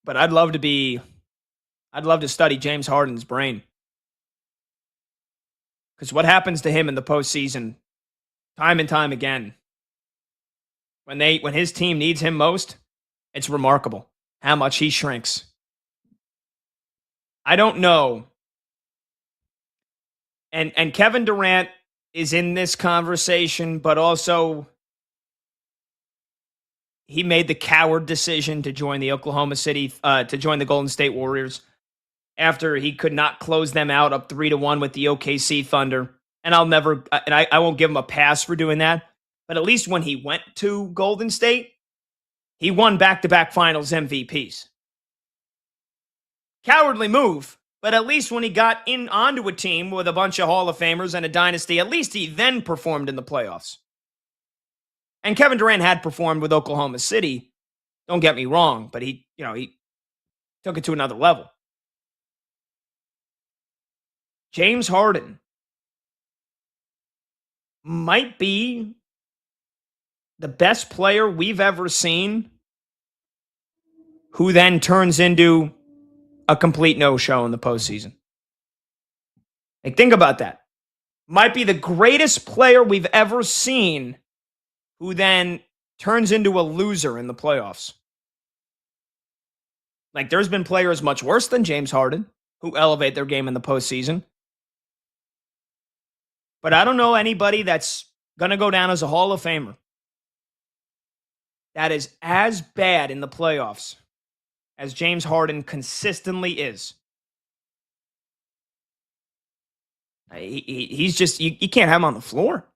But I'd love to study James Harden's brain. Because what happens to him in the postseason, time and time again, when his team needs him most, it's remarkable how much he shrinks. I don't know. And Kevin Durant is in this conversation, but also he made the coward decision to join the Golden State Warriors after he could not close them out up 3-1 with the OKC Thunder. And I won't give him a pass for doing that. But at least when he went to Golden State, he won back-to-back finals MVPs. Cowardly move, but at least when he got onto a team with a bunch of Hall of Famers and a dynasty, at least he then performed in the playoffs. And Kevin Durant had performed with Oklahoma City. Don't get me wrong, but he took it to another level. James Harden might be the best player we've ever seen who then turns into a complete no-show in the postseason. Like, think about that. Might be the greatest player we've ever seen who then turns into a loser in the playoffs. Like, there's been players much worse than James Harden who elevate their game in the postseason. But I don't know anybody that's going to go down as a Hall of Famer that is as bad in the playoffs as James Harden consistently is. He's just, you can't have him on the floor.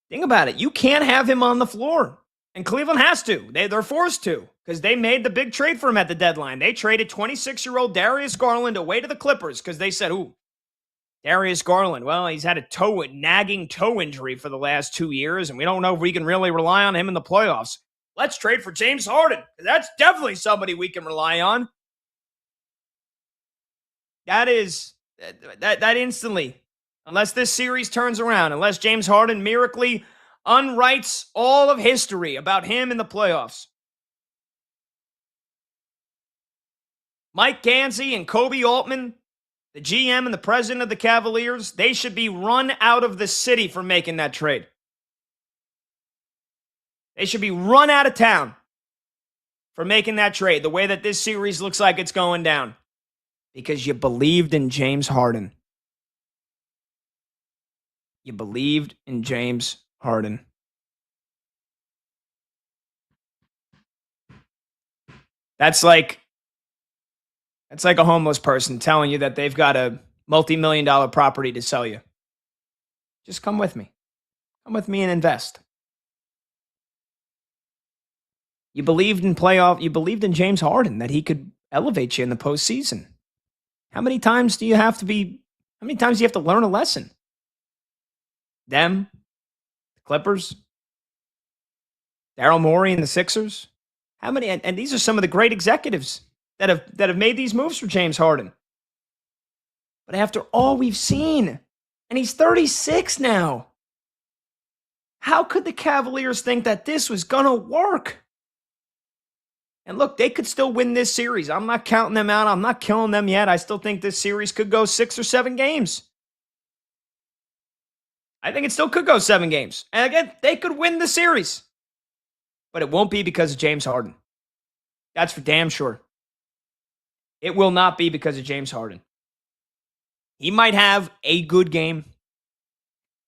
Think about it. You can't have him on the floor. And Cleveland has to. They're forced to because they made the big trade for him at the deadline. They traded 26-year-old Darius Garland away to the Clippers because they said, ooh, Darius Garland, well, he's had a nagging toe injury for the last 2 years, and we don't know if we can really rely on him in the playoffs. Let's trade for James Harden. That's definitely somebody we can rely on. That instantly, unless this series turns around, unless James Harden miraculously unwrites all of history about him in the playoffs. Mike Gansey and Kobe Altman, the GM and the president of the Cavaliers, they should be run out of the city for making that trade. They should be run out of town for making that trade, the way that this series looks like it's going down. Because you believed in James Harden. You believed in James Harden. That's like a homeless person telling you that they've got a multi-million-dollar property to sell you. Just come with me. Come with me and invest. You believed in James Harden, that he could elevate you in the postseason. How many times do you have to learn a lesson? Them, the Clippers, Daryl Morey and the Sixers. How many? And these are some of the great executives that have made these moves for James Harden. But after all we've seen, and he's 36 now, how could the Cavaliers think that this was going to work? And look, they could still win this series. I'm not counting them out. I'm not killing them yet. I still think this series could go 6 or 7 games. I think it still could go 7 games. And again, they could win the series. But it won't be because of James Harden. That's for damn sure. It will not be because of James Harden. He might have a good game.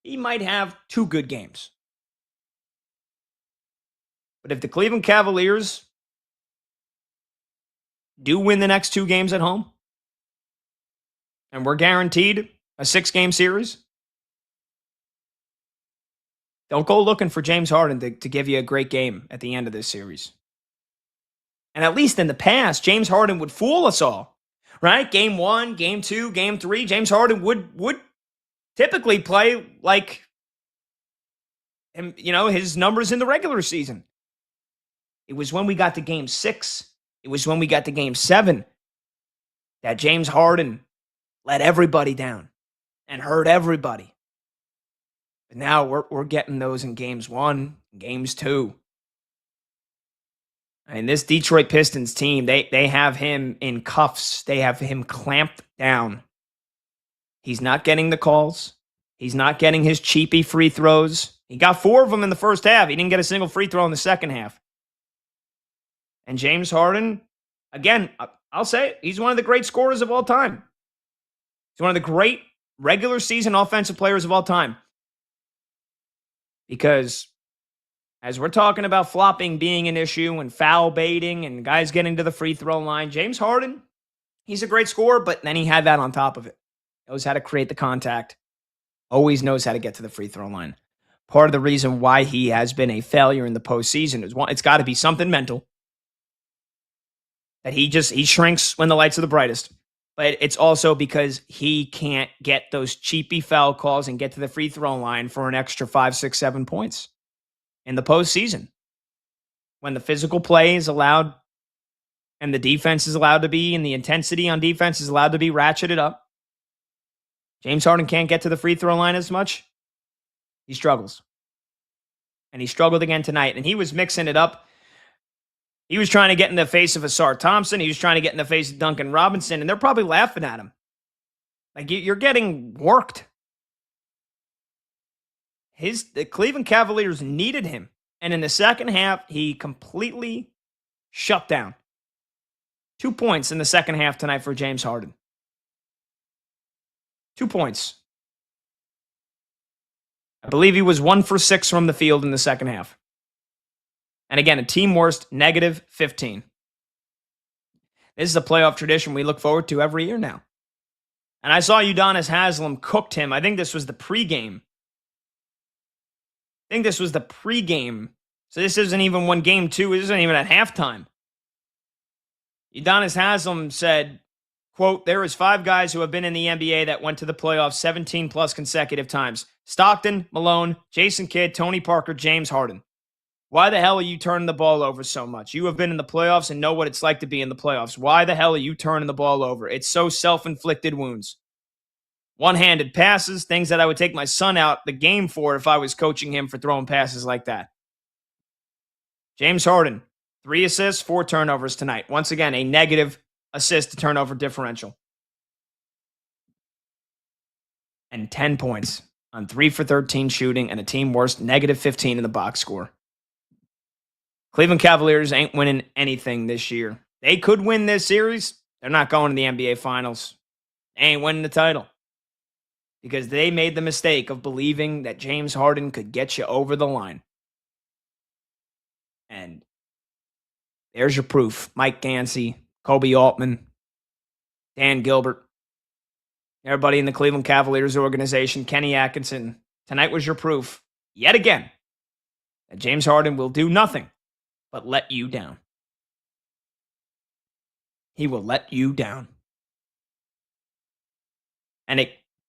He might have 2 good games. But if the Cleveland Cavaliers do win the next 2 games at home, and we're guaranteed a 6-game series, don't go looking for James Harden to give you a great game at the end of this series. And at least in the past, James Harden would fool us all, right? Game 1, Game 2, Game 3, James Harden would typically play like him, his numbers in the regular season. It was when we got to Game 6, it was when we got to Game 7 that James Harden let everybody down and hurt everybody. But now we're getting those in Games 1, Games 2. And this Detroit Pistons team, they have him in cuffs. They have him clamped down. He's not getting the calls. He's not getting his cheapy free throws. He got 4 of them in the first half. He didn't get a single free throw in the second half. And James Harden, again, I'll say it, he's one of the great scorers of all time. He's one of the great regular season offensive players of all time. Because as we're talking about flopping being an issue and foul baiting and guys getting to the free throw line, James Harden, he's a great scorer, but then he had that on top of it. Knows how to create the contact. Always knows how to get to the free throw line. Part of the reason why he has been a failure in the postseason is it's got to be something mental. That he shrinks when the lights are the brightest. But it's also because he can't get those cheapy foul calls and get to the free throw line for an extra 5, 6, 7 points in the postseason. When the physical play is allowed and the defense is allowed to be, and the intensity on defense is allowed to be ratcheted up, James Harden can't get to the free throw line as much. He struggles. And he struggled again tonight. And he was mixing it up. He was trying to get in the face of Asar Thompson. He was trying to get in the face of Duncan Robinson. And they're probably laughing at him. Like, you're getting worked. The Cleveland Cavaliers needed him. And in the second half, he completely shut down. 2 points in the second half tonight for James Harden. 2 points. I believe he was 1 for 6 from the field in the second half. And again, a team worst, -15. This is a playoff tradition we look forward to every year now. And I saw Udonis Haslem cooked him. I think this was the pregame. So this isn't even when game 2. It isn't even at halftime. Udonis Haslem said, quote, "There is 5 guys who have been in the NBA that went to the playoffs 17 plus consecutive times. Stockton, Malone, Jason Kidd, Tony Parker, James Harden. Why the hell are you turning the ball over so much? You have been in the playoffs and know what it's like to be in the playoffs. Why the hell are you turning the ball over? It's so self-inflicted wounds. One-handed passes, things that I would take my son out the game for if I was coaching him for throwing passes like that." James Harden, 3 assists, 4 turnovers tonight. Once again, a negative assist to turnover differential. And 10 points on 3 for 13 shooting and a team worst -15 in the box score. Cleveland Cavaliers ain't winning anything this year. They could win this series. They're not going to the NBA Finals. They ain't winning the title. Because they made the mistake of believing that James Harden could get you over the line. And there's your proof. Mike Gansey, Kobe Altman, Dan Gilbert, everybody in the Cleveland Cavaliers organization, Kenny Atkinson. Tonight was your proof, yet again, that James Harden will do nothing but let you down. He will let you down. And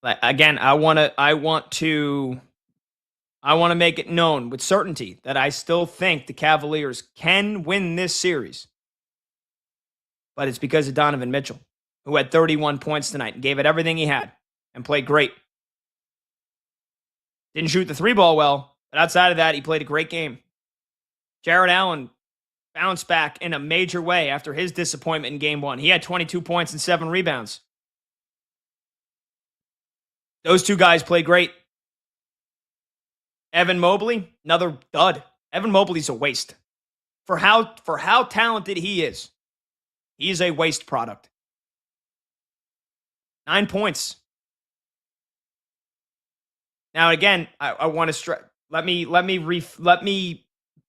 I want to make it known with certainty that I still think the Cavaliers can win this series. But it's because of Donovan Mitchell, who had 31 points tonight and gave it everything he had and played great. Didn't shoot the 3-ball well, but outside of that, he played a great game. Jarrett Allen bounced back in a major way after his disappointment in game 1. He had 22 points and 7 rebounds. Those 2 guys played great. Evan Mobley, another dud. Evan Mobley's a waste. For how talented he is a waste product. 9 points. Now again, I want to let me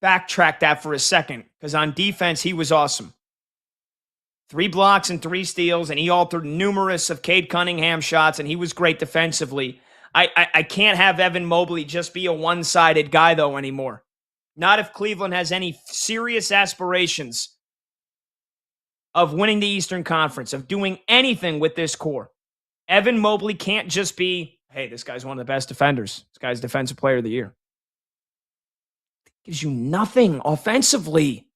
backtrack that for a second, because on defense he was awesome. 3 blocks and 3 steals, and he altered numerous of Cade Cunningham shots, and he was great defensively. I can't have Evan Mobley just be a one-sided guy, though, anymore. Not if Cleveland has any serious aspirations of winning the Eastern Conference, of doing anything with this core. Evan Mobley can't just be, hey, this guy's one of the best defenders. This guy's Defensive Player of the Year. Gives you nothing offensively.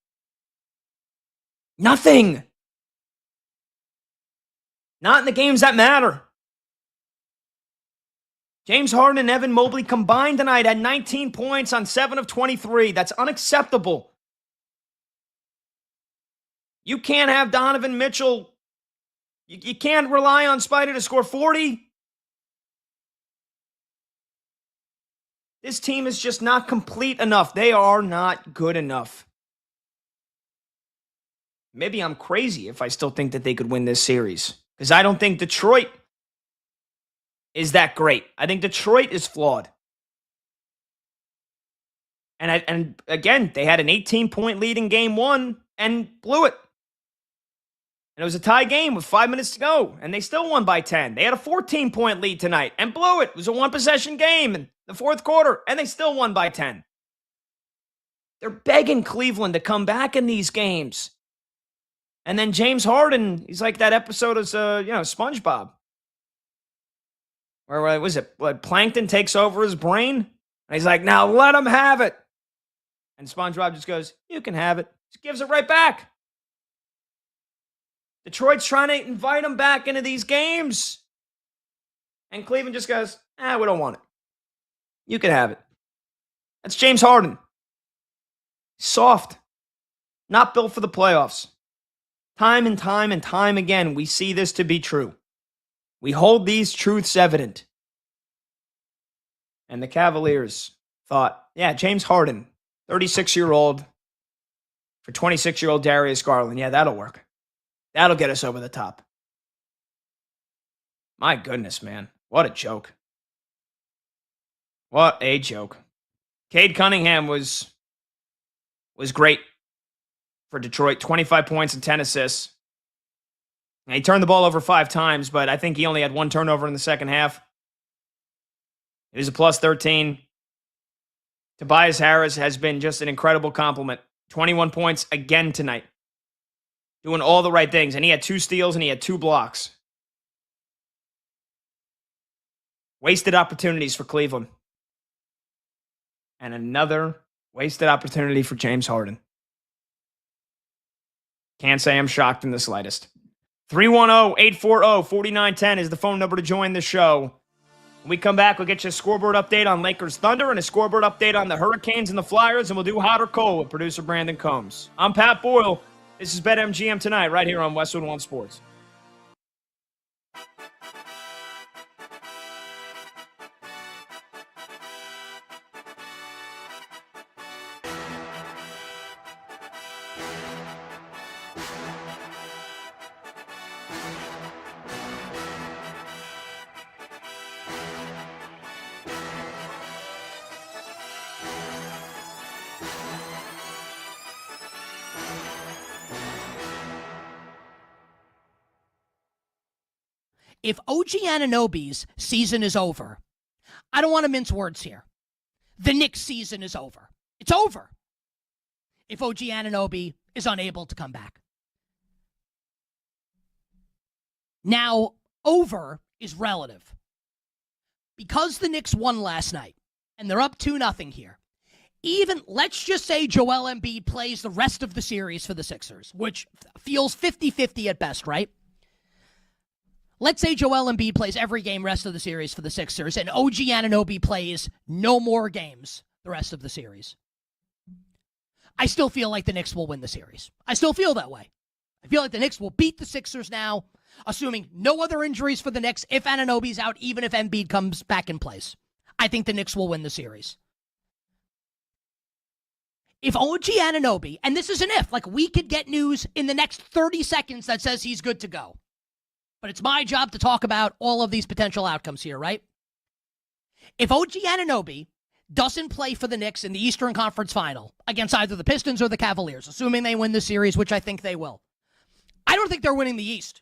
Nothing. Not in the games that matter. James Harden and Evan Mobley combined tonight had 19 points on 7 of 23. That's unacceptable. You can't have Donovan Mitchell. You can't rely on Spider to score 40. This team is just not complete enough. They are not good enough. Maybe I'm crazy if I still think that they could win this series, because I don't think Detroit is that great. I think Detroit is flawed. And again, they had an 18-point lead in game one and blew it. And it was a tie game with 5 minutes to go, and they still won by 10. They had a 14-point lead tonight and blew it. It was a one-possession game in the fourth quarter, and they still won by 10. They're begging Cleveland to come back in these games. And then James Harden, he's like that episode of SpongeBob. Where was it? Plankton takes over his brain, and he's like, now let him have it. And SpongeBob just goes, you can have it. Just gives it right back. Detroit's trying to invite him back into these games. And Cleveland just goes, we don't want it. You can have it. That's James Harden. Soft. Not built for the playoffs. Time and time and time again, we see this to be true. We hold these truths evident. And the Cavaliers thought, James Harden, 36-year-old, for 26-year-old Darius Garland. Yeah, that'll work. That'll get us over the top. My goodness, man. What a joke. What a joke. Cade Cunningham was great for Detroit. 25 points and 10 assists. And he turned the ball over 5 times, but I think he only had 1 turnover in the second half. It was a plus 13. Tobias Harris has been just an incredible compliment. 21 points again tonight. Doing all the right things. And he had 2 steals and he had 2 blocks. Wasted opportunities for Cleveland. And another wasted opportunity for James Harden. Can't say I'm shocked in the slightest. 310-840-4910 is the phone number to join the show. When we come back, we'll get you a scoreboard update on Lakers Thunder and a scoreboard update on the Hurricanes and the Flyers, and we'll do hot or cold with producer Brandon Combs. I'm Pat Boyle. This is BetMGM Tonight right here on Westwood One Sports. If OG Anunoby's season is over, I don't want to mince words here. The Knicks season is over. It's over. If OG Anunoby is unable to come back. Now, over is relative. Because the Knicks won last night, and they're up 2-0 here, even, let's just say Joel Embiid plays the rest of the series for the Sixers, which feels 50-50 at best, right? Let's say Joel Embiid plays every game rest of the series for the Sixers, and OG Anunoby plays no more games the rest of the series. I still feel like the Knicks will win the series. I still feel that way. I feel like the Knicks will beat the Sixers now, assuming no other injuries for the Knicks if Anunoby's out, even if Embiid comes back in place. I think the Knicks will win the series. If OG Anunoby, and this is an if, like we could get news in the next 30 seconds that says he's good to go. But it's my job to talk about all of these potential outcomes here, right? If OG Anunoby doesn't play for the Knicks in the Eastern Conference Final against either the Pistons or the Cavaliers, assuming they win the series, which I think they will, I don't think they're winning the East.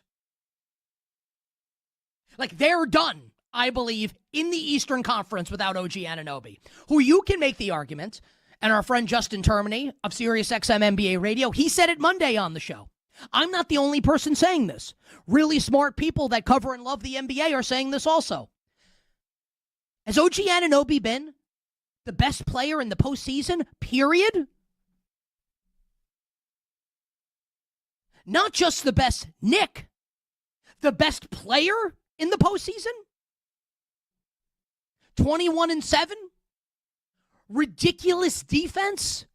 Like, they're done, I believe, in the Eastern Conference without OG Anunoby, who you can make the argument, and our friend Justin Termini of SiriusXM NBA Radio, he said it Monday on the show. I'm not the only person saying this. Really smart people that cover and love the NBA are saying this also. Has OG Anunoby been the best player in the postseason, period? Not just the best Knick, the best player in the postseason? 21-7? Ridiculous defense?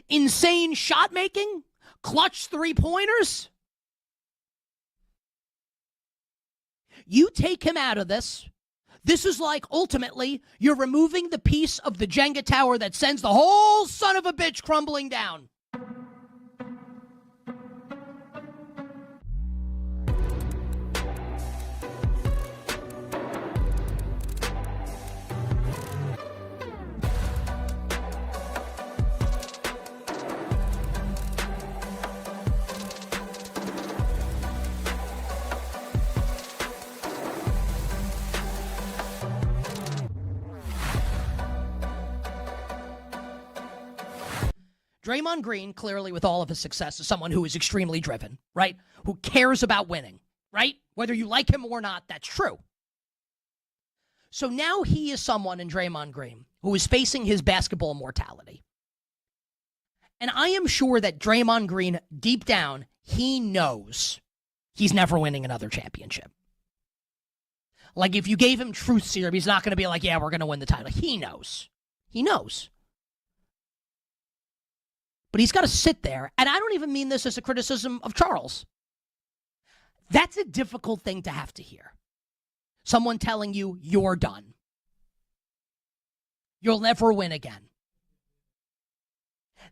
Insane shot making? Clutch 3-pointers? You take him out of this, This is like, ultimately, you're removing the piece of the Jenga tower that sends the whole son of a bitch crumbling down. Draymond Green, clearly with all of his success, is someone who is extremely driven, right? Who cares about winning, right? Whether you like him or not, that's true. So now he is someone in Draymond Green who is facing his basketball mortality. And I am sure that Draymond Green, deep down, he knows he's never winning another championship. Like, if you gave him truth serum, he's not going to be like, yeah, we're going to win the title. He knows. He knows. But he's got to sit there, and I don't even mean this as a criticism of Charles. That's a difficult thing to have to hear. Someone telling you you're done. You'll never win again.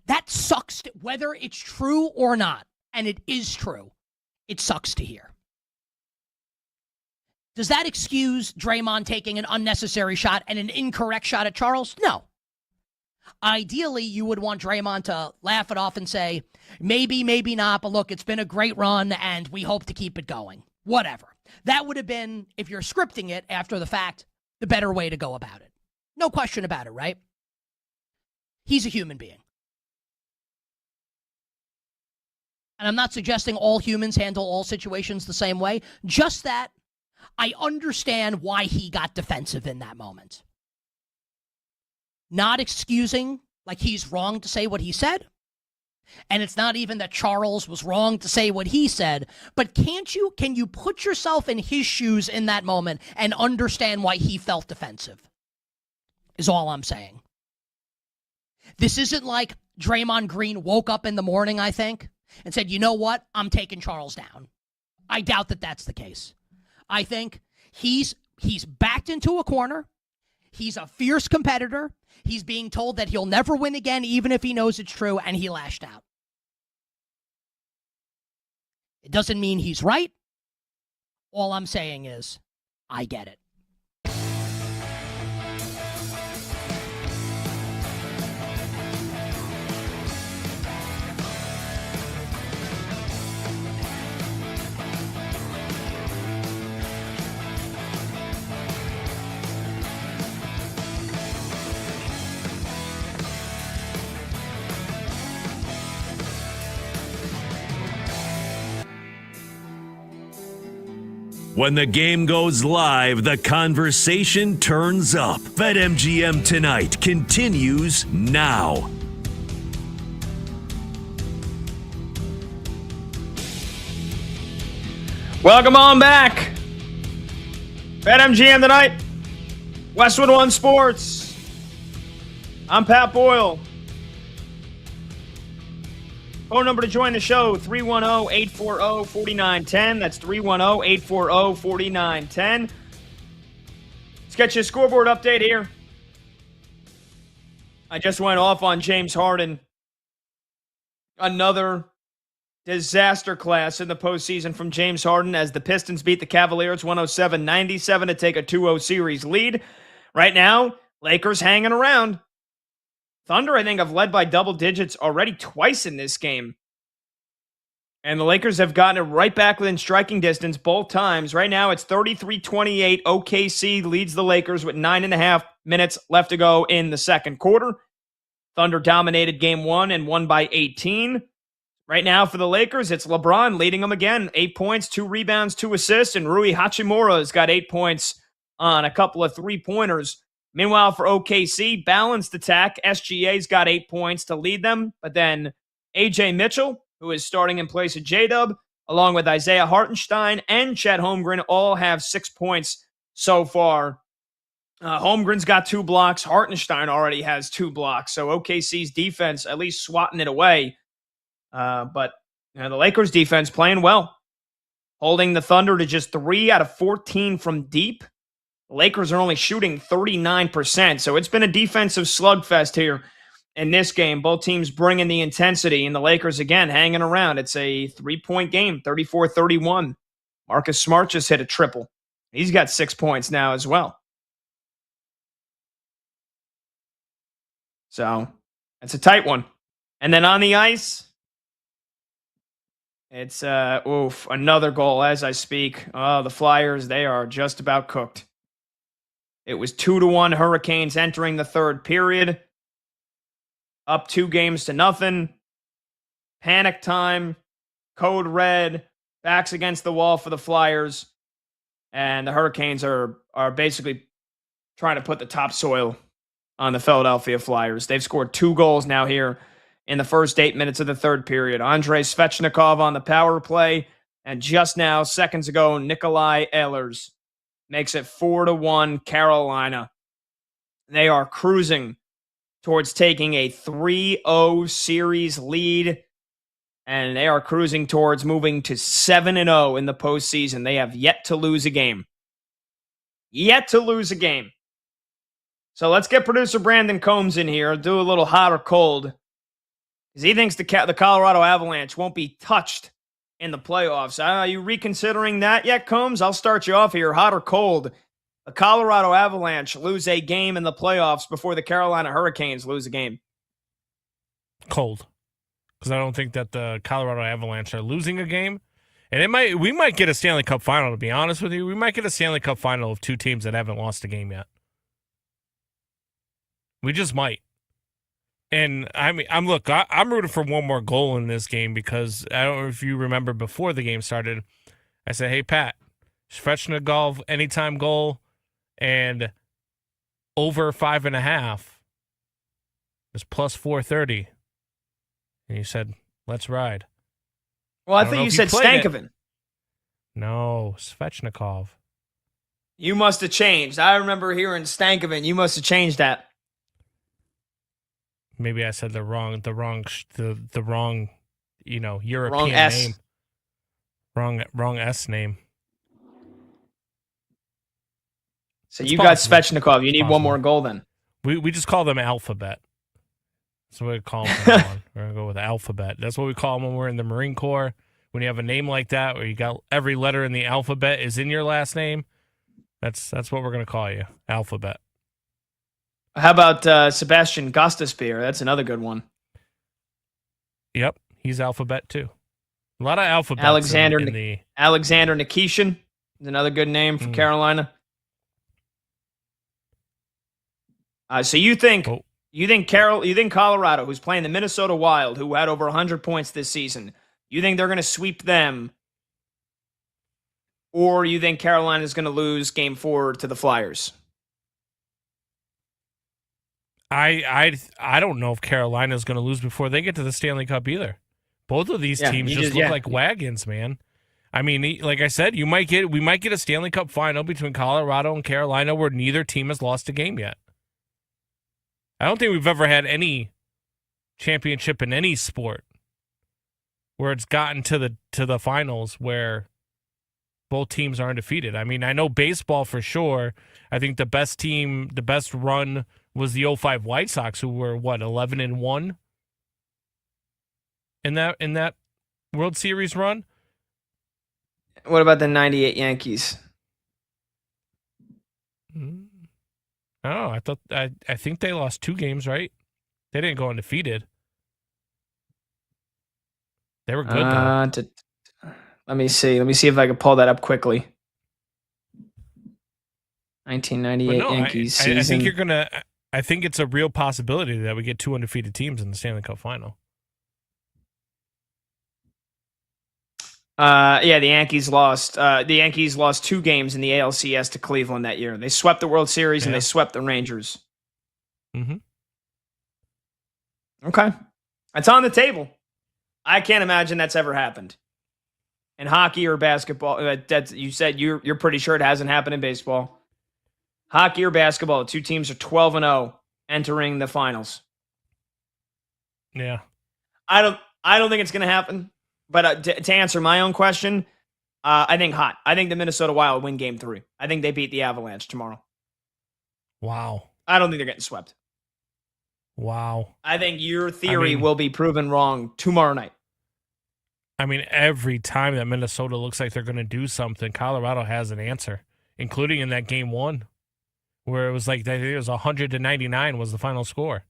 That sucks, whether it's true or not, and it is true, it sucks to hear. Does that excuse Draymond taking an unnecessary shot and an incorrect shot at Charles? No. Ideally, you would want Draymond to laugh it off and say, maybe, maybe not, but look, it's been a great run, and we hope to keep it going. Whatever. That would have been, if you're scripting it after the fact, the better way to go about it. No question about it, right? He's a human being. And I'm not suggesting all humans handle all situations the same way, just that I understand why he got defensive in that moment. Not excusing, like he's wrong to say what he said. And it's not even that Charles was wrong to say what he said. But can you put yourself in his shoes in that moment and understand why he felt defensive? Is all I'm saying. This isn't like Draymond Green woke up in the morning, I think, and said, you know what? I'm taking Charles down. I doubt that that's the case. I think he's backed into a corner. He's a fierce competitor. He's being told that he'll never win again, even if he knows it's true, and he lashed out. It doesn't mean he's right. All I'm saying is, I get it. When the game goes live, the conversation turns up. BetMGM Tonight continues now. Welcome on back. BetMGM Tonight. Westwood One Sports. I'm Pat Boyle. Phone number to join the show, 310-840-4910. That's 310-840-4910. Let's get you a scoreboard update here. I just went off on James Harden. Another disaster class in the postseason from James Harden as the Pistons beat the Cavaliers 107-97 to take a 2-0 series lead. Right now, Lakers hanging around. Thunder, I think, have led by double digits already twice in this game. And the Lakers have gotten it right back within striking distance both times. Right now, it's 33-28. OKC leads the Lakers with 9.5 minutes left to go in the second quarter. Thunder dominated game one and won by 18. Right now for the Lakers, it's LeBron leading them again. 8 points, 2 rebounds, 2 assists, and Rui Hachimura has got 8 points on a couple of three-pointers. Meanwhile, for OKC, balanced attack. SGA's got 8 points to lead them. But then AJ Mitchell, who is starting in place of J-Dub, along with Isaiah Hartenstein and Chet Holmgren, all have 6 points so far. Holmgren's got 2 blocks. Hartenstein already has 2 blocks. So OKC's defense at least swatting it away. But the Lakers defense playing well. Holding the Thunder to just 3 out of 14 from deep. The Lakers are only shooting 39%. So it's been a defensive slugfest here in this game. Both teams bringing the intensity, and the Lakers, again, hanging around. It's a 3-point game, 34-31. Marcus Smart just hit a triple. He's got 6 points now as well. So it's a tight one. And then on the ice, it's another goal as I speak. Oh, the Flyers, they are just about cooked. It was 2-1 Hurricanes entering the third period. Up 2-0. Panic time. Code red. Backs against the wall for the Flyers. And the Hurricanes are basically trying to put the topsoil on the Philadelphia Flyers. They've scored 2 goals now here in the first 8 minutes of the third period. Andrei Svechnikov on the power play. And just now, seconds ago, Nikolai Ehlers makes it 4-1 Carolina. They are cruising towards taking a 3-0 series lead. And they are cruising towards moving to 7-0 in the postseason. They have yet to lose a game. Yet to lose a game. So let's get producer Brandon Combs in here, do a little hot or cold, because he thinks the Colorado Avalanche won't be touched in the playoffs. Are you reconsidering that yet, Combs? I'll start you off here, hot or cold. The Colorado Avalanche lose a game in the playoffs before the Carolina Hurricanes lose a game. Cold. Because I don't think that the Colorado Avalanche are losing a game. And we might get a Stanley Cup final, to be honest with you. We might get a Stanley Cup final of 2 teams that haven't lost a game yet. We just might. And I'm rooting for one more goal in this game, because I don't know if you remember before the game started, I said, hey, Pat, Svechnikov anytime goal and over 5.5 is plus 430. And you said, let's ride. Well, I think you said Stankoven. No, Svechnikov. You must have changed. I remember hearing Stankoven. You must have changed that. Maybe I said the wrong, European wrong S. name. Wrong S name. So you got Svechnikov. You need one more goal then. We just call them Alphabet. That's what we call them from now on. We're going to go with Alphabet. That's what we call them when we're in the Marine Corps. When you have a name like that, where you got every letter in the alphabet is in your last name, that's what we're going to call you, Alphabet. How about Sebastian Gostisbehere? That's another good one. Yep, he's Alphabet too. A lot of alphabets. Alexander Nikishin is another good name for Carolina. So you think Colorado, who's playing the Minnesota Wild, who had over 100 points this season, you think they're going to sweep them, or you think Carolina is going to lose Game 4 to the Flyers? I don't know if Carolina is going to lose before they get to the Stanley Cup either. Both of these teams just look like wagons, man. I mean, like I said, we might get a Stanley Cup final between Colorado and Carolina where neither team has lost a game yet. I don't think we've ever had any championship in any sport where it's gotten to the finals where both teams are undefeated. I mean, I know baseball for sure. I think the best run was the 05 White Sox, who were 11-1 in that World Series run. What about the 98 Yankees? Oh, I think they lost 2 games, right? They didn't go undefeated. They were good though. Let me see if I can pull that up quickly. 1998 Yankees season. I think you're gonna. I think it's a real possibility that we get 2 undefeated teams in the Stanley Cup final. The Yankees lost. The Yankees lost 2 games in the ALCS to Cleveland that year. They swept the World Series and they swept the Rangers. Mm-hmm. Okay, it's on the table. I can't imagine that's ever happened in hockey or basketball. You said you're pretty sure it hasn't happened in baseball. Hockey or basketball, the 2 teams are 12-0 entering the finals. Yeah, I don't think it's going to happen. But to answer my own question, I think hot. I think the Minnesota Wild win game 3. I think they beat the Avalanche tomorrow. Wow. I don't think they're getting swept. Wow. I think your theory will be proven wrong tomorrow night. I mean, every time that Minnesota looks like they're going to do something, Colorado has an answer, including in that game 1, where it was like, I think it was 100-99 was the final score.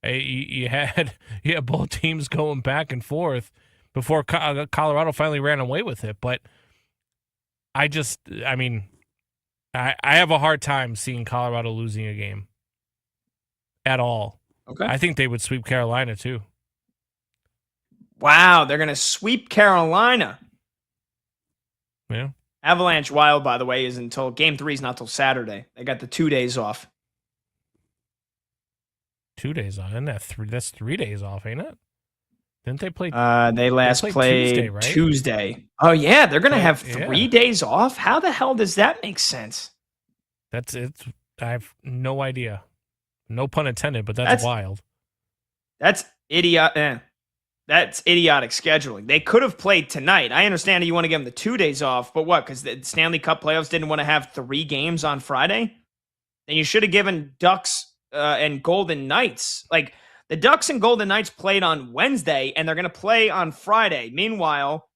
You had both teams going back and forth before Colorado finally ran away with it. But I have a hard time seeing Colorado losing a game at all. Okay. I think they would sweep Carolina too. Wow, they're going to sweep Carolina. Yeah. Avalanche Wild, by the way, is until game 3 is not till Saturday. They got the 2 days off. 2 days off, isn't that that's 3 days off, ain't it? Didn't they play? They last played Tuesday, right? Tuesday. Oh yeah, they're gonna have 3 yeah. days off. How the hell does that make sense? That's it. I have no idea. No pun intended, but that's wild. That's That's idiotic scheduling. They could have played tonight. I understand that you want to give them the 2 days off, but what? Because the Stanley Cup playoffs didn't want to have 3 games on Friday? Then you should have given Ducks and Golden Knights. Like, the Ducks and Golden Knights played on Wednesday, and they're going to play on Friday. Meanwhile,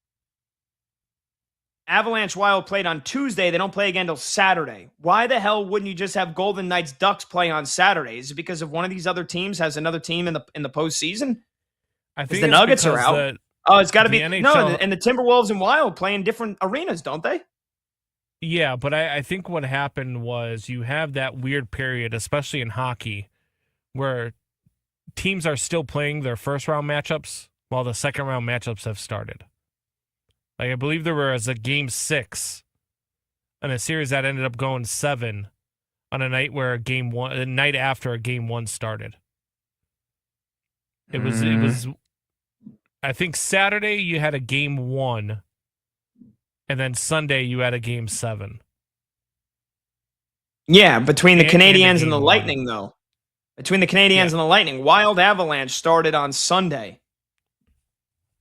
Avalanche Wild played on Tuesday. They don't play again until Saturday. Why the hell wouldn't you just have Golden Knights Ducks play on Saturday? Is it because of one of these other teams has another team in the postseason? I think the Nuggets are out. It's got to be NHL, no. And the Timberwolves and Wild play in different arenas, don't they? Yeah, but I think what happened was you have that weird period, especially in hockey, where teams are still playing their first round matchups while the second round matchups have started. Like, I believe there was a game 6 in a series that ended up going 7 on a night where a night after a game 1 started. It was I think Saturday you had a game 1, and then Sunday you had a game 7. Yeah, between the Canadiens and the game Lightning, 1. though. Between the Canadiens and the Lightning, Wild Avalanche started on Sunday.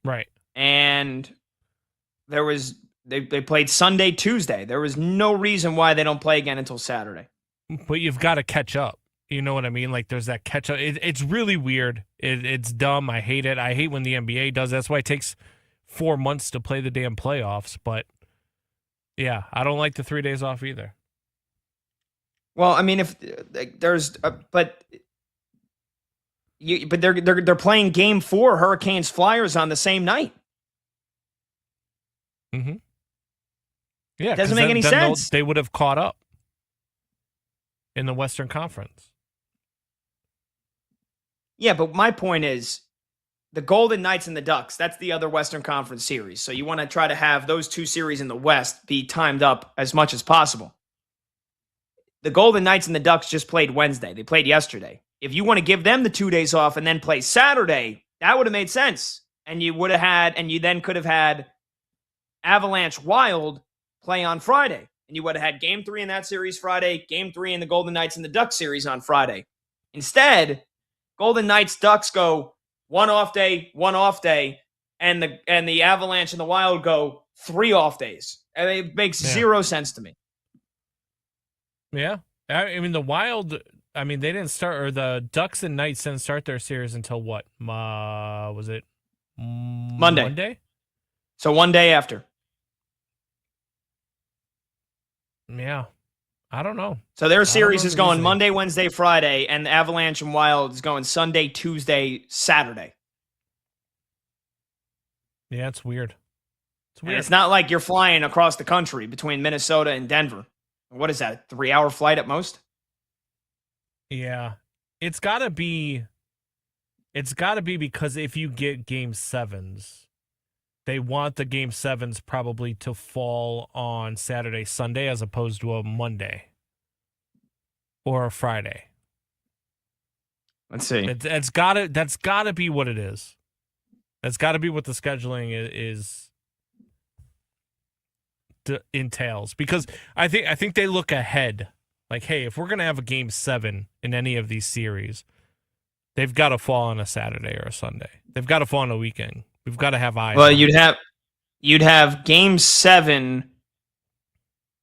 Right. And there was they played Sunday, Tuesday. There was no reason why they don't play again until Saturday. But you've got to catch up. You know what I mean? Like, there's that catch up. It's really weird. It's dumb. I hate it. I hate when the NBA does. That's why it takes 4 months to play the damn playoffs. But yeah, I don't like the 3 days off either. Well, I mean, if there's, but they're playing Game 4 Hurricanes Flyers on the same night. Mm-hmm. Yeah, it doesn't make any sense. They would have caught up in the Western Conference. Yeah, but my point is the Golden Knights and the Ducks, that's the other Western Conference series. So you want to try to have those 2 series in the West be timed up as much as possible. The Golden Knights and the Ducks just played Wednesday. They played yesterday. If you want to give them the 2 days off and then play Saturday, that would have made sense. And you then could have had Avalanche Wild play on Friday. And you would have had Game 3 in that series Friday, Game 3 in the Golden Knights and the Ducks series on Friday. Instead, Golden Knights Ducks go 1 off day, and the Avalanche and the Wild go 3 off days. And it makes zero sense to me. Yeah. I mean, the Wild, they didn't start, or the Ducks and Knights didn't start their series until what? Was it Monday? So 1 day after. Yeah. I don't know. So their series is going Monday, Wednesday, Friday, and the Avalanche and Wild is going Sunday, Tuesday, Saturday. Yeah, it's weird. And it's not like you're flying across the country between Minnesota and Denver. What is that, a 3-hour flight at most? Yeah. It's got to be because if you get game 7s, they want the game 7s probably to fall on Saturday, Sunday, as opposed to a Monday or a Friday. Let's see. That's gotta be what it is. That's got to be what the scheduling entails, because I think they look ahead. Like, hey, if we're gonna have a game 7 in any of these series, they've got to fall on a Saturday or a Sunday. They've got to fall on a weekend. We've got to have eyes. Well, you'd You'd have Game 7,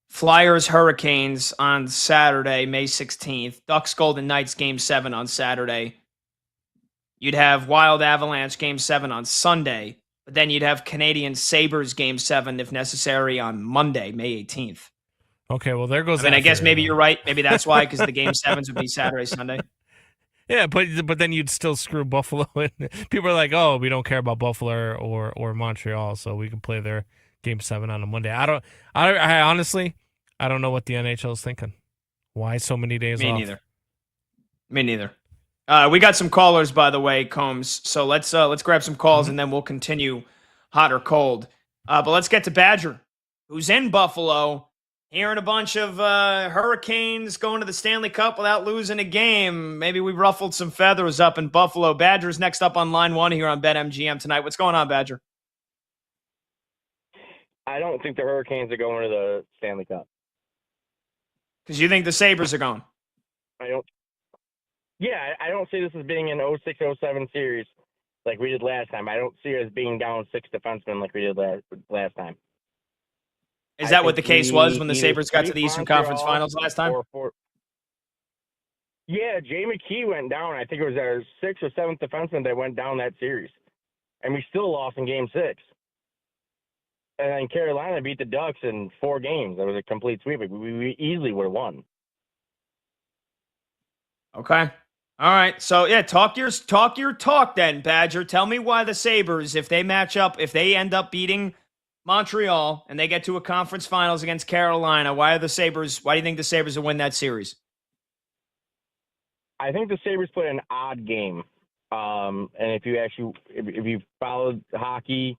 Flyers Hurricanes on Saturday, May 16th. Ducks Golden Knights Game 7 on Saturday. You'd have Wild Avalanche Game 7 on Sunday. But then you'd have Canadian Sabres Game 7, if necessary, on Monday, May 18th. Okay, well, there goes I mean, that I guess theory, maybe then. you're right. Maybe that's why, because the Game 7s would be Saturday, Sunday. Yeah, but then you'd still screw Buffalo in. People are like, oh, we don't care about Buffalo or Montreal, so we can play their Game 7 on a Monday. I honestly, I don't know what the NHL is thinking. Why so many days Me off? Me neither. We got some callers, by the way, Combs. So let's grab some calls and then we'll continue hot or cold. But let's get to Badger, who's in Buffalo, hearing a bunch of Hurricanes going to the Stanley Cup without losing a game. Maybe we ruffled some feathers up in Buffalo. Badger's next up on line 1 here on BetMGM tonight. What's going on, Badger? I don't think the Hurricanes are going to the Stanley Cup. Because you think the Sabres are going? I don't. Yeah, I don't see this as being an 06-07 series like we did last time. I don't see it as being down 6 defensemen like we did last time. Is that what the case was when the Sabres got to the Eastern Conference Finals last time? Yeah, Jay McKee went down. I think it was our 6th or 7th defenseman that went down that series. And we still lost in Game 6. And then Carolina beat the Ducks in 4 games. That was a complete sweep. We easily would have won. Okay. All right. So, yeah, talk your talk then, Badger. Tell me why the Sabres, if they match up, if they end up beating Montreal and they get to a conference finals against Carolina, why do you think the Sabres will win that series? I think the Sabres play an odd game. And if you followed hockey,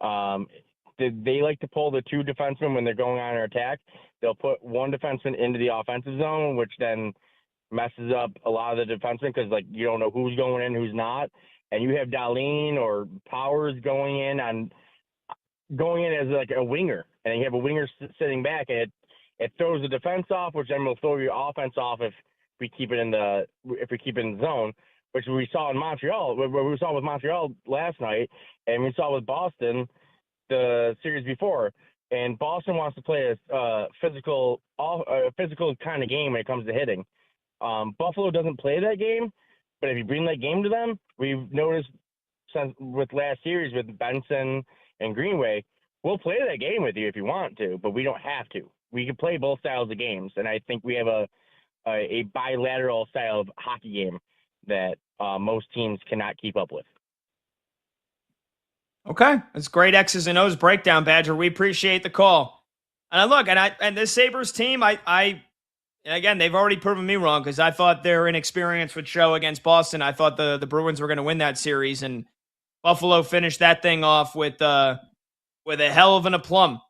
they like to pull the 2 defensemen when they're going on an attack. They'll put 1 defenseman into the offensive zone, which then messes up a lot of the defensemen because, like, you don't know who's going in, who's not. And you have Dahlin or Powers going in as like a winger, and you have a winger sitting back, and it throws the defense off, which then will throw your offense off if we keep it in the zone, which we saw in Montreal, where we saw with Montreal last night, and we saw with Boston the series before. And Boston wants to play a physical kind of game when it comes to hitting. Buffalo doesn't play that game, but if you bring that game to them, we've noticed since with last series with Benson and Greenway, we'll play that game with you if you want to, but we don't have to. We can play both styles of games, and I think we have a bilateral style of hockey game that most teams cannot keep up with. Okay, that's great X's and O's breakdown, Badger. We appreciate the call. And look, and this Sabres team, and again, they've already proven me wrong because I thought their inexperience would show against Boston. I thought the Bruins were going to win that series, and Buffalo finished that thing off with a hell of an aplomb.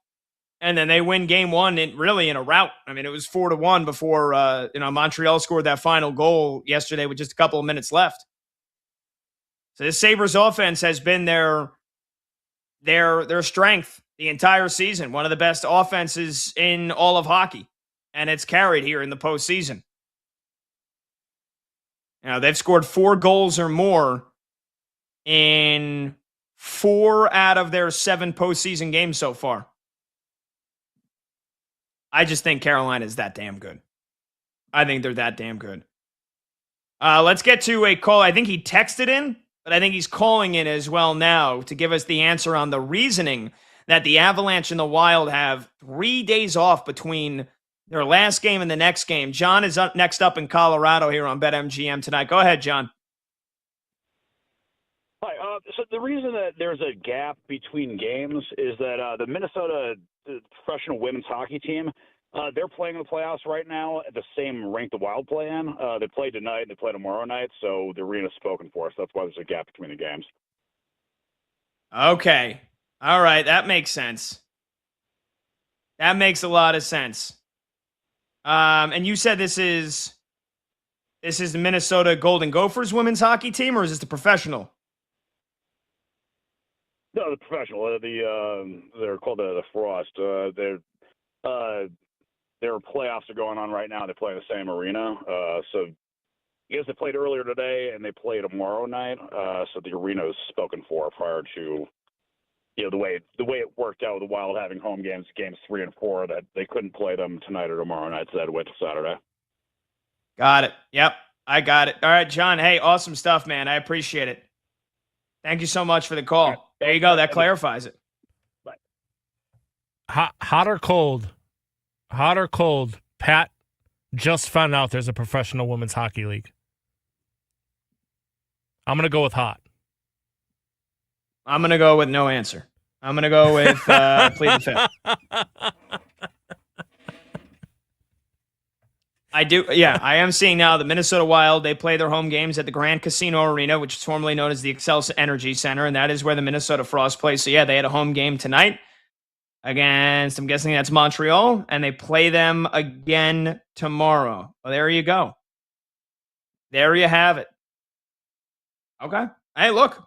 And then they win Game 1 in a rout. I mean, it was 4-1 before Montreal scored that final goal yesterday with just a couple of minutes left. So this Sabres offense has been their strength the entire season. One of the best offenses in all of hockey. And it's carried here in the postseason. Now, they've scored 4 goals or more in 4 out of their 7 postseason games so far. I just think Carolina is that damn good. I think they're that damn good. Let's get to a call. I think he texted in, but I think he's calling in as well now to give us the answer on the reasoning that the Avalanche and the Wild have 3 days off between their last game and the next game. John is up next up in Colorado here on BetMGM tonight. Go ahead, John. Hi. So the reason that there's a gap between games is that the Minnesota professional women's hockey team, they're playing in the playoffs right now at the same rank the Wild play in. They play tonight and they play tomorrow night, so the arena's spoken for. So that's why there's a gap between the games. Okay. All right. That makes sense. That makes a lot of sense. And you said this is the Minnesota Golden Gophers women's hockey team, or is this the professional? No, the professional. They're called the Frost. Their playoffs are going on right now. They play in the same arena. So I guess they played earlier today and they play tomorrow night. So the arena is spoken for prior to the way it worked out with the Wild having home games 3 and 4, that they couldn't play them tonight or tomorrow night, so they had to wait till Saturday. Got it. Yep, I got it. All right, John. Hey, awesome stuff, man. I appreciate it. Thank you so much for the call. Right. There you go. That clarifies it. Bye. Hot or cold? Hot or cold? Pat just found out there's a professional women's hockey league. I'm going to go with hot. I'm going to go with no answer. I'm going to go with plead the fifth. I do. Yeah, I am seeing now the Minnesota Wild, they play their home games at the Grand Casino Arena, which is formerly known as the Xcel Energy Center, and that is where the Minnesota Frost plays. So, yeah, they had a home game tonight against, I'm guessing that's Montreal, and they play them again tomorrow. Well, there you go. There you have it. Okay. Hey, look.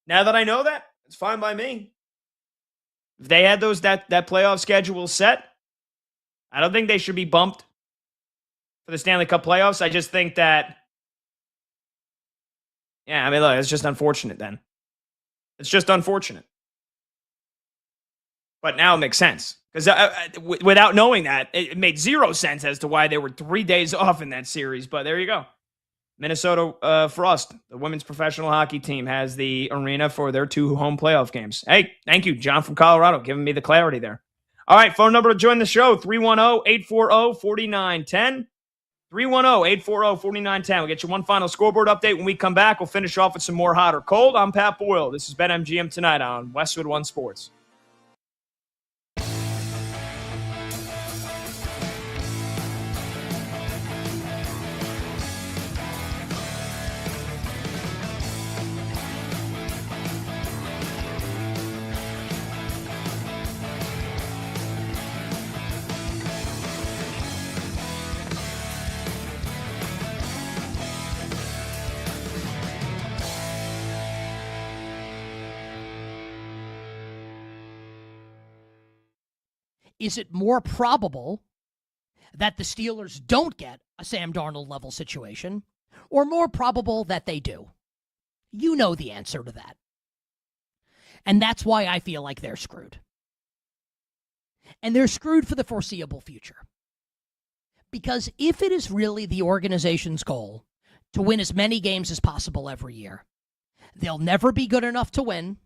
Now that I know that, it's fine by me. If they had that playoff schedule set, I don't think they should be bumped for the Stanley Cup playoffs. I just think that, yeah, I mean, look, it's just unfortunate then. It's just unfortunate. But now it makes sense. Because without knowing that, it made zero sense as to why they were 3 days off in that series. But there you go. Minnesota Frost, the women's professional hockey team, has the arena for their 2 home playoff games. Hey, thank you, John from Colorado, giving me the clarity there. All right, phone number to join the show, 310-840-4910. 310-840-4910. We'll get you one final scoreboard update. When we come back, we'll finish off with some more hot or cold. I'm Pat Boyle. This is BetMGM Tonight on Westwood One Sports. Is it more probable that the Steelers don't get a Sam Darnold level situation, or more probable that they do? You know the answer to that. And that's why I feel like they're screwed. And they're screwed for the foreseeable future. Because if it is really the organization's goal to win as many games as possible every year, they'll never be good enough to win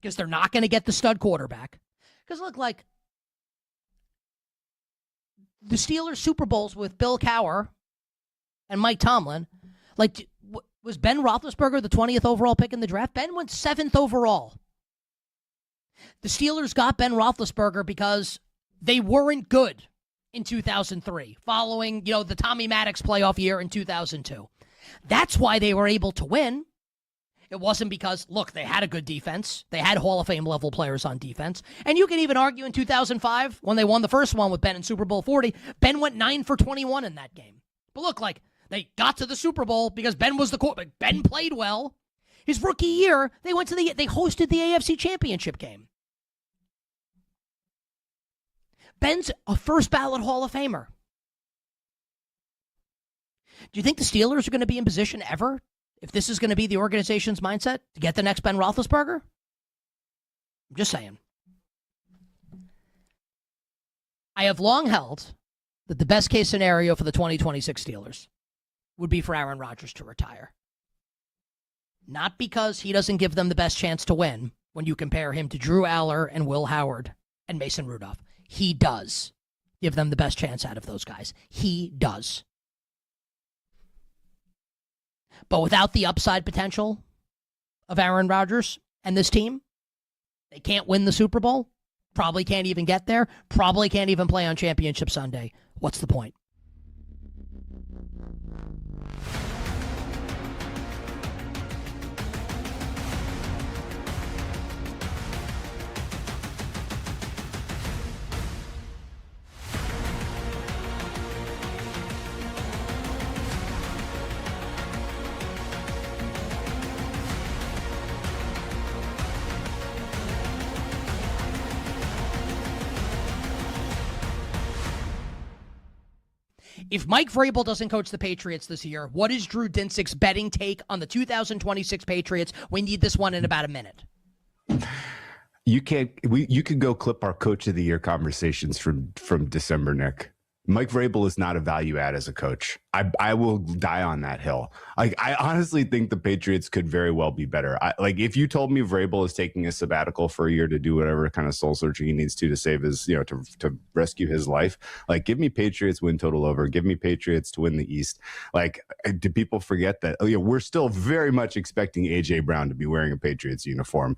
because they're not going to get the stud quarterback. Because look, like, the Steelers' Super Bowls with Bill Cowher and Mike Tomlin, like, was Ben Roethlisberger the 20th overall pick in the draft? Ben went 7th overall. The Steelers got Ben Roethlisberger because they weren't good in 2003, following, the Tommy Maddox playoff year in 2002. That's why they were able to win. It wasn't because, look, they had a good defense. They had Hall of Fame level players on defense. And you can even argue in 2005, when they won the first one with Ben in Super Bowl 40, Ben went 9 for 21 in that game. But look, like, they got to the Super Bowl because Ben was the quarterback. Ben played well. His rookie year, they hosted the AFC Championship game. Ben's a first ballot Hall of Famer. Do you think the Steelers are going to be in position ever, if this is going to be the organization's mindset, to get the next Ben Roethlisberger? I'm just saying. I have long held that the best case scenario for the 2026 Steelers would be for Aaron Rodgers to retire. Not because he doesn't give them the best chance to win when you compare him to Drew Aller and Will Howard and Mason Rudolph. He does give them the best chance out of those guys. He does. But without the upside potential of Aaron Rodgers and this team, they can't win the Super Bowl, probably can't even get there, probably can't even play on Championship Sunday. What's the point? If Mike Vrabel doesn't coach the Patriots this year, what is Drew Dinsick's betting take on the 2026 Patriots? We need this one in about a minute. You can't. You could go clip our coach of the year conversations from December, Nick. Mike Vrabel is not a value add as a coach. I will die on that hill. Like, I honestly think the Patriots could very well be better. If you told me Vrabel is taking a sabbatical for a year to do whatever kind of soul searching he needs to save his, to rescue his life, like, give me Patriots win total over. Give me Patriots to win the East. Like, do people forget that? We're still very much expecting AJ Brown to be wearing a Patriots uniform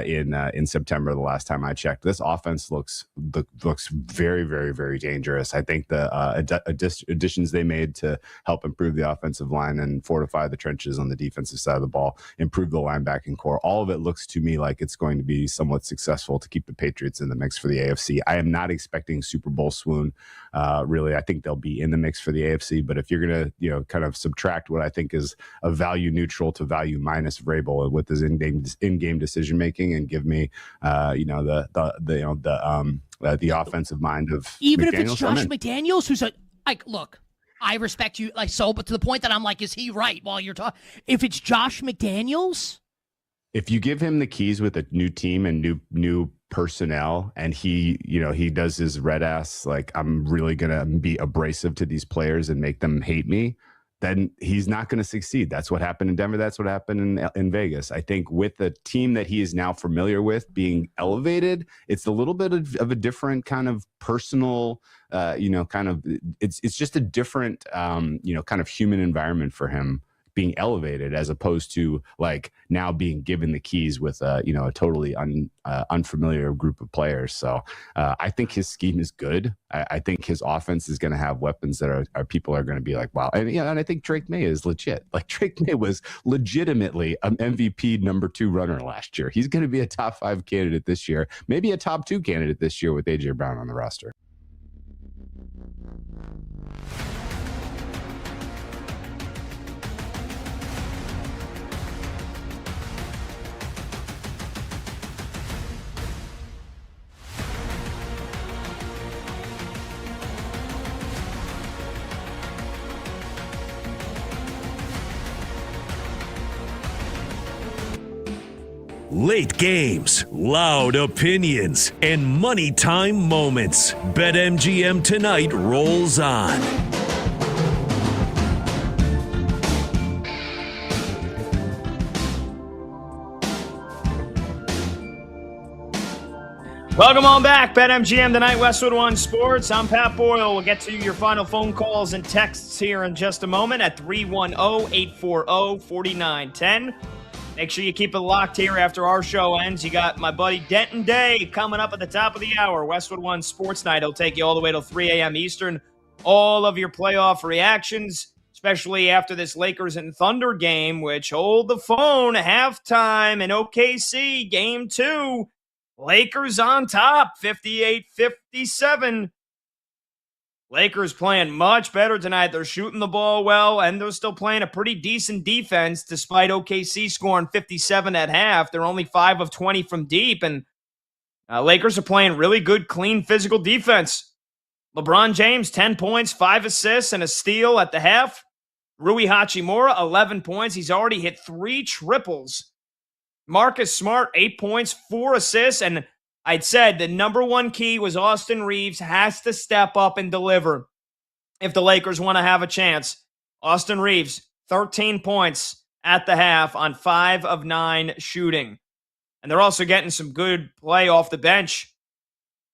in September. The last time I checked, this offense looks very, very, very dangerous. I think the additions they made to help improve the offensive line and fortify the trenches on the defensive side of the ball, improve the linebacking core, all of it looks to me like it's going to be somewhat successful to keep the Patriots in the mix for the AFC. I am not expecting Super Bowl swoon. Really, I think they'll be in the mix for the AFC. But if you're going to, kind of subtract what I think is a value neutral to value minus Vrabel with his in-game decision making, and give me, the offensive mind of even McDaniels, if it's Josh McDaniels, who's look, I respect you but to the point that I'm like, is he right while you're talking? If it's Josh McDaniels, if you give him the keys with a new team and new personnel, and he does his red ass, like, I'm really gonna be abrasive to these players and make them hate me, then he's not going to succeed. That's what happened in Denver. That's what happened in Vegas. I think with the team that he is now familiar with being elevated, it's a little bit of a different kind of personal, it's just a different, kind of human environment for him being elevated, as opposed to like now being given the keys with a totally unfamiliar group of players. So I think his scheme is good. I think his offense is going to have weapons that are people are going to be like, wow. And I think Drake May is legit. Like, Drake May was legitimately an MVP number 2 runner last year. He's going to be a top 5 candidate this year, maybe a top 2 candidate this year with AJ Brown on the roster. Late games, loud opinions, and money time moments. BetMGM Tonight rolls on. Welcome on back. BetMGM Tonight, Westwood One Sports. I'm Pat Boyle. We'll get to your final phone calls and texts here in just a moment at 310-840-4910. Make sure you keep it locked here after our show ends. You got my buddy Denton Day coming up at the top of the hour. Westwood One Sports Night. He'll take you all the way till 3 a.m. Eastern. All of your playoff reactions, especially after this Lakers and Thunder game, which, hold the phone, halftime in OKC, game 2. Lakers on top, 58-57. Lakers playing much better tonight. They're shooting the ball well, and they're still playing a pretty decent defense despite OKC scoring 57 at half. They're only 5 of 20 from deep, and Lakers are playing really good, clean, physical defense. LeBron James, 10 points, 5 assists, and a steal at the half. Rui Hachimura, 11 points. He's already hit 3 triples. Marcus Smart, 8 points, 4 assists, and I'd said the number one key was Austin Reeves has to step up and deliver if the Lakers want to have a chance. Austin Reeves, 13 points at the half on 5 of 9 shooting. And they're also getting some good play off the bench.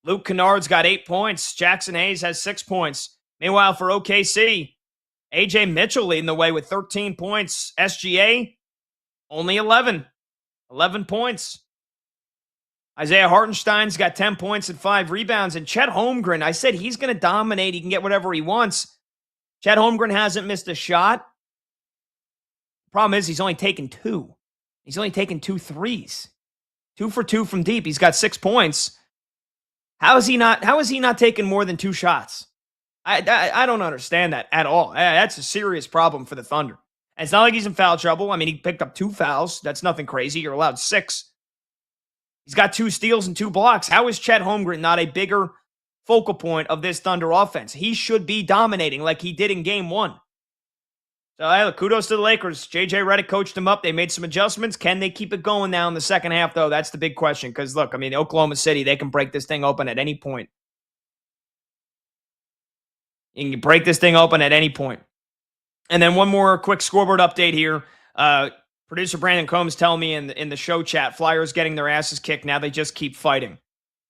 Luke Kennard's got 8 points. Jackson Hayes has 6 points. Meanwhile, for OKC, A.J. Mitchell leading the way with 13 points. SGA, only 11. 11 points. Isaiah Hartenstein's got 10 points and 5 rebounds. And Chet Holmgren, I said he's going to dominate. He can get whatever he wants. Chet Holmgren hasn't missed a shot. Problem is, he's only taken 2. He's only taken 2 threes. 2 for 2 from deep. He's got 6 points. How is he not taking more than 2 shots? I don't understand that at all. That's a serious problem for the Thunder. And it's not like he's in foul trouble. I mean, he picked up 2 fouls. That's nothing crazy. You're allowed 6. He's got 2 steals and 2 blocks. How is Chet Holmgren not a bigger focal point of this Thunder offense? He should be dominating like he did in game 1. So, hey, look, kudos to the Lakers. J.J. Redick coached them up. They made some adjustments. Can they keep it going now in the second half, though? That's the big question. Because, look, I mean, Oklahoma City, they can break this thing open at any point. You can break this thing open at any point. And then one more quick scoreboard update here. Producer Brandon Combs telling me in the show chat, Flyers getting their asses kicked. Now they just keep fighting.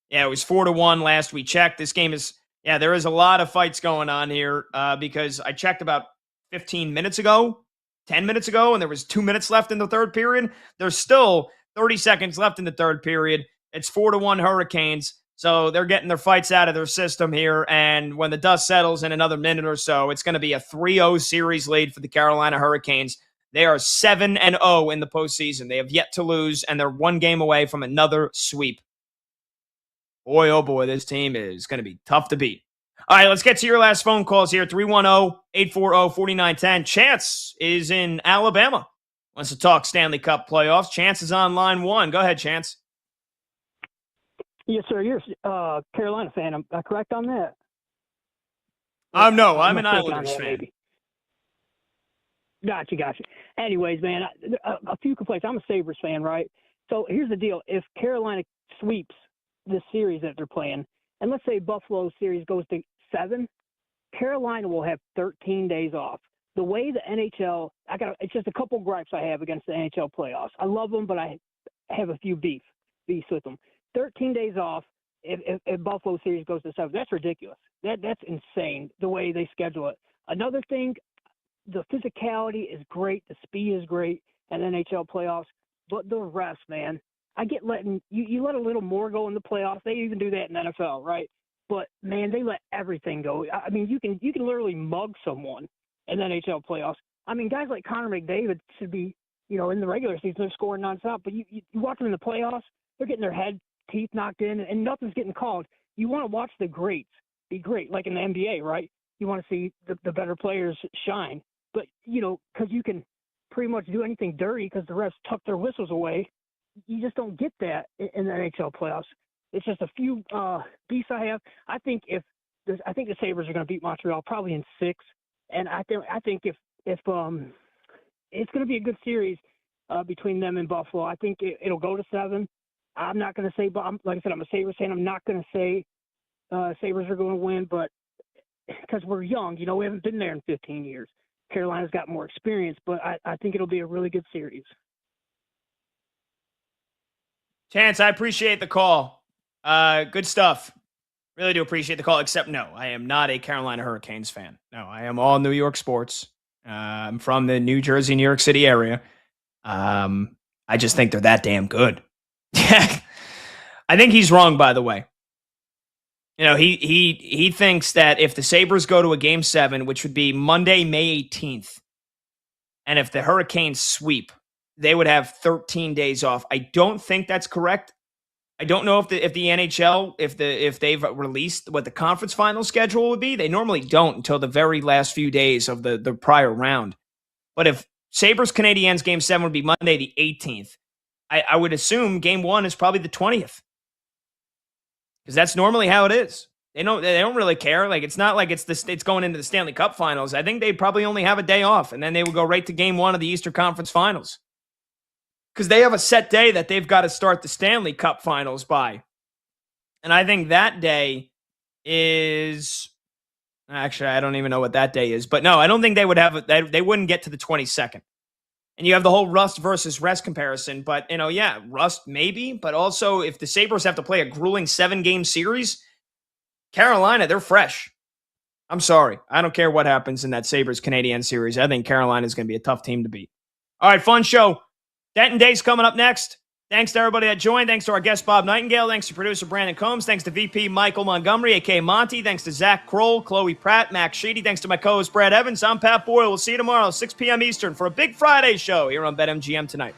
Yeah, it was 4-1 last we checked. This game is, there is a lot of fights going on here because I checked about 15 minutes ago, 10 minutes ago, and there was 2 minutes left in the third period. There's still 30 seconds left in the third period. It's 4-1 Hurricanes. So they're getting their fights out of their system here. And when the dust settles in another minute or so, it's going to be a 3-0 series lead for the Carolina Hurricanes. They are 7-0 in the postseason. They have yet to lose, and they're one game away from another sweep. Boy, oh boy, this team is going to be tough to beat. All right, let's get to your last phone calls here. 310-840-4910. Chance is in Alabama. Wants to talk Stanley Cup playoffs. Chance is on line one. Go ahead, Chance. Yes, sir. You're a Carolina fan. Am I correct on that? No, I'm an Islanders fan. Maybe. Gotcha. Anyways, man, a few complaints. I'm a Sabres fan, right? So here's the deal. If Carolina sweeps this series that they're playing, and let's say Buffalo's series goes to 7, Carolina will have 13 days off. The way the NHL, it's just a couple gripes I have against the NHL playoffs. I love them, but I have a few beefs with them. 13 days off if Buffalo series goes to 7. That's ridiculous. That's insane the way they schedule it. Another thing, the physicality is great, the speed is great in NHL playoffs, but the rest, man, I get you let a little more go in the playoffs. They even do that in the NFL, right? But man, they let everything go. I mean, you can literally mug someone in the NHL playoffs. I mean, guys like Connor McDavid should be, in the regular season they're scoring nonstop, but you watch them in the playoffs, they're getting their teeth knocked in, and nothing's getting called. You want to watch the greats be great, like in the NBA, right? You want to see the better players shine. But, because you can pretty much do anything dirty because the refs tuck their whistles away, you just don't get that in the NHL playoffs. It's just a few beefs I have. I think the Sabres are going to beat Montreal probably in 6, and I think if it's going to be a good series between them and Buffalo. I think it'll go to 7. I'm not going to say, but like I said, I'm a Sabres fan. I'm not going to say Sabres are going to win, but because we're young, we haven't been there in 15 years. Carolina's got more experience, but I think it'll be a really good series. Chance, I appreciate the call. Good stuff. Really do appreciate the call, except no, I am not a Carolina Hurricanes fan. No, I am all New York sports. I'm from the New Jersey, New York City area. I just think they're that damn good. I think he's wrong, by the way. He thinks that if the Sabres go to a Game 7, which would be Monday, May 18th, and if the Hurricanes sweep, they would have 13 days off. I don't think that's correct. I don't know if the NHL, if they've released what the conference final schedule would be. They normally don't until the very last few days of the prior round. But if Sabres Canadiens Game 7 would be Monday the 18th, I would assume Game 1 is probably the 20th. Because that's normally how it is. They don't really care. Like, it's not like it's going into the Stanley Cup Finals. I think they probably only have a day off, and then they would go right to Game 1 of the Eastern Conference Finals. Because they have a set day that they've got to start the Stanley Cup Finals by. And I think that day is... Actually, I don't even know what that day is. But no, I don't think they would have... They wouldn't get to the 22nd. And you have the whole rust versus rest comparison. But, rust maybe. But also, if the Sabres have to play a grueling 7-game series, Carolina, they're fresh. I'm sorry. I don't care what happens in that Sabres-Canadiens series. I think Carolina is going to be a tough team to beat. All right, fun show. Denton Day's coming up next. Thanks to everybody that joined. Thanks to our guest, Bob Nightingale. Thanks to producer Brandon Combs. Thanks to VP Michael Montgomery, a.k.a. Monty. Thanks to Zach Kroll, Chloe Pratt, Max Sheedy. Thanks to my co-host, Brad Evans. I'm Pat Boyle. We'll see you tomorrow, 6 p.m. Eastern, for a big Friday show here on BetMGM Tonight.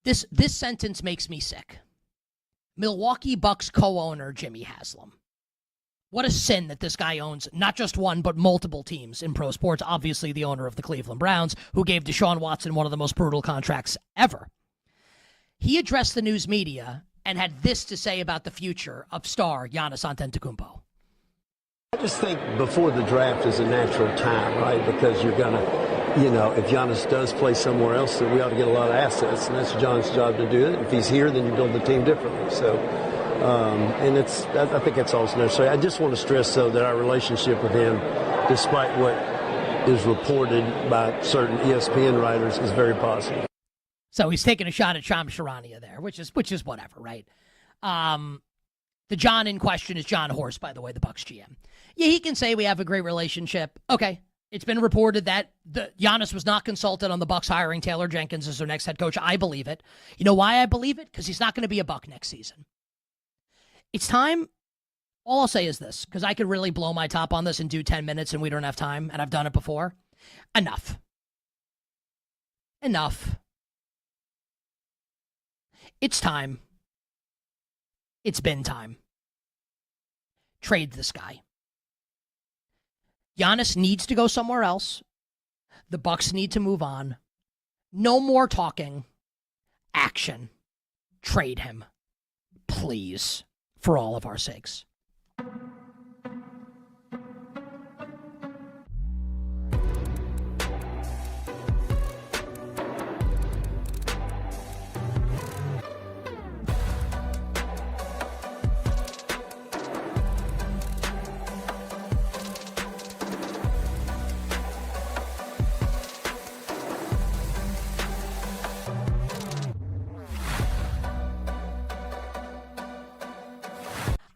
This sentence makes me sick. Milwaukee Bucks co-owner Jimmy Haslam. What a sin that this guy owns not just one, but multiple teams in pro sports. Obviously, the owner of the Cleveland Browns, who gave Deshaun Watson one of the most brutal contracts ever. He addressed the news media and had this to say about the future of star Giannis Antetokounmpo. I just think before the draft is a natural time, right? Because you're going to, if Giannis does play somewhere else, then we ought to get a lot of assets, and that's John's job to do it. If he's here, then you build the team differently. So, and I think that's also necessary. I just want to stress, though, that our relationship with him, despite what is reported by certain ESPN writers, is very positive. So he's taking a shot at Shams Charania there, which is whatever, right? The John in question is John Horst, by the way, the Bucks GM. Yeah, he can say we have a great relationship. Okay. It's been reported that Giannis was not consulted on the Bucks hiring Taylor Jenkins as their next head coach. I believe it. You know why I believe it? Because he's not going to be a Buck next season. It's time. All I'll say is this, because I could really blow my top on this and do 10 minutes and we don't have time, and I've done it before. Enough. It's time. It's been time. Trade this guy. Giannis needs to go somewhere else. The Bucks need to move on. No more talking. Action. Trade him. Please. For all of our sakes.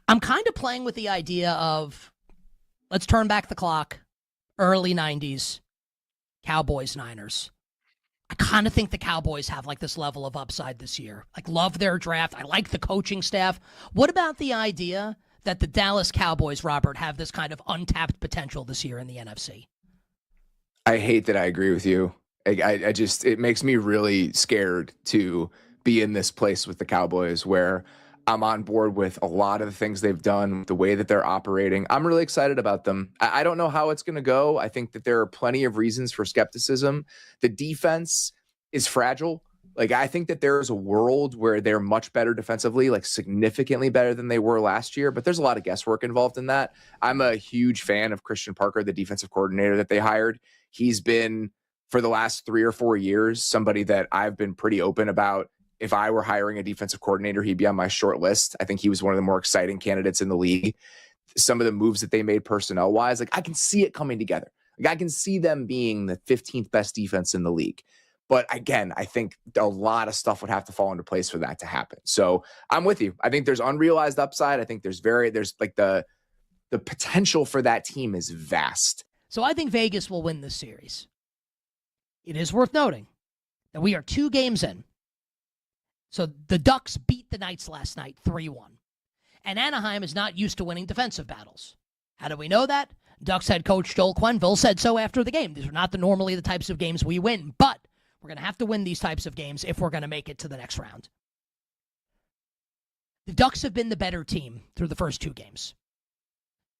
I'm kind of playing with the idea of let's turn back the clock, early 90s, Cowboys, Niners. I kind of think the Cowboys have like this level of upside this year. Like, love their draft. I like the coaching staff. What about the idea that the Dallas Cowboys, Robert, have this kind of untapped potential this year in the NFC? I hate that I agree with you. I just, it makes me really scared to be in this place with the Cowboys where I'm on board with a lot of the things they've done, the way that they're operating. I'm really excited about them. I don't know how it's going to go. I think that there are plenty of reasons for skepticism. The defense is fragile. Like, I think that there is a world where they're much better defensively, like significantly better than they were last year, but there's a lot of guesswork involved in that. I'm a huge fan of Christian Parker, the defensive coordinator that they hired. He's been, for the last 3 or 4 years, somebody that I've been pretty open about. If I were hiring a defensive coordinator, he'd be on my short list. I think he was one of the more exciting candidates in the league. Some of the moves that they made personnel-wise, like, I can see it coming together. Like, I can see them being the 15th best defense in the league. But again, I think a lot of stuff would have to fall into place for that to happen. So I'm with you. I think there's unrealized upside. I think there's like the potential for that team is vast. So I think Vegas will win this series. It is worth noting that we are 2 games in. So the Ducks beat the Knights last night 3-1. And Anaheim is not used to winning defensive battles. How do we know that? Ducks head coach Joel Quenneville said so after the game. These are not normally the types of games we win, but we're going to have to win these types of games if we're going to make it to the next round. The Ducks have been the better team through the first 2 games.